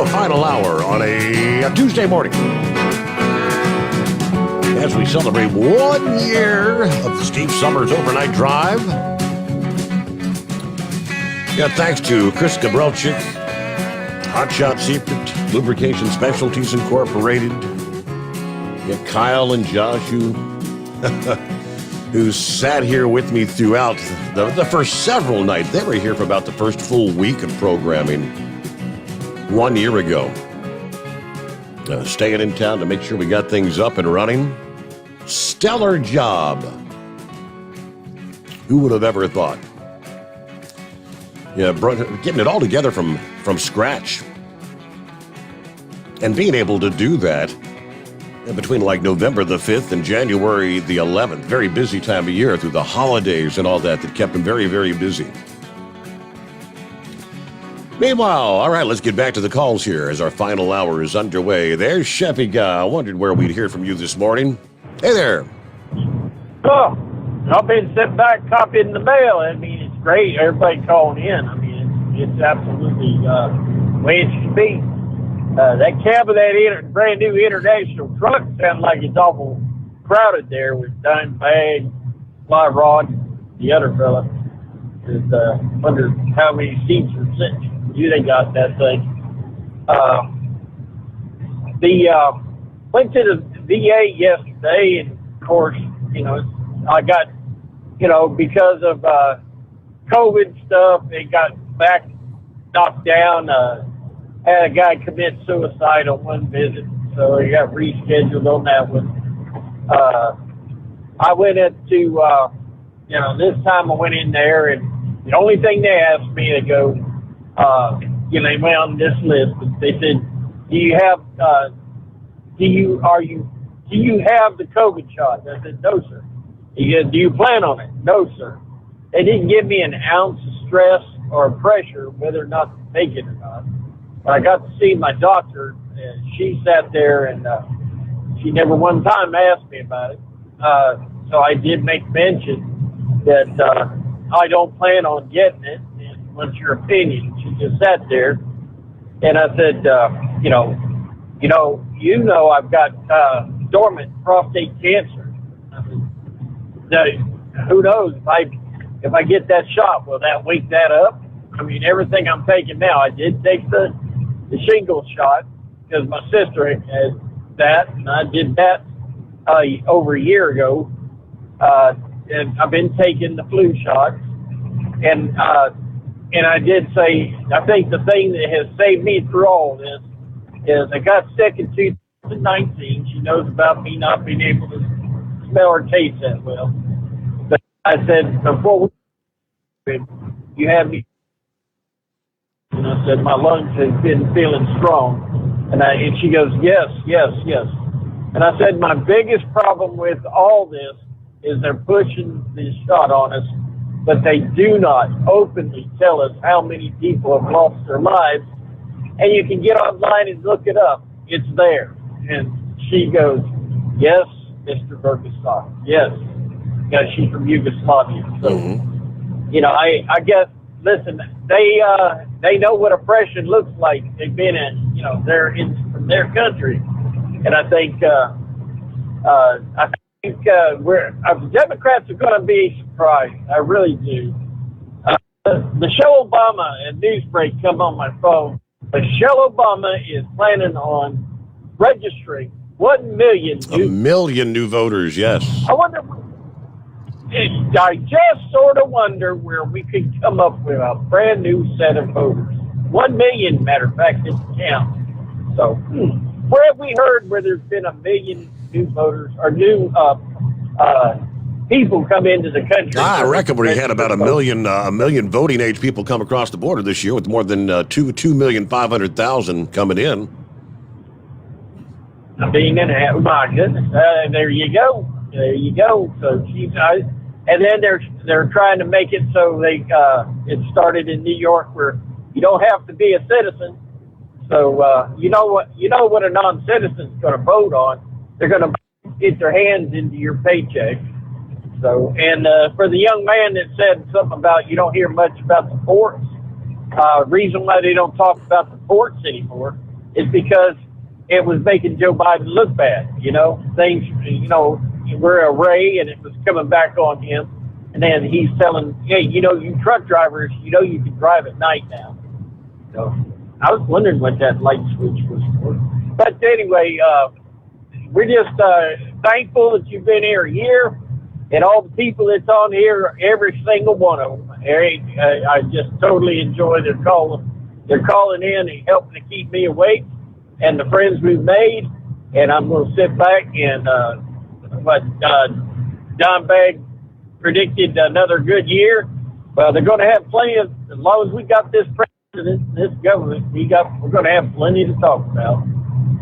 Final hour on a Tuesday morning as we celebrate 1 year of Steve Sommer's Overnight Drive. Yeah, thanks to Chris Gabrelchik, Hot Shot Secret, Lubrication Specialties Incorporated, yeah, Kyle and Josh, who sat here with me throughout the first several nights. They were here for about the first full week of programming 1 year ago. Staying in town to make sure we got things up and running. Stellar job. Who would have ever thought? Yeah, getting it all together from scratch. And being able to do that between like November the 5th and January the 11th. Very busy time of year through the holidays and all that kept them very, very busy. Meanwhile, all right, let's get back to the calls here as our final hour is underway. There's Chevy Guy. I wondered where we'd hear from you this morning. Hey there. Oh, I've been sitting back copying the mail. I mean, it's great. Everybody calling in. I mean, it's absolutely the way it should be. That cab of that brand new international truck sounds like it's awful crowded there with Dimebag, Fly Rod, the other fella. Wonder how many seats are sitting. They got that thing. Went to the VA yesterday, and of course, I got, because of COVID stuff, it got back knocked down. Had a guy commit suicide on one visit. so it got rescheduled on that one. I went into, this time I went in there, and the only thing they asked me to go, they went on this list, but they said, do you have the COVID shot? I said, no, sir. He said, do you plan on it? No, sir. They didn't give me an ounce of stress or pressure whether or not to take it or not. But I got to see my doctor, and she sat there, and she never one time asked me about it. So I did make mention that I don't plan on getting it. And what's your opinion? She just sat there, and I said, I've got dormant prostate cancer. I said, who knows if I get that shot, will that wake that up? I mean, everything I'm taking now, I did take the shingles shot because my sister had that, and I did that over a year ago. And I've been taking the flu shot, and I did say, I think the thing that has saved me through all this is I got sick in 2019. She knows about me not being able to smell or taste that well. But I said, before you had me, and I said, my lungs have been feeling strong. And she goes, yes. And I said, my biggest problem with all this is they're pushing this shot on us, but they do not openly tell us how many people have lost their lives. And you can get online and look it up. It's there. And she goes, yes, Mr. Burgessar, yes. Because she's from Yugoslavia. So, I guess, listen, they know what oppression looks like. They've been in, they're from their country. And I think the Democrats are going to be surprised. I really do. Michelle Obama and Newsbreak come on my phone. Michelle Obama is planning on registering 1 million new voters. Yes. I just sort of wonder where we could come up with a brand new set of voters. 1 million, matter of fact, it's the count. So, where have we heard where there's been 1 million new voters or new people come into the country? I reckon we had about a million voting age people come across the border this year, with more than 2,500,000 coming in. I mean, my goodness, there you go. So and then they're trying to make it so it started in New York where you don't have to be a citizen. So you know what a non-citizen's going to vote on. They're going to get their hands into your paycheck. So, and for the young man that said something about you don't hear much about the ports, reason why they don't talk about the ports anymore is because it was making Joe Biden look bad. Things, we're a Ray, and it was coming back on him. And then he's telling, hey, you truck drivers, you can drive at night now. So I was wondering what that light switch was for. But anyway, we're just thankful that you've been here a year, and all the people that's on here, every single one of them. I just totally enjoy their calling. They're calling in and helping to keep me awake, and the friends we've made. And I'm going to sit back and Don Bagg predicted another good year. Well, they're going to have plenty of, as long as we got this president, this government, we're going to have plenty to talk about.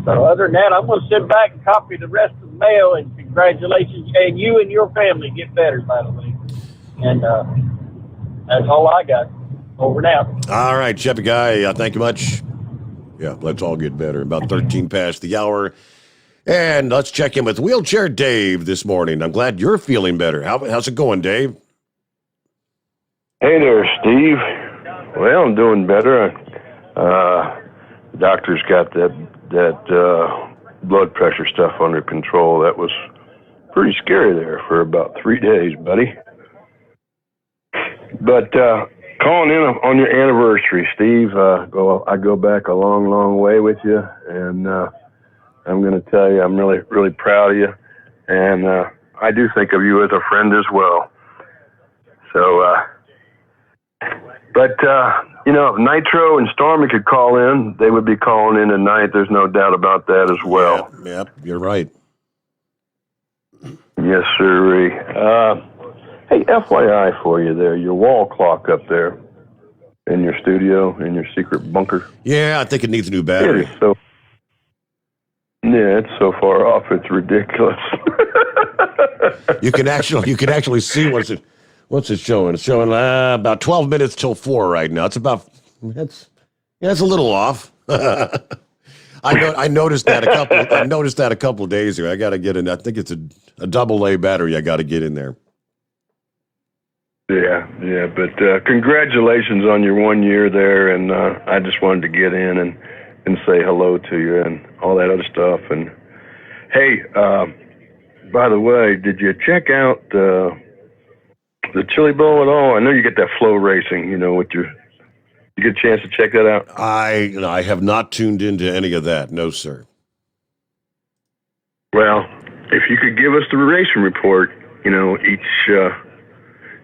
So other than that, I'm going to sit back and copy the rest of the mail, and congratulations. And you and your family get better, by the way. And that's all I got. Over now. All right, Chevy Guy, thank you much. Yeah, let's all get better. About 13 past the hour. And let's check in with Wheelchair Dave this morning. I'm glad you're feeling better. How's it going, Dave? Hey there, Steve. Well, I'm doing better. The doctor's got that blood pressure stuff under control. That was pretty scary there for about 3 days, buddy. But calling in on your anniversary, Steve. I go back a long, long way with you, and I'm going to tell you, I'm really, really proud of you, and I do think of you as a friend as well. So But, if Nitro and Stormy could call in, they would be calling in tonight. There's no doubt about that as well. Yep, you're right. Yes, sir. Hey, FYI for you there, your wall clock up there in your studio, in your secret bunker. Yeah, I think it needs a new battery. It's so far off, it's ridiculous. You can actually see what's it showing. It's showing about 12 minutes till 4 right now. It's a little off. I noticed that a couple of days ago. I got to get in. I think it's a AA battery. I got to get in there. Yeah. But congratulations on your 1 year there, and I just wanted to get in and say hello to you and all that other stuff. And hey, by the way, did you check out the Chili Bowl at all? I know you get that flow racing. You get a chance to check that out? I have not tuned into any of that. No, sir. Well, if you could give us the racing report,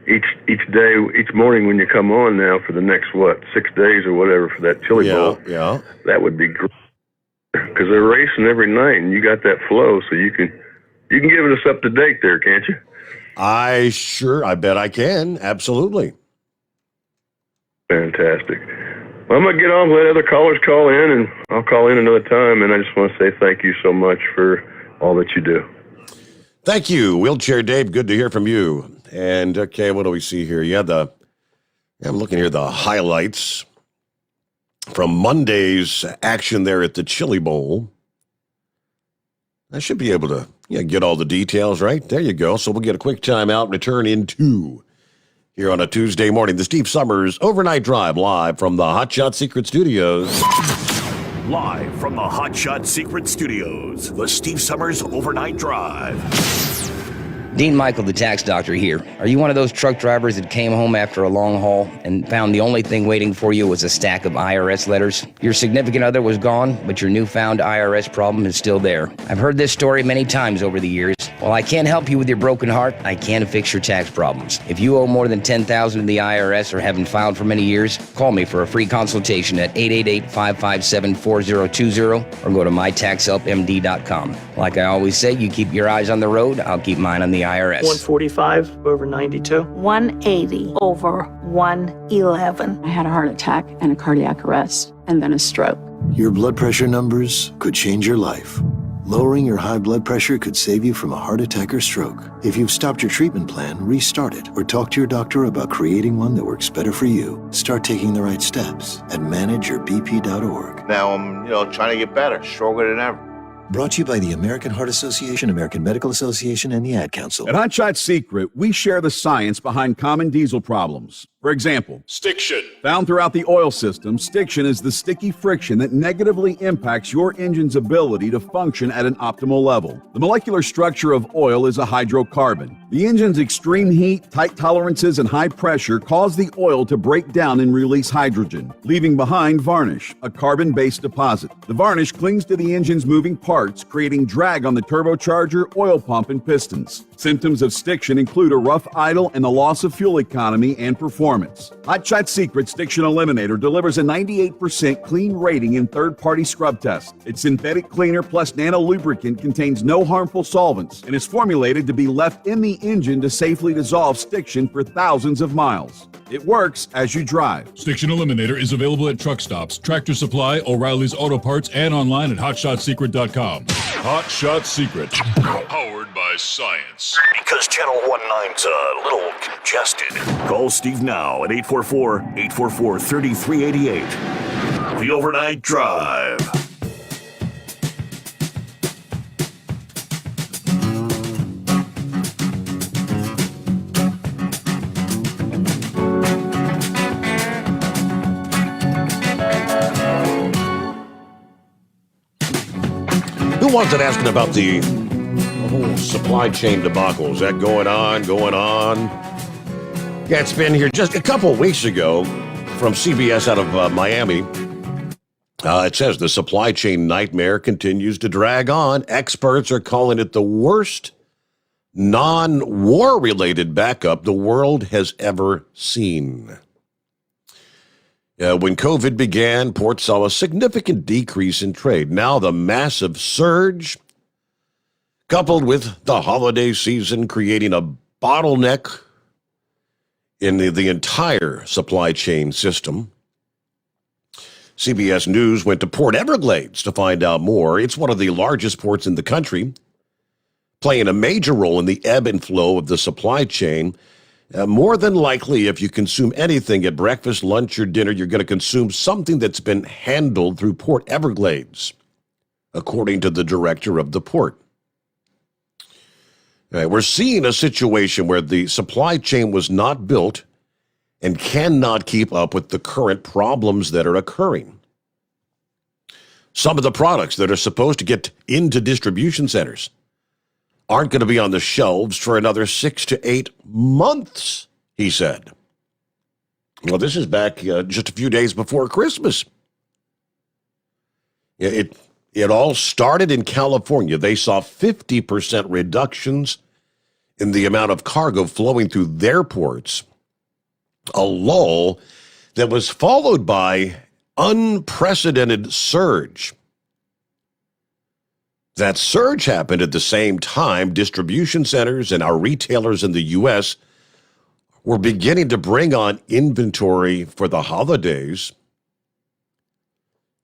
each day, each morning when you come on now for the next 6 days or whatever for that Chili Bowl, that would be great. Because they're racing every night, and you got that flow, so you can give us up to date there, can't you? I bet I can. Absolutely. Fantastic. Well, I'm going to get on, let other callers call in, and I'll call in another time. And I just want to say thank you so much for all that you do. Thank you, Wheelchair Dave. Good to hear from you. And, okay, what do we see here? I'm looking here, the highlights from Monday's action there at the Chili Bowl. I should be able to get all the details, right? There you go. So we'll get a quick timeout and return in 2 here on a Tuesday morning. The Steve Summers Overnight Drive live from the Hot Shot Secret Studios. Live from the Hot Shot Secret Studios, the Steve Summers Overnight Drive. Dean Michael, the tax doctor here. Are you one of those truck drivers that came home after a long haul and found the only thing waiting for you was a stack of IRS letters? Your significant other was gone, but your newfound IRS problem is still there. I've heard this story many times over the years. While I can't help you with your broken heart, I can fix your tax problems. If you owe more than $10,000 to the IRS or haven't filed for many years, call me for a free consultation at 888-557-4020 or go to mytaxhelpmd.com. Like I always say, you keep your eyes on the road, I'll keep mine on the IRS. 145 over 92. 180 over 111. I had a heart attack and a cardiac arrest and then a stroke. Your blood pressure numbers could change your life. Lowering your high blood pressure could save you from a heart attack or stroke. If you've stopped your treatment plan, restart it or talk to your doctor about creating one that works better for you. Start taking the right steps at manageyourbp.org. Now I'm, trying to get better, stronger than ever. Brought to you by the American Heart Association, American Medical Association, and the Ad Council. At Hot Shot Secret, we share the science behind common diesel problems. For example, stiction. Found throughout the oil system, stiction is the sticky friction that negatively impacts your engine's ability to function at an optimal level. The molecular structure of oil is a hydrocarbon. The engine's extreme heat, tight tolerances, and high pressure cause the oil to break down and release hydrogen, leaving behind varnish, a carbon-based deposit. The varnish clings to the engine's moving parts, creating drag on the turbocharger, oil pump, and pistons. Symptoms of stiction include a rough idle and the loss of fuel economy and performance. Hot Shot Secret Stiction Eliminator delivers a 98% clean rating in third-party scrub tests. Its synthetic cleaner plus nano lubricant contains no harmful solvents and is formulated to be left in the engine to safely dissolve stiction for thousands of miles. It works as you drive. Stiction Eliminator is available at truck stops, Tractor Supply, O'Reilly's Auto Parts, and online at hotshotsecret.com. Hot Shot Secret. Powered by science. Because Channel 19's a little congested. Call Steve now at 844-844-3388. The Overnight Drive. Who wasn't asking about the whole supply chain debacle? Is that going on? Yeah, it's been here just a couple of weeks ago from CBS out of Miami. It says the supply chain nightmare continues to drag on. Experts are calling it the worst non-war related backup the world has ever seen. When COVID began, ports saw a significant decrease in trade. Now the massive surge, coupled with the holiday season, creating a bottleneck in the entire supply chain system. CBS News went to Port Everglades to find out more. It's one of the largest ports in the country, playing a major role in the ebb and flow of the supply chain. More than likely, if you consume anything at breakfast, lunch, or dinner, you're going to consume something that's been handled through Port Everglades, according to the director of the port. We're seeing a situation where the supply chain was not built and cannot keep up with the current problems that are occurring. Some of the products that are supposed to get into distribution centers aren't going to be on the shelves for another 6 to 8 months, he said. Well, this is back just a few days before Christmas. It all started in California. They saw 50% reductions in the amount of cargo flowing through their ports, a lull that was followed by unprecedented surge. That surge happened at the same time distribution centers and our retailers in the U.S. were beginning to bring on inventory for the holidays.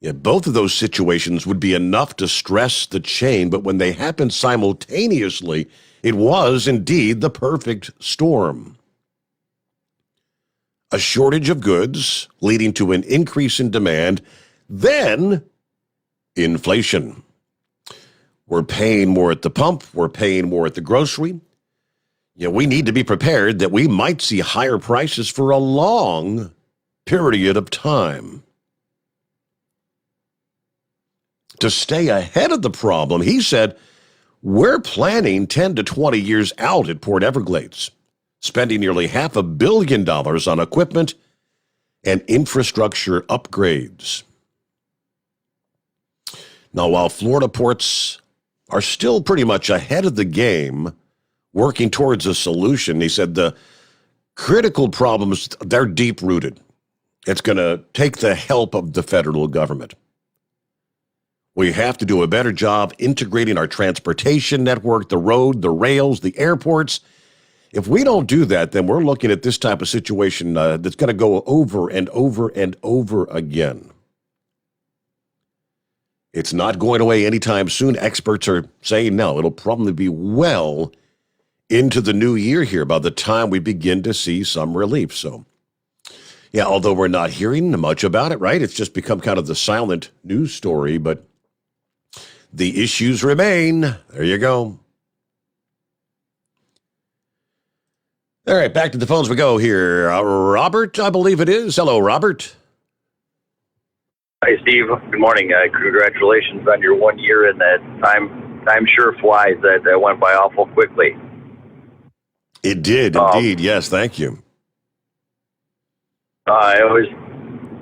Both of those situations would be enough to stress the chain, but when they happened simultaneously, it was indeed the perfect storm. A shortage of goods leading to an increase in demand, then inflation. We're paying more at the pump. We're paying more at the grocery. We need to be prepared that we might see higher prices for a long period of time. To stay ahead of the problem, he said, we're planning 10 to 20 years out at Port Everglades, spending nearly $500 million on equipment and infrastructure upgrades. Now, while Florida ports are still pretty much ahead of the game, working towards a solution, he said the critical problems, they're deep-rooted. It's going to take the help of the federal government. We have to do a better job integrating our transportation network, the road, the rails, the airports. If we don't do that, then we're looking at this type of situation that's going to go over and over and over again. It's not going away anytime soon. Experts are saying no. It'll probably be well into the new year here by the time we begin to see some relief. So, yeah, although we're not hearing much about it, right? It's just become kind of the silent news story, but the issues remain. There you go. All right, back to the phones we go here. Robert, I believe it is. Hello, Robert. Hi, Steve. Good morning. Congratulations on your 1 year, and that time sure flies. That went by awful quickly. It did, indeed. Yes, thank you. I always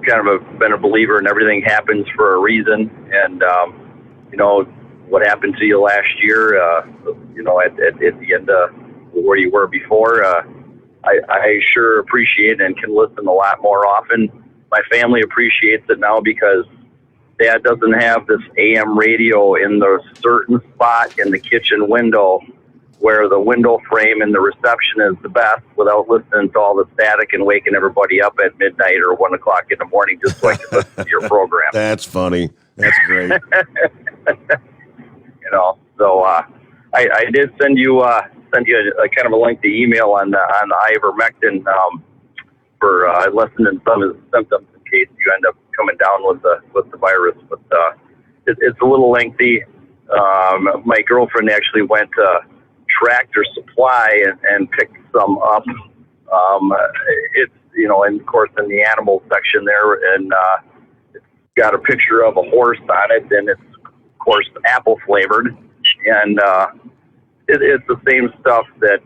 kind of been a believer in everything happens for a reason, and what happened to you last year. At the end of where you were before, I sure appreciate and can listen a lot more often. My family appreciates it now because Dad doesn't have this AM radio in the certain spot in the kitchen window where the window frame and the reception is the best without listening to all the static and waking everybody up at midnight or 1 o'clock in the morning just so I can listen to your program. That's funny. That's great. I did send you a kind of a lengthy email on ivermectin for lessening some of the symptoms in case you end up coming down with the virus. But it's a little lengthy. My girlfriend actually went to Tractor Supply and picked some up. It's and of course in the animal section there, and it's got a picture of a horse on it, and it's of course apple flavored, and it's the same stuff that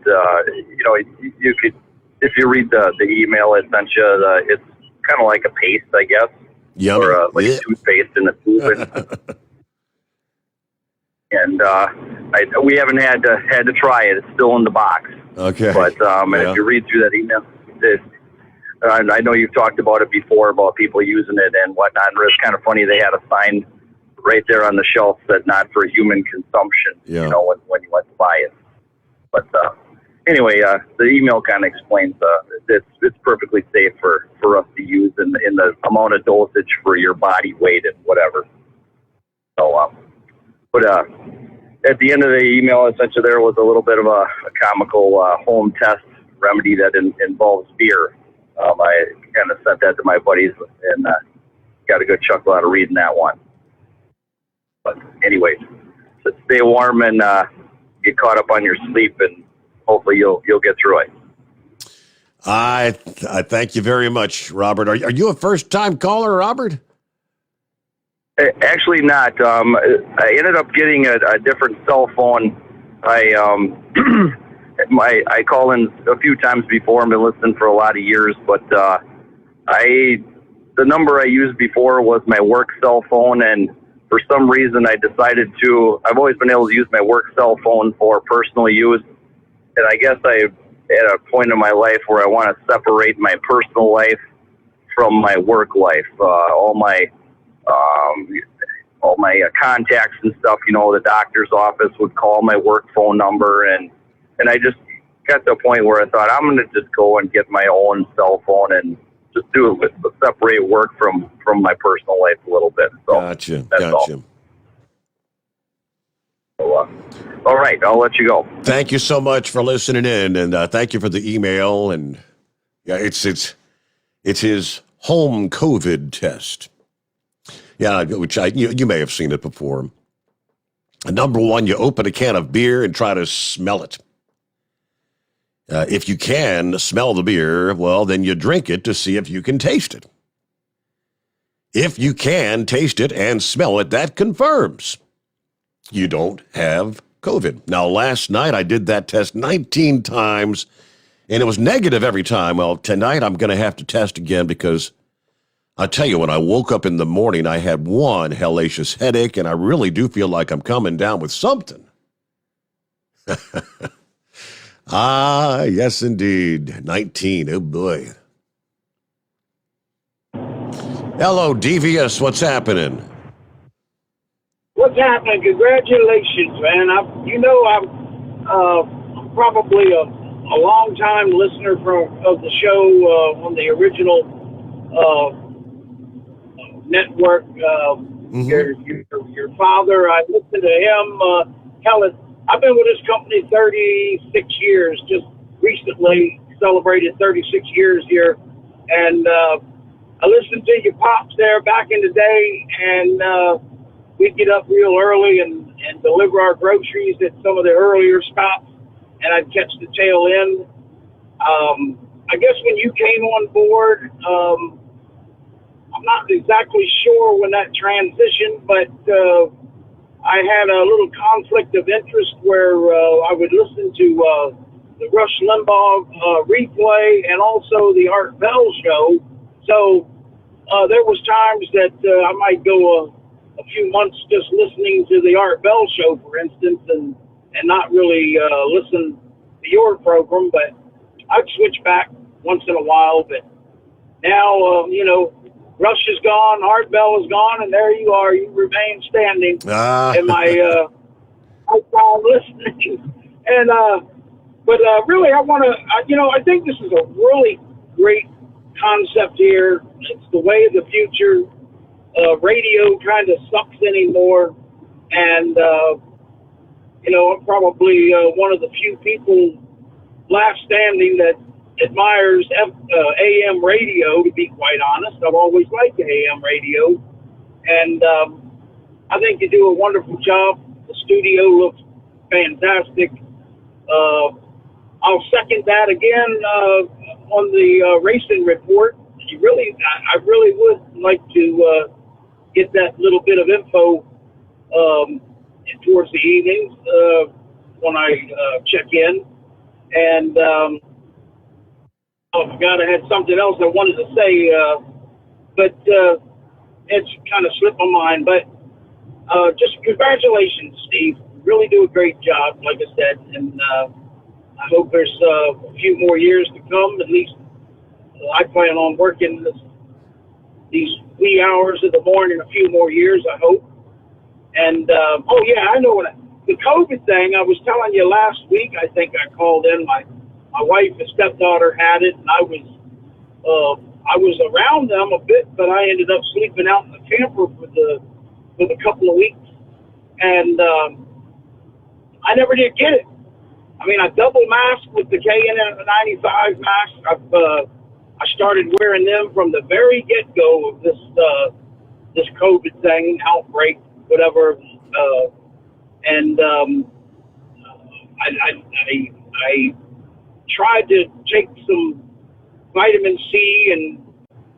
you could, if you read the email I sent you, it's kind of like a paste, I guess. Yum. Or like a toothpaste in a tube. And we haven't had to try it. It's still in the box. Okay. But if you read through that email, I know you've talked about it before about people using it and whatnot. And it's kind of funny. They had a sign right there on the shelf that not for human consumption, Yeah. you know, when you went to buy it. But anyway, the email kind of explains it's perfectly safe for us to use in the amount of dosage for your body weight and whatever. So, but at the end of the email, essentially there was a little bit of a comical home test remedy that involves beer. I kind of sent that to my buddies and got a good chuckle out of reading that one. But anyway, so stay warm and get caught up on your sleep, and hopefully you'll get through it. I thank you very much, Robert. Are you a first-time caller, Robert? Actually not. I ended up getting a different cell phone. I call in a few times before. I've been listening for a lot of years, but the number I used before was my work cell phone, and for some reason I decided I've always been able to use my work cell phone for personal use, and I guess I'm at a point in my life where I want to separate my personal life from my work life. All my contacts and stuff, you know, the doctor's office would call my work phone number, and I just got to a point where I thought I'm going to just go and get my own cell phone and just do it with separate work from my personal life a little bit. So Gotcha. All. So, all right, I'll let you go. Thank you so much for listening in, and thank you for the email. And yeah, it's his home COVID test. Yeah, which you may have seen it before. Number one, you open a can of beer and try to smell it. If you can smell the beer, well, then you drink it to see if you can taste it. If you can taste it and smell it, that confirms you don't have COVID. Now, last night I did that test 19 times, and it was negative every time. Well, tonight I'm going to have to test again because I tell you, when I woke up in the morning, I had one hellacious headache, and I really do feel like I'm coming down with something. Ah, yes, indeed. 19. Oh, boy. Hello, Devious. What's happening? What's happening? Congratulations, man. I'm probably a long-time listener of the show on the original network. Your father, I listened to him. I've been with this company 36 years. Just recently celebrated 36 years here, and I listened to your pops there back in the day, and we'd get up real early and deliver our groceries at some of the earlier stops, and I'd catch the tail end. I guess when you came on board, I'm not exactly sure when that transitioned, but I had a little conflict of interest where I would listen to the Rush Limbaugh replay and also the Art Bell show. So there was times that I might go a few months just listening to the Art Bell show, for instance, and not really listen to your program, but I'd switch back once in a while. But now, Rush is gone, Art Bell is gone, and there you are. You remain standing in my lifetime listening. And but really, I want to, I think this is a really great concept here. It's the way of the future. Radio kind of sucks anymore, and I'm probably one of the few people left standing that admires AM radio, to be quite honest. I've always liked AM radio, and I think you do a wonderful job. The studio looks fantastic. I'll second that again on the racing report. I really would like to get that little bit of info towards the evenings when I check in. And I forgot I had something else I wanted to say, but it's kind of slipped my mind. But just congratulations, Steve. You really do a great job, like I said, and I hope there's a few more years to come, at least I plan on working these wee hours of the morning a few more years, I hope. And, oh, yeah, I know the COVID thing, I was telling you last week, I think I called in. My wife and stepdaughter had it, and I was around them a bit, but I ended up sleeping out in the camper for the couple of weeks. And I never did get it. I mean, I double masked with the KN95 mask. I started wearing them from the very get-go of this COVID thing, outbreak, whatever. I tried to take some vitamin C and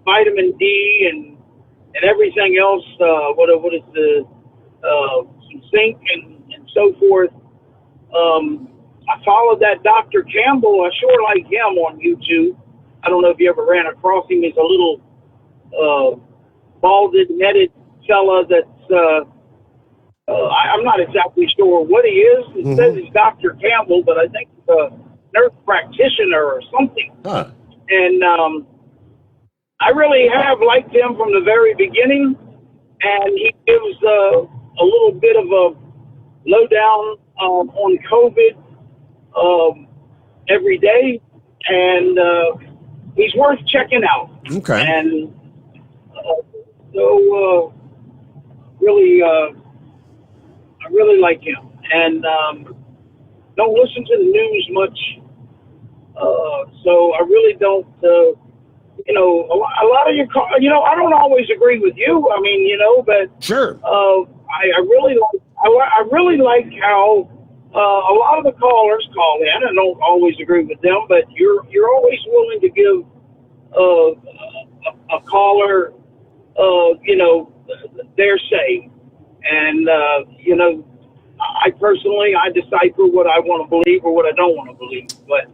vitamin D and everything else. What is some zinc and so forth. I followed that Dr. Campbell. I sure like him on YouTube. I don't know if you ever ran across him. He's a little balded, netted fella that's I'm not exactly sure what he is. It says he's Dr. Campbell, but I think he's a nurse practitioner or something. Huh. And I really have liked him from the very beginning, and he gives a little bit of a lowdown on COVID every day, and he's worth checking out. Okay. And I really like him, and don't listen to the news much. So I really don't. A lot of your, I don't always agree with you. I mean, but sure. I really like how a lot of the callers call in. I don't always agree with them, but you're always willing to give a caller, their say. And, I personally decipher what I want to believe or what I don't want to believe. But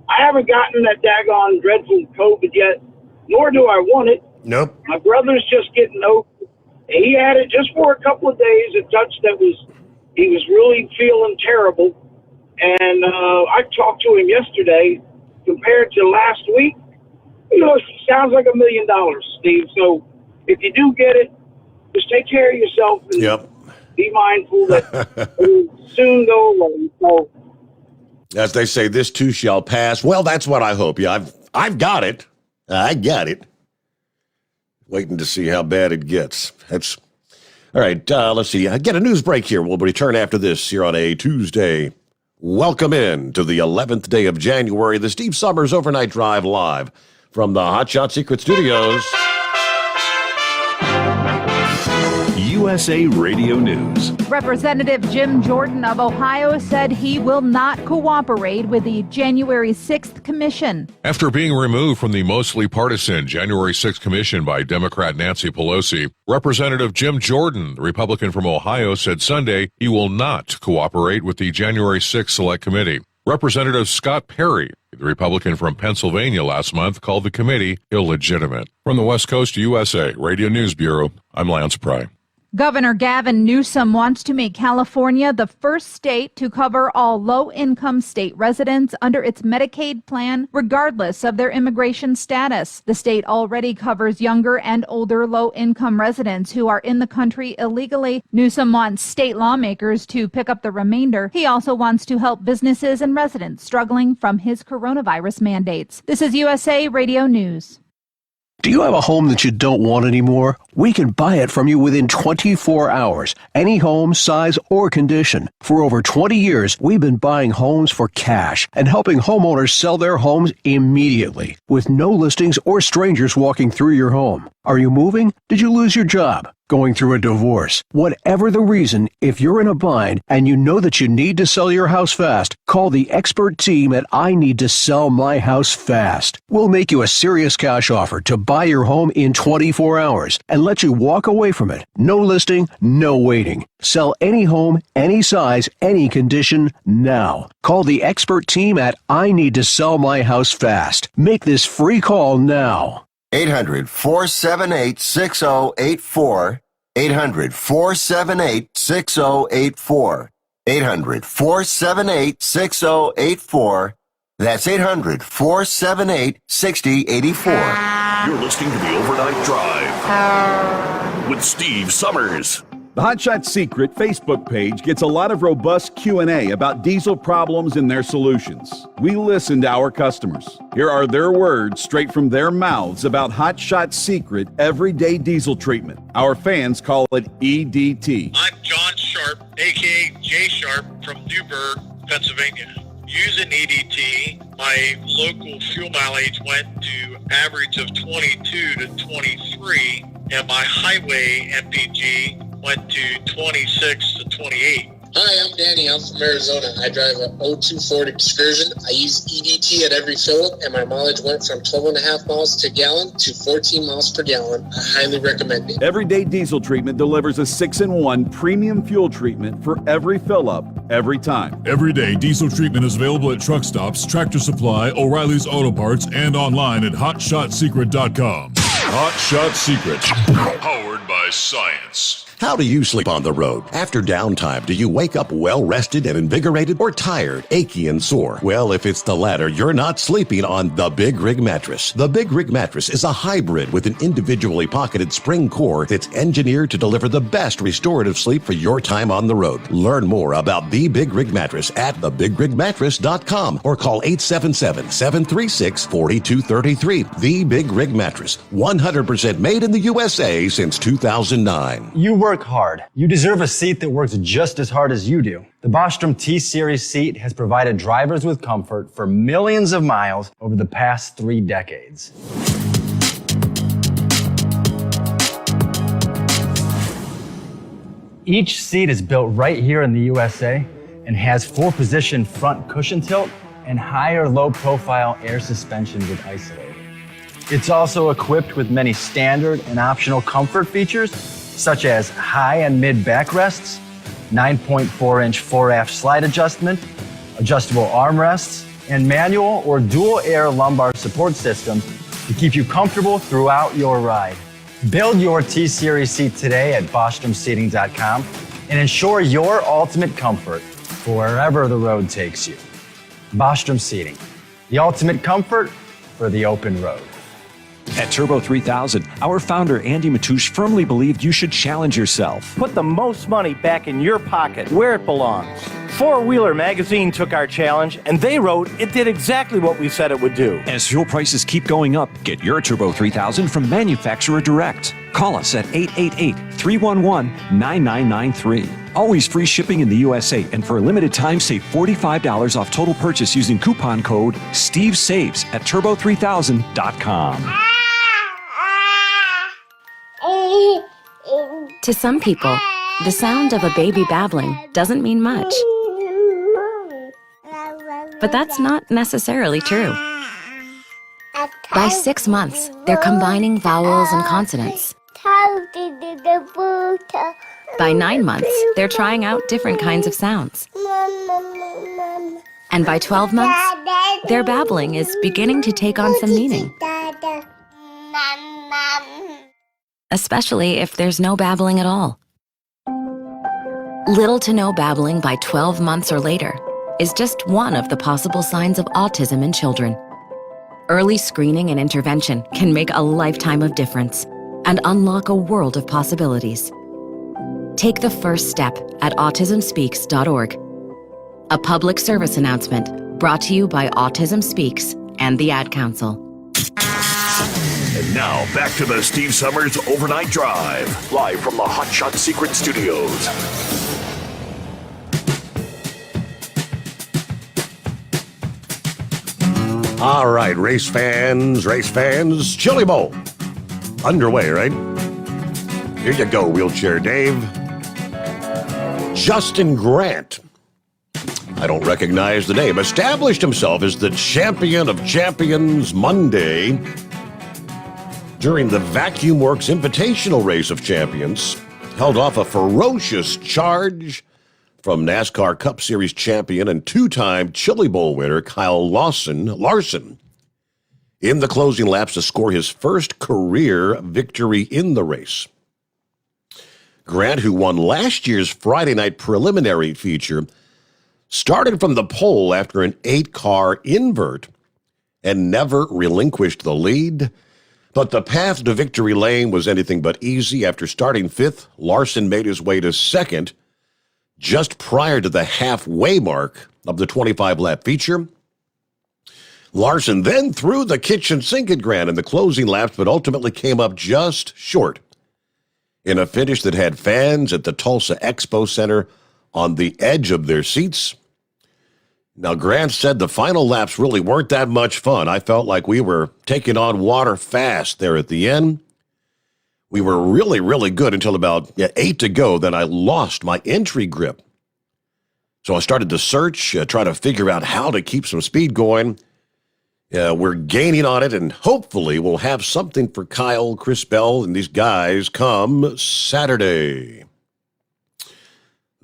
I haven't gotten that daggone dreadful COVID yet, nor do I want it. Nope. My brother's just getting over it. He had it just for a couple of days, a touch he was really feeling terrible. And I talked to him yesterday. Compared to last week, it sounds like $1 million, Steve. So if you do get it, just take care of yourself and be mindful that it will soon go away. So, as they say, this too shall pass. Well, that's what I hope. Yeah, I've got it. I got it. Waiting to see how bad it gets. That's all right. Let's see. Get a news break here. We'll return after this here on a Tuesday. Welcome in to the 11th day of January, the Steve Sommers Overnight Drive live from the Hot Shot Secret Studios. USA Radio News. Representative Jim Jordan of Ohio said he will not cooperate with the January 6th commission. After being removed from the mostly partisan January 6th commission by Democrat Nancy Pelosi, Representative Jim Jordan, the Republican from Ohio, said Sunday he will not cooperate with the January 6th Select Committee. Representative Scott Perry, the Republican from Pennsylvania, last month called the committee illegitimate. From the West Coast USA Radio News Bureau, I'm Lance Pry. Governor Gavin Newsom wants to make California the first state to cover all low-income state residents under its Medicaid plan, regardless of their immigration status. The state already covers younger and older low-income residents who are in the country illegally. Newsom wants state lawmakers to pick up the remainder. He also wants to help businesses and residents struggling from his coronavirus mandates. This is USA Radio News. Do you have a home that you don't want anymore? We can buy it from you within 24 hours. Any home, size, or condition. For over 20 years, we've been buying homes for cash and helping homeowners sell their homes immediately, with no listings or strangers walking through your home. Are you moving? Did you lose your job? Going through a divorce? Whatever the reason, if you're in a bind and you know that you need to sell your house fast, call the expert team at I Need to Sell My House Fast. We'll make you a serious cash offer to buy your home in 24 hours and let you walk away from it. No listing, no waiting. Sell any home, any size, any condition, now. Call the expert team at I Need to Sell My House Fast. Make this free call now. 800-478-6084. 800-478-6084. 800-478-6084. That's 800-478-6084. You're listening to the Overnight Drive with Steve Summers. The Hotshot Secret Facebook page gets a lot of robust Q&A about diesel problems and their solutions. We listen to our customers. Here are their words straight from their mouths about Hotshot Secret everyday diesel treatment. Our fans call it EDT. I'm John Sharp, aka J Sharp from Newburgh, Pennsylvania. Using EDT, my local fuel mileage went to average of 22 to 23, and my highway MPG went to 26 to 28. Hi, I'm Danny. I'm from Arizona. I drive a 02 Ford Excursion. I use EDT at every fill-up, and my mileage went from 12.5 miles to gallon to 14 miles per gallon. I highly recommend it. Everyday diesel treatment delivers a 6-in-1 premium fuel treatment for every fill-up, every time. Everyday diesel treatment is available at truck stops, Tractor Supply, O'Reilly's Auto Parts, and online at HotShotSecret.com. Hot Shot Secret. Powered by science. How do you sleep on the road? After downtime, do you wake up well-rested and invigorated or tired, achy, and sore? Well, if it's the latter, you're not sleeping on the Big Rig Mattress. The Big Rig Mattress is a hybrid with an individually pocketed spring core that's engineered to deliver the best restorative sleep for your time on the road. Learn more about the Big Rig Mattress at thebigrigmattress.com or call 877-736-4233. The Big Rig Mattress, 100% made in the USA since 2009. You work hard. You deserve a seat that works just as hard as you do. The Bostrom T-Series seat has provided drivers with comfort for millions of miles over the past 3 decades. Each seat is built right here in the USA and has 4-position front cushion tilt and higher low-profile air suspension with Isolator. It's also equipped with many standard and optional comfort features, such as high and mid backrests, 9.4-inch fore-aft slide adjustment, adjustable armrests, and manual or dual air lumbar support systems to keep you comfortable throughout your ride. Build your T-Series seat today at BostromSeating.com and ensure your ultimate comfort for wherever the road takes you. Bostrom Seating, the ultimate comfort for the open road. At Turbo 3000, our founder Andy Matouche firmly believed you should challenge yourself. Put the most money back in your pocket where it belongs. Four Wheeler magazine took our challenge, and they wrote it did exactly what we said it would do. As fuel prices keep going up, get your Turbo 3000 from manufacturer direct. Call us at 888-311-9993. Always free shipping in the USA, and for a limited time, save $45 off total purchase using coupon code STEVESAVES at turbo3000.com. To some people, the sound of a baby babbling doesn't mean much. But that's not necessarily true. By 6 months, they're combining vowels and consonants. By 9 months, they're trying out different kinds of sounds. And by 12 months, their babbling is beginning to take on some meaning. Especially if there's no babbling at all. Little to no babbling by 12 months or later is just one of the possible signs of autism in children. Early screening and intervention can make a lifetime of difference and unlock a world of possibilities. Take the first step at autismspeaks.org. A public service announcement brought to you by Autism Speaks and the Ad Council. And now, back to the Steve Summers Overnight Drive, live from the Hot Shot Secret Studios. All right, race fans, Chili Bowl. Underway, right? Here you go, Wheelchair Dave. Justin Grant, I don't recognize the name, established himself as the champion of champions Monday during the Vacuum Works Invitational Race of Champions, held off a ferocious charge from NASCAR Cup Series champion and 2-time Chili Bowl winner Kyle Larson in the closing laps to score his first career victory in the race. Grant, who won last year's Friday night preliminary feature, started from the pole after an 8-car invert and never relinquished the lead. But the path to victory lane was anything but easy. After starting 5th, Larson made his way to 2nd just prior to the halfway mark of the 25-lap feature. Larson then threw the kitchen sink at Grant in the closing laps, but ultimately came up just short in a finish that had fans at the Tulsa Expo Center on the edge of their seats. Now, Grant said the final laps really weren't that much fun. I felt like we were taking on water fast there at the end. We were really, really good until about 8 to go. Then I lost my entry grip. So I started to search, try to figure out how to keep some speed going. We're gaining on it, and hopefully we'll have something for Kyle, Chris Bell, and these guys come Saturday.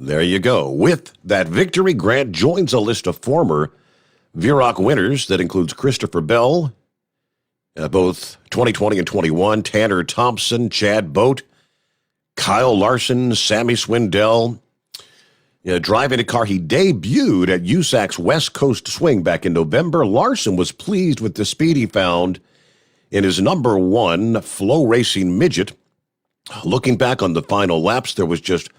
There you go. With that victory, Grant joins a list of former VROC winners that includes Christopher Bell, both 2020 and 21, Tanner Thompson, Chad Boat, Kyle Larson, Sammy Swindell. Driving a car he debuted at USAC's West Coast Swing back in November, Larson was pleased with the speed he found in his number 1 Flow Racing Midget. Looking back on the final laps, there was just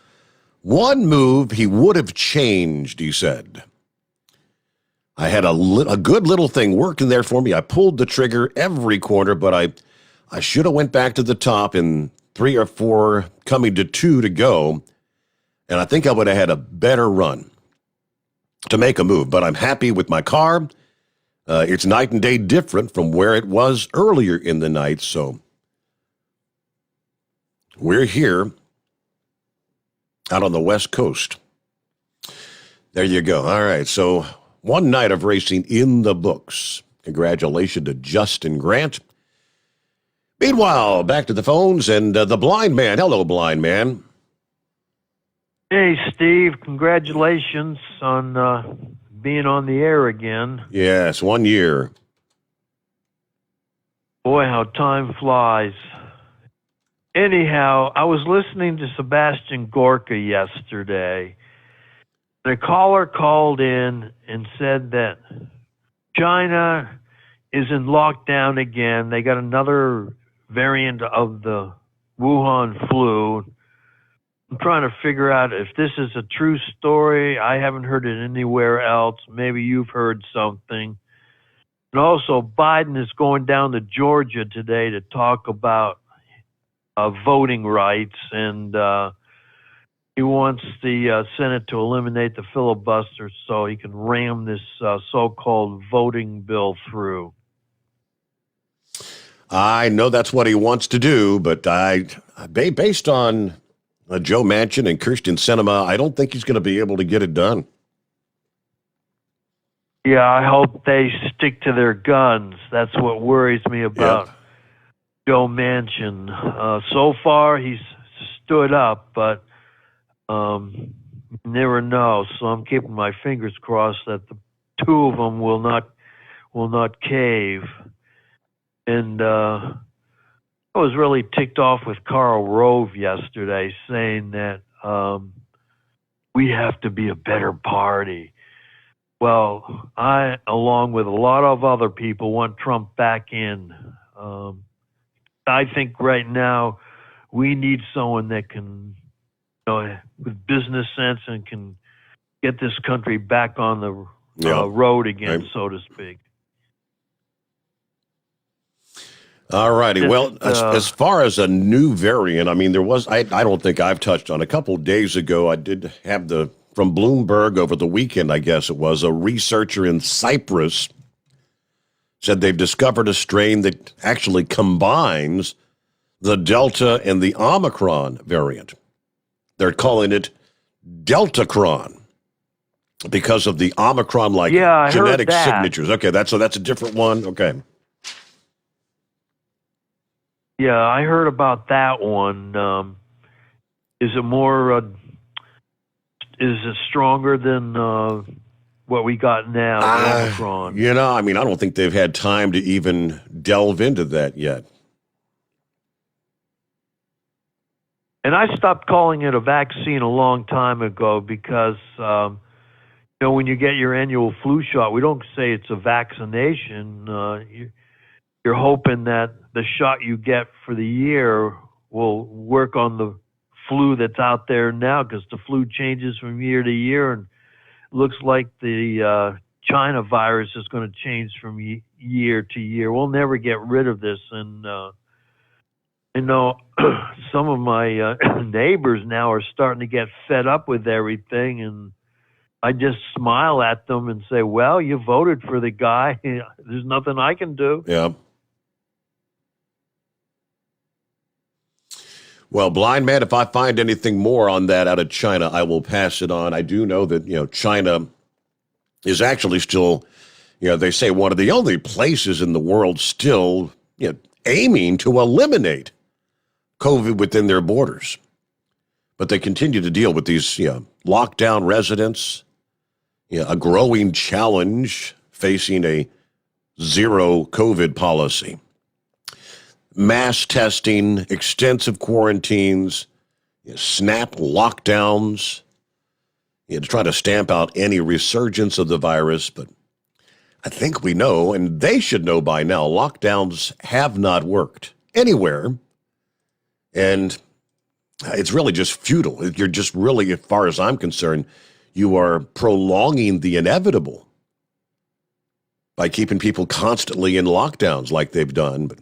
one move he would have changed, he said. I had a good little thing working there for me. I pulled the trigger every corner, but I should have went back to the top in 3 or 4, coming to 2 to go, and I think I would have had a better run to make a move. But I'm happy with my car. It's night and day different from where it was earlier in the night, so we're here out on the West Coast. There you go. All right, so one night of racing in the books. Congratulations to Justin Grant. Meanwhile, back to the phones and the blind man. Hello, blind man. Hey, Steve. Congratulations on being on the air again. Yes, 1 year. Boy, how time flies. Anyhow, I was listening to Sebastian Gorka yesterday. The caller called in and said that China is in lockdown again. They got another variant of the Wuhan flu. I'm trying to figure out if this is a true story. I haven't heard it anywhere else. Maybe you've heard something. And also, Biden is going down to Georgia today to talk about voting rights, and he wants the Senate to eliminate the filibuster so he can ram this so-called voting bill through. I know that's what he wants to do, but based on Joe Manchin and Kirsten Sinema, I don't think he's going to be able to get it done. Yeah, I hope they stick to their guns. That's what worries me about Joe Manchin. So far, he's stood up, but you never know. So I'm keeping my fingers crossed that the two of them will not cave. And I was really ticked off with Karl Rove yesterday, saying that we have to be a better party. Well, I, along with a lot of other people, want Trump back in. I think right now we need someone that can, with business sense, and can get this country back on the road again, so to speak. All righty. Well, as far as a new variant, I mean, there was, I don't think I've touched on. A couple of days ago, I did have from Bloomberg over the weekend, I guess it was, a researcher in Cyprus said they've discovered a strain that actually combines the Delta and the Omicron variant. They're calling it Deltacron because of the Omicron-like genetic signatures. Okay, that's a different one. Okay. Yeah, I heard about that one. Is it more? Is it stronger than what we got now, the Omicron? I mean, I don't think they've had time to even delve into that yet. And I stopped calling it a vaccine a long time ago because, when you get your annual flu shot, we don't say it's a vaccination. You're hoping that the shot you get for the year will work on the flu that's out there now, because the flu changes from year to year, and looks like the China virus is going to change from year to year. We'll never get rid of this. And I know some of my neighbors now are starting to get fed up with everything, and I just smile at them and say, well, you voted for the guy. There's nothing I can do. Yeah. Well, blind man, if I find anything more on that out of China, I will pass it on. I do know that, China is actually still, they say one of the only places in the world still, aiming to eliminate COVID within their borders. But they continue to deal with these, lockdown residents, a growing challenge facing a zero COVID policy. Mass testing, extensive quarantines, snap lockdowns, to try to stamp out any resurgence of the virus. But I think we know, and they should know by now, lockdowns have not worked anywhere. And it's really just futile. You're just really, as far as I'm concerned, you are prolonging the inevitable by keeping people constantly in lockdowns like they've done. But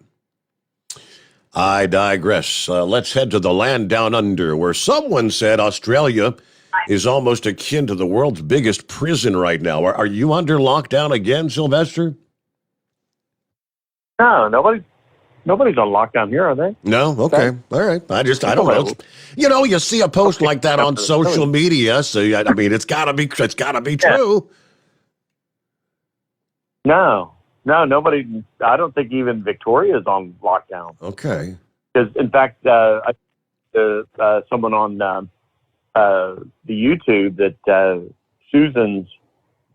I digress. Let's head to the land down under, where someone said Australia is almost akin to the world's biggest prison right now. Are you under lockdown again, Sylvester? No, nobody's on lockdown here, are they? No? Okay. All right. I don't know. You see a post like that on social media, so I mean, it's gotta be true. No, nobody. I don't think even Victoria's on lockdown. Okay. Because in fact, someone on the YouTube that Susan's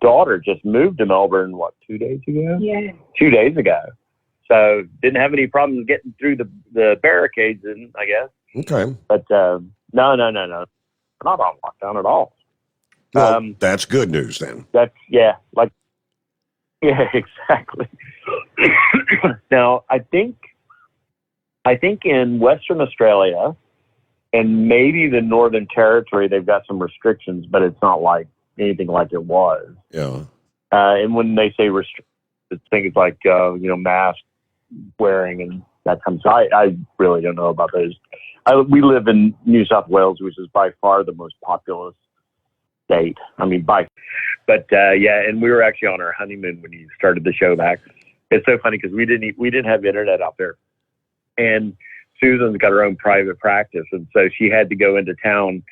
daughter just moved to Melbourne. 2 days ago? Yeah. 2 days ago. So didn't have any problems getting through the barricades, I guess. Okay. But no, we're not on lockdown at all. Well, that's good news then. Yeah, exactly. Now, I think in Western Australia and maybe the Northern Territory, they've got some restrictions, but it's not like anything like it was. Yeah. And when they say restrictions, it's things like mask wearing and that kind of stuff. I really don't know about those. We live in New South Wales, which is by far the most populous state. I mean, but and we were actually on our honeymoon when you started the show back. It's so funny because we didn't have internet out there, and Susan's got her own private practice, and so she had to go into town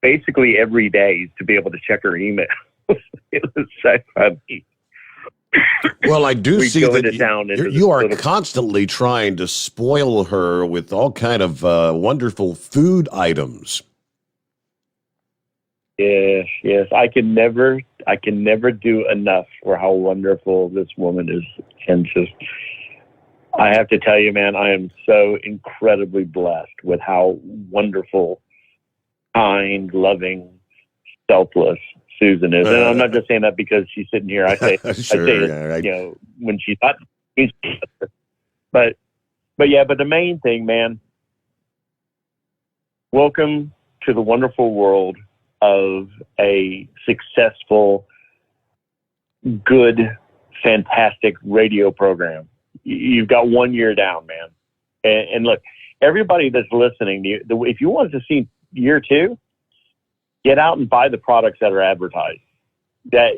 basically every day to be able to check her email. It was so funny. Well, I do see that you are constantly trying to spoil her with all kind of wonderful food items. Yes. I can never do enough for how wonderful this woman is. And just, I have to tell you, man, I am so incredibly blessed with how wonderful, kind, loving, selfless Susan is. And I'm not just saying that because she's sitting here. I say, right. When she's not. But the main thing, man, welcome to the wonderful world of a successful, good, fantastic radio program. You've got 1 year down, man. And look, everybody that's listening, if you want to see year two, get out and buy the products that are advertised. That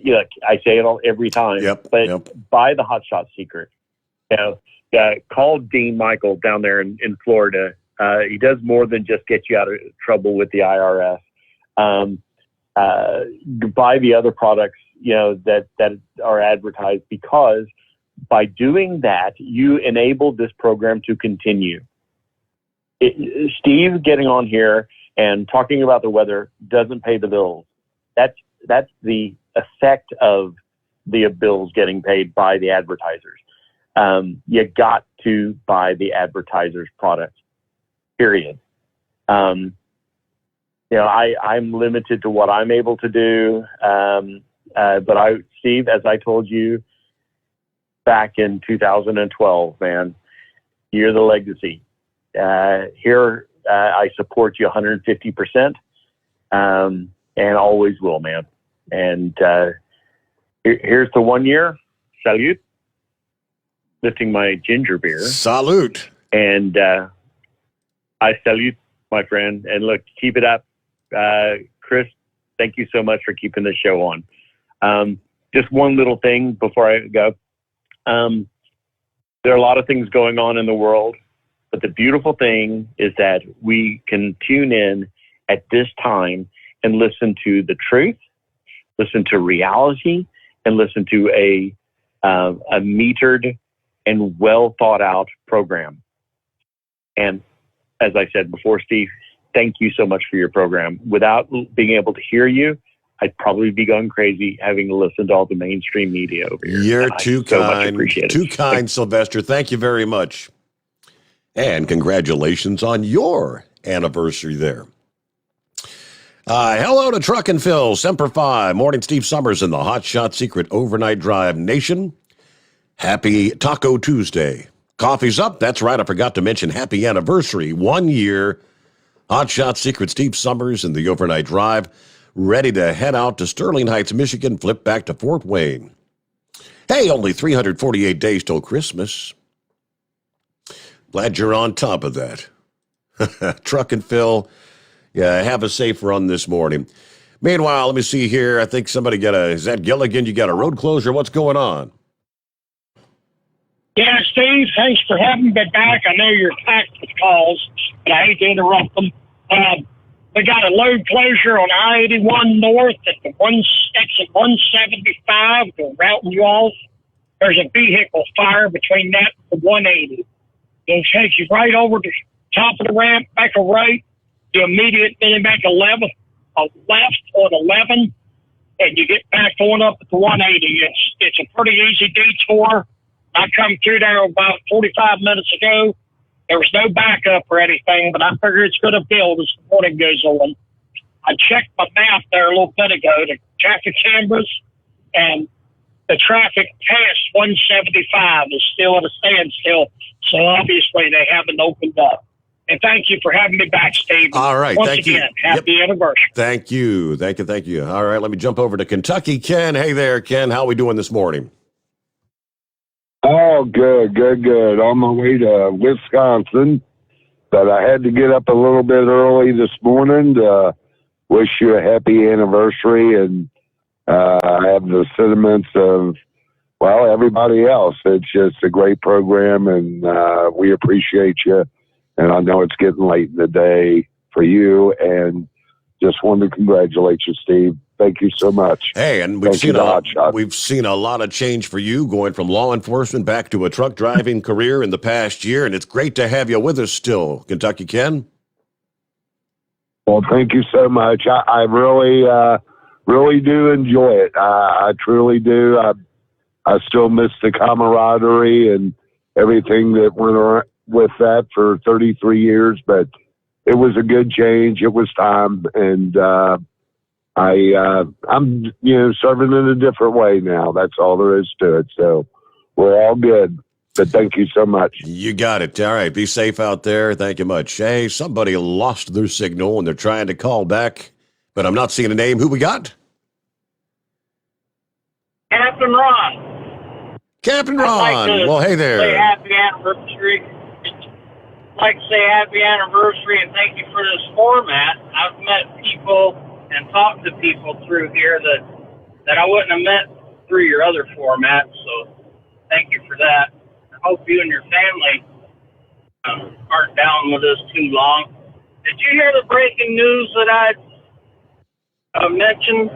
I say it every time. Buy the Hot Shot Secret. Call Dean Michael down there in Florida. He does more than just get you out of trouble with the IRS. Buy the other products, that are advertised, because by doing that, you enable this program to continue. Steve getting on here and talking about the weather doesn't pay the bills. That's the effect of the bills getting paid by the advertisers. You got to buy the advertisers' products, period. I'm limited to what I'm able to do. But Steve, as I told you back in 2012, man, you're the legacy. Here, I support you 150%, and always will, man. And here's the 1 year. Salute. Lifting my ginger beer. Salute. And I salute, my friend. And look, keep it up. Chris, thank you so much for keeping the show on. Just one little thing before I go. There are a lot of things going on in the world, but the beautiful thing is that we can tune in at this time and listen to the truth, listen to reality, and listen to a metered and well thought out program. And as I said before, Steve, thank you so much for your program. Without being able to hear you, I'd probably be going crazy having to listen to all the mainstream media over here. You're too kind. Too kind, Thanks. Sylvester. Thank you very much. And congratulations on your anniversary there. Hello to Truck and Phil, Semper Fi, Morning Steve Summers in the Hot Shot Secret Overnight Drive Nation. Happy Taco Tuesday. Coffee's up. That's right. I forgot to mention happy anniversary. 1 year. Hot Shot Secret Steve Summers in the Overnight Drive. Ready to head out to Sterling Heights, Michigan, flip back to Fort Wayne. Hey, only 348 days till Christmas. Glad you're on top of that. Truck and Phil, yeah, have a safe run this morning. Meanwhile, let me see here. I think somebody is that Gilligan? You got a road closure? What's going on? Yeah, Steve, thanks for having me back. I know you're packed with calls, but I hate to interrupt them. We got a load closure on I-81 North at the exit 175 to routing you off. There's a vehicle fire between that and the 180. It'll take you right over to the top of the ramp, back a right, you immediately make a left on 11, and you get back on up at the 180. It's a pretty easy detour. I come through there about 45 minutes ago. There was no backup or anything, but I figure it's going to build as the morning goes on. I checked my map there a little bit ago, the traffic cameras, and the traffic past 175 is still at a standstill. So obviously they haven't opened up. And thank you for having me back, Steve. All right. Once Thank again, you. happy anniversary. Thank you. Thank you. All right. Let me jump over to Kentucky. Ken. Hey there, Ken. How are we doing this morning? Oh, good. On my way to Wisconsin, but I had to get up a little bit early this morning to wish you a happy anniversary, and I have the sentiments of, well, everybody else. It's just a great program, and we appreciate you, and I know it's getting late in the day for you, and just wanted to congratulate you, Steve. Thank you so much. Hey, and we've seen a lot of change for you, going from law enforcement back to a truck driving career in the past year, and it's great to have you with us still, Kentucky Ken. Well, thank you so much. I really do enjoy it. I truly do. I still miss the camaraderie and everything that went on with that for 33 years, but it was a good change. It was time, and I'm serving in a different way now. That's all there is to it. So we're all good. But thank you so much. You got it. All right. Be safe out there. Thank you much. Hey, somebody lost their signal and they're trying to call back, but I'm not seeing a name. Who we got? Captain Ron. Captain Ron. Well, hey there. Say happy anniversary. Like to say happy anniversary and thank you for this format. I've met people and talked to people through here that I wouldn't have met through your other formats, so thank you for that. I hope you and your family aren't down with us too long. Did you hear the breaking news that I mentioned?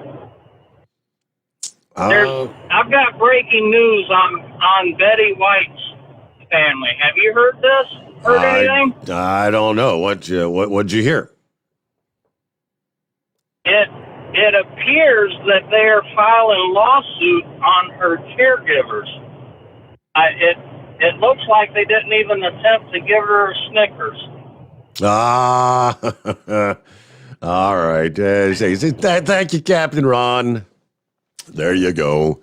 I've got breaking news on Betty White's family. Have you heard this? Heard anything? I don't know. What'd you hear? It appears that they are filing lawsuit on her caregivers. It looks like they didn't even attempt to give her a Snickers. All right. Thank you, Captain Ron. There you go.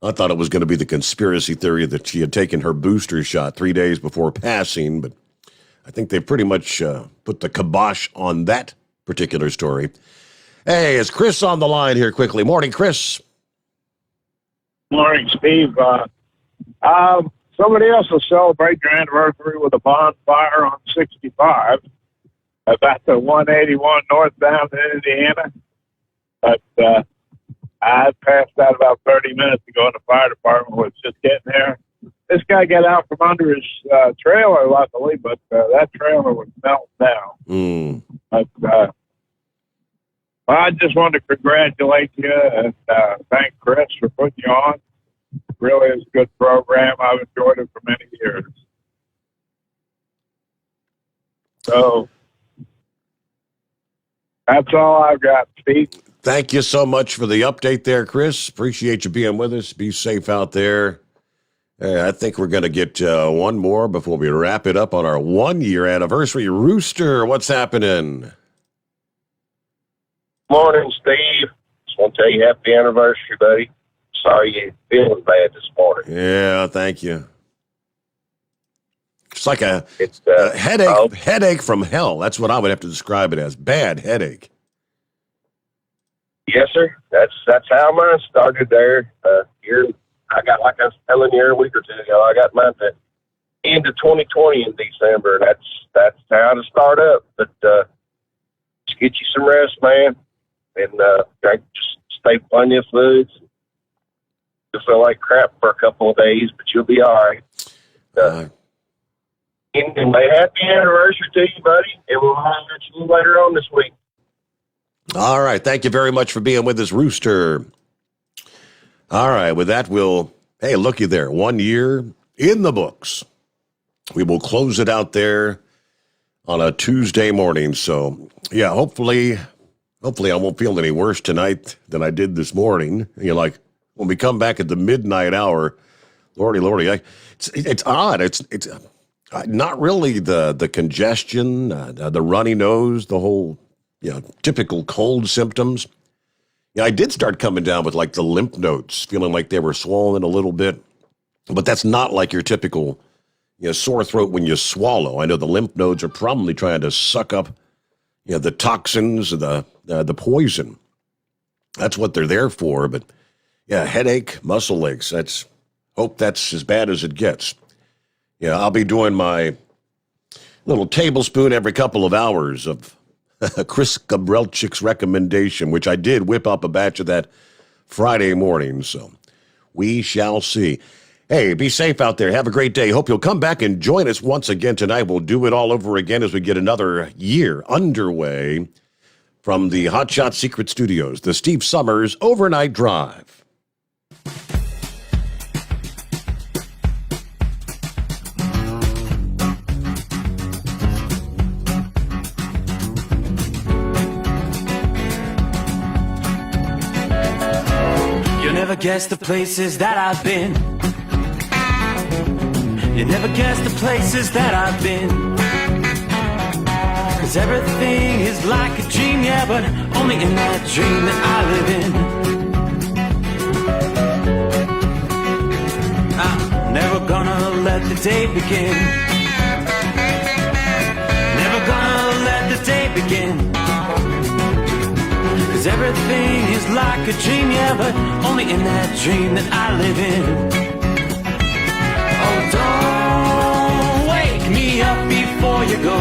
I thought it was going to be the conspiracy theory that she had taken her booster shot 3 days before passing, but I think they pretty much put the kibosh on that particular story. Hey, is Chris on the line here quickly? Morning, Chris. Morning, Steve. Somebody else will celebrate their anniversary with a bonfire on 65 about the 181 northbound in Indiana. But I passed out about 30 minutes ago, and the fire department was just getting there. This guy got out from under his trailer, luckily, but that trailer was melting down. But I just wanted to congratulate you and thank Chris for putting you on. Really is a good program. I've enjoyed it for many years. So that's all I've got, Steve. Thank you so much for the update there, Chris. Appreciate you being with us. Be safe out there. I think we're going to get one more before we wrap it up on our 1-year anniversary. Rooster, what's happening? Morning, Steve. Just want to tell you happy anniversary, buddy. Sorry you feeling bad this morning. Yeah, thank you. It's like a headache from hell. That's what I would have to describe it as. Bad headache. Yes, sir. That's how mine started there. I got, like I was telling you a week or two ago, I got mine at end of 2020 in December. That's how to start up. But just get you some rest, man, and just stay plenty of foods. You'll feel like crap for a couple of days, but you'll be all right. Anyway, happy anniversary to you, buddy, and we'll holler at you later on this week. All right. Thank you very much for being with us, Rooster. All right. With that, hey, looky there. 1 year in the books. We will close it out there on a Tuesday morning. So, yeah, hopefully I won't feel any worse tonight than I did this morning. Like when we come back at the midnight hour, Lordy, it's odd. It's not really the congestion, the runny nose, the whole, typical cold symptoms. I did start coming down with like the lymph nodes, feeling like they were swollen a little bit, but that's not like your typical, sore throat when you swallow. I know the lymph nodes are probably trying to suck up, the toxins, the poison. That's what they're there for. But yeah, headache, muscle aches. Hope that's as bad as it gets. Yeah, I'll be doing my little tablespoon every couple of hours of Chris Gabrelchik's recommendation, which I did whip up a batch of that Friday morning. So we shall see. Hey, be safe out there. Have a great day. Hope you'll come back and join us once again tonight. We'll do it all over again as we get another year underway from the Hotshot Secret Studios, the Steve Sommers Overnight Drive. Never guess the places that I've been. You never guess the places that I've been. 'Cause everything is like a dream, yeah, but only in that dream that I live in. I'm never gonna let the day begin. Never gonna let the day begin. 'Cause everything is like a dream, yeah, but only in that dream that I live in. Oh, don't wake me up before you go,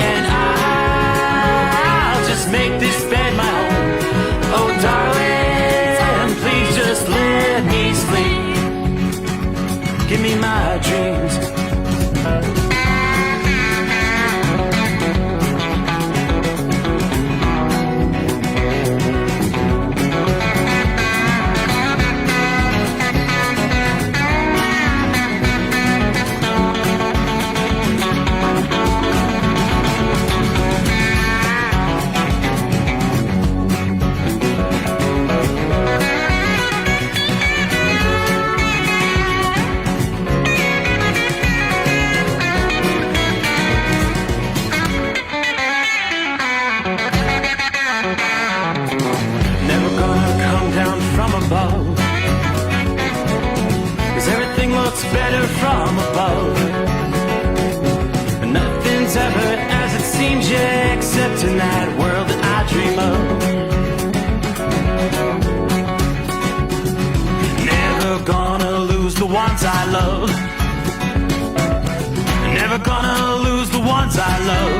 and I'll just make this bed my home. Oh, darling, please just let me sleep. Give me my dreams. nothing's ever as it seems, yeah, except in that world that I dream of. Never gonna lose the ones I love. Never gonna lose the ones I love.